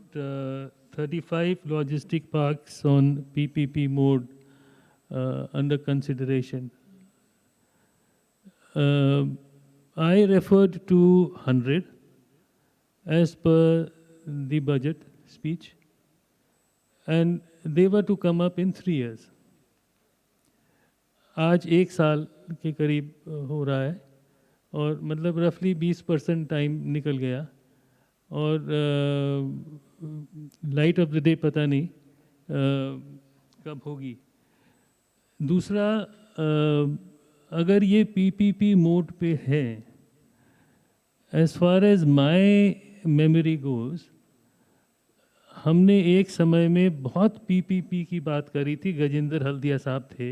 35 logistic parks on PPP mode under consideration. I referred to 100 as per the budget speech, and they were to come up in 3 years. आज 1 साल के करीब हो रहा है और मतलब रफली 20% टाइम निकल गया और लाइट ऑफ द डे पता नहीं कब होगी। दूसरा, अगर ये पीपीपी मोड पे है, as far as my memory goes, हमने एक समय में बहुत पीपीपी की बात करी थी, गजेंद्र हल्दिया साहब थे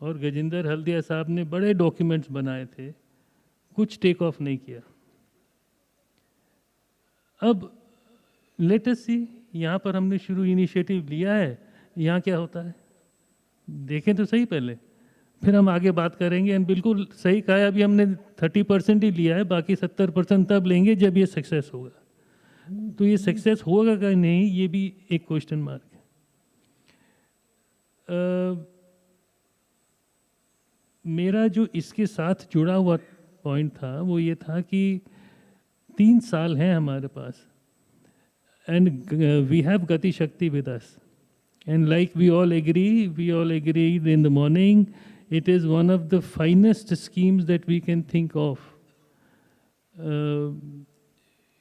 और गजेंद्र हल्दिया साहब ने बड़े डॉक्यूमेंट्स बनाए थे, कुछ टेक ऑफ नहीं किया। अब लेट अस सी, यहाँ पर हमने शुरू इनिशिएटिव लिया है, यहाँ क्या होता है देखें तो सही पहले, फिर हम आगे बात करेंगे। एंड बिल्कुल सही कहा है, अभी हमने 30% ही लिया है, बाकी 70% तब लेंगे जब ये सक्सेस होगा। तो ये सक्सेस होगा कि नहीं, ये भी एक क्वेश्चन मार्क है। मेरा जो इसके साथ जुड़ा हुआ पॉइंट था वो ये था कि 3 साल हैं हमारे पास, and we have Gati Shakti with us, and like we all agreed in the morning, it is one of the finest schemes that we can think of.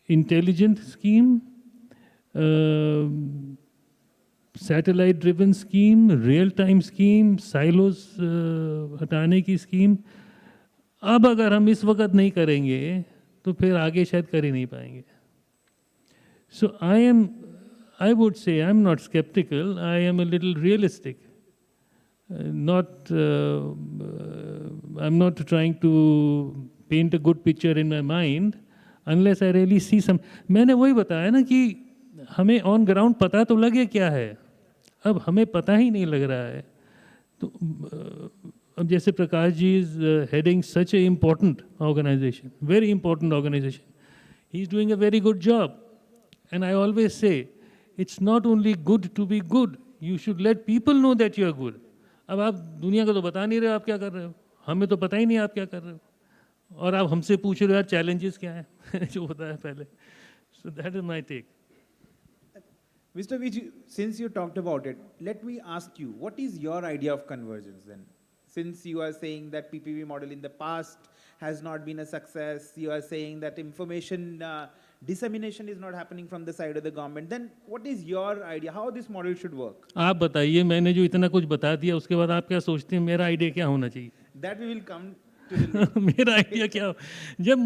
Intelligent scheme, satellite driven scheme, real time scheme, silos हटाने की scheme. अब अगर हम इस वक्त नहीं करेंगे तो फिर आगे शायद कर ही नहीं पाएंगे। So I would say I'm not skeptical, I am a little realistic. I'm not trying to paint a good picture in my mind unless I really see some. मैंने वही बताया ना कि हमें ऑन ग्राउंड पता तो लगे क्या है, अब हमें पता ही नहीं लग रहा है। तो अब जैसे Prakash ji is heading such a important organization, very important organization, he is doing a very good job, and I always say it's not only good to be good, you should let people know that you are good. अब आप दुनिया को तो बता नहीं रहे हो आप क्या कर रहे हो, हमें तो पता ही नहीं आप क्या कर रहे हो, और आप हमसे पूछ रहे हो यार चैलेंजेस क्या हैं जो बताया पहले। So that is my take. Mr. Vij, since you talked about it, let me ask you, what is your idea of convergence then? Since you are saying that PPP model in the past has not been a success, you are saying that information dissemination is not happening from the side of the government, then what is your idea, how this model should work? आप बताइए, मैंने जो इतना कुछ बता दिया उसके बाद आप क्या सोचते हैं मेरा आइडिया क्या होना चाहिए? That we will come to the मेरा आइडिया क्या हो? जब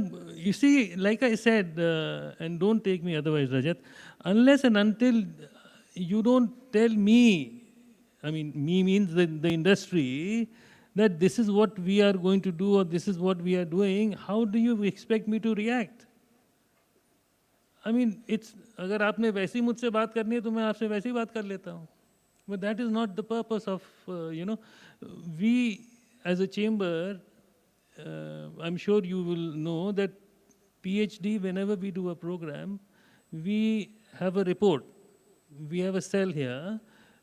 you see, like I said, and don't take me otherwise, Rajat, unless and until you don't tell me, I mean me means the industry, that this is what we are going to do or this is what we are doing, how do you expect me to react? I mean, it's, अगर आपने वैसे ही मुझसे बात करनी है तो मैं आपसे वैसे ही बात कर लेता हूँ, but that is not the purpose of, we as a chamber, I'm sure you will know that PhD, whenever we do a program, we have a report. We have a cell here.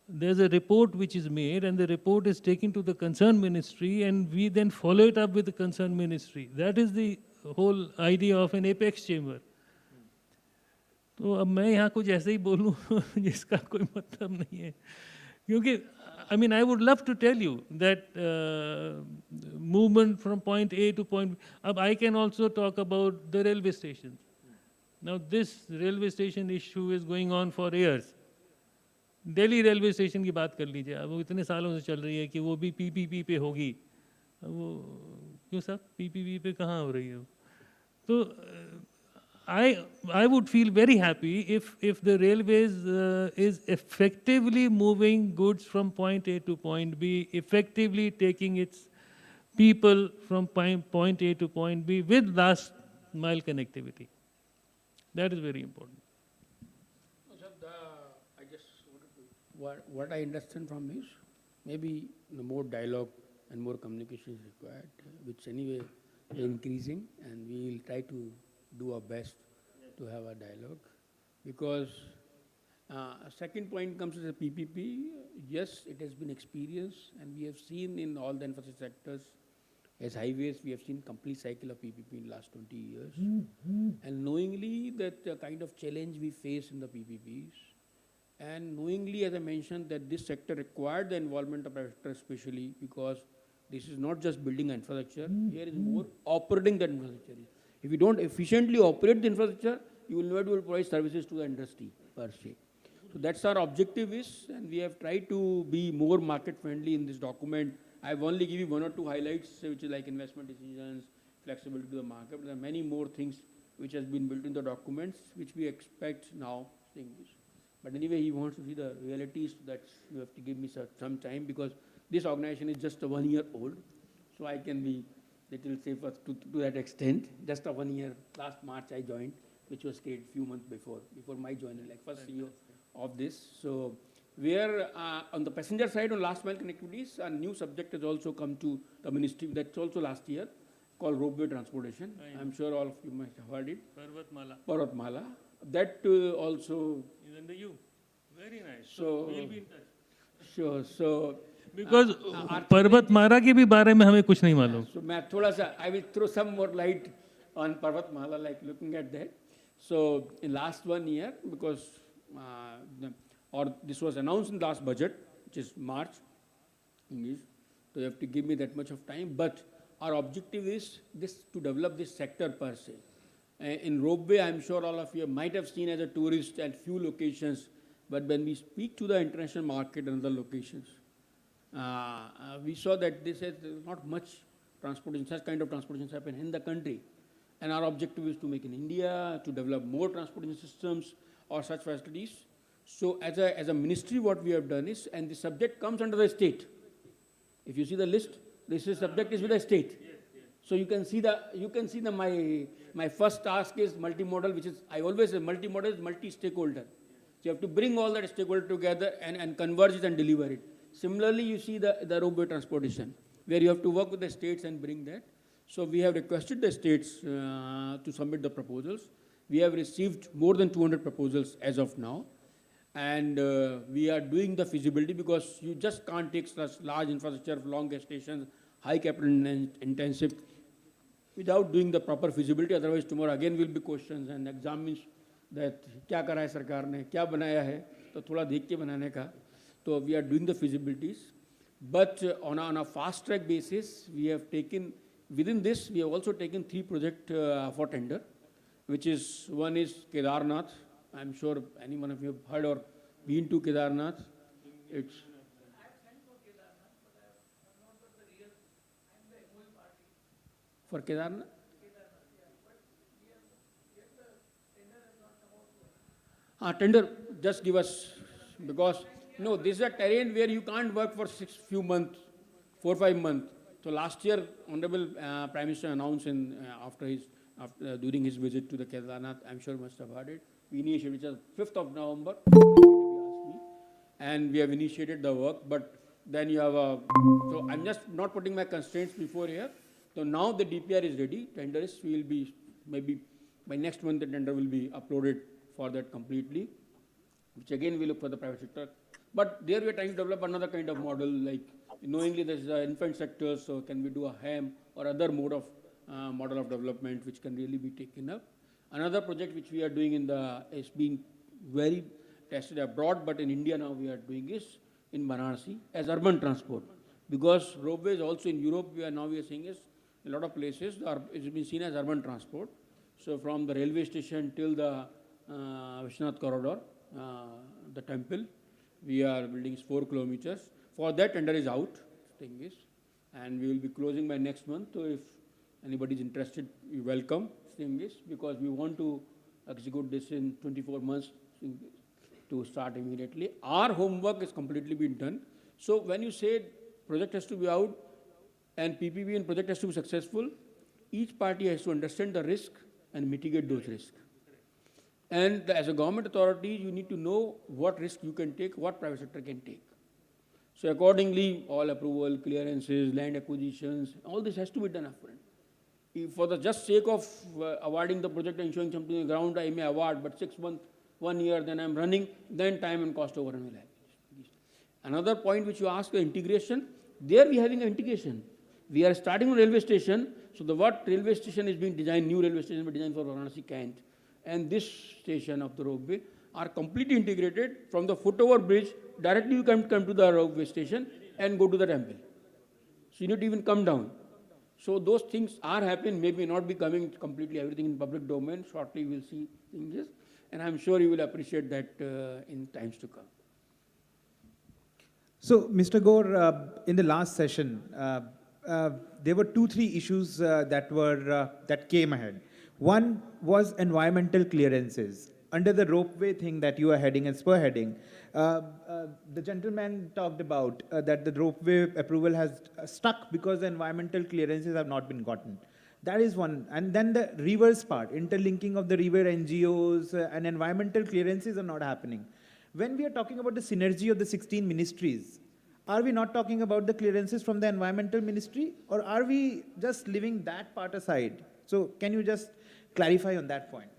There's a report which is made, and the report is taken to the concerned ministry, and we then follow it up with the concerned ministry. That is the whole idea of an apex chamber. तो अब मैं यहाँ कुछ ऐसे ही बोलूँ जिसका कोई मतलब नहीं है, क्योंकि I mean, I would love to tell you that movement from point A to point B. I can also talk about the railway stations. Now, this railway station issue is going on for years. Delhi railway station की बात कर लीजिए, अब वो इतने सालों से चल रही है कि वो भी पीपीपी पे होगी। वो क्यों साहब पीपीपी पे कहाँ हो रही है? तो I would feel very happy if the railways is effectively moving goods from point A to point B, effectively taking its people from point A to point B with last mile connectivity. That is very important. What I understand from is maybe more dialogue and more communication is required, which anyway is increasing, and we will try to do our best to have a dialogue. Because second point comes to the PPP. Yes, it has been experienced, and we have seen in all the infrastructure sectors, as highways, we have seen complete cycle of PPP in the last 20 years. And knowingly that the kind of challenge we face in the PPPs, and knowingly, as I mentioned, that this sector required the involvement of private sector, especially because This is not just building infrastructure. Here is more operating that infrastructure. If you don't efficiently operate the infrastructure, you will not be able to provide services to the industry per se. So that's our objective is, and we have tried to be more market friendly in this document. I've only given you 1 or 2 highlights, which is like investment decisions, flexibility to the market. But there are many more things which has been built in the documents, which we expect now seeing this. But anyway, he wants to see the realities, so that you have to give me some time, because this organization is just a 1 year old. So I can be little safer to that extent. Just a 1 year, last March I joined, which was created a few months before my joining, like first CEO of this. So where on the passenger side, on last mile connectivities, a new subject has also come to the ministry, that's also last year, called roadway transportation. I'm sure all of you might have heard it. Parvatmala. That also is under you. Very nice. So we'll be in touch. Sure. So because पर्वतमाला के भी बारे में हमें कुछ नहीं मालूम. So मैं थोड़ा सा, I will throw some more light on Parvatmala, like looking at that. So in last 1 year, because this was announced in the last budget, which is March, English, so you have to give me that much of time. But our objective is this, to develop this sector per se. In roadway, I'm sure all of you might have seen as a tourist at few locations, but when we speak to the international market and other locations, we saw that this is not much transportation, such kind of transportations happen in the country. And our objective is to make in India, to develop more transportation systems or such facilities. So as a ministry, what we have done is, and the subject comes under the state. If you see the list, this is subject is with the state. So you can see my first task is multimodal, which is, I always say multimodal is multi-stakeholder. So you have to bring all that stakeholder together and converge it and deliver it. Similarly, you see the roadway transportation, where you have to work with the states and bring that. So we have requested the states to submit the proposals. We have received more than 200 proposals as of now. And we are doing the feasibility, because you just can't take such large infrastructure, long gestations, high capital intensive, without doing the proper feasibility. Otherwise, tomorrow again will be questions and examines that क्या करा है सरकार ने, क्या बनाया है, तो थोड़ा देख के बनाने का. So we are doing the feasibilities. But on a fast track basis, we have taken, within this, we have also taken 3 projects for tender, which is, one is Kedarnath. I'm sure any one of you have heard or been to Kedarnath. It's for Kedarnath? Tender, just give us, because, no, this is a terrain where you can't work for 4 or 5 months. So last year, Honorable Prime Minister announced during his visit to the Kedarnath, I'm sure you must have heard it, we initiated, which is 5th of November, and we have initiated the work. But then you have so I'm just not putting my constraints before here. So now the DPR is ready, tender is, we will be, maybe by next month the tender will be uploaded for that completely, which again we look for the private sector. But there we are trying to develop another kind of model, like knowingly there is an infant sector, so can we do a HAM or other mode of model of development which can really be taken up. Another project which we are doing is being very tested abroad, but in India now we are doing is in Varanasi as urban transport. Because roadways also in Europe, we are seeing is a lot of places it's been seen as urban transport. So from the railway station till the Vishwanath corridor, the temple, we are building 4 kilometers. For that, tender is out, and we will be closing by next month. So if anybody is interested, you welcome, because we want to execute this in 24 months to start immediately. Our homework is completely been done. So when you say project has to be out and PPP and project has to be successful, each party has to understand the risk and mitigate those risks. And as a government authority, you need to know what risk you can take, what private sector can take. So accordingly, all approval, clearances, land acquisitions, all this has to be done upfront. If for the just sake of awarding the project and showing something on the ground, I may award, but 6 months, 1 year, then I'm running, then time and cost overrun will happen. Another point which you asked, integration, there we are having an integration. We are starting a railway station, so what railway station is being designed, new railway station is being designed for Varanasi Kent, and this station of the roadway are completely integrated. From the footover bridge, directly you can come to the roadway station and go to the temple. She need to even come down. So those things are happening, maybe not be coming completely everything in public domain. Shortly we'll see things, and I'm sure you will appreciate that in times to come. So, Mr. Gore, in the last session, there were 2-3 issues that came ahead. One was environmental clearances. Under the ropeway thing that you are heading and spearheading, the gentleman talked about that the ropeway approval has stuck because the environmental clearances have not been gotten. That is one. And then the reverse part, interlinking of the river NGOs and environmental clearances are not happening. When we are talking about the synergy of the 16 ministries, are we not talking about the clearances from the environmental ministry, or are we just leaving that part aside? So can you just clarify on that point?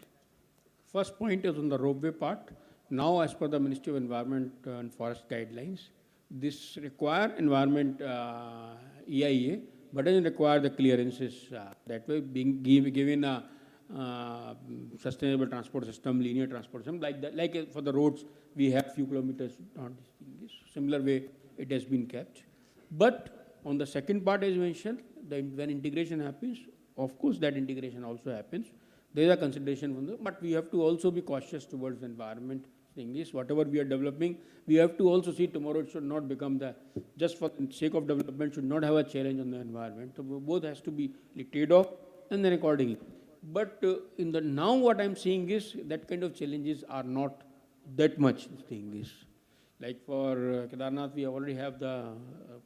First point is on the ropeway part. Now, as per the Ministry of Environment and Forest guidelines, this require environment EIA, but doesn't require the clearances. That way, being given a sustainable transport system, linear transport system, like that. Like for the roads, we have few kilometers on this. Similar way, it has been kept. But on the second part, as mentioned, when integration happens, of course, that integration also happens. There is a consideration from but we have to also be cautious towards the environment thing is, whatever we are developing, we have to also see tomorrow it should not become just for the sake of development, should not have a challenge on the environment. So both has to be trade-off and then accordingly. But in the now what I'm seeing is that kind of challenges are not that much thing is. Like for Kedarnath, we already have the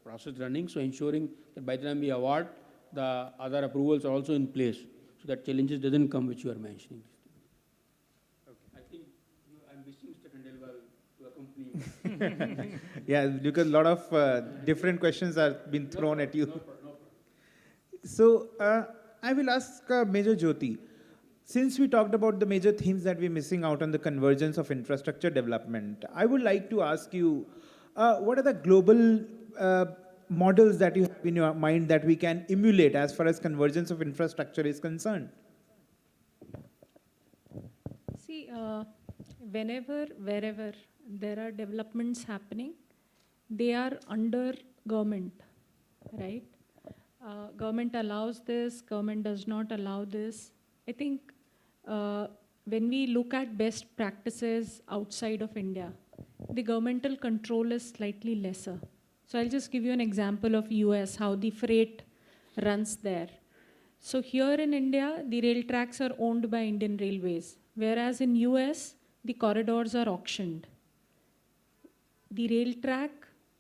process running, so ensuring that by the time we award, the other approvals are also in place. So that challenges doesn't come which you are mentioning. Okay. I think I'm wishing Mr. Khandelwal to accompany me. Yeah, because a lot of different questions have been thrown at you. So I will ask Major Jyoti, since we talked about the major themes that we're missing out on the convergence of infrastructure development, I would like to ask you, what are the global models that you have in your mind that we can emulate as far as convergence of infrastructure is concerned? See, wherever there are developments happening, they are under government, right? Government allows this, government does not allow this. I think when we look at best practices outside of India, the governmental control is slightly lesser. So I'll just give you an example of US, how the freight runs there. So here in India, the rail tracks are owned by Indian Railways, whereas in US, the corridors are auctioned. The rail track,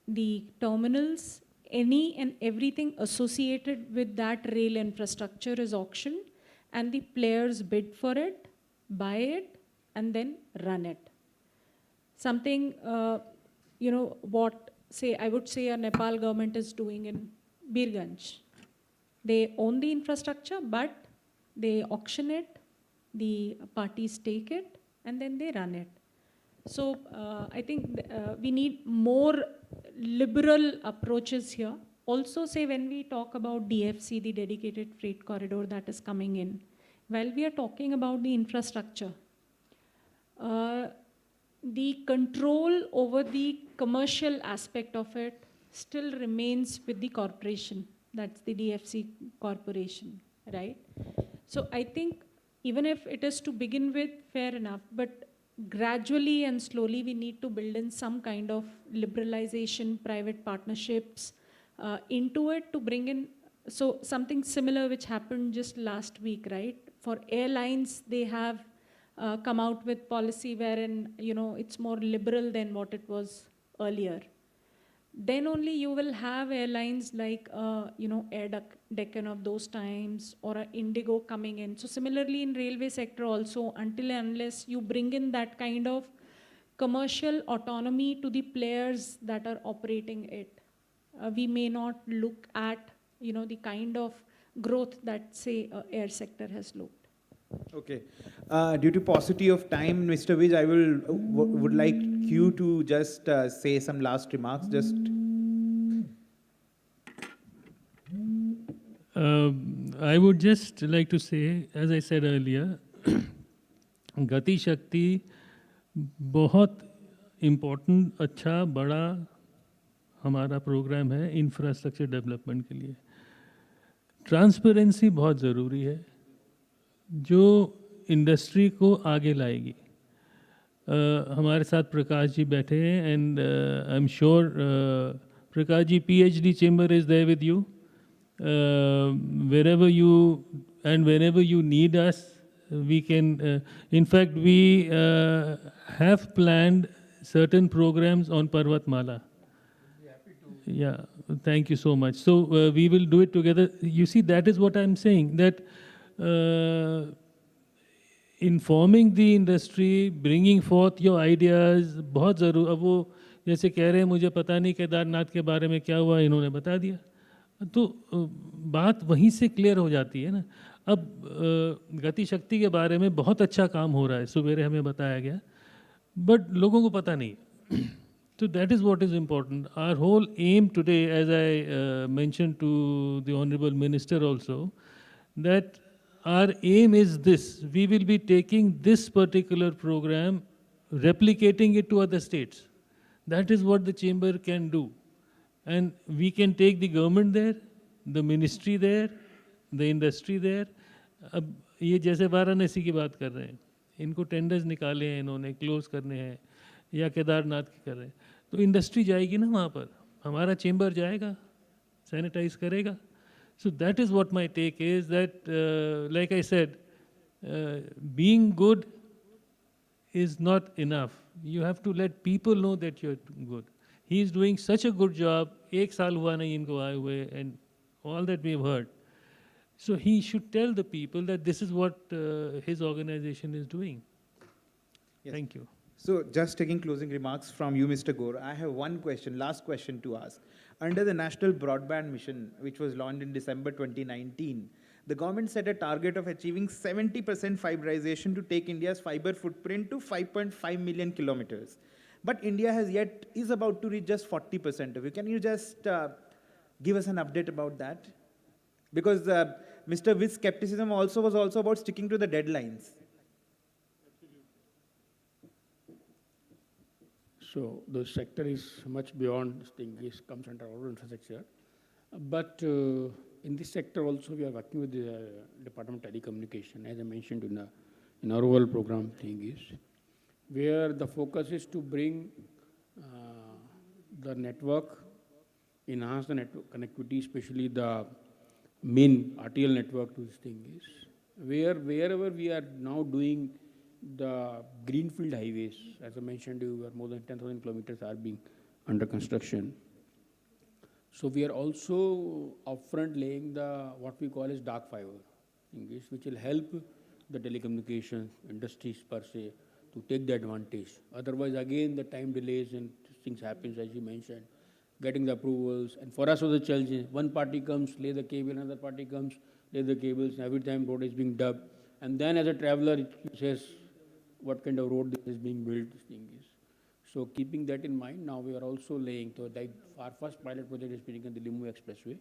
the terminals, any and everything associated with that rail infrastructure is auctioned, and the players bid for it, buy it, and then run it. Something, I would say a Nepal government is doing in Birganj. They own the infrastructure, but they auction it, the parties take it, and then they run it. So I think we need more liberal approaches here. Also, say when we talk about DFC, the dedicated freight corridor that is coming in, while we are talking about the infrastructure, the control over the commercial aspect of it still remains with the corporation. That's the DFC corporation, right? So I think even if it is to begin with, fair enough, but gradually and slowly we need to build in some kind of liberalization, private partnerships into it to bring in, so something similar which happened just last week, right? For airlines, they have come out with policy wherein, it's more liberal than what it was earlier. Then only you will have airlines like, Air Deccan of those times, or a Indigo coming in. So similarly in railway sector also, until and unless you bring in that kind of commercial autonomy to the players that are operating it, we may not look at, the kind of growth that, say, air sector has looked. Okay. Due to paucity of time, Mr. Vij, I would like you to just say some last remarks. I would just like to say, as I said earlier, Gati Shakti बहुत important, अच्छा, बड़ा हमारा programme है infrastructure development के लिए। Transparency बहुत ज़रूरी है जो इंडस्ट्री को आगे लाएगी। हमारे साथ प्रकाश जी बैठे हैं and I am sure Prakash ji PhD chamber is there with you, wherever you and whenever you need us, we can, in fact, we have planned certain programs on Parvatmala. Yeah, thank you so much. So we will do it together. You see, that is what I'm saying, that informing the industry, bringing forth your ideas, बहुत ज़रूर। अब वो जैसे कह रहे हैं मुझे पता नहीं केदारनाथ के बारे में क्या हुआ, इन्होंने बता दिया, तो बात वहीं से क्लियर हो जाती है ना। अब गति शक्ति के बारे में बहुत अच्छा काम हो रहा है, सवेरे हमें बताया गया, बट लोगों को पता नहीं। So that is what is important. Our whole aim today, as I mentioned to the Honorable Minister also, that our aim is this: we will be taking this particular program, replicating it to other states. That is what the chamber can do. And we can take the government there, the ministry there, the industry there. अब ये जैसे वाराणसी की बात कर रहे हैं, इनको tenders निकाले हैं इन्होंने, क्लोज करने हैं, या केदारनाथ की कर रहे हैं, तो इंडस्ट्री जाएगी ना वहाँ पर, हमारा चेंबर जाएगा, सैनिटाइज करेगा। So that is what my take is, that like I said, being good is not enough. You have to let people know that you're good. He is doing such a good job. एक साल हुआ नहीं इनको आए हुए, and all that we have heard. So he should tell the people that this is what his organization is doing. Yes. Thank you. So just taking closing remarks from you, Mr. Gore, I have one question, last question to ask. Under the National Broadband Mission, which was launched in December 2019, the government set a target of achieving 70% fiberization to take India's fiber footprint to 5.5 million kilometers. But India is about to reach just 40% of it. Can you just give us an update about that? Because Mr. With skepticism was also about sticking to the deadlines. So the sector is much beyond this thing. It comes under our infrastructure. But in this sector also we are working with the Department of Telecommunication, as I mentioned in our whole program thing is, where the focus is to bring the network, enhance the network connectivity, especially the main RTL network to this thing is, wherever we are now doing the greenfield highways, as I mentioned, more than 10,000 kilometers are being under construction. So we are also upfront laying the what we call as dark fiber, English, which will help the telecommunications industries per se to take the advantage. Otherwise, again, the time delays and things happens, as you mentioned, getting the approvals. And for us, was a challenge. One party comes, lay the cable, another party comes, lay the cables. And every time road is being dubbed, and then as a traveler, it says what kind of road is being built. This thing is. So keeping that in mind, now we are also laying. So like our first pilot project is being in the Limu Expressway,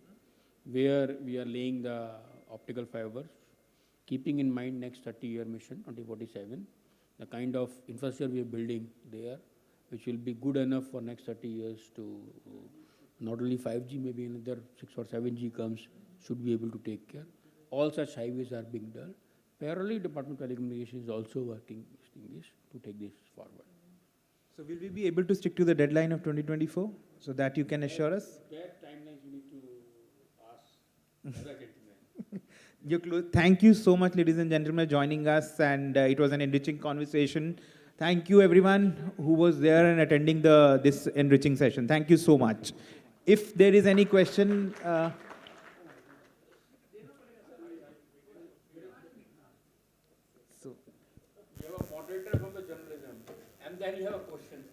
where we are laying the optical fibers, keeping in mind next 30-year mission, 2047, the kind of infrastructure we are building there, which will be good enough for next 30 years to not only 5G, maybe another 6 or 7G comes, should be able to take care. All such highways are being done. Parallelly, Department of Telecommunications is also working to take this forward. So will we be able to stick to the deadline of 2024, so that you can assure us? That timeline you need to ask other gentlemen. Thank you so much, ladies and gentlemen, joining us, and it was an enriching conversation. Thank you everyone who was there and attending this enriching session. Thank you so much. If there is any question, You have a moderator from the journalism, and then you have a question.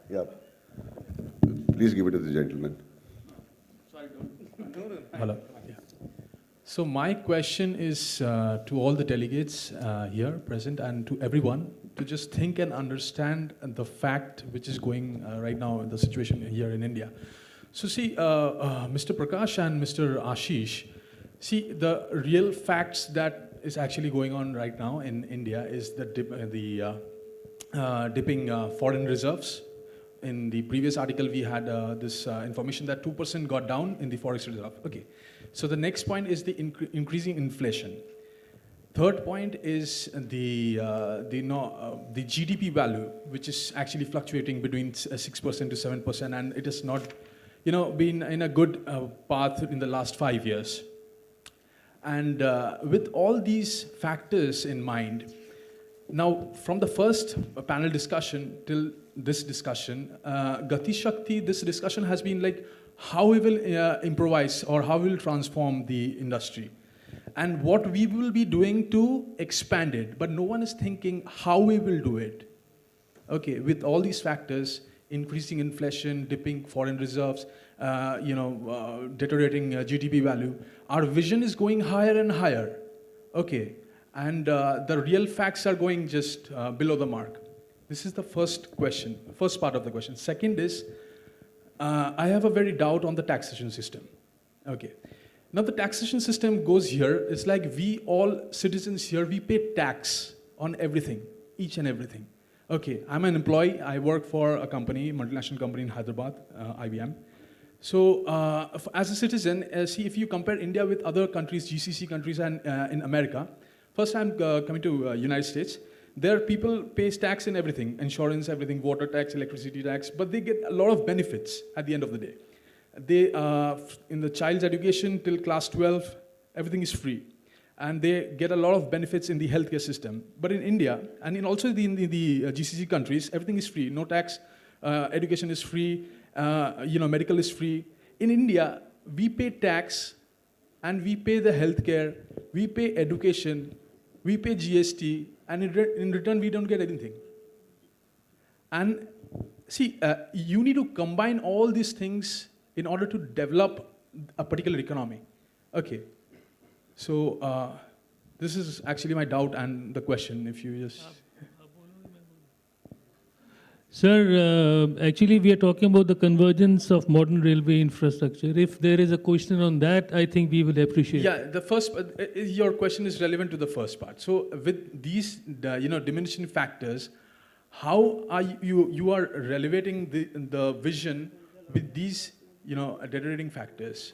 Yeah. Please give it to the gentleman. Sorry, don't. Hello. Yeah. So my question is to all the delegates here present and to everyone to just think and understand the fact which is going right now in the situation here in India. So see, Mr. Prakash and Mr. Ashish, see the real facts that is actually going on right now in India is the dipping foreign reserves, in the previous article, we had this information that 2% got down in the forex reserve. Okay. So the next point is the increasing inflation. Third point is the GDP value, which is actually fluctuating between 6% to 7%, and it has not, been in a good path in the last 5 years. And with all these factors in mind, now from the first panel discussion till this discussion, Gati Shakti, this discussion has been like how we will improvise or how we will transform the industry and what we will be doing to expand it. But no one is thinking how we will do it. Okay, with all these factors, increasing inflation, dipping foreign reserves, deteriorating GDP value, our vision is going higher and higher. Okay, and the real facts are going just below the mark. This is the first question, first part of the question. Second is, I have a very doubt on the taxation system. Okay, now the taxation system goes here. It's like we all citizens here, we pay tax on everything, each and everything. Okay, I'm an employee. I work for a company, multinational company in Hyderabad, IBM. So as a citizen, see if you compare India with other countries, GCC countries and in America, first I'm coming to United States, there people pay tax in everything, insurance, everything, water tax, electricity tax, but they get a lot of benefits at the end of the day. They, in the child's education till class 12, everything is free. And they get a lot of benefits in the healthcare system. But in India, and also in the GCC countries, everything is free, no tax, education is free, medical is free. In India, we pay tax, and we pay the healthcare, we pay education, we pay GST, and in return, we don't get anything. And see, you need to combine all these things in order to develop a particular economy. Okay. So this is actually my doubt and the question, if you just... Sir, actually we are talking about the convergence of modern railway infrastructure. If there is a question on that, I think we will appreciate. Yeah, the first, your question is relevant to the first part. So with these, diminishing factors, how are you are relevating the vision with these, deteriorating factors?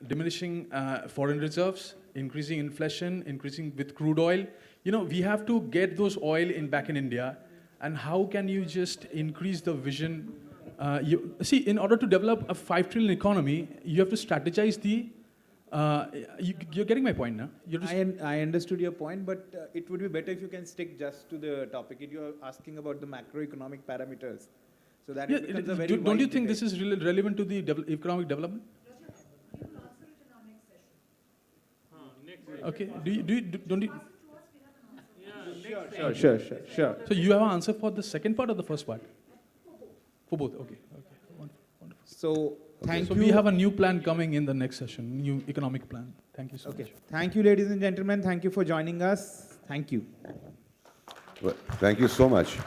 Diminishing foreign reserves, increasing inflation, increasing with crude oil. We have to get those oil back in India. And how can you just increase the vision? See, in order to develop a 5 trillion economy, you have to strategize the... you're getting my point now? I understood your point, but it would be better if you can stick just to the topic. If you're asking about the macroeconomic parameters, so that it becomes a very don't you think this is relevant to the economic development? Okay. Don't you? Sure. So you have an answer for the second part or the first part? For both. Okay. Wonderful. So thank you. So we have a new plan coming in the next session, new economic plan. Thank you so much. Thank you, ladies and gentlemen. Thank you for joining us. Thank you. Well, thank you so much.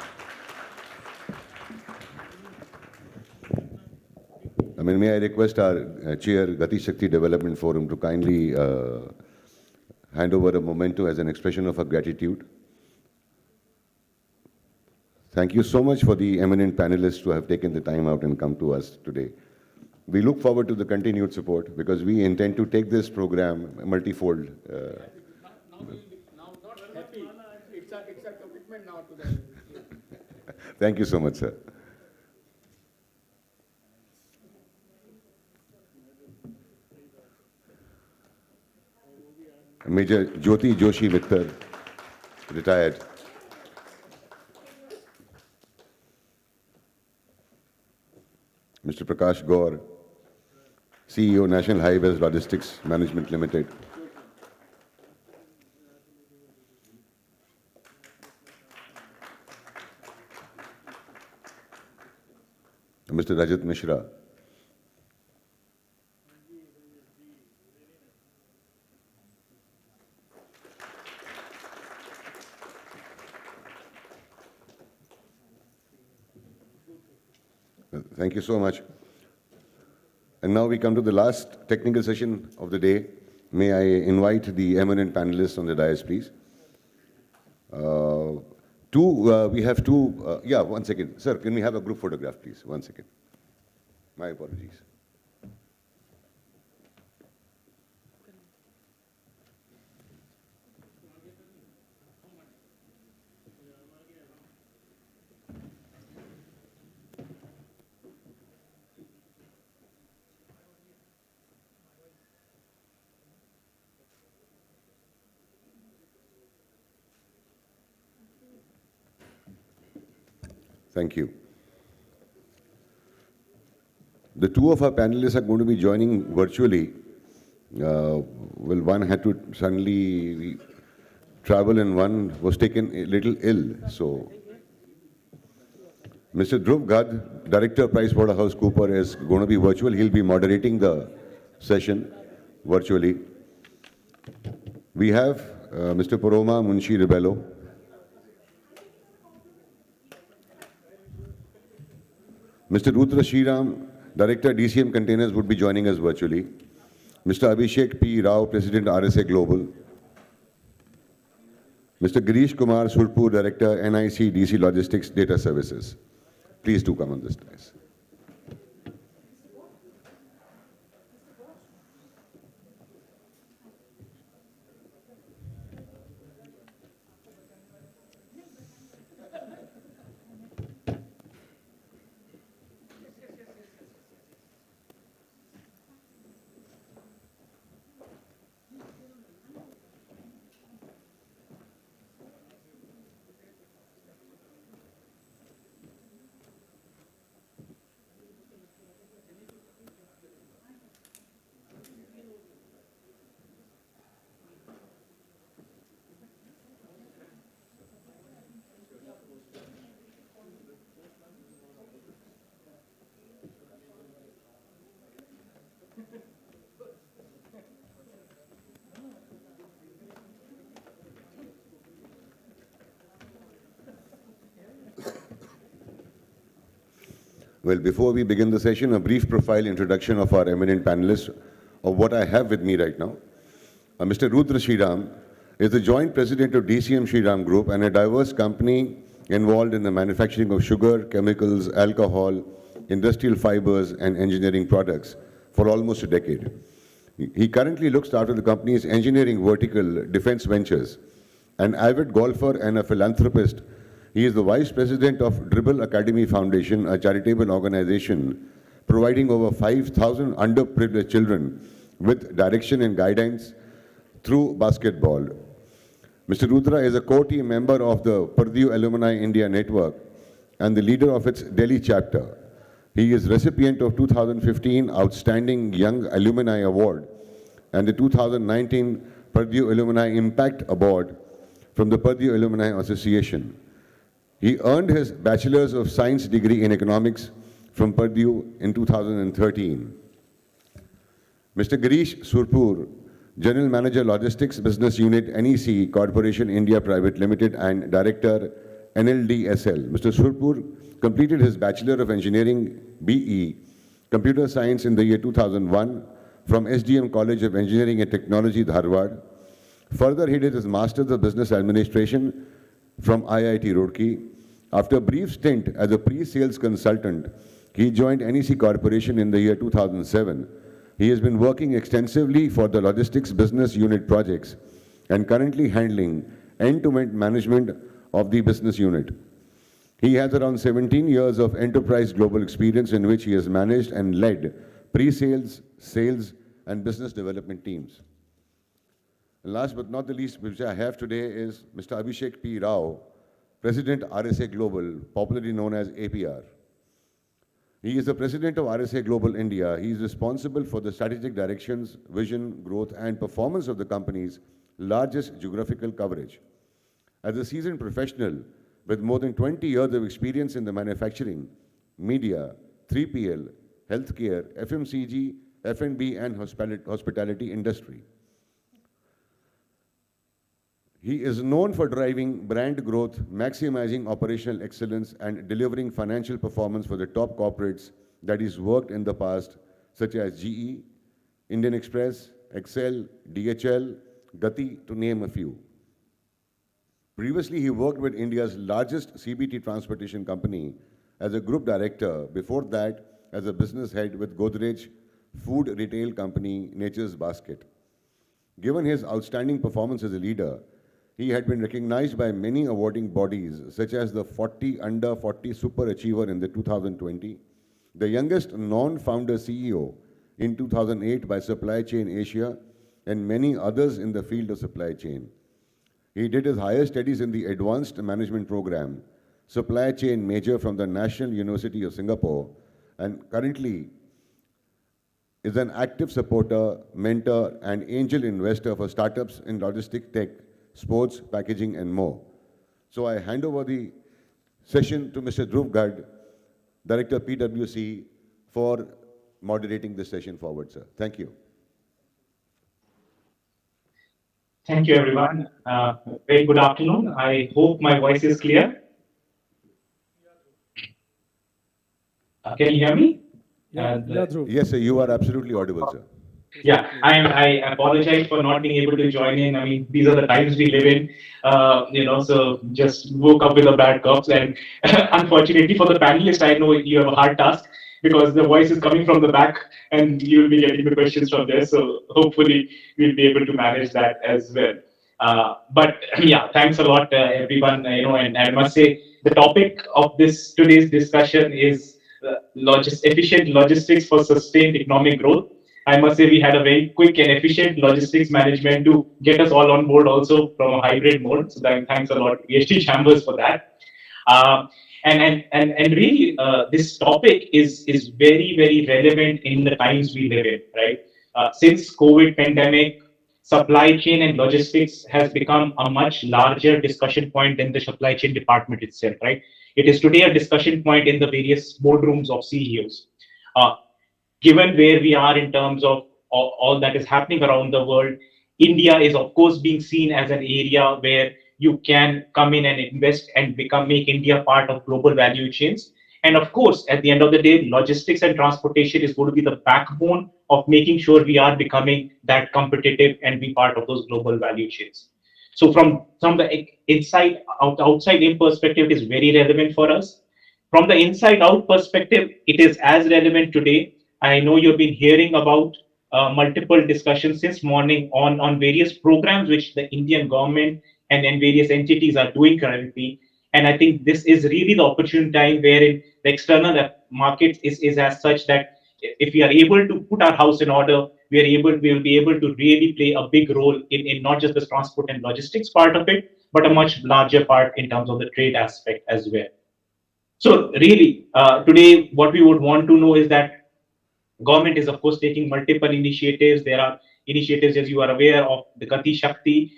May I request our chair, Gati Shakti Development Forum, to kindly hand over a memento as an expression of our gratitude. Thank you so much for the eminent panelists who have taken the time out and come to us today. We look forward to the continued support because we intend to take this program multifold. It's a commitment now to them. Thank you so much, sir. Major Jyoti Joshi Mittal, retired. Mr. Prakash Gaur, CEO, National Highways Logistics Management Limited. Mr. Rajat Mishra. Thank you so much. And now we come to the last technical session of the day. May I invite the eminent panelists on the dais, please. To We have two, yeah, 1 second. Sir, can we have a group photograph, please? 1 second. My apologies. Thank you. The two of our panelists are going to be joining virtually. Well, one had to suddenly travel and one was taken a little ill. So, Mr. Dhruv Gad, Director of PricewaterhouseCoopers, is going to be virtual. He'll be moderating the session virtually. We have Mr. Paroma Munshi Rebello. Mr. Rudra Shriram, Director DCM Containers, would be joining us virtually. Mr. Abhishek P. Rao, President RSA Global. Mr. Girish Kumar Surpur, Director NIC DC Logistics Data Services. Please do come on this dais. Well, before we begin the session, a brief profile introduction of our eminent panelists of what I have with me right now. Mr. Rudra Shriram is the joint president of DCM Shriram Group and a diverse company involved in the manufacturing of sugar, chemicals, alcohol, industrial fibers, and engineering products for almost a decade. He currently looks after the company's engineering vertical, Defense Ventures. An avid golfer and a philanthropist, he is the Vice President of Dribble Academy Foundation, a charitable organization providing over 5,000 underprivileged children with direction and guidance through basketball. Mr. Rudra is a core team member of the Purdue Alumni India Network and the leader of its Delhi chapter. He is recipient of 2015 Outstanding Young Alumni Award and the 2019 Purdue Alumni Impact Award from the Purdue Alumni Association. He earned his Bachelor's of Science degree in Economics from Purdue in 2013. Mr. Girish Surpur, General Manager Logistics Business Unit NEC Corporation India Private Limited and Director NLDSL. Mr. Surpur completed his Bachelor of Engineering BE Computer Science in the year 2001 from SDM College of Engineering and Technology, Dharwad. Further, he did his Master's of Business Administration from IIT Roorkee. After a brief stint as a pre-sales consultant, he joined NEC Corporation in the year 2007. He has been working extensively for the logistics business unit projects and currently handling end-to-end management of the business unit. He has around 17 years of enterprise global experience in which he has managed and led pre-sales, sales, and business development teams. And last but not the least, which I have today is Mr. Abhishek P. Rao, President RSA Global, popularly known as APR. He is the President of RSA Global India. He is responsible for the strategic directions, vision, growth, and performance of the company's largest geographical coverage. As a seasoned professional with more than 20 years of experience in the manufacturing, media, 3PL, healthcare, FMCG, F&B, and hospitality industry. He is known for driving brand growth, maximizing operational excellence, and delivering financial performance for the top corporates that he's worked in the past, such as GE, Indian Express, Excel, DHL, Gati, to name a few. Previously, he worked with India's largest CBT transportation company as a group director. Before that, as a business head with Godrej food retail company Nature's Basket. Given his outstanding performance as a leader, he had been recognized by many awarding bodies, such as the 40 Under 40 Super Achiever in the 2020, the youngest non-founder CEO in 2008 by Supply Chain Asia, and many others in the field of supply chain. He did his higher studies in the Advanced Management Program, Supply Chain Major from the National University of Singapore, and currently is an active supporter, mentor, and angel investor for startups in logistic tech, sports, packaging, and more. So I hand over the session to Mr. Dhruv Garg, Director PwC, for moderating this session forward, sir. Thank you. Thank you, everyone. Very good afternoon. I hope my voice is clear. Can you hear me? Yes, sir, you are absolutely audible, sir. Yeah, I apologize for not being able to join in. I mean, these are the times we live in, so just woke up with a bad cough. And unfortunately for the panelists, I know you have a hard task because the voice is coming from the back and you'll be getting the questions from there. So hopefully we'll be able to manage that as well. But yeah, thanks a lot, everyone. And I must say the topic of today's discussion is efficient logistics for sustained economic growth. I must say we had a very quick and efficient logistics management to get us all on board also from a hybrid mode. So thanks a lot, PhD Chambers, for that. And really, this topic is very, very relevant in the times we live in, right? Since COVID pandemic, supply chain and logistics has become a much larger discussion point than the supply chain department itself, right? It is today a discussion point in the various boardrooms of CEOs. Given where we are in terms of all that is happening around the world, India is of course being seen as an area where you can come in and invest and make India part of global value chains. And of course, at the end of the day, logistics and transportation is going to be the backbone of making sure we are becoming that competitive and be part of those global value chains. So from the outside in perspective, it is very relevant for us. From the inside out perspective, it is as relevant today. I know you've been hearing about multiple discussions since morning on various programs which the Indian government and various entities are doing currently. And I think this is really the opportune time wherein the external market is as such that if we are able to put our house in order, we will be able to really play a big role in not just the transport and logistics part of it, but a much larger part in terms of the trade aspect as well. So really, today, what we would want to know is that government is, of course, taking multiple initiatives. There are initiatives, as you are aware of, the Gati Shakti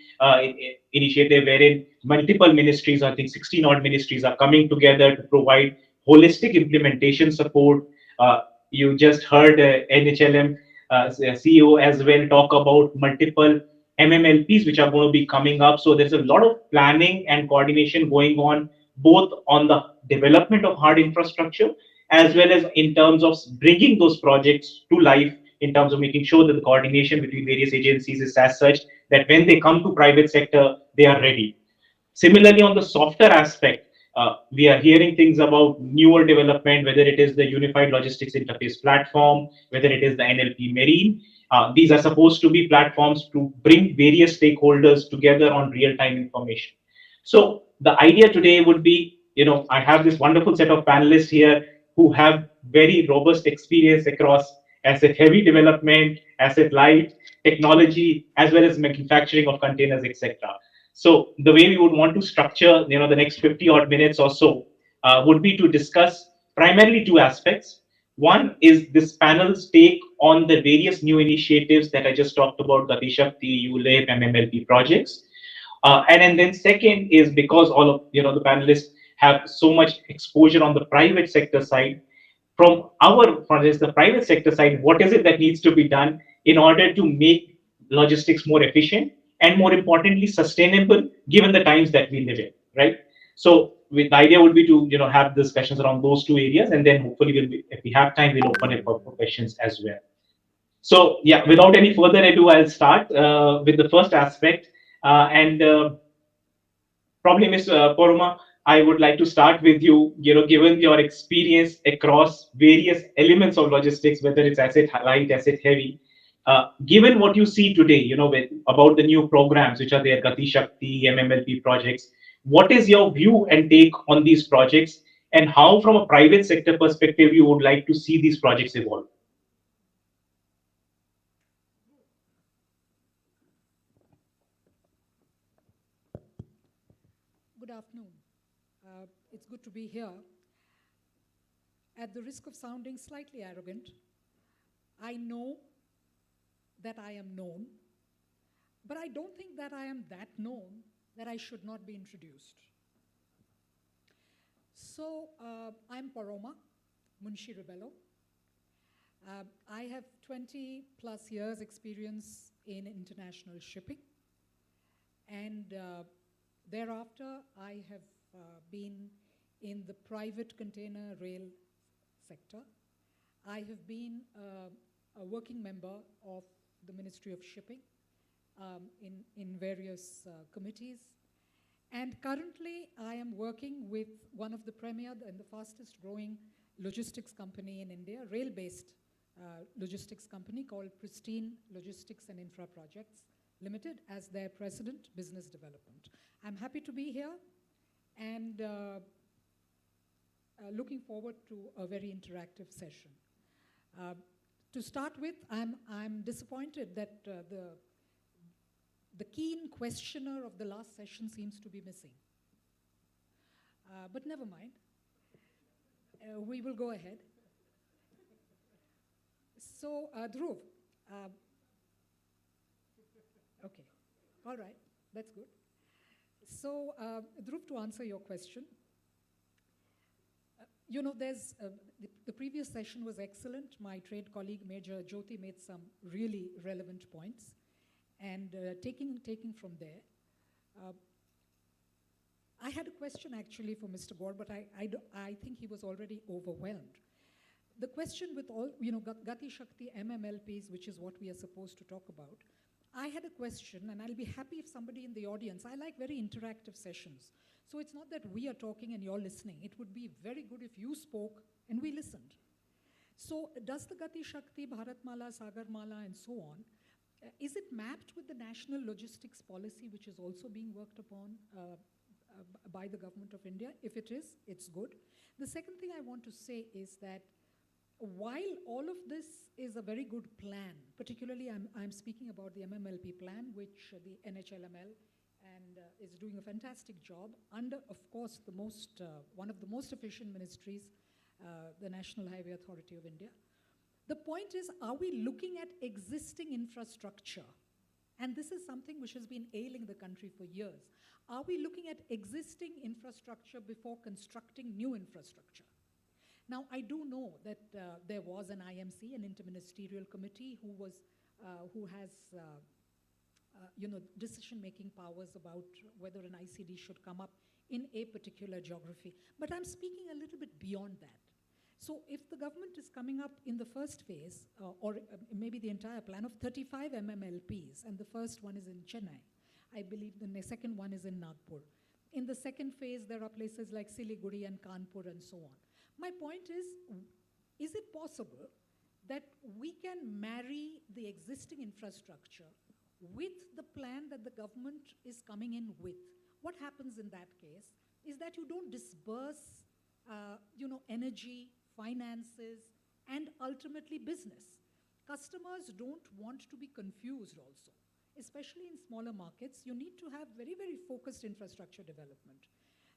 initiative, wherein multiple ministries, I think 16 odd ministries, are coming together to provide holistic implementation support. You just heard NHLM CEO as well talk about multiple MMLPs which are going to be coming up. So there's a lot of planning and coordination going on, both on the development of hard infrastructure as well as in terms of bringing those projects to life, in terms of making sure that the coordination between various agencies is as such that when they come to private sector, they are ready. Similarly, on the softer aspect, we are hearing things about newer development, whether it is the Unified Logistics Interface Platform, whether it is the NLP Marine. These are supposed to be platforms to bring various stakeholders together on real-time information. So the idea today would be, I have this wonderful set of panelists here who have very robust experience across asset heavy development, asset light, technology, as well as manufacturing of containers, etc. So the way we would want to structure, the next 50 odd minutes or so would be to discuss primarily two aspects. One is this panel's take on the various new initiatives that I just talked about, Gati Shakti, ULIP, MMLP projects. And then second is because all of the panelists have so much exposure on the private sector side. From the private sector side, what is it that needs to be done in order to make logistics more efficient and, more importantly, sustainable given the times that we live in, right? So the idea would be to have discussions around those two areas, and then hopefully if we have time, we'll open it for questions as well. So yeah, without any further ado, I'll start with the first aspect. Probably, Ms. Poruma, I would like to start with you. Given your experience across various elements of logistics, whether it's asset light, asset heavy, given what you see today, about the new programs which are there, Gati Shakti, MMLP projects, what is your view and take on these projects, and how, from a private sector perspective, you would like to see these projects evolve? Good afternoon. It's good to be here. At the risk of sounding slightly arrogant, I know that I am known, but I don't think that I am that known that I should not be introduced. So, I'm Paroma Munshi Rebello. I have 20 plus years experience in international shipping, and thereafter I have been in the private container rail sector. I have been a working member of the Ministry of Shipping in various committees. And currently, I am working with one of the premier and the fastest growing logistics company in India, rail-based logistics company called Pristine Logistics and Infra Projects Limited, as their president, business development. I'm happy to be here and looking forward to a very interactive session. To start with, I'm disappointed that the keen questioner of the last session seems to be missing. But never mind. We will go ahead. So, Dhruv. Okay. All right. That's good. So, Dhruv, to answer your question, there's the previous session was excellent. My trade colleague, Major Jyoti, made some really relevant points. And taking from there, I had a question actually for Mr. Gaur, but I think he was already overwhelmed. The question with all, Gati Shakti MMLPs, which is what we are supposed to talk about, I had a question, and I'll be happy if somebody in the audience, I like very interactive sessions. So it's not that we are talking and you're listening. It would be very good if you spoke and we listened. So does the Gati Shakti, Bharatmala, Sagarmala, and so on, is it mapped with the national logistics policy, which is also being worked upon by the government of India? If it is, it's good. The second thing I want to say is that while all of this is a very good plan, particularly I'm speaking about the MMLP plan, which the NHLML and is doing a fantastic job under, of course, the one of the most efficient ministries, the National Highway Authority of India. The point is, are we looking at existing infrastructure? And this is something which has been ailing the country for years. Are we looking at existing infrastructure before constructing new infrastructure? Now, I do know that there was an IMC, an interministerial committee, who has decision-making powers about whether an ICD should come up in a particular geography. But I'm speaking a little bit beyond that. So if the government is coming up in the first phase, or maybe the entire plan of 35 MMLPs, and the first one is in Chennai, I believe the second one is in Nagpur. In the second phase, there are places like Siliguri and Kanpur and so on. My point is it possible that we can marry the existing infrastructure with the plan that the government is coming in with? What happens in that case is that you don't disperse, energy, finances, and ultimately business. Customers don't want to be confused also. Especially in smaller markets, you need to have very, very focused infrastructure development.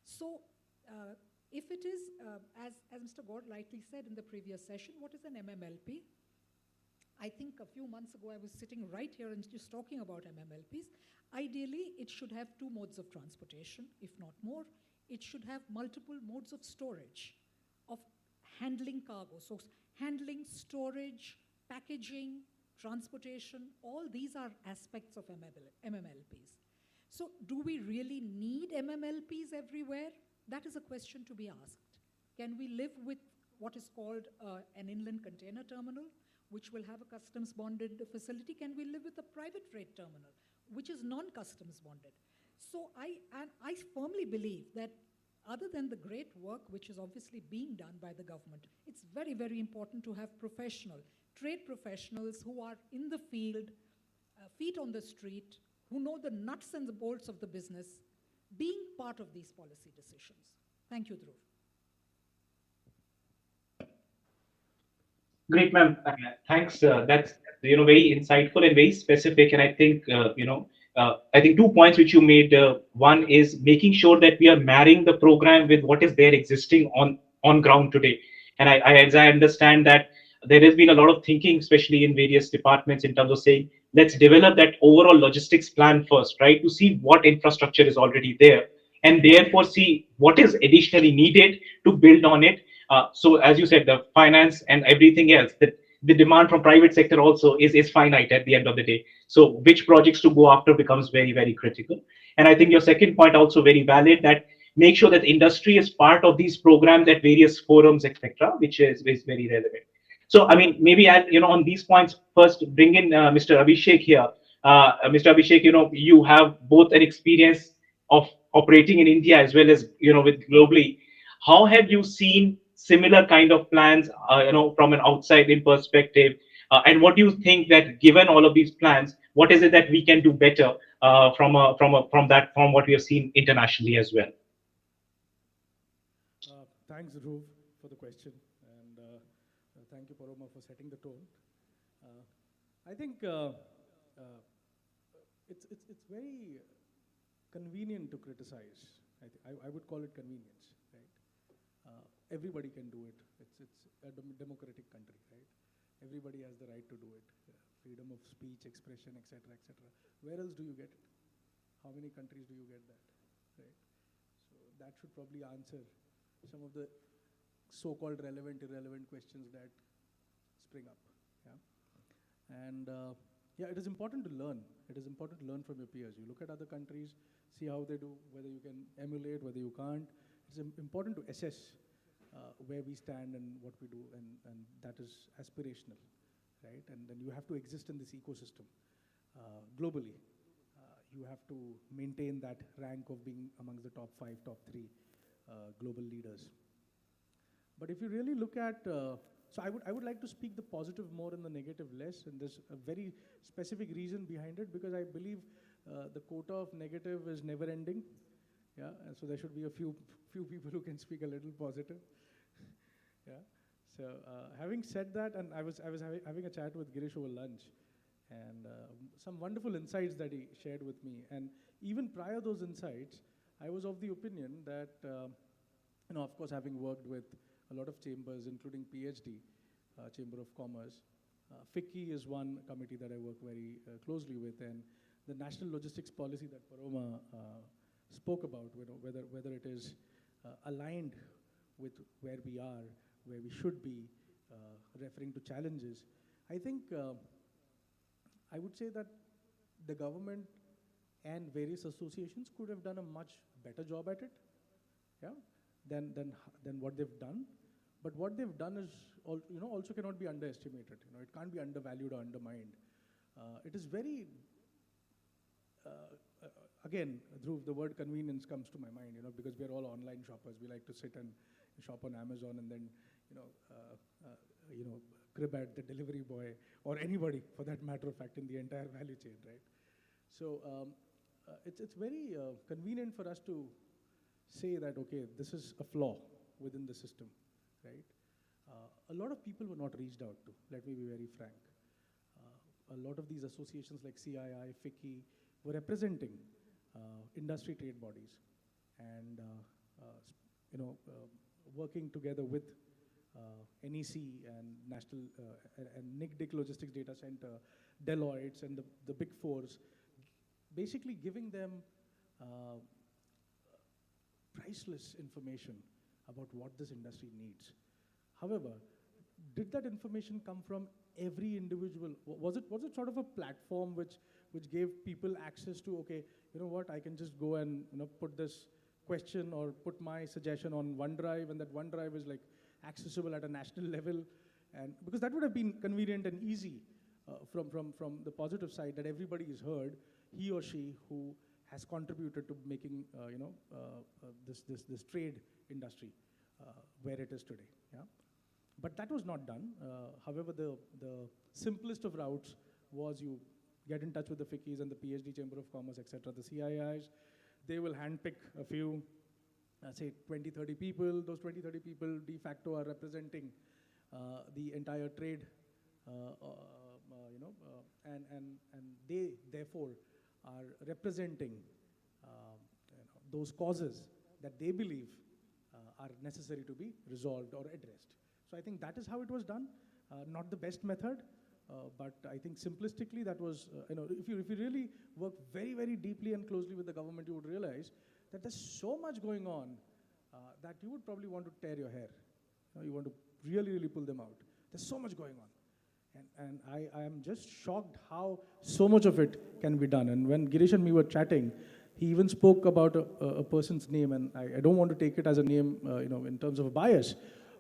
So, if it is, as Mr. Gaur rightly said in the previous session, what is an MMLP? I think a few months ago I was sitting right here and just talking about MMLPs. Ideally, it should have 2 modes of transportation, if not more. It should have multiple modes of storage, of handling cargo. So handling, storage, packaging, transportation, all these are aspects of MMLPs. So do we really need MMLPs everywhere? That is a question to be asked. Can we live with what is called an inland container terminal, which will have a customs bonded facility? Can we live with a private freight terminal, which is non-customs bonded? So I firmly believe that other than the great work which is obviously being done by the government, it's very, very important to have trade professionals who are in the field, feet on the street, who know the nuts and the bolts of the business, being part of these policy decisions. Thank you, Dhruv. Great, ma'am. Thanks. That's very insightful and very specific. And I think I think 2 points which you made. One is making sure that we are marrying the program with what is there existing on ground today. And as I understand that there has been a lot of thinking, especially in various departments, in terms of saying let's develop that overall logistics plan first, right, to see what infrastructure is already there, and therefore see what is additionally needed to build on it. So as you said, the finance and everything else, the demand from private sector also is finite at the end of the day. So which projects to go after becomes very, very critical. And I think your second point also very valid, that make sure that industry is part of these programs at various forums, etc., which is very relevant. So I mean, maybe on these points first, bring in Mr. Abhishek here. Mr. Abhishek, you have both an experience of operating in India as well as with globally. How have you seen similar kind of plans, from an outside-in perspective? And what do you think that, given all of these plans, what is it that we can do better from what we have seen internationally as well? Thanks, Dhruv, for the question, and thank you, Paroma, for setting the tone. I think it's very convenient to criticize. I would call it convenience, right? Everybody can do it. It's a democratic country, right? Everybody has the right to do it. Freedom of speech, expression, etc., etc. Where else do you get it? How many countries do you get that, right? So that should probably answer some of the so-called relevant, irrelevant questions that spring up. Yeah, and yeah, it is important to learn. It is important to learn from your peers. You look at other countries, see how they do, whether you can emulate, whether you can't. It's important to assess where we stand and what we do, and that is aspirational, right? And then you have to exist in this ecosystem globally. You have to maintain that rank of being amongst the top 5, top 3 global leaders. But if you really look at, so I would like to speak the positive more and the negative less, and there's a very specific reason behind it, because I believe the quota of negative is never ending. Yeah, and so there should be a few people who can speak a little positive. Yeah. So having said that, and I was having a chat with Girish over lunch, and some wonderful insights that he shared with me. And even prior those insights, I was of the opinion that, of course, having worked with a lot of chambers, including PhD, Chamber of Commerce, FICCI is one committee that I work very closely with, and the national logistics policy that Paroma spoke about, whether it is aligned with where we are, where we should be, referring to challenges. I think I would say that the government and various associations could have done a much better job at it, yeah, than what they've done. But what they've done is, also cannot be underestimated. It can't be undervalued or undermined. It is very, again, Dhruv, the word convenience comes to my mind, because we're all online shoppers. We like to sit and shop on Amazon and then, crib at the delivery boy or anybody, for that matter of fact, in the entire value chain, right? So it's very convenient for us to say that, okay, this is a flaw within the system, right? A lot of people were not reached out to, let me be very frank. A lot of these associations like CII, FICCI were representing industry trade bodies and working together with NEC and National and NIC Logistics Data Center, Deloitte, and the big fours, basically giving them priceless information about what this industry needs. However, did that information come from every individual? Was it sort of a platform which gave people access to, okay, you know what, I can just go and put this question or put my suggestion on OneDrive, and that OneDrive is like accessible at a national level, and because that would have been convenient and easy from the positive side, that everybody is heard, he or she who has contributed to making this trade industry where it is today. Yeah, but that was not done. However, the simplest of routes was you get in touch with the FICCIs and the PhD Chamber of Commerce, etc., the CIIs. They will handpick a few, say 20, 30 people. Those 20, 30 people de facto are representing the entire trade, and they therefore are representing those causes that they believe are necessary to be resolved or addressed. So I think that is how it was done. Not the best method, but I think simplistically that was, if you really work very, very deeply and closely with the government, you would realize that there's so much going on that you would probably want to tear your hair. You want to really, really pull them out. There's so much going on. And I am just shocked how so much of it can be done. And when Girish and me were chatting, he even spoke about a person's name, and I don't want to take it as a name, in terms of a bias,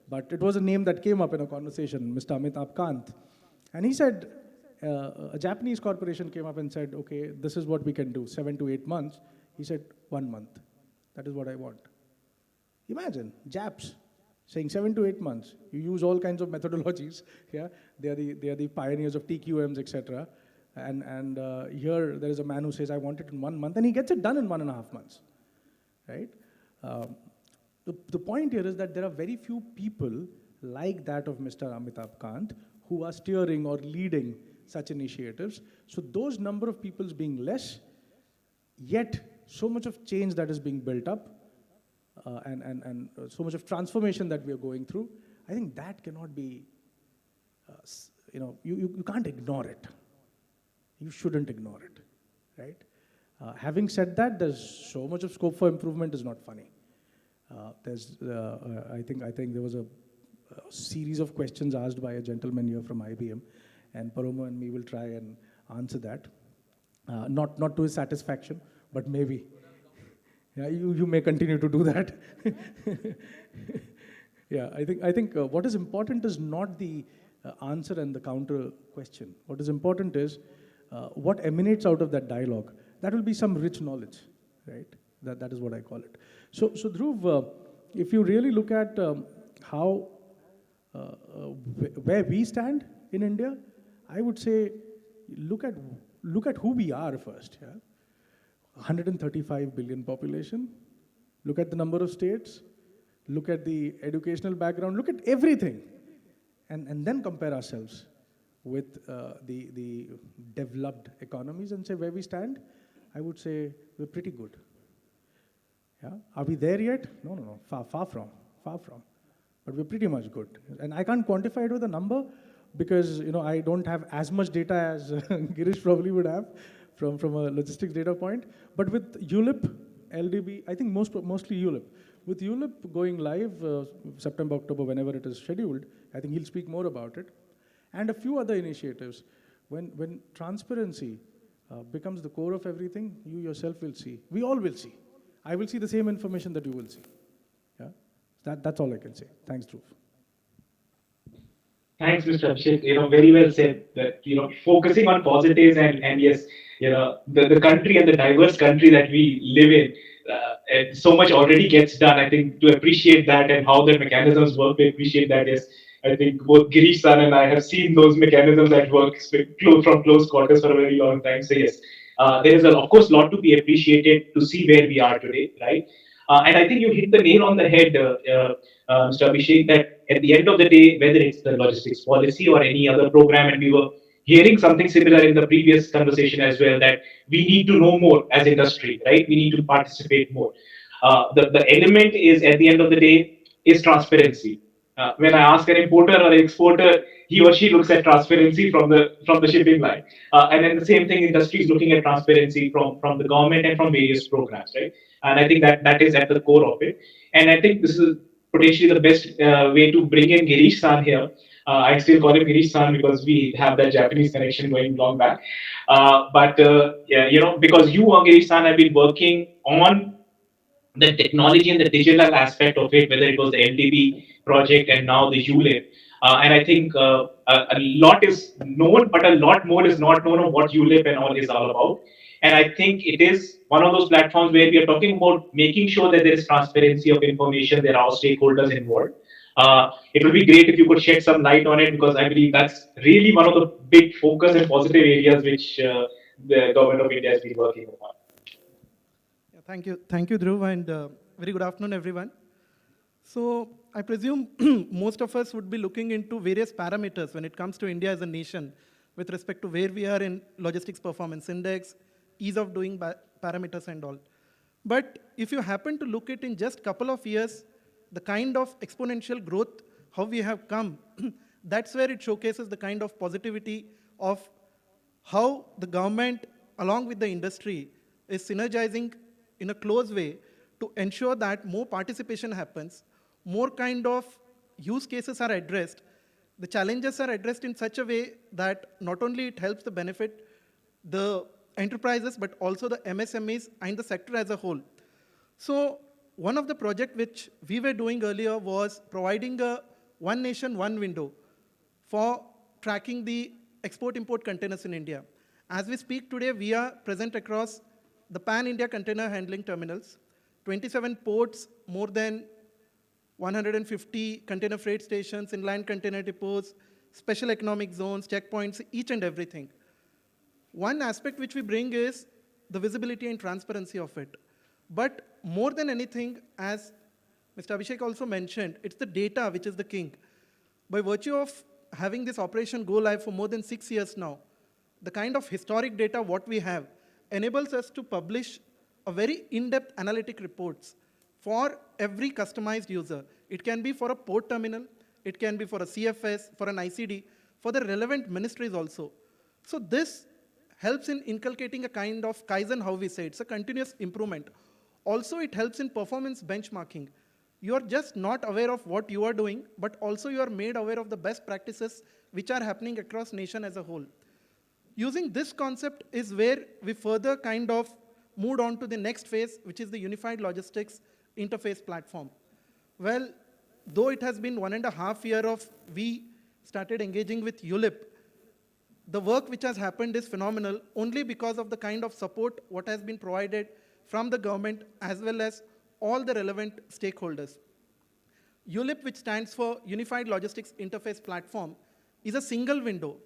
but it was a name that came up in a conversation, Mr. Amitabh Kant. And he said, a Japanese corporation came up and said, okay, this is what we can do, 7 to 8 months. He said, 1 month. That is what I want. Imagine, Japs saying 7 to 8 months. You use all kinds of methodologies. Yeah, they are the pioneers of TQMs, etc. And here there is a man who says, I want it in 1 month, and he gets it done in 1.5 months, right? The point here is that there are very few people like that of Mr. Amitabh Kant who are steering or leading such initiatives. So those number of peoples being less, yet so much of change that is being built up, and so much of transformation that we are going through, I think that cannot be, you can't ignore it. You shouldn't ignore it, right? Having said that, there's so much of scope for improvement is not funny. I think there was a series of questions asked by a gentleman here from IBM, and Paromo and me will try and answer that. Not to his satisfaction, but maybe. Yeah, you may continue to do that. Yeah, I think what is important is not the answer and the counter question. What is important is what emanates out of that dialogue. That will be some rich knowledge, right? That is what I call it. So Dhruv, if you really look at how where we stand in India, I would say look at who we are first. Yeah? 135 billion population. Look at the number of states. Look at the educational background. Look at everything, and then compare ourselves with the developed economies and say where we stand. I would say we're pretty good. Yeah? Are we there yet? No. Far from. But we're pretty much good. And I can't quantify it with a number because I don't have as much data as Girish probably would have from a logistics data point. But with ULIP, LDB, I think mostly ULIP. With ULIP going live September, October, whenever it is scheduled, I think he'll speak more about it. And a few other initiatives. When transparency becomes the core of everything, you yourself will see. We all will see. I will see the same information that you will see. Yeah, that's all I can say. Thanks, Dhruv. Thanks, Mr. Abhishek. Very well said. That focusing on positives and yes, the country and the diverse country that we live in, and so much already gets done. I think to appreciate that and how the mechanisms work, we appreciate that. Yes, I think both Girish San and I have seen those mechanisms at work from close quarters for a very long time. So yes, there is of course a lot to be appreciated to see where we are today, right? And I think you hit the nail on the head, Mr. Abhishek, that at the end of the day, whether it's the logistics policy or any other program, and we were hearing something similar in the previous conversation as well, that we need to know more as industry, right? We need to participate more. The element is, at the end of the day, is transparency. When I ask an importer or an exporter, he or she looks at transparency from the shipping line, and then the same thing, industry is looking at transparency from the government and from various programs, right? And I think that is at the core of it. And I think this is potentially the best way to bring in Girish San here. I still call him Girish San because we have that Japanese connection going long back. Yeah, because you, Girish San, have been working on the technology and the digital aspect of it, whether it was the LDB project and now the ULIP. And I think a lot is known, but a lot more is not known of what ULIP and all is all about. And I think it is one of those platforms where we are talking about making sure that there is transparency of information, there are stakeholders involved. It would be great if you could shed some light on it, because I believe that's really one of the big focus and positive areas which the government of India has been working upon. Thank you, Dhruv, and very good afternoon, everyone. So I presume most of us would be looking into various parameters when it comes to India as a nation with respect to where we are in logistics performance index, ease of doing parameters and all. But if you happen to look at in just couple of years, the kind of exponential growth, how we have come, that's where it showcases the kind of positivity of how the government, along with the industry, is synergizing in a close way to ensure that more participation happens, more kind of use cases are addressed, the challenges are addressed in such a way that not only it helps the benefit the enterprises, but also the MSMEs and the sector as a whole. So one of the projects which we were doing earlier was providing a one nation, one window for tracking the export-import containers in India. As we speak today, we are present across the pan-India container handling terminals, 27 ports, more than 150 container freight stations, inland container depots, special economic zones, checkpoints, each and everything. One aspect which we bring is the visibility and transparency of it. But more than anything, as Mr. Abhishek also mentioned, it's the data which is the king. By virtue of having this operation go live for more than 6 years now, the kind of historic data what we have enables us to publish a very in-depth analytic reports for every customized user. It can be for a port terminal, it can be for a CFS, for an ICD, for the relevant ministries also. So this helps in inculcating a kind of Kaizen, how we say, it's a continuous improvement. Also, it helps in performance benchmarking. You are just not aware of what you are doing, but also you are made aware of the best practices which are happening across nation as a whole. Using this concept is where we further kind of moved on to the next phase, which is the Unified Logistics Interface Platform. Well, though it has been 1.5 years of we started engaging with ULIP, the work which has happened is phenomenal only because of the kind of support what has been provided from the government as well as all the relevant stakeholders. ULIP, which stands for Unified Logistics Interface Platform, is a single window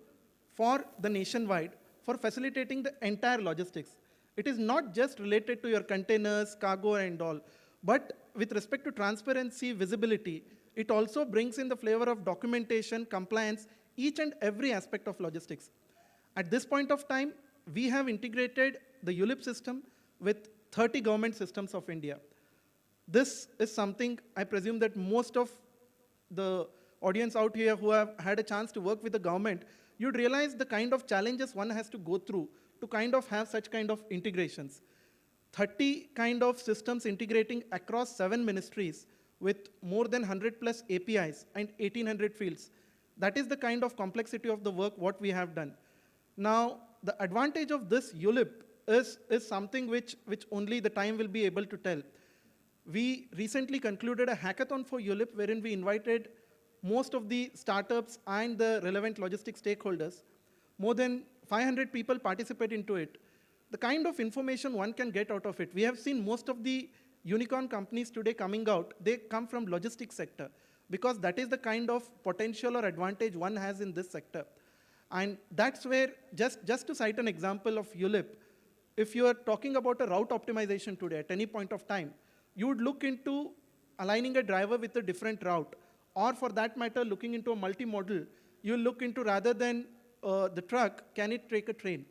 for the nationwide for facilitating the entire logistics. It is not just related to your containers, cargo and all, but with respect to transparency, visibility, it also brings in the flavor of documentation, compliance, each and every aspect of logistics. At this point of time, we have integrated the ULIP system with 30 government systems of India. This is something I presume that most of the audience out here who have had a chance to work with the government, you'd realize the kind of challenges one has to go through to kind of have such kind of integrations. 30 kind of systems integrating across 7 ministries with more than 100 plus APIs and 1800 fields. That is the kind of complexity of the work what we have done. Now, the advantage of this ULIP is something which only the time will be able to tell. We recently concluded a hackathon for ULIP wherein we invited most of the startups and the relevant logistics stakeholders. More than 500 people participate into it. The kind of information one can get out of it. We have seen most of the unicorn companies today coming out, they come from logistics sector because that is the kind of potential or advantage one has in this sector. And that's where, just to cite an example of ULIP, if you are talking about a route optimization today at any point of time, you would look into aligning a driver with a different route, or for that matter, looking into a multimodal, you look into rather than the truck, can it take a train?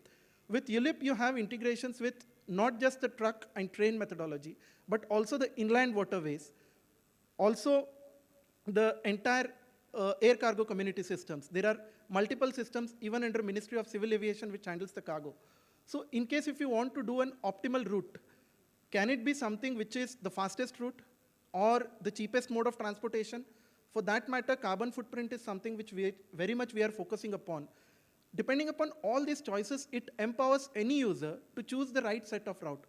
With ULIP, you have integrations with not just the truck and train methodology, but also the inland waterways, also the entire air cargo community systems. There are multiple systems even under Ministry of Civil Aviation which handles the cargo. So in case if you want to do an optimal route, can it be something which is the fastest route or the cheapest mode of transportation? For that matter, carbon footprint is something which we are focusing upon. Depending upon all these choices, it empowers any user to choose the right set of route.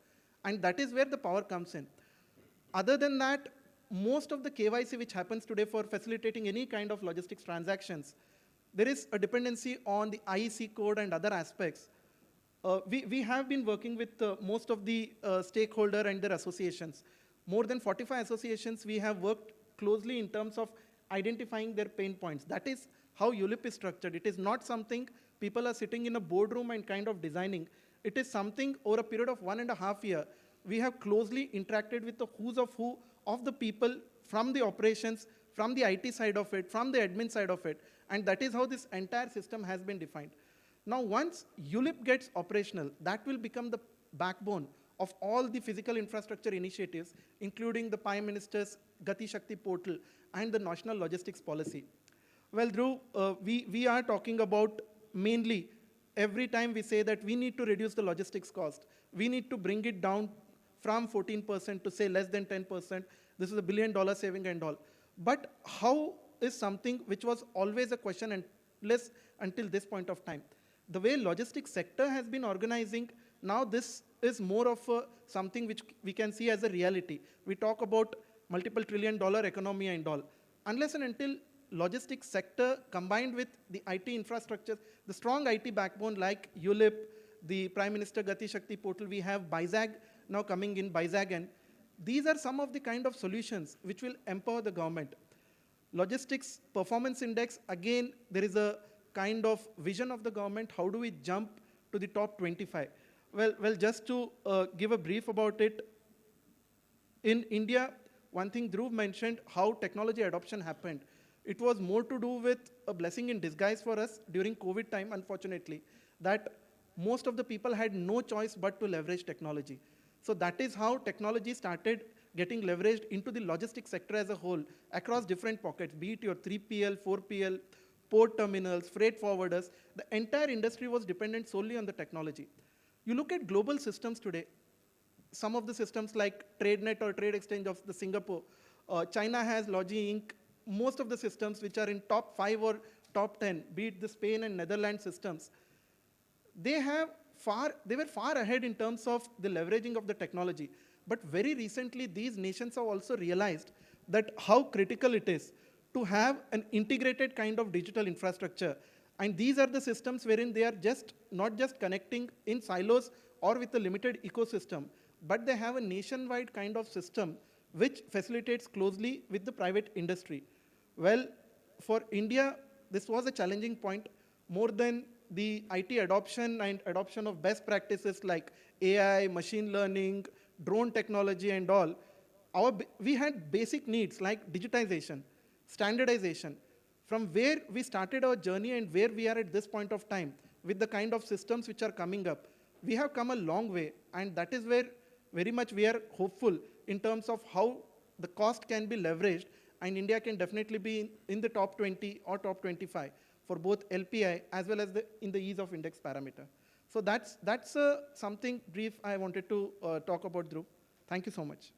And that is where the power comes in. Other than that, most of the KYC which happens today for facilitating any kind of logistics transactions, there is a dependency on the IEC code and other aspects. We have been working with most of the stakeholder and their associations. More than 45 associations, we have worked closely in terms of identifying their pain points. That is how ULIP is structured. It is not something people are sitting in a boardroom and kind of designing. It is something over a period of 1.5 years, we have closely interacted with the who's of who of the people from the operations, from the IT side of it, from the admin side of it, and that is how this entire system has been defined. Now, once ULIP gets operational, that will become the backbone of all the physical infrastructure initiatives, including the Prime Minister's Gati Shakti portal and the National Logistics Policy. Well, Dhruv, we are talking about mainly every time we say that we need to reduce the logistics cost. We need to bring it down from 14% to say less than 10%. This is $1 billion saving and all. But how is something which was always a question and less until this point of time? The way logistics sector has been organizing, now this is more of something which we can see as a reality. We talk about multiple trillion-dollar economy and all. Unless and until logistics sector combined with the IT infrastructure, the strong IT backbone like ULIP, the Prime Minister Gati Shakti portal, we have BIZAG now coming in, BIZAG, and these are some of the kind of solutions which will empower the government. Logistics performance index, again, there is a kind of vision of the government, how do we jump to the top 25? Well, just to give a brief about it, in India, one thing Dhruv mentioned, how technology adoption happened. It was more to do with a blessing in disguise for us during COVID time, unfortunately, that most of the people had no choice but to leverage technology. So that is how technology started getting leveraged into the logistics sector as a whole, across different pockets, be it your 3PL, 4PL, port terminals, freight forwarders. The entire industry was dependent solely on the technology. You look at global systems today, some of the systems like TradeNet or Trade Exchange of the Singapore, China has Logi Inc., most of the systems which are in top 5 or top 10, be it the Spain and Netherlands systems, they were far ahead in terms of the leveraging of the technology. But very recently, these nations have also realized that how critical it is to have an integrated kind of digital infrastructure. And these are the systems wherein they are not just connecting in silos or with a limited ecosystem, but they have a nationwide kind of system which facilitates closely with the private industry. Well, for India, this was a challenging point. More than the IT adoption and adoption of best practices like AI, machine learning, drone technology and all, we had basic needs like digitization, standardization. From where we started our journey and where we are at this point of time, with the kind of systems which are coming up, we have come a long way, and that is where very much we are hopeful in terms of how the cost can be leveraged, and India can definitely be in the top 20 or top 25 for both LPI as well as in the ease of index parameter. So that's something brief I wanted to talk about, Dhruv. Thank you so much.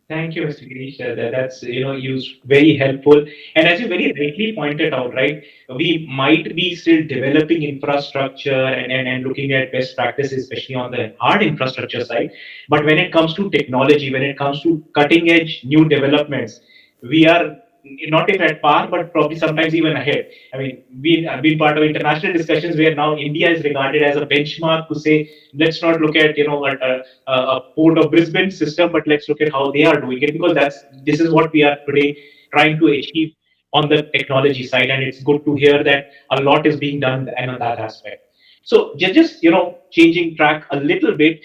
Thank you, Mr. Girish. That's used very helpful. And as you very rightly pointed out, right, we might be still developing infrastructure and looking at best practices, especially on the hard infrastructure side. But when it comes to technology, when it comes to cutting edge new developments, we are not even at par, but probably sometimes even ahead. I mean, we have been part of international discussions where now India is regarded as a benchmark to say, let's not look at a Port of Brisbane system, but let's look at how they are doing it, because this is what we are today trying to achieve on the technology side, and it's good to hear that a lot is being done and on that aspect. So just changing track a little bit,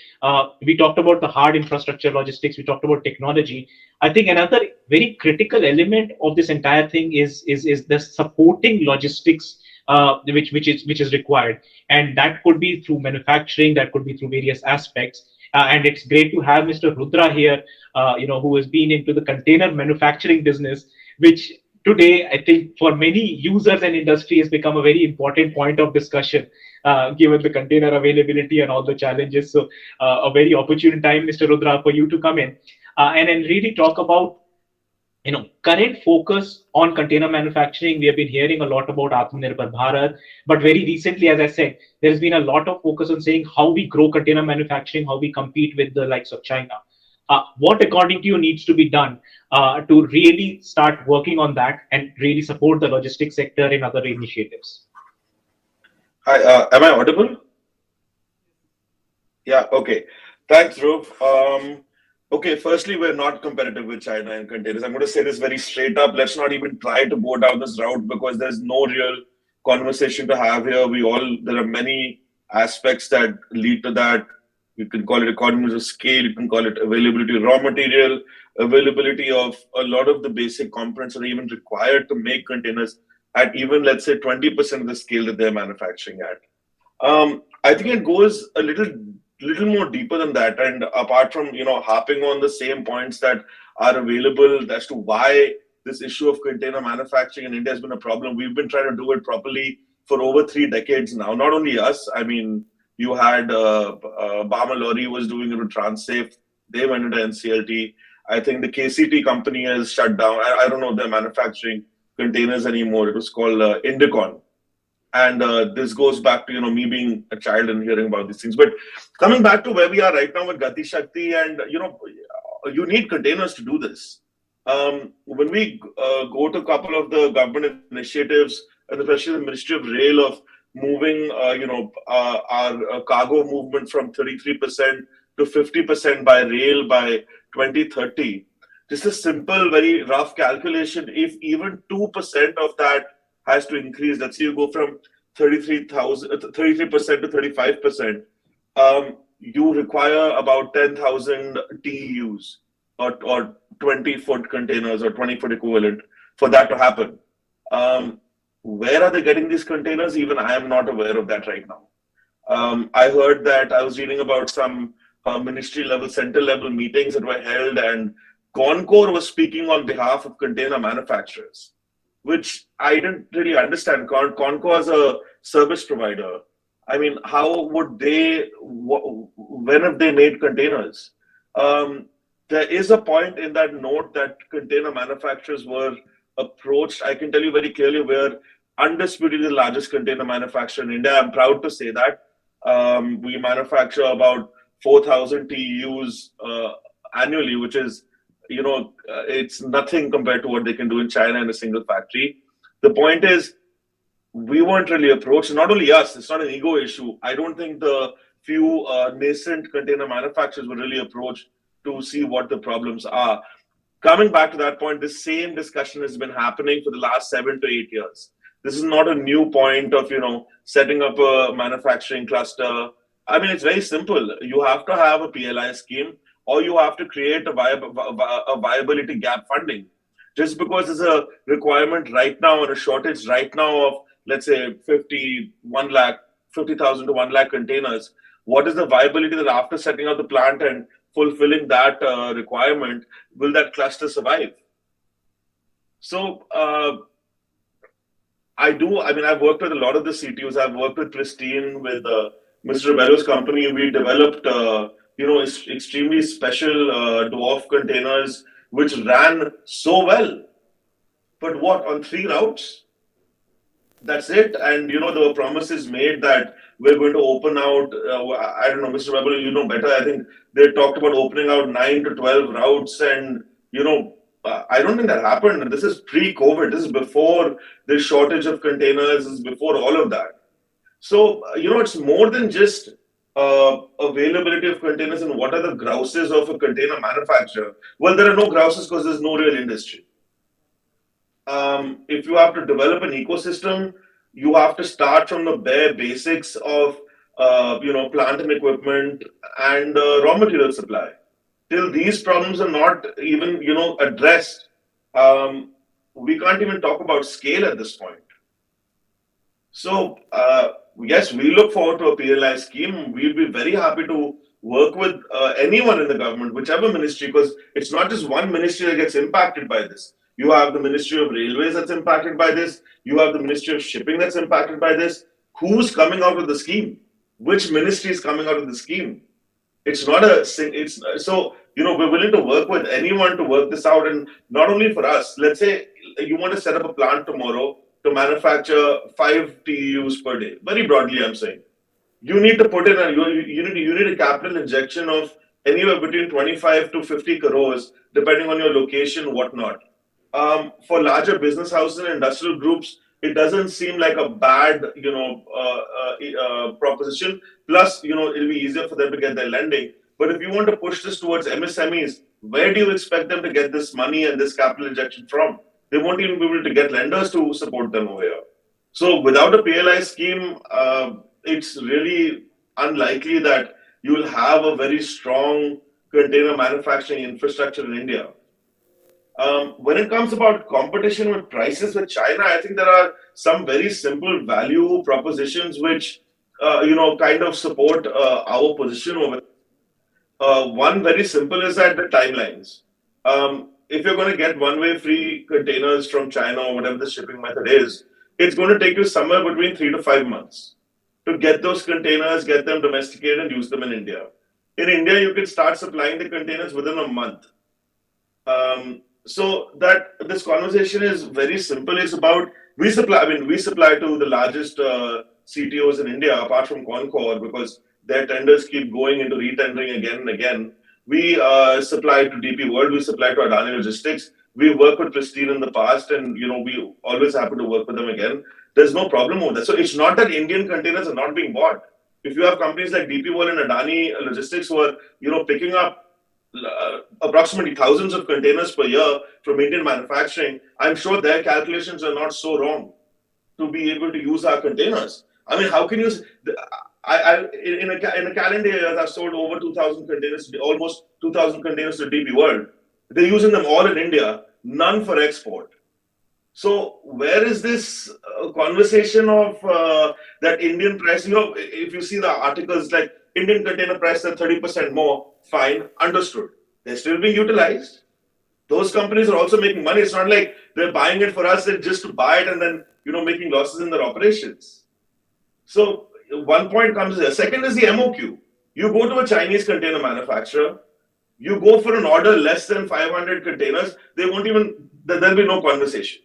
we talked about the hard infrastructure logistics, we talked about technology. I think another very critical element of this entire thing is the supporting logistics, which is required, and that could be through manufacturing, that could be through various aspects. And it's great to have Mr. Rudra here, who has been into the container manufacturing business, which today I think for many users and industry has become a very important point of discussion, given the container availability and all the challenges. So a very opportune time, Mr. Rudra, for you to come in and then really talk about current focus on container manufacturing. We have been hearing a lot about Atmanirbhar Bharat, but very recently, as I said, there's been a lot of focus on saying how we grow container manufacturing, how we compete with the likes of China. What, according to you, needs to be done to really start working on that and really support the logistics sector in other initiatives? Hi, am I audible? Yeah, okay. Thanks, Dhruv. Okay, firstly, we're not competitive with China in containers. I'm going to say this very straight up. Let's not even try to go down this route because there's no real conversation to have here. There are many aspects that lead to that. You can call it economies of scale, you can call it availability of raw material, availability of a lot of the basic components that are even required to make containers at even, let's say, 20% of the scale that they're manufacturing at. I think it goes a little more deeper than that. And apart from harping on the same points that are available as to why this issue of container manufacturing in India has been a problem, we've been trying to do it properly for over 3 decades now. Not only us. I mean, you had Bama Lorry was doing it with Transsafe. They went into NCLT. I think the KCT company has shut down. I don't know if they're manufacturing containers anymore. It was called Indicon. And this goes back to me being a child and hearing about these things. But coming back to where we are right now with Gati Shakti, and you need containers to do this. When we go to a couple of the government initiatives, and especially the Ministry of Rail of moving our cargo movement from 33% to 50% by rail by 2030. Just a simple, very rough calculation. If even 2% of that has to increase, let's say you go from 33% to 35%, you require about 10,000 TEUs or 20-foot containers or 20-foot equivalent for that to happen. Where are they getting these containers? Even I am not aware of that right now. I heard that I was reading about some ministry level, center level meetings that were held, and Concor was speaking on behalf of container manufacturers, which I didn't really understand. Concor is a service provider. I mean, how would they, when have they made containers? There is a point in that note that container manufacturers were approached. I can tell you very clearly, we're undisputedly the largest container manufacturer in India. I'm proud to say that. We manufacture about 4,000 TEUs annually, which is, it's nothing compared to what they can do in China in a single factory. The point is, we weren't really approached. Not only us, it's not an ego issue. I don't think the few nascent container manufacturers were really approached to see what the problems are. Coming back to that point, the same discussion has been happening for the last 7 to 8 years. This is not a new point of, setting up a manufacturing cluster. I mean, it's very simple. You have to have a PLI scheme, or you have to create a viability gap funding. Just because there's a requirement right now and a shortage right now of, let's say, 50,000 to 1 lakh containers, what is the viability that after setting up the plant and fulfilling that requirement, will that cluster survive? So, I've worked with a lot of the CTUs. I've worked with Pristine, with Mr. Rebello's company. We developed extremely special dwarf containers which ran so well. But what, on 3 routes? That's it. And there were promises made that we're going to open out, I don't know, Mr. Rebello, you know better. I think they talked about opening out 9 to 12 routes, and I don't think that happened. This is pre-COVID. This is before the shortage of containers. This is before all of that. So, it's more than just availability of containers and what are the grouses of a container manufacturer. Well, there are no grouses because there's no real industry. If you have to develop an ecosystem, you have to start from the bare basics of, plant and equipment and raw material supply. Till these problems are not even, addressed, we can't even talk about scale at this point. So, yes, we look forward to a PLI scheme. We'll be very happy to work with anyone in the government, whichever ministry, because it's not just one ministry that gets impacted by this. You have the Ministry of Railways that's impacted by this. You have the Ministry of Shipping that's impacted by this. Who's coming out of the scheme? Which ministry is coming out of the scheme? It's not so, we're willing to work with anyone to work this out. And not only for us, let's say you want to set up a plant tomorrow to manufacture 5 TEUs per day. Very broadly, I'm saying. You need to put in you need a capital injection of anywhere between 25 to 50 crores, depending on your location, whatnot. For larger business houses and industrial groups, it doesn't seem like a bad, proposition. Plus, it'll be easier for them to get their lending. But if you want to push this towards MSMEs, where do you expect them to get this money and this capital injection from? They won't even be able to get lenders to support them over here. So without a PLI scheme, it's really unlikely that you will have a very strong container manufacturing infrastructure in India. When it comes about competition with prices with China, I think there are some very simple value propositions which, kind of support our position over. One very simple is that the timelines. If you're going to get one-way free containers from China or whatever the shipping method is, it's going to take you somewhere between 3 to 5 months to get those containers, get them domesticated, and use them in India. In India, you can start supplying the containers within a month. So that this conversation is very simple. It's about we supply to the largest CTOs in India, apart from Concor, because their tenders keep going into retendering again and again. We supply to DP World, we supply to Adani Logistics. We worked with Pristine in the past, and we always happy to work with them again. There's no problem with that. So it's not that Indian containers are not being bought. If you have companies like DP World and Adani Logistics who are picking up approximately thousands of containers per year from Indian manufacturing, I'm sure their calculations are not so wrong to be able to use our containers. I mean, how can you? In a calendar year, I've sold over 2,000 containers, almost 2,000 containers to DP World. They're using them all in India, none for export. So where is this conversation of that Indian price? If you see the articles like Indian container price at 30% more, fine, understood. They're still being utilized. Those companies are also making money. It's not like they're buying it for us just to buy it and then making losses in their operations. So one point comes there. Second is the MOQ. You go to a Chinese container manufacturer, you go for an order less than 500 containers, there'll be no conversation.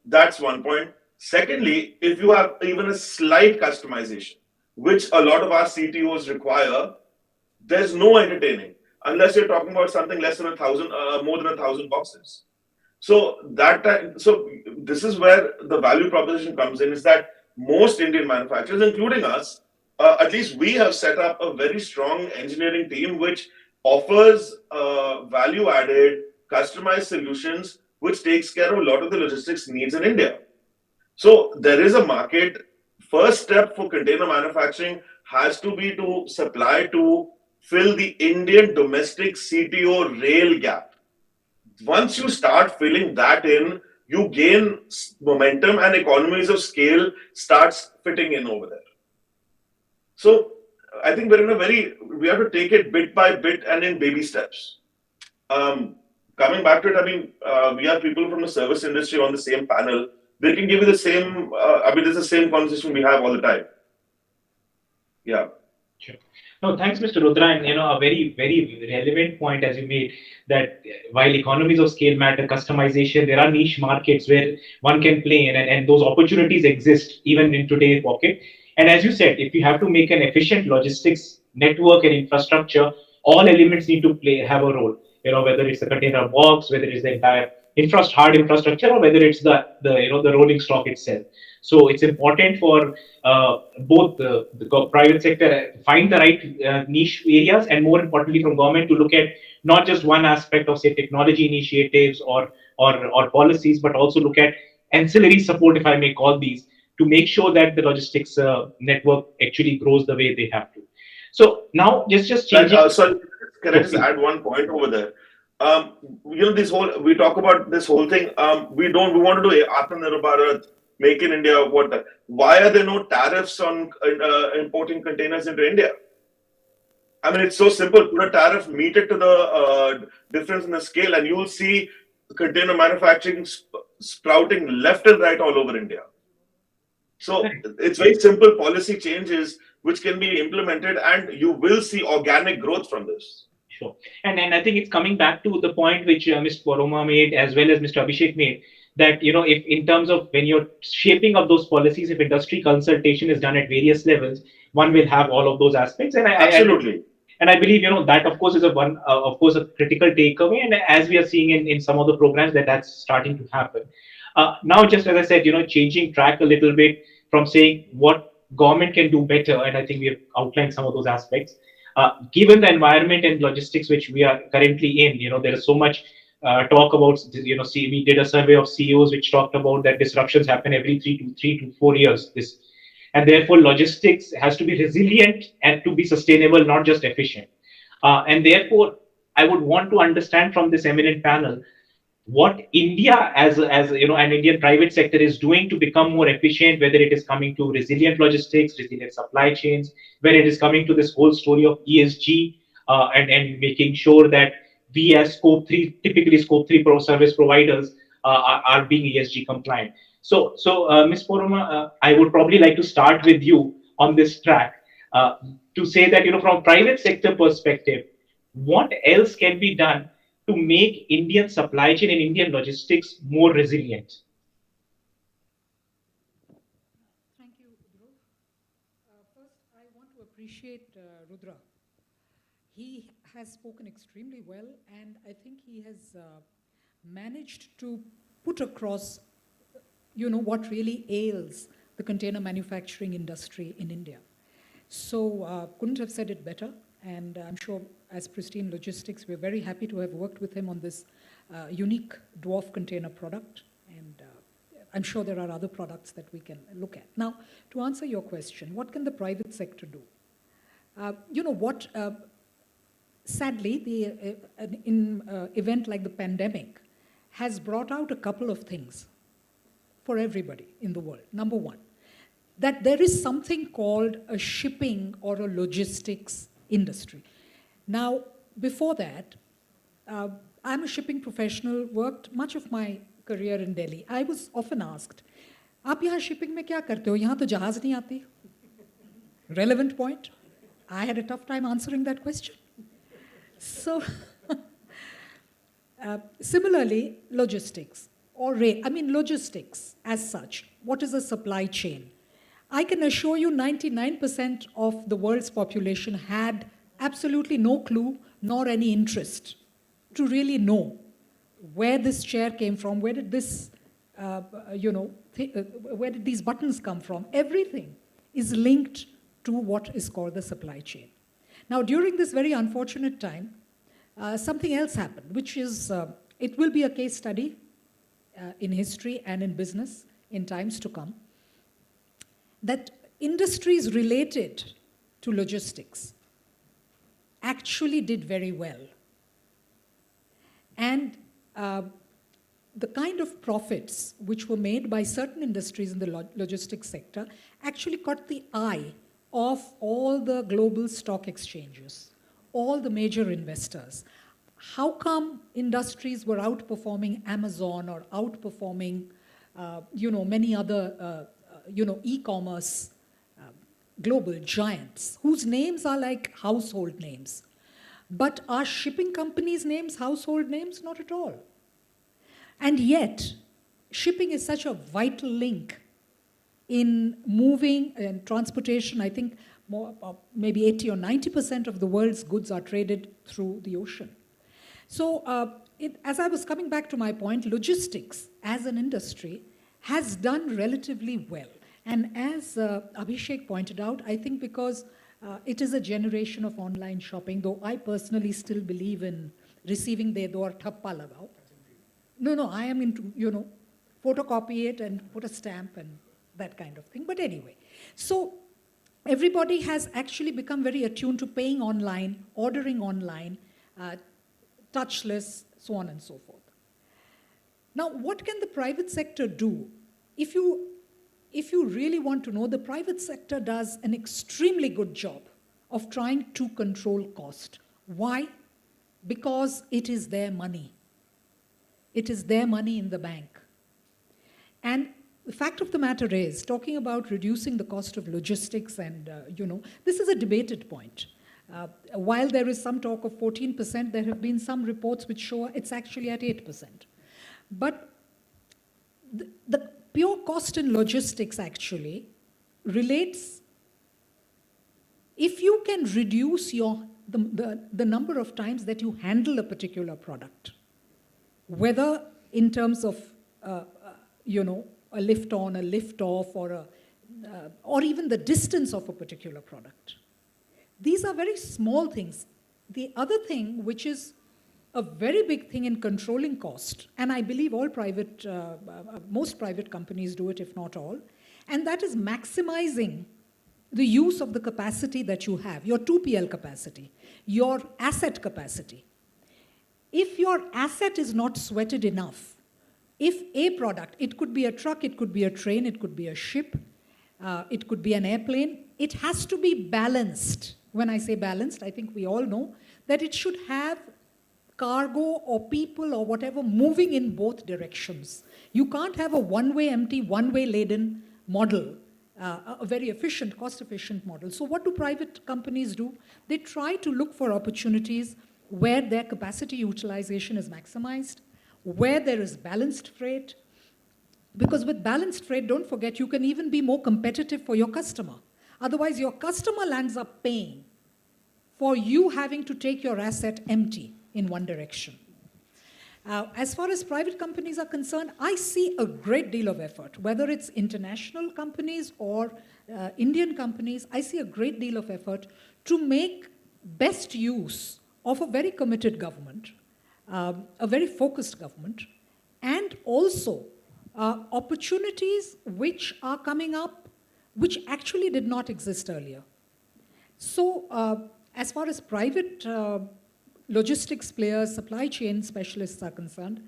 That's one point. Secondly, if you have even a slight customization, which a lot of our CTOs require, there's no entertaining unless you're talking about something less than 1,000, more than 1,000 boxes. So this is where the value proposition comes in, is that most Indian manufacturers, including us, at least we have set up a very strong engineering team which offers value-added, customized solutions, which takes care of a lot of the logistics needs in India. So there is a market. First step for container manufacturing has to be to supply to fill the Indian domestic CTO rail gap. Once you start filling that in, you gain momentum and economies of scale starts fitting in over there. So I think we have to take it bit by bit and in baby steps. Coming back to it, we have people from the service industry on the same panel. They can give you the same, it's the same conversation we have all the time. Yeah. Sure. No, thanks, Mr. Rudra. And, a very, very relevant point as you made, that while economies of scale matter, customization, there are niche markets where one can play in, and those opportunities exist even in today's pocket. And as you said, if you have to make an efficient logistics network and infrastructure, all elements need to have a role. Whether it's the container box, whether it's the entire hard infrastructure, or whether it's the rolling stock itself. So it's important for both the private sector find the right niche areas, and more importantly from government to look at not just one aspect of, say, technology initiatives or policies, but also look at ancillary support, if I may call these, to make sure that the logistics network actually grows the way they have to. So now just changing. Sorry, can I just add one point over there? We talk about this whole thing. We want to do Atmanirbhar Bharat, Make in India. Why are there no tariffs on importing containers into India? It's so simple. Put a tariff, meet it to the difference in the scale, and you will see container manufacturing sprouting left and right all over India. So it's very simple policy changes which can be implemented, and you will see organic growth from this. Sure. And I think it's coming back to the point which Mr. Paroma made as well as Mr. Abhishek made, that, if in terms of when you're shaping up those policies, if industry consultation is done at various levels, one will have all of those aspects. And absolutely. I believe, that of course is a critical takeaway. And as we are seeing in some of the programs, that's starting to happen. Now, just as I said, changing track a little bit from saying what government can do better, and I think we have outlined some of those aspects. Given the environment and logistics which we are currently in, there is so much talk about, we did a survey of CEOs which talked about that disruptions happen every 3 to 4 years. And therefore, logistics has to be resilient and to be sustainable, not just efficient. And therefore, I would want to understand from this eminent panel what India as an Indian private sector is doing to become more efficient, whether it is coming to resilient logistics, resilient supply chains, whether it is coming to this whole story of ESG, and making sure that we as typically scope 3 service providers are being ESG compliant. So Ms. Poroma, I would probably like to start with you on this track to say that, from a private sector perspective, what else can be done to make Indian supply chain and Indian logistics more resilient? Thank you, Dhruv. First, I want to appreciate Rudra. He has spoken extremely well, and I think he has managed to put across, what really ails the container manufacturing industry in India. So couldn't have said it better, and I'm sure as Pristine Logistics, we're very happy to have worked with him on this unique dwarf container product, and I'm sure there are other products that we can look at. Now, to answer your question, what can the private sector do? Sadly, an event like the pandemic has brought out a couple of things for everybody in the world. Number one, that there is something called a shipping or a logistics industry. Now, before that, I'm a shipping professional, worked much of my career in Delhi. I was often asked, "आप यहाँ shipping में क्या करते हो? यहाँ तो जहाज नहीं आती." Relevant point. I had a tough time answering that question. So, similarly, logistics, logistics as such. What is a supply chain? I can assure you 99% of the world's population had absolutely no clue nor any interest to really know where this chair came from, where did this, where did these buttons come from. Everything is linked to what is called the supply chain. Now, during this very unfortunate time, something else happened, which is, it will be a case study in history and in business in times to come, that industries related to logistics actually did very well. And the kind of profits which were made by certain industries in the logistics sector actually caught the eye of all the global stock exchanges, all the major investors. How come industries were outperforming Amazon or outperforming, many other, e-commerce global giants whose names are like household names? But are shipping companies' names household names? Not at all. And yet, shipping is such a vital link in moving and transportation. I think maybe 80 or 90% of the world's goods are traded through the ocean. So as I was coming back to my point, logistics as an industry has done relatively well. And as Abhishek pointed out, I think because it is a generation of online shopping, though I personally still believe in receiving de do aur thappa lagao. No, I am into, photocopy it and put a stamp and that kind of thing. But anyway, so everybody has actually become very attuned to paying online, ordering online, touchless, so on and so forth. Now, what can the private sector do? If you really want to know, the private sector does an extremely good job of trying to control cost. Why? Because it is their money. It is their money in the bank. And the fact of the matter is, talking about reducing the cost of logistics and, this is a debated point. While there is some talk of 14%, there have been some reports which show it's actually at 8%. But the pure cost in logistics actually relates, if you can reduce the number of times that you handle a particular product, whether in terms of a lift on, a lift off, or even the distance of a particular product. These are very small things. The other thing, which is a very big thing in controlling cost, and I believe most private companies do it, if not all, and that is maximizing the use of the capacity that you have, your 2PL capacity, your asset capacity. If your asset is not sweated enough, if a product, it could be a truck, it could be a train, it could be a ship, it could be an airplane, it has to be balanced. When I say balanced, I think we all know that it should have cargo or people or whatever moving in both directions. You can't have a one-way empty, one-way laden model, a very efficient, cost-efficient model. So what do private companies do? They try to look for opportunities where their capacity utilization is maximized, where there is balanced freight. Because with balanced freight, don't forget, you can even be more competitive for your customer. Otherwise, your customer lands up paying for you having to take your asset empty in one direction. As far as private companies are concerned, I see a great deal of effort, whether it's international companies or Indian companies, I see a great deal of effort to make best use of a very committed government, a very focused government, and also opportunities which are coming up, which actually did not exist earlier. So as far as private logistics players, supply chain specialists are concerned,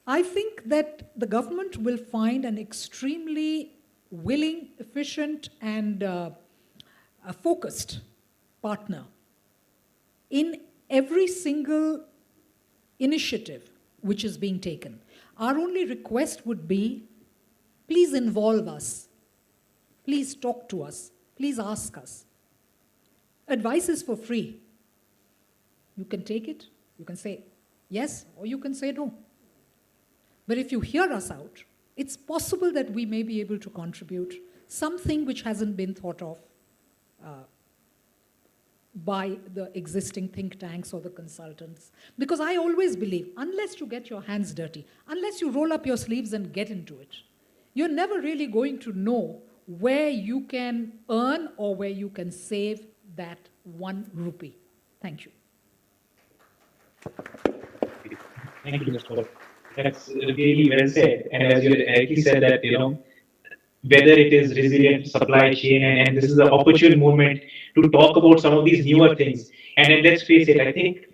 I think that the government will find an extremely willing, efficient, and a focused partner in every single initiative which is being taken. Our only request would be, please involve us. Please talk to us. Please ask us. Advice is for free. You can take it, you can say yes, or you can say no. But if you hear us out, it's possible that we may be able to contribute something which hasn't been thought of by the existing think tanks or the consultants. Because I always believe, unless you get your hands dirty, unless you roll up your sleeves and get into it, you're never really going to know where you can earn or where you can save that 1 rupee. Thank you. Thank you, Mr. That's really well said. And as you rightly said that, whether it is resilient supply chain, and this is an opportune moment to talk about some of these newer things. And then let's face it, I think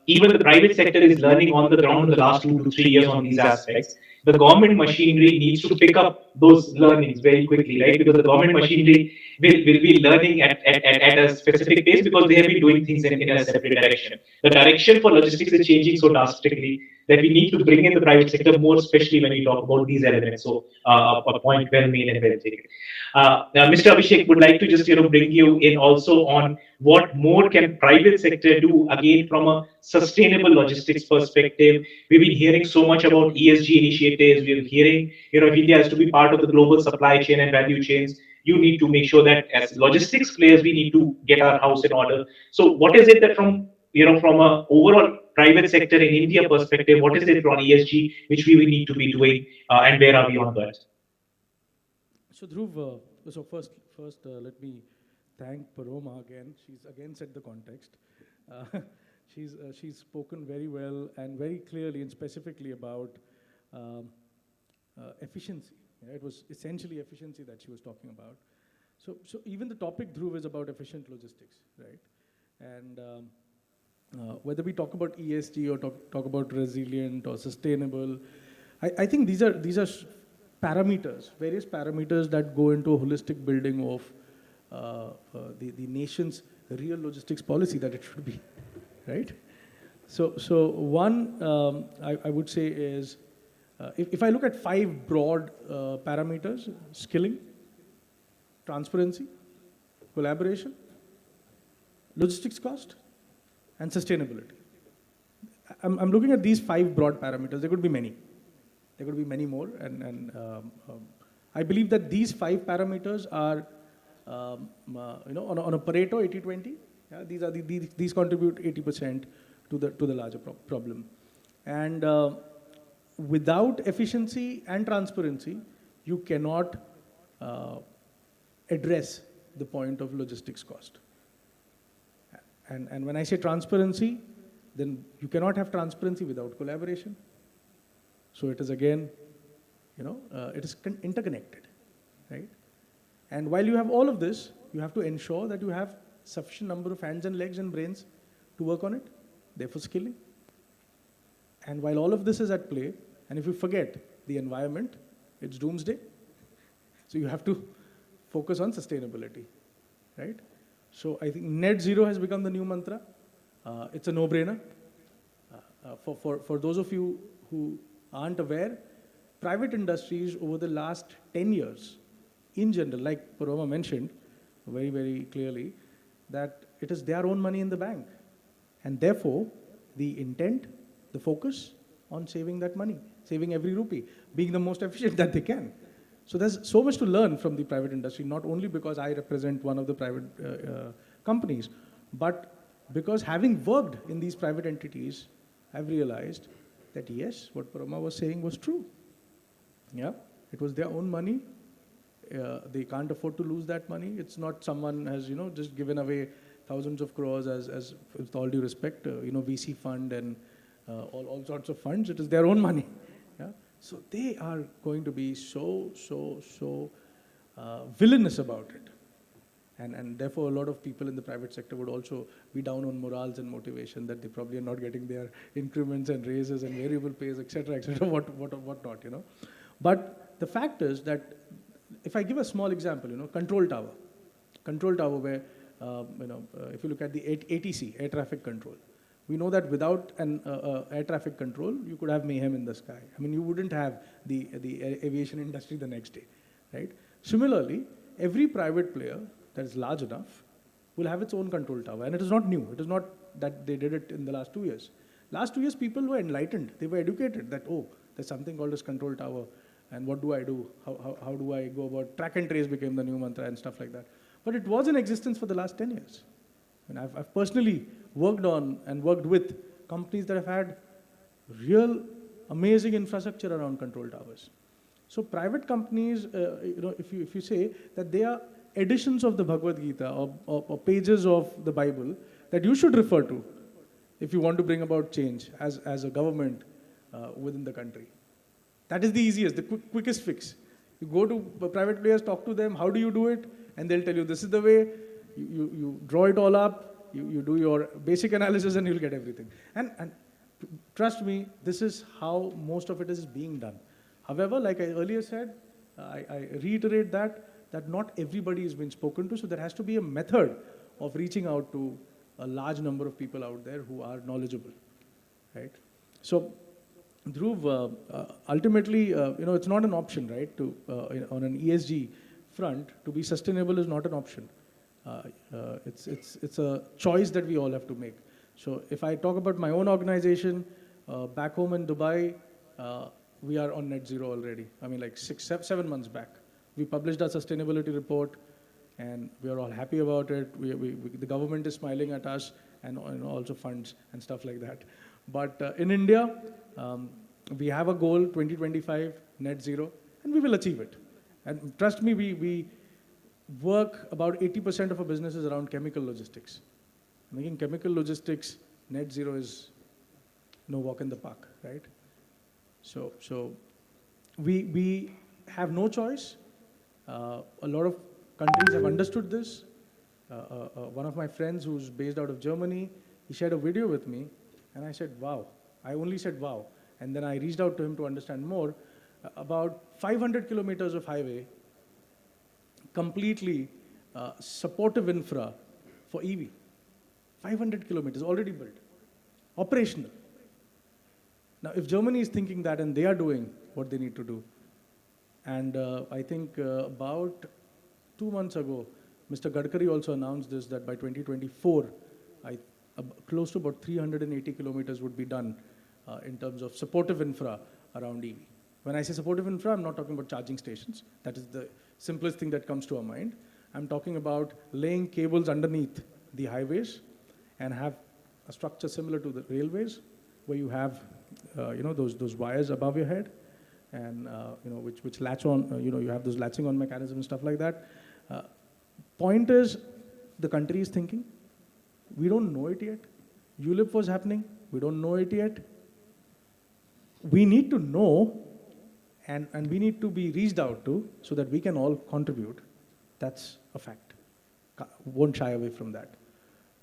even the private sector is learning on the ground in the last 2 to 3 years on these aspects. The government machinery needs to pick up those learnings very quickly, right? Because the government machinery will be learning at a specific pace because they have been doing things in a separate direction. The direction for logistics is changing so drastically that we need to bring in the private sector more, especially when we talk about these elements. So a point well made and well taken. Now, Mr. Abhishek would like to just bring you in also on what more can private sector do again from a sustainable logistics perspective. We've been hearing so much about ESG initiatives. We're hearing if India has to be part of the global supply chain and value chains, you need to make sure that as logistics players we need to get our house in order. So what is it that from a overall private sector in India perspective, what is it on ESG which we will need to be doing, and where are we on that? So Dhruv, so first let me thank Paroma again. She's again set the context. She's spoken very well and very clearly and specifically about efficiency. It was essentially efficiency that she was talking about. So even the topic, Dhruv, is about efficient logistics, right? And whether we talk about ESG or talk about resilient or sustainable, I think these are parameters, various parameters that go into a holistic building of the nation's real logistics policy that it should be, right? So one, I would say is, if I look at 5 broad parameters: skilling, transparency, collaboration, logistics cost, and sustainability. I'm looking at these 5 broad parameters. There could be many. There could be many more. And I believe that these 5 parameters are, on a Pareto 80-20, yeah, these contribute 80% to the larger problem. And without efficiency and transparency, you cannot address the point of logistics cost. And when I say transparency, then you cannot have transparency without collaboration. So it is again, it is interconnected, right? And while you have all of this, you have to ensure that you have sufficient number of hands and legs and brains to work on it, therefore skilling. And while all of this is at play, and if you forget the environment, it's doomsday. So you have to focus on sustainability, right? So I think net zero has become the new mantra. It's a no-brainer. For those of you who aren't aware, private industries over the last 10 years, in general, like Paroma mentioned very, very clearly, that it is their own money in the bank. And therefore, the intent, the focus on saving that money, saving every rupee, being the most efficient that they can. So there's so much to learn from the private industry, not only because I represent one of the private companies, but because having worked in these private entities, I've realized that yes, what Paroma was saying was true. Yeah, it was their own money. They can't afford to lose that money. It's not someone has, just given away thousands of crores as with all due respect, VC fund and all sorts of funds. It is their own money. Yeah? So they are going to be so villainous about it. And therefore, a lot of people in the private sector would also be down on morals and motivation that they probably are not getting their increments and raises and variable pays, etc., what not, But the fact is that if I give a small example, control tower where, if you look at the ATC, air traffic control, we know that without an air traffic control, you could have mayhem in the sky. I mean, you wouldn't have the aviation industry the next day, right? Similarly, every private player that is large enough will have its own control tower. And it is not new. It is not that they did it in the last 2 years. Last 2 years, people were enlightened. They were educated that, oh, there's something called as control tower. And what do I do? How do I go about? Track and trace became the new mantra and stuff like that. But it was in existence for the last 10 years. And I've personally worked on and worked with companies that have had real amazing infrastructure around control towers. So private companies, if you say that they are editions of the Bhagavad Gita or pages of the Bible that you should refer to if you want to bring about change as a government within the country. That is the easiest, the quickest fix. You go to private players, talk to them, how do you do it? And they'll tell you this is the way, you draw it all up, you do your basic analysis and you'll get everything. And trust me, this is how most of it is being done. However, like I earlier said, I reiterate that not everybody has been spoken to, so there has to be a method of reaching out to a large number of people out there who are knowledgeable, right? So, Dhruv, ultimately, it's not an option, right? On an ESG front, to be sustainable is not an option. It's a choice that we all have to make. So, if I talk about my own organization, back home in Dubai, we are on net zero already. I mean, like 7 months back. We published our sustainability report, and we are all happy about it. The government is smiling at us, and also funds and stuff like that. But in India, we have a goal, 2025, net zero, and we will achieve it. And trust me, we work about 80% of our business is around chemical logistics. Making chemical logistics net zero is no walk in the park, right? So we have no choice. A lot of countries have understood this. One of my friends who's based out of Germany, he shared a video with me, and I said, wow. I only said, wow. And then I reached out to him to understand more. About 500 kilometers of highway, completely supportive infra for EV. 500 kilometers already built, operational. Now, if Germany is thinking that and they are doing what they need to do, and I think about 2 months ago, Mr. Gadkari also announced this, that by 2024, close to about 380 kilometers would be done in terms of supportive infra around EV. When I say supportive infra, I'm not talking about charging stations. That is the simplest thing that comes to our mind. I'm talking about laying cables underneath the highways and have a structure similar to the railways where you have, those wires above your head, and which latch on. You have those latching on mechanisms and stuff like that. Point is, the country is thinking. We don't know it yet. ULIP was happening. We don't know it yet. We need to know, and we need to be reached out to so that we can all contribute. That's a fact. Won't shy away from that.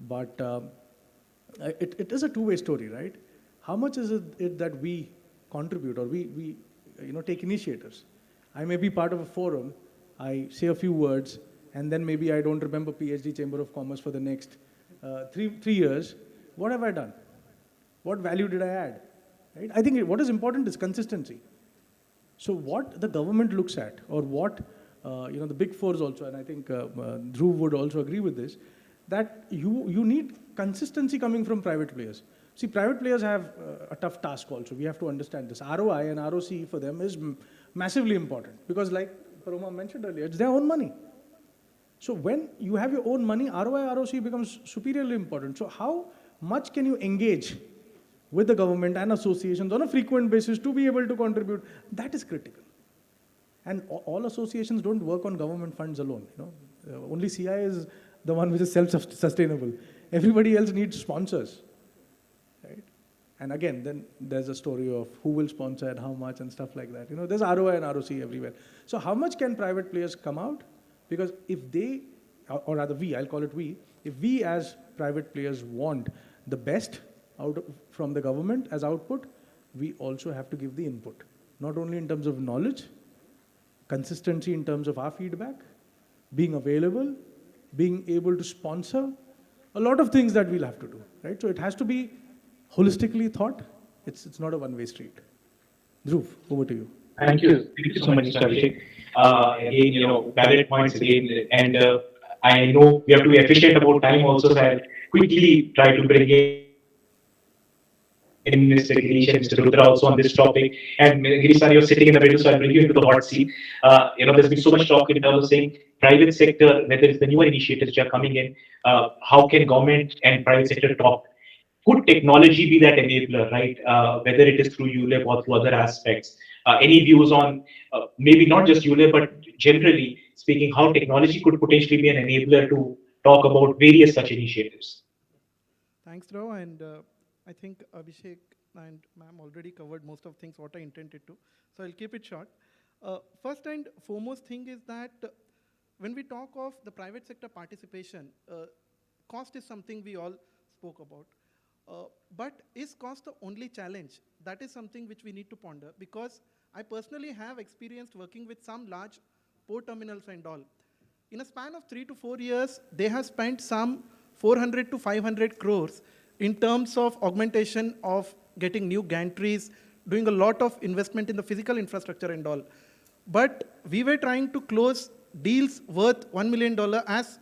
But it is a two-way story, right? How much is it that we contribute, or we take initiatives? I may be part of a forum, I say a few words, and then maybe I don't remember PhD Chamber of Commerce for the next 3 years. What have I done? What value did I add? Right? I think what is important is consistency. So what the government looks at, or what the big fours also, and I think Dhruv would also agree with this, that you need consistency coming from private players. See, private players have a tough task also. We have to understand this. ROI and ROC for them is massively important, because like Paroma mentioned earlier, it's their own money. So when you have your own money, ROI, ROC becomes superiorly important. So how much can you engage with the government and associations on a frequent basis to be able to contribute? That is critical. And all associations don't work on government funds alone. Only CI is the one which is self-sustainable. Everybody else needs sponsors, right? And again, then there's a story of who will sponsor and how much and stuff like that. There's ROI and ROC everywhere. So how much can private players come out? Because if they, or rather we, I'll call it we, if we as private players want the best from the government as output, we also have to give the input. Not only in terms of knowledge, consistency in terms of our feedback, being available, being able to sponsor, a lot of things that we'll have to do, right? So it has to be holistically thought. It's not a one-way street. Dhruv, over to you. Thank you. Thank you so much, Mr. Abhishek. Again, valid points again. And I know we have to be efficient about time also, so I'll quickly try to bring in Mr. Girish and Mr. Rudra also on this topic. And Girish, sir, you're sitting in the middle, so I'll bring you into the hot seat. There's been so much talk in terms of saying private sector, whether it's the newer initiatives which are coming in, how can government and private sector talk? Could technology be that enabler, right? Whether it is through ULIP or through other aspects. Any views on maybe not just ULIP, but generally speaking, how technology could potentially be an enabler to talk about various such initiatives? Thanks, Dhruv. And I think Abhishek and ma'am already covered most of things what I intended to. So I'll keep it short. First and foremost thing is that when we talk of the private sector participation, cost is something we all spoke about. But is cost the only challenge? That is something which we need to ponder, because I personally have experienced working with some large port terminals and all. In a span of 3 to 4 years, they have spent some 400 to 500 crores in terms of augmentation of getting new gantries, doing a lot of investment in the physical infrastructure and all. But we were trying to close deals worth $1 million as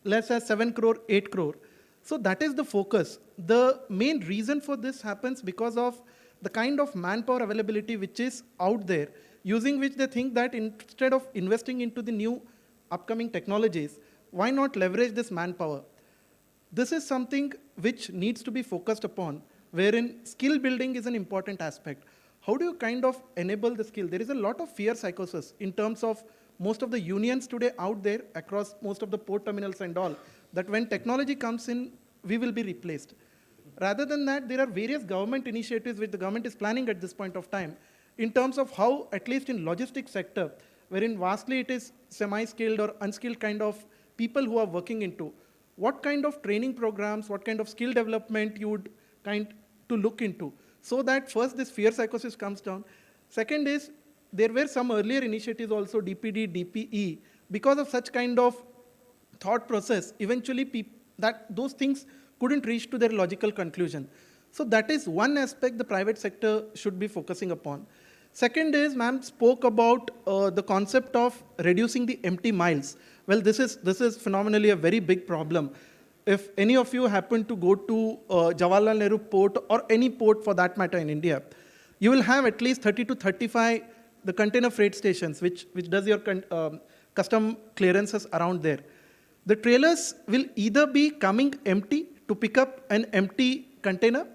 less as 7 crore, 8 crore. So that is the focus. The main reason for this happens because of the kind of manpower availability which is out there, using which they think that instead of investing into the new upcoming technologies, why not leverage this manpower? This is something which needs to be focused upon, wherein skill building is an important aspect. How do you kind of enable the skill? There is a lot of fear psychosis in terms of most of the unions today out there across most of the port terminals and all, that when technology comes in, we will be replaced. Rather than that, there are various government initiatives which the government is planning at this point of time in terms of how, at least in logistics sector, wherein vastly it is semi-skilled or unskilled kind of people who are working into, what kind of training programs, what kind of skill development you would kind to look into, so that first this fear psychosis comes down. Second is, there were some earlier initiatives also, DPD, DPE, because of such kind of thought process, eventually those things couldn't reach to their logical conclusion. So that is one aspect the private sector should be focusing upon. Second is, ma'am spoke about the concept of reducing the empty miles. Well, this is phenomenally a very big problem. If any of you happen to go to Jawaharlal Nehru port, or any port for that matter in India, you will have at least 30 to 35 the container freight stations, which does your custom clearances around there. The trailers will either be coming empty to pick up an empty container,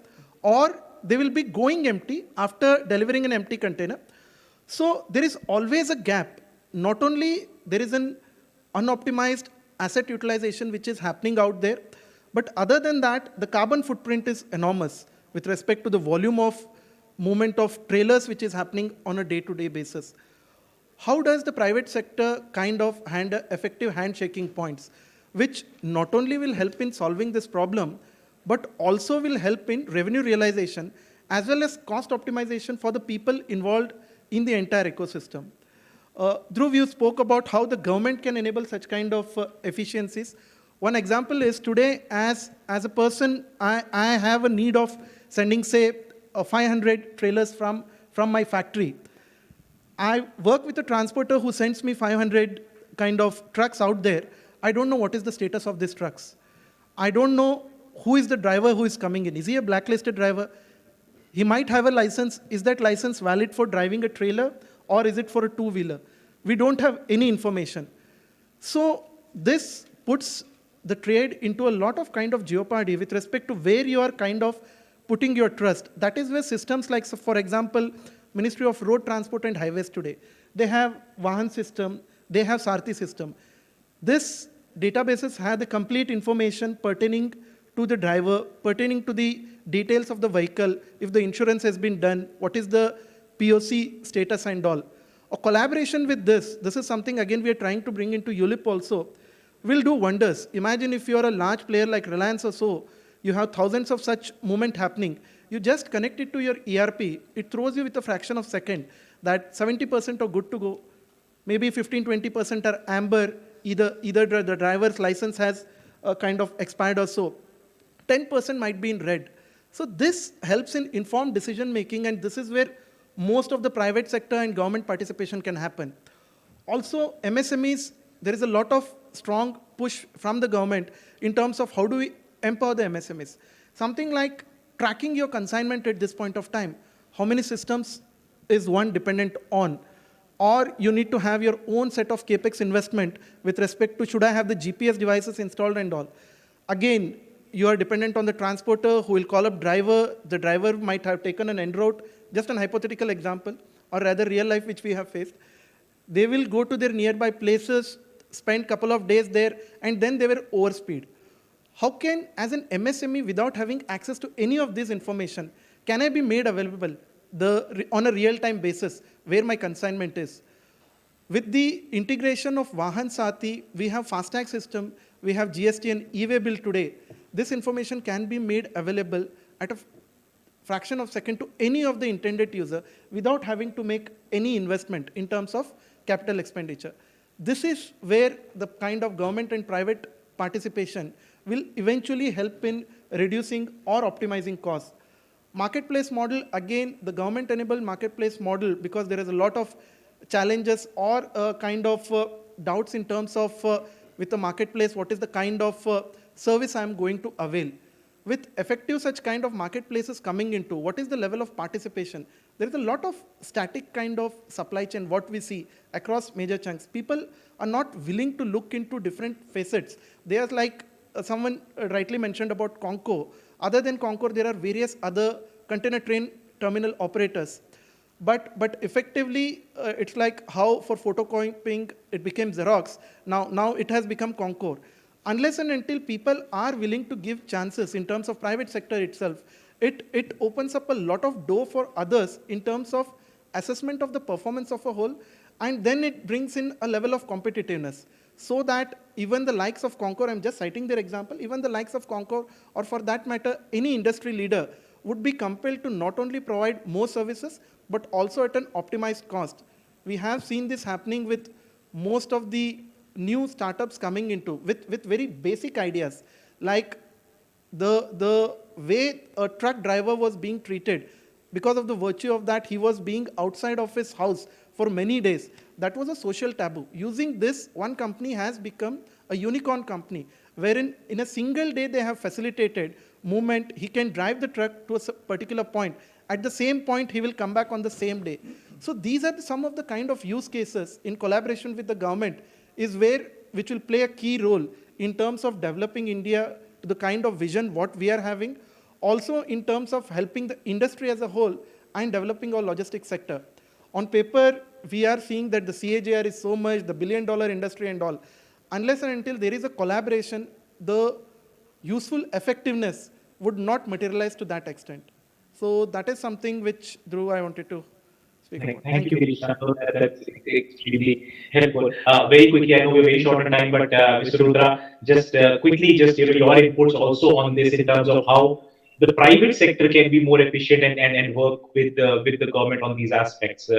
or they will be going empty after delivering an empty container. So there is always a gap. Not only there is an unoptimized asset utilization which is happening out there, but other than that, the carbon footprint is enormous with respect to the volume of movement of trailers which is happening on a day-to-day basis. How does the private sector kind of hand effective handshaking points, which not only will help in solving this problem, but also will help in revenue realization as well as cost optimization for the people involved in the entire ecosystem? Dhruv, you spoke about how the government can enable such kind of efficiencies. One example is today, as a person, I have a need of sending, say, 500 trailers from my factory. I work with a transporter who sends me 500 kind of trucks out there. I don't know what is the status of these trucks. I don't know who is the driver who is coming in. Is he a blacklisted driver? He might have a license. Is that license valid for driving a trailer, or is it for a two-wheeler? We don't have any information. So this puts the trade into a lot of kind of jeopardy with respect to where you are kind of putting your trust. That is where systems like, so for example, Ministry of Road Transport and Highways today, they have Vahan system, they have Sarthi system. This databases have the complete information pertaining to the driver, pertaining to the details of the vehicle, if the insurance has been done, what is the POC status and all. A collaboration with this is something again we are trying to bring into ULIP also, will do wonders. Imagine if you are a large player like Reliance or so, you have thousands of such movement happening. You just connect it to your ERP, it throws you with a fraction of a second that 70% are good to go. Maybe 15-20% are amber, either the driver's license has kind of expired or so. 10% might be in red. So this helps in informed decision making, and this is where most of the private sector and government participation can happen. Also, MSMEs, there is a lot of strong push from the government in terms of how do we empower the MSMEs. Something like tracking your consignment at this point of time. How many systems is one dependent on? Or you need to have your own set of capex investment with respect to should I have the GPS devices installed and all. Again, you are dependent on the transporter who will call up driver. The driver might have taken an en route, just an hypothetical example, or rather real life which we have faced. They will go to their nearby places, spend a couple of days there, and then they were overspeed. How can, as an MSME, without having access to any of this information, can I be made available on a real-time basis where my consignment is? With the integration of Vahan Sati, we have FASTag system, we have GST and e-way bill today. This information can be made available at a fraction of a second to any of the intended user without having to make any investment in terms of capital expenditure. This is where the kind of government and private participation will eventually help in reducing or optimizing costs. Marketplace model, again, the government-enabled marketplace model, because there is a lot of challenges or kind of doubts in terms of with the marketplace, what is the kind of service I am going to avail. With effective such kind of marketplaces coming into, what is the level of participation? There is a lot of static kind of supply chain, what we see across major chunks. People are not willing to look into different facets. They are like someone rightly mentioned about Concor. Other than Concor, there are various other container train terminal operators. But effectively, it's like how for photocopying it became Xerox. Now it has become Concor. Unless and until people are willing to give chances in terms of private sector itself, it opens up a lot of door for others in terms of assessment of the performance of a whole, and then it brings in a level of competitiveness. So that even the likes of Concor, I'm just citing their example, even the likes of Concor, or for that matter, any industry leader, would be compelled to not only provide more services, but also at an optimized cost. We have seen this happening with most of the new startups coming into, with very basic ideas, like the way a truck driver was being treated. Because of the virtue of that, he was being outside of his house for many days. That was a social taboo. Using this, one company has become a unicorn company, wherein in a single day they have facilitated movement. He can drive the truck to a particular point. At the same point, he will come back on the same day. So these are some of the kind of use cases in collaboration with the government which will play a key role in terms of developing India to the kind of vision what we are having. also in terms of helping the industry as a whole and developing our logistics sector. On paper, we are seeing that the CAGR is so much, the billion-dollar industry and all. Unless and until there is a collaboration, the useful effectiveness would not materialize to that extent. So that is something which, Dhruv, I wanted to speak about. Thank you, Girish. That's extremely helpful. Very quickly, I know we're very short on time, but Mr. Rudra, just quickly, just your inputs also on this in terms of how the private sector can be more efficient and work with the government on these aspects.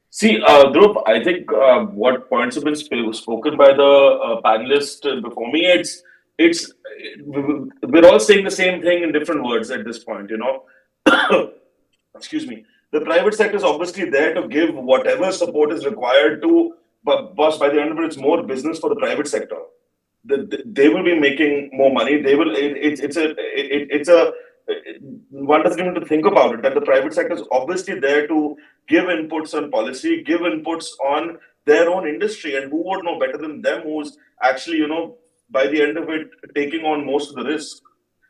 See, Dhruv, I think what points have been spoken by the panelist before me, it's we're all saying the same thing in different words at this point. You know, excuse me. The private sector is obviously there to give whatever support is required to, but boss, by the end of it, it's more business for the private sector. They will be making more money. They will. It's a. One doesn't even to think about it. That the private sector is obviously there to give inputs on policy, give inputs on their own industry, and who would know better than them? Who's actually, you know, by the end of it, taking on most of the risk.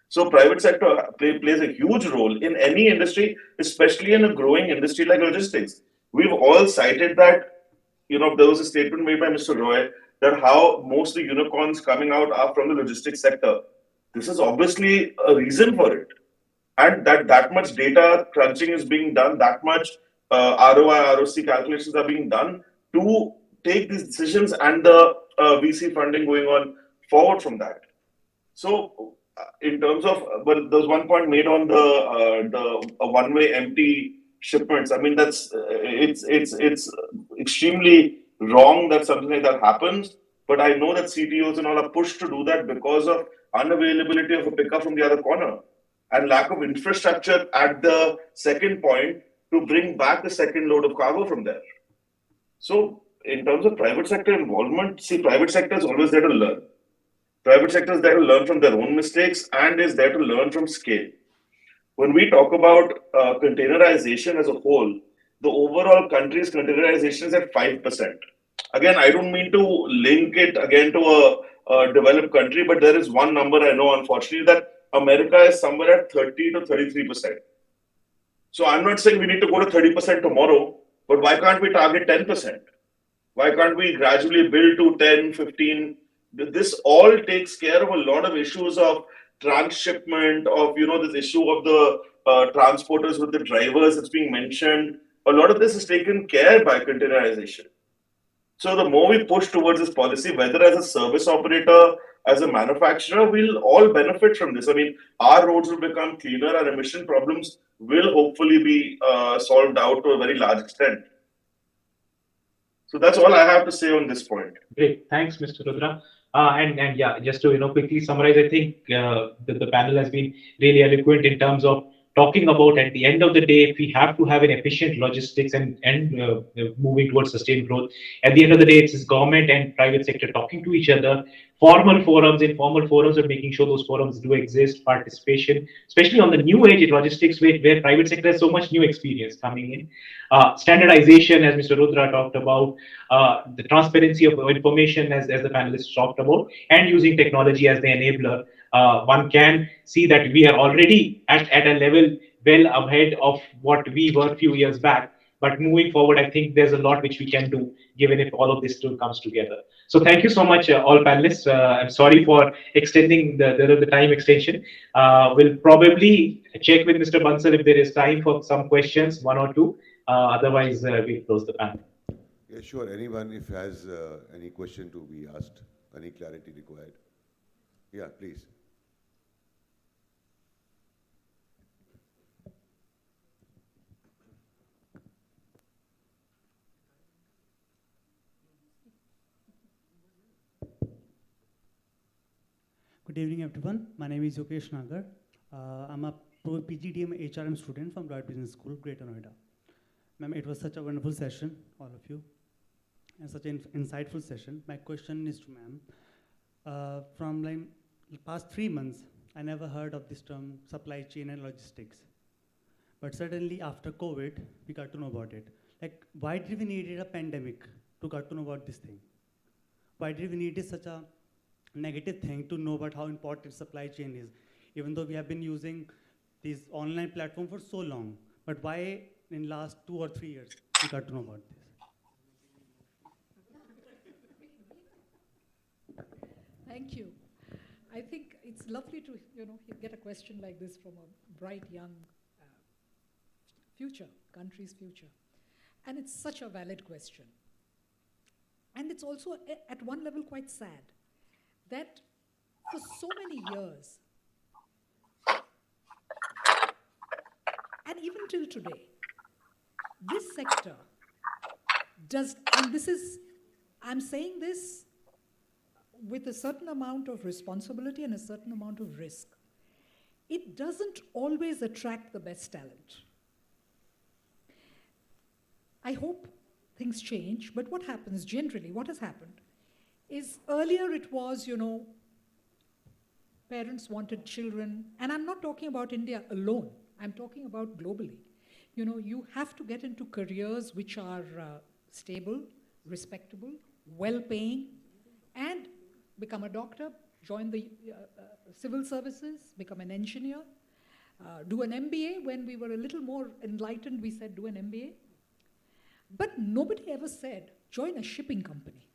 So private sector plays a huge role in any industry, especially in a growing industry like logistics. We've all cited that, you know, there was a statement made by Mr. Roy that how most of the unicorns coming out are from the logistics sector. This is obviously a reason for it. And that much data crunching is being done, that much ROI, ROC calculations are being done to take these decisions and the VC funding going on forward from that. So in terms of, but there's one point made on the one-way empty shipments. I mean, that's it's extremely wrong that something like that happens. But I know that CTOs and all are pushed to do that because of unavailability of a pickup from the other corner and lack of infrastructure at the second point to bring back the second load of cargo from there. So in terms of private sector involvement, see, private sector is always there to learn. Private sector is there to learn from their own mistakes and is there to learn from scale. When we talk about containerization as a whole, the overall country's containerization is at 5%. Again, I don't mean to link it again to a developed country, but there is one number I know, unfortunately, that America is somewhere at 30 to 33%. So I'm not saying we need to go to 30% tomorrow, but why can't we target 10%? Why can't we gradually build to 10, 15? This all takes care of a lot of issues of transshipment, of, you know, this issue of the transporters with the drivers that's being mentioned. A lot of this is taken care by containerization. So the more we push towards this policy, whether as a service operator, as a manufacturer, we'll all benefit from this. I mean, our roads will become cleaner, our emission problems will hopefully be solved out to a very large extent. So that's all I have to say on this point. Great, thanks, Mr. Rudra. And yeah, just to quickly summarize, I think the panel has been really eloquent in terms of talking about, at the end of the day, if we have to have an efficient logistics and moving towards sustained growth, at the end of the day, it's government and private sector talking to each other, formal forums, informal forums, and making sure those forums do exist, participation, especially on the new age in logistics, where private sector has so much new experience coming in. Standardization, as Mr. Rudra talked about, the transparency of information, as the panelists talked about, and using technology as the enabler. One can see that we are already at a level well ahead of what we were a few years back. But moving forward, I think there's a lot which we can do, given if all of this still comes together. So thank you so much, all panelists. I'm sorry for extending the time extension. We'll probably check with Mr. Bansal if there is time for some questions, one or two. Otherwise, we'll close the panel. Yeah, sure. Anyone, if has any question to be asked, any clarity required. Yeah, please. Good evening, everyone. My name is Yokesh Nagar. I'm a PGDM HRM student from Royal Business School, Greater Noida. Ma'am, it was such a wonderful session, all of you, and such an insightful session. My question is to ma'am. From like past 3 months, I never heard of this term supply chain and logistics. But suddenly after COVID, we got to know about it. Like, why did we need a pandemic to get to know about this thing? Why did we need such a negative thing to know about how important supply chain is? Even though we have been using these online platform for so long, but why in last 2 or 3 years we got to know about this? Thank you. I think it's lovely to, get a question like this from a bright young future, country's future. And it's such a valid question. And it's also, at one level, quite sad that for so many years, and even till today, this sector does, and this is, I'm saying this with a certain amount of responsibility and a certain amount of risk. It doesn't always attract the best talent. I hope things change, but what happens generally, what has happened, is earlier it was, parents wanted children, and I'm not talking about India alone, I'm talking about globally. You have to get into careers which are stable, respectable, well-paying, and become a doctor, join the civil services, become an engineer, do an MBA. When we were a little more enlightened, we said do an MBA. But nobody ever said, join a shipping company.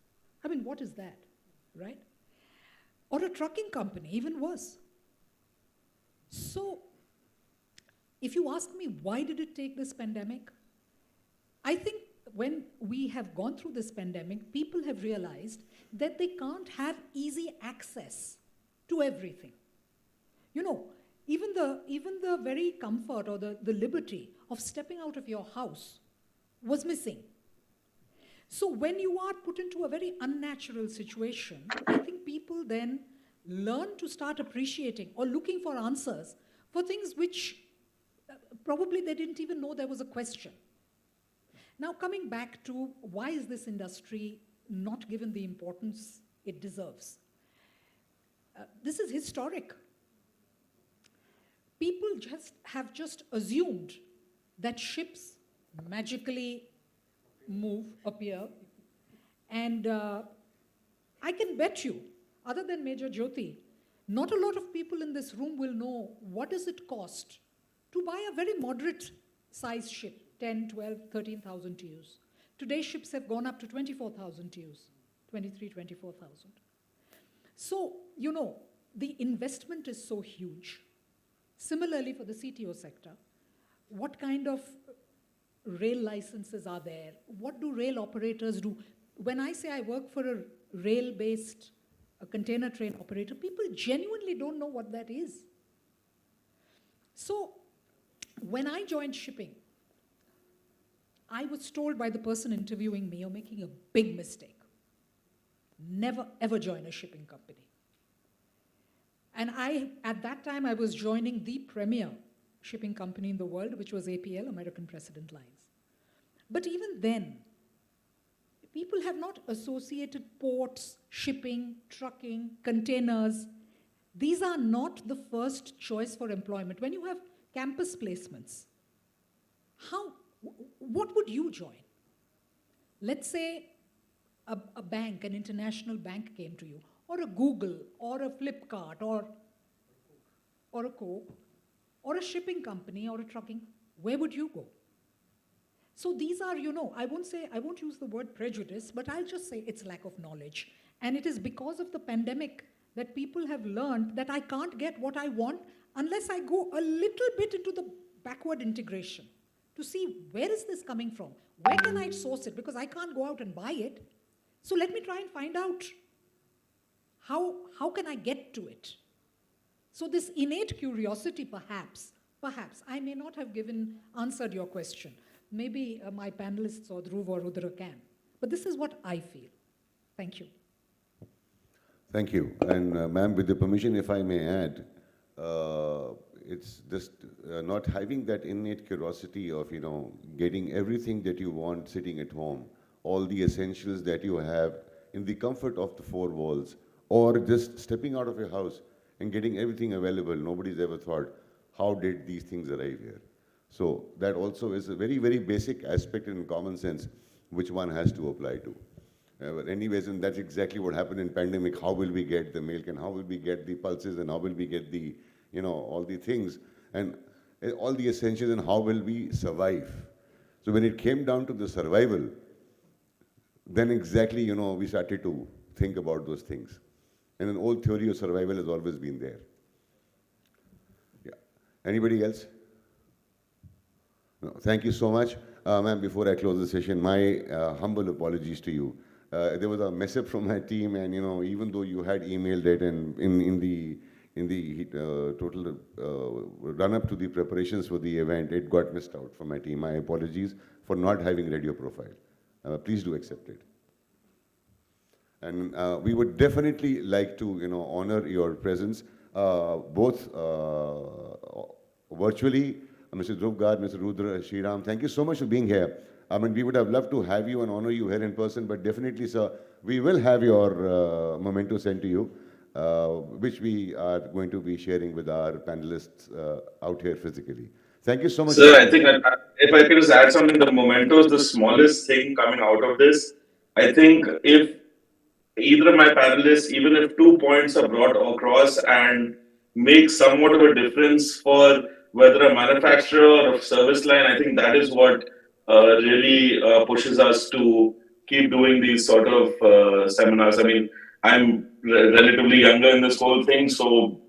I mean, what is that, right? Or a trucking company, even worse. So, if you ask me, why did it take this pandemic? I think when we have gone through this pandemic, people have realized that they can't have easy access to everything. Even the very comfort or the liberty of stepping out of your house was missing. So when you are put into a very unnatural situation, I think people then learn to start appreciating or looking for answers for things which probably they didn't even know there was a question. Now coming back to why is this industry not given the importance it deserves? This is historic. People have just assumed that ships magically appear, and I can bet you, other than Major Jyoti, not a lot of people in this room will know what does it cost to buy a very moderate size ship, 10, 12, 13,000 TEUs. Today ships have gone up to 24,000 TEUs, 23, 24,000. So, the investment is so huge. Similarly for the CTO sector, what kind of rail licenses are there? What do rail operators do? When I say I work for a rail-based container train operator, people genuinely don't know what that is. So when I joined shipping, I was told by the person interviewing me, you're making a big mistake. Never, ever join a shipping company. And at that time, I was joining the premier shipping company in the world, which was APL, American President Lines. But even then, people have not associated ports, shipping, trucking, containers. These are not the first choice for employment. When you have campus placements, what would you join? Let's say a bank, an international bank came to you, or a Google, or a Flipkart, or a Coke, or a shipping company, or a trucking. Where would you go? So these are, I won't use the word prejudice, but I'll just say it's lack of knowledge. And it is because of the pandemic that people have learned that I can't get what I want unless I go a little bit into the backward integration to see where is this coming from? Where can I source it? Because I can't go out and buy it. So let me try and find out how can I get to it? So this innate curiosity, perhaps, I may not have answered your question. Maybe my panelists or Dhruv or Rudra can. But this is what I feel. Thank you. Thank you. And ma'am, with the permission, if I may add, it's just not having that innate curiosity of, getting everything that you want sitting at home, all the essentials that you have in the comfort of the four walls, or just stepping out of your house and getting everything available. Nobody's ever thought, how did these things arrive here? So that also is a very, very basic aspect in common sense, which one has to apply to. But anyways, and that's exactly what happened in pandemic. How will we get the milk, and how will we get the pulses, and how will we get the, all the things? And all the essentials and how will we survive. So when it came down to the survival, then exactly, we started to think about those things. And an old theory of survival has always been there. Yeah. Anybody else? No, thank you so much. Ma'am, before I close the session, my humble apologies to you. There was a mess up from my team, and even though you had emailed it, and in the total run up to the preparations for the event, it got missed out from my team. My apologies for not having read your profile. Please do accept it. And we would definitely like to, honor your presence, both virtually. Mr. Dhruv Garg, Mr. Rudra, Sriram, thank you so much for being here. I mean, we would have loved to have you and honor you here in person, but definitely, sir, we will have your memento sent to you, which we are going to be sharing with our panelists out here physically. Thank you so much. Sir, I think if I could just add something, the memento is the smallest thing coming out of this. I think if either of my panelists, even if 2 points are brought across and make somewhat of a difference for whether a manufacturer or a service line, I think that is what really pushes us to keep doing these sort of seminars. I mean, I'm relatively younger in this whole thing, so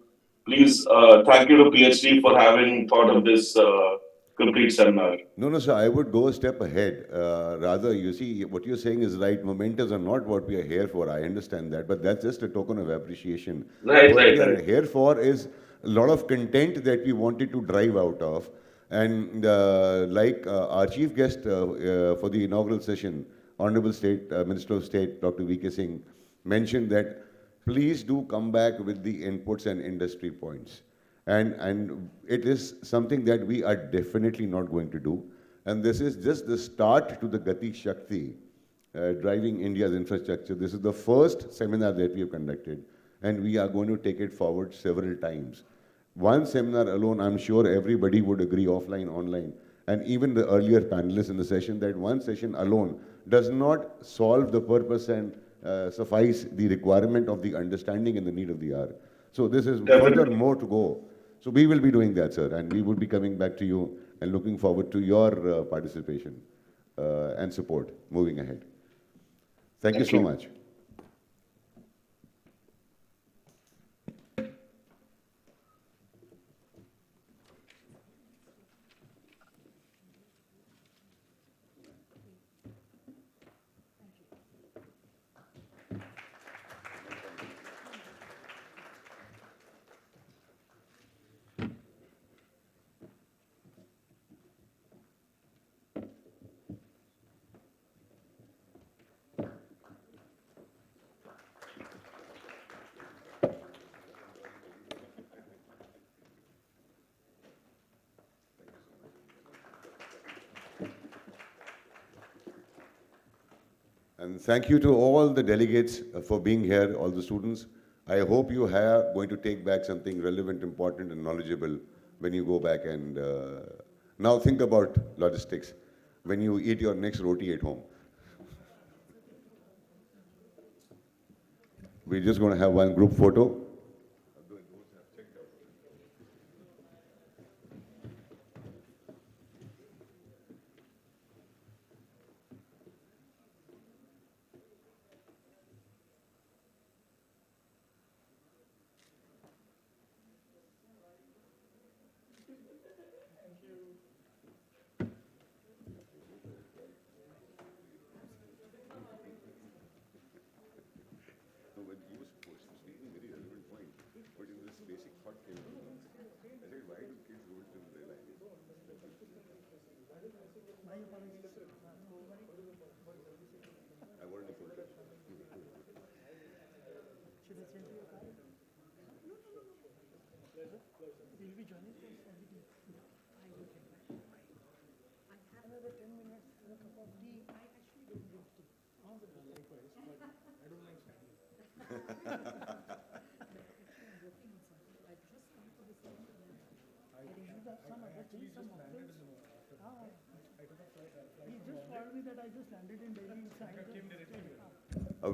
please thank you to PhD for having thought of this complete seminar. No, sir, I would go a step ahead. Rather, you see, what you're saying is right. Mementos are not what we are here for. I understand that, but that's just a token of appreciation. Right, what right, we are right. here for is a lot of content that we wanted to drive out of. And like our chief guest for the inaugural session, Honorable Minister of State, Dr. V.K. Singh, mentioned that please do come back with the inputs and industry points. And it is something that we are definitely not going to do. And this is just the start to the Gati Shakti, driving India's infrastructure. This is the first seminar that we have conducted, and we are going to take it forward several times. One seminar alone, I'm sure everybody would agree, offline, online, and even the earlier panelists in the session, that one session alone does not solve the purpose and suffice the requirement of the understanding and the need of the hour. So this is further more to go. So we will be doing that, sir, and we will be coming back to you and looking forward to your participation and support moving ahead. Thank you so much. And thank you to all the delegates for being here, all the students. I hope you are going to take back something relevant, important, and knowledgeable when you go back and now think about logistics when you eat your next roti at home. We're just going to have one group photo.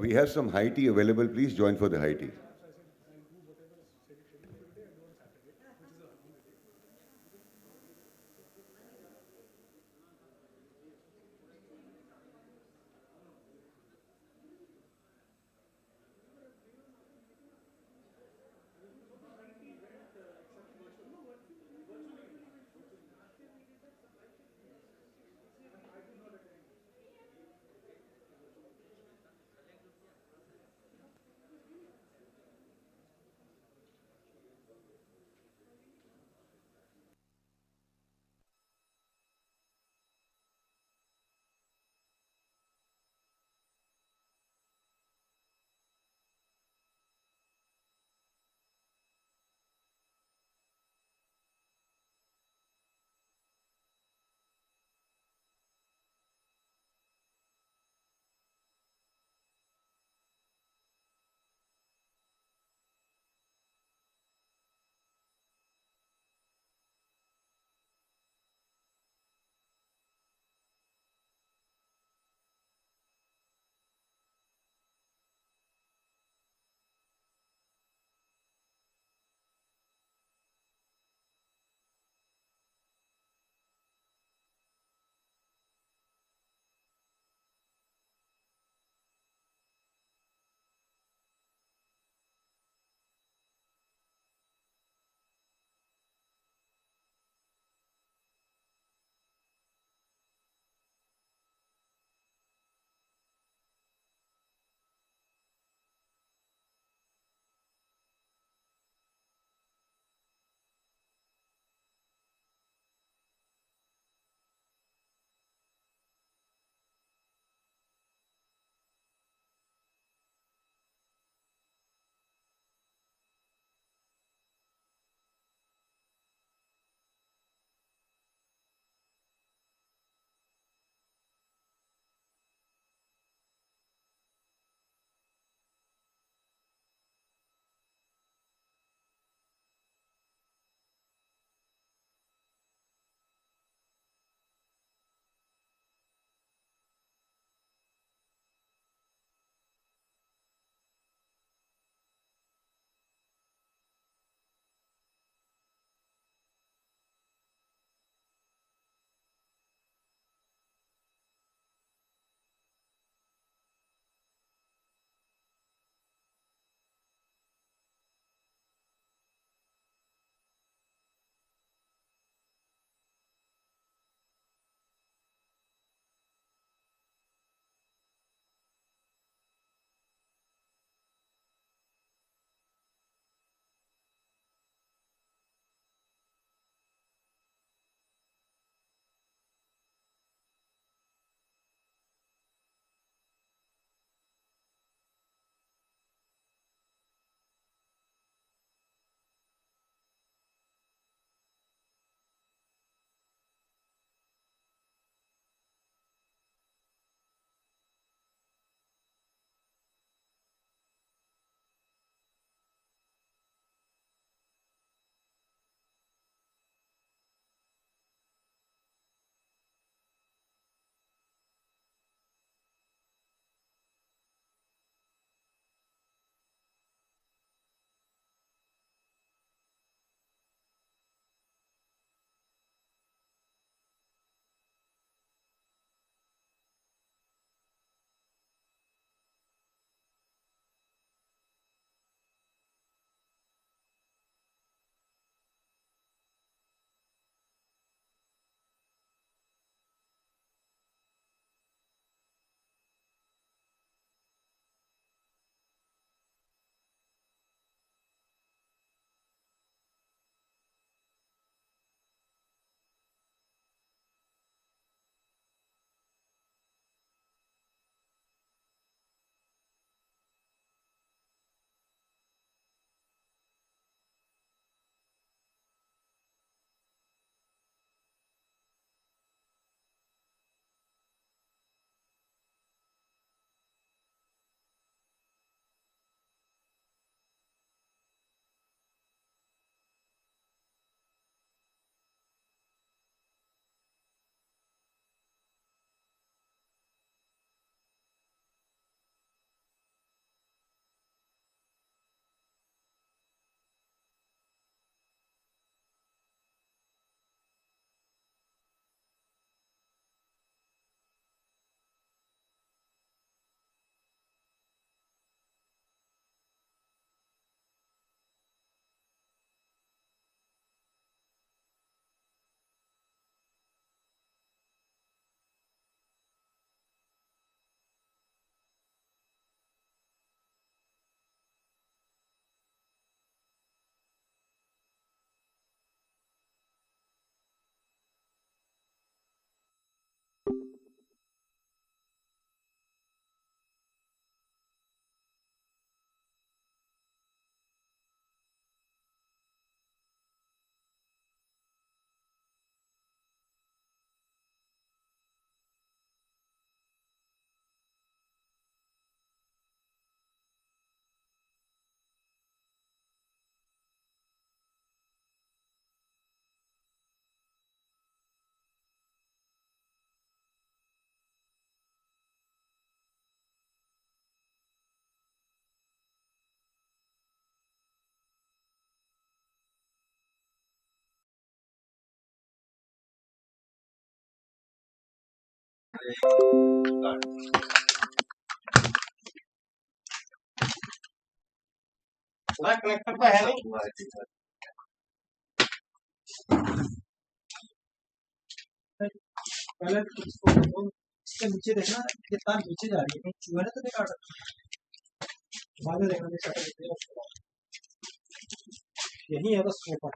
We have some high tea available. Please join for the high tea. Collector पे है पहले इसके नीचे देखना कितना नीचे जा रही है चूहे तो नहीं काट सकते बाद में देखना यही है बस ऊपर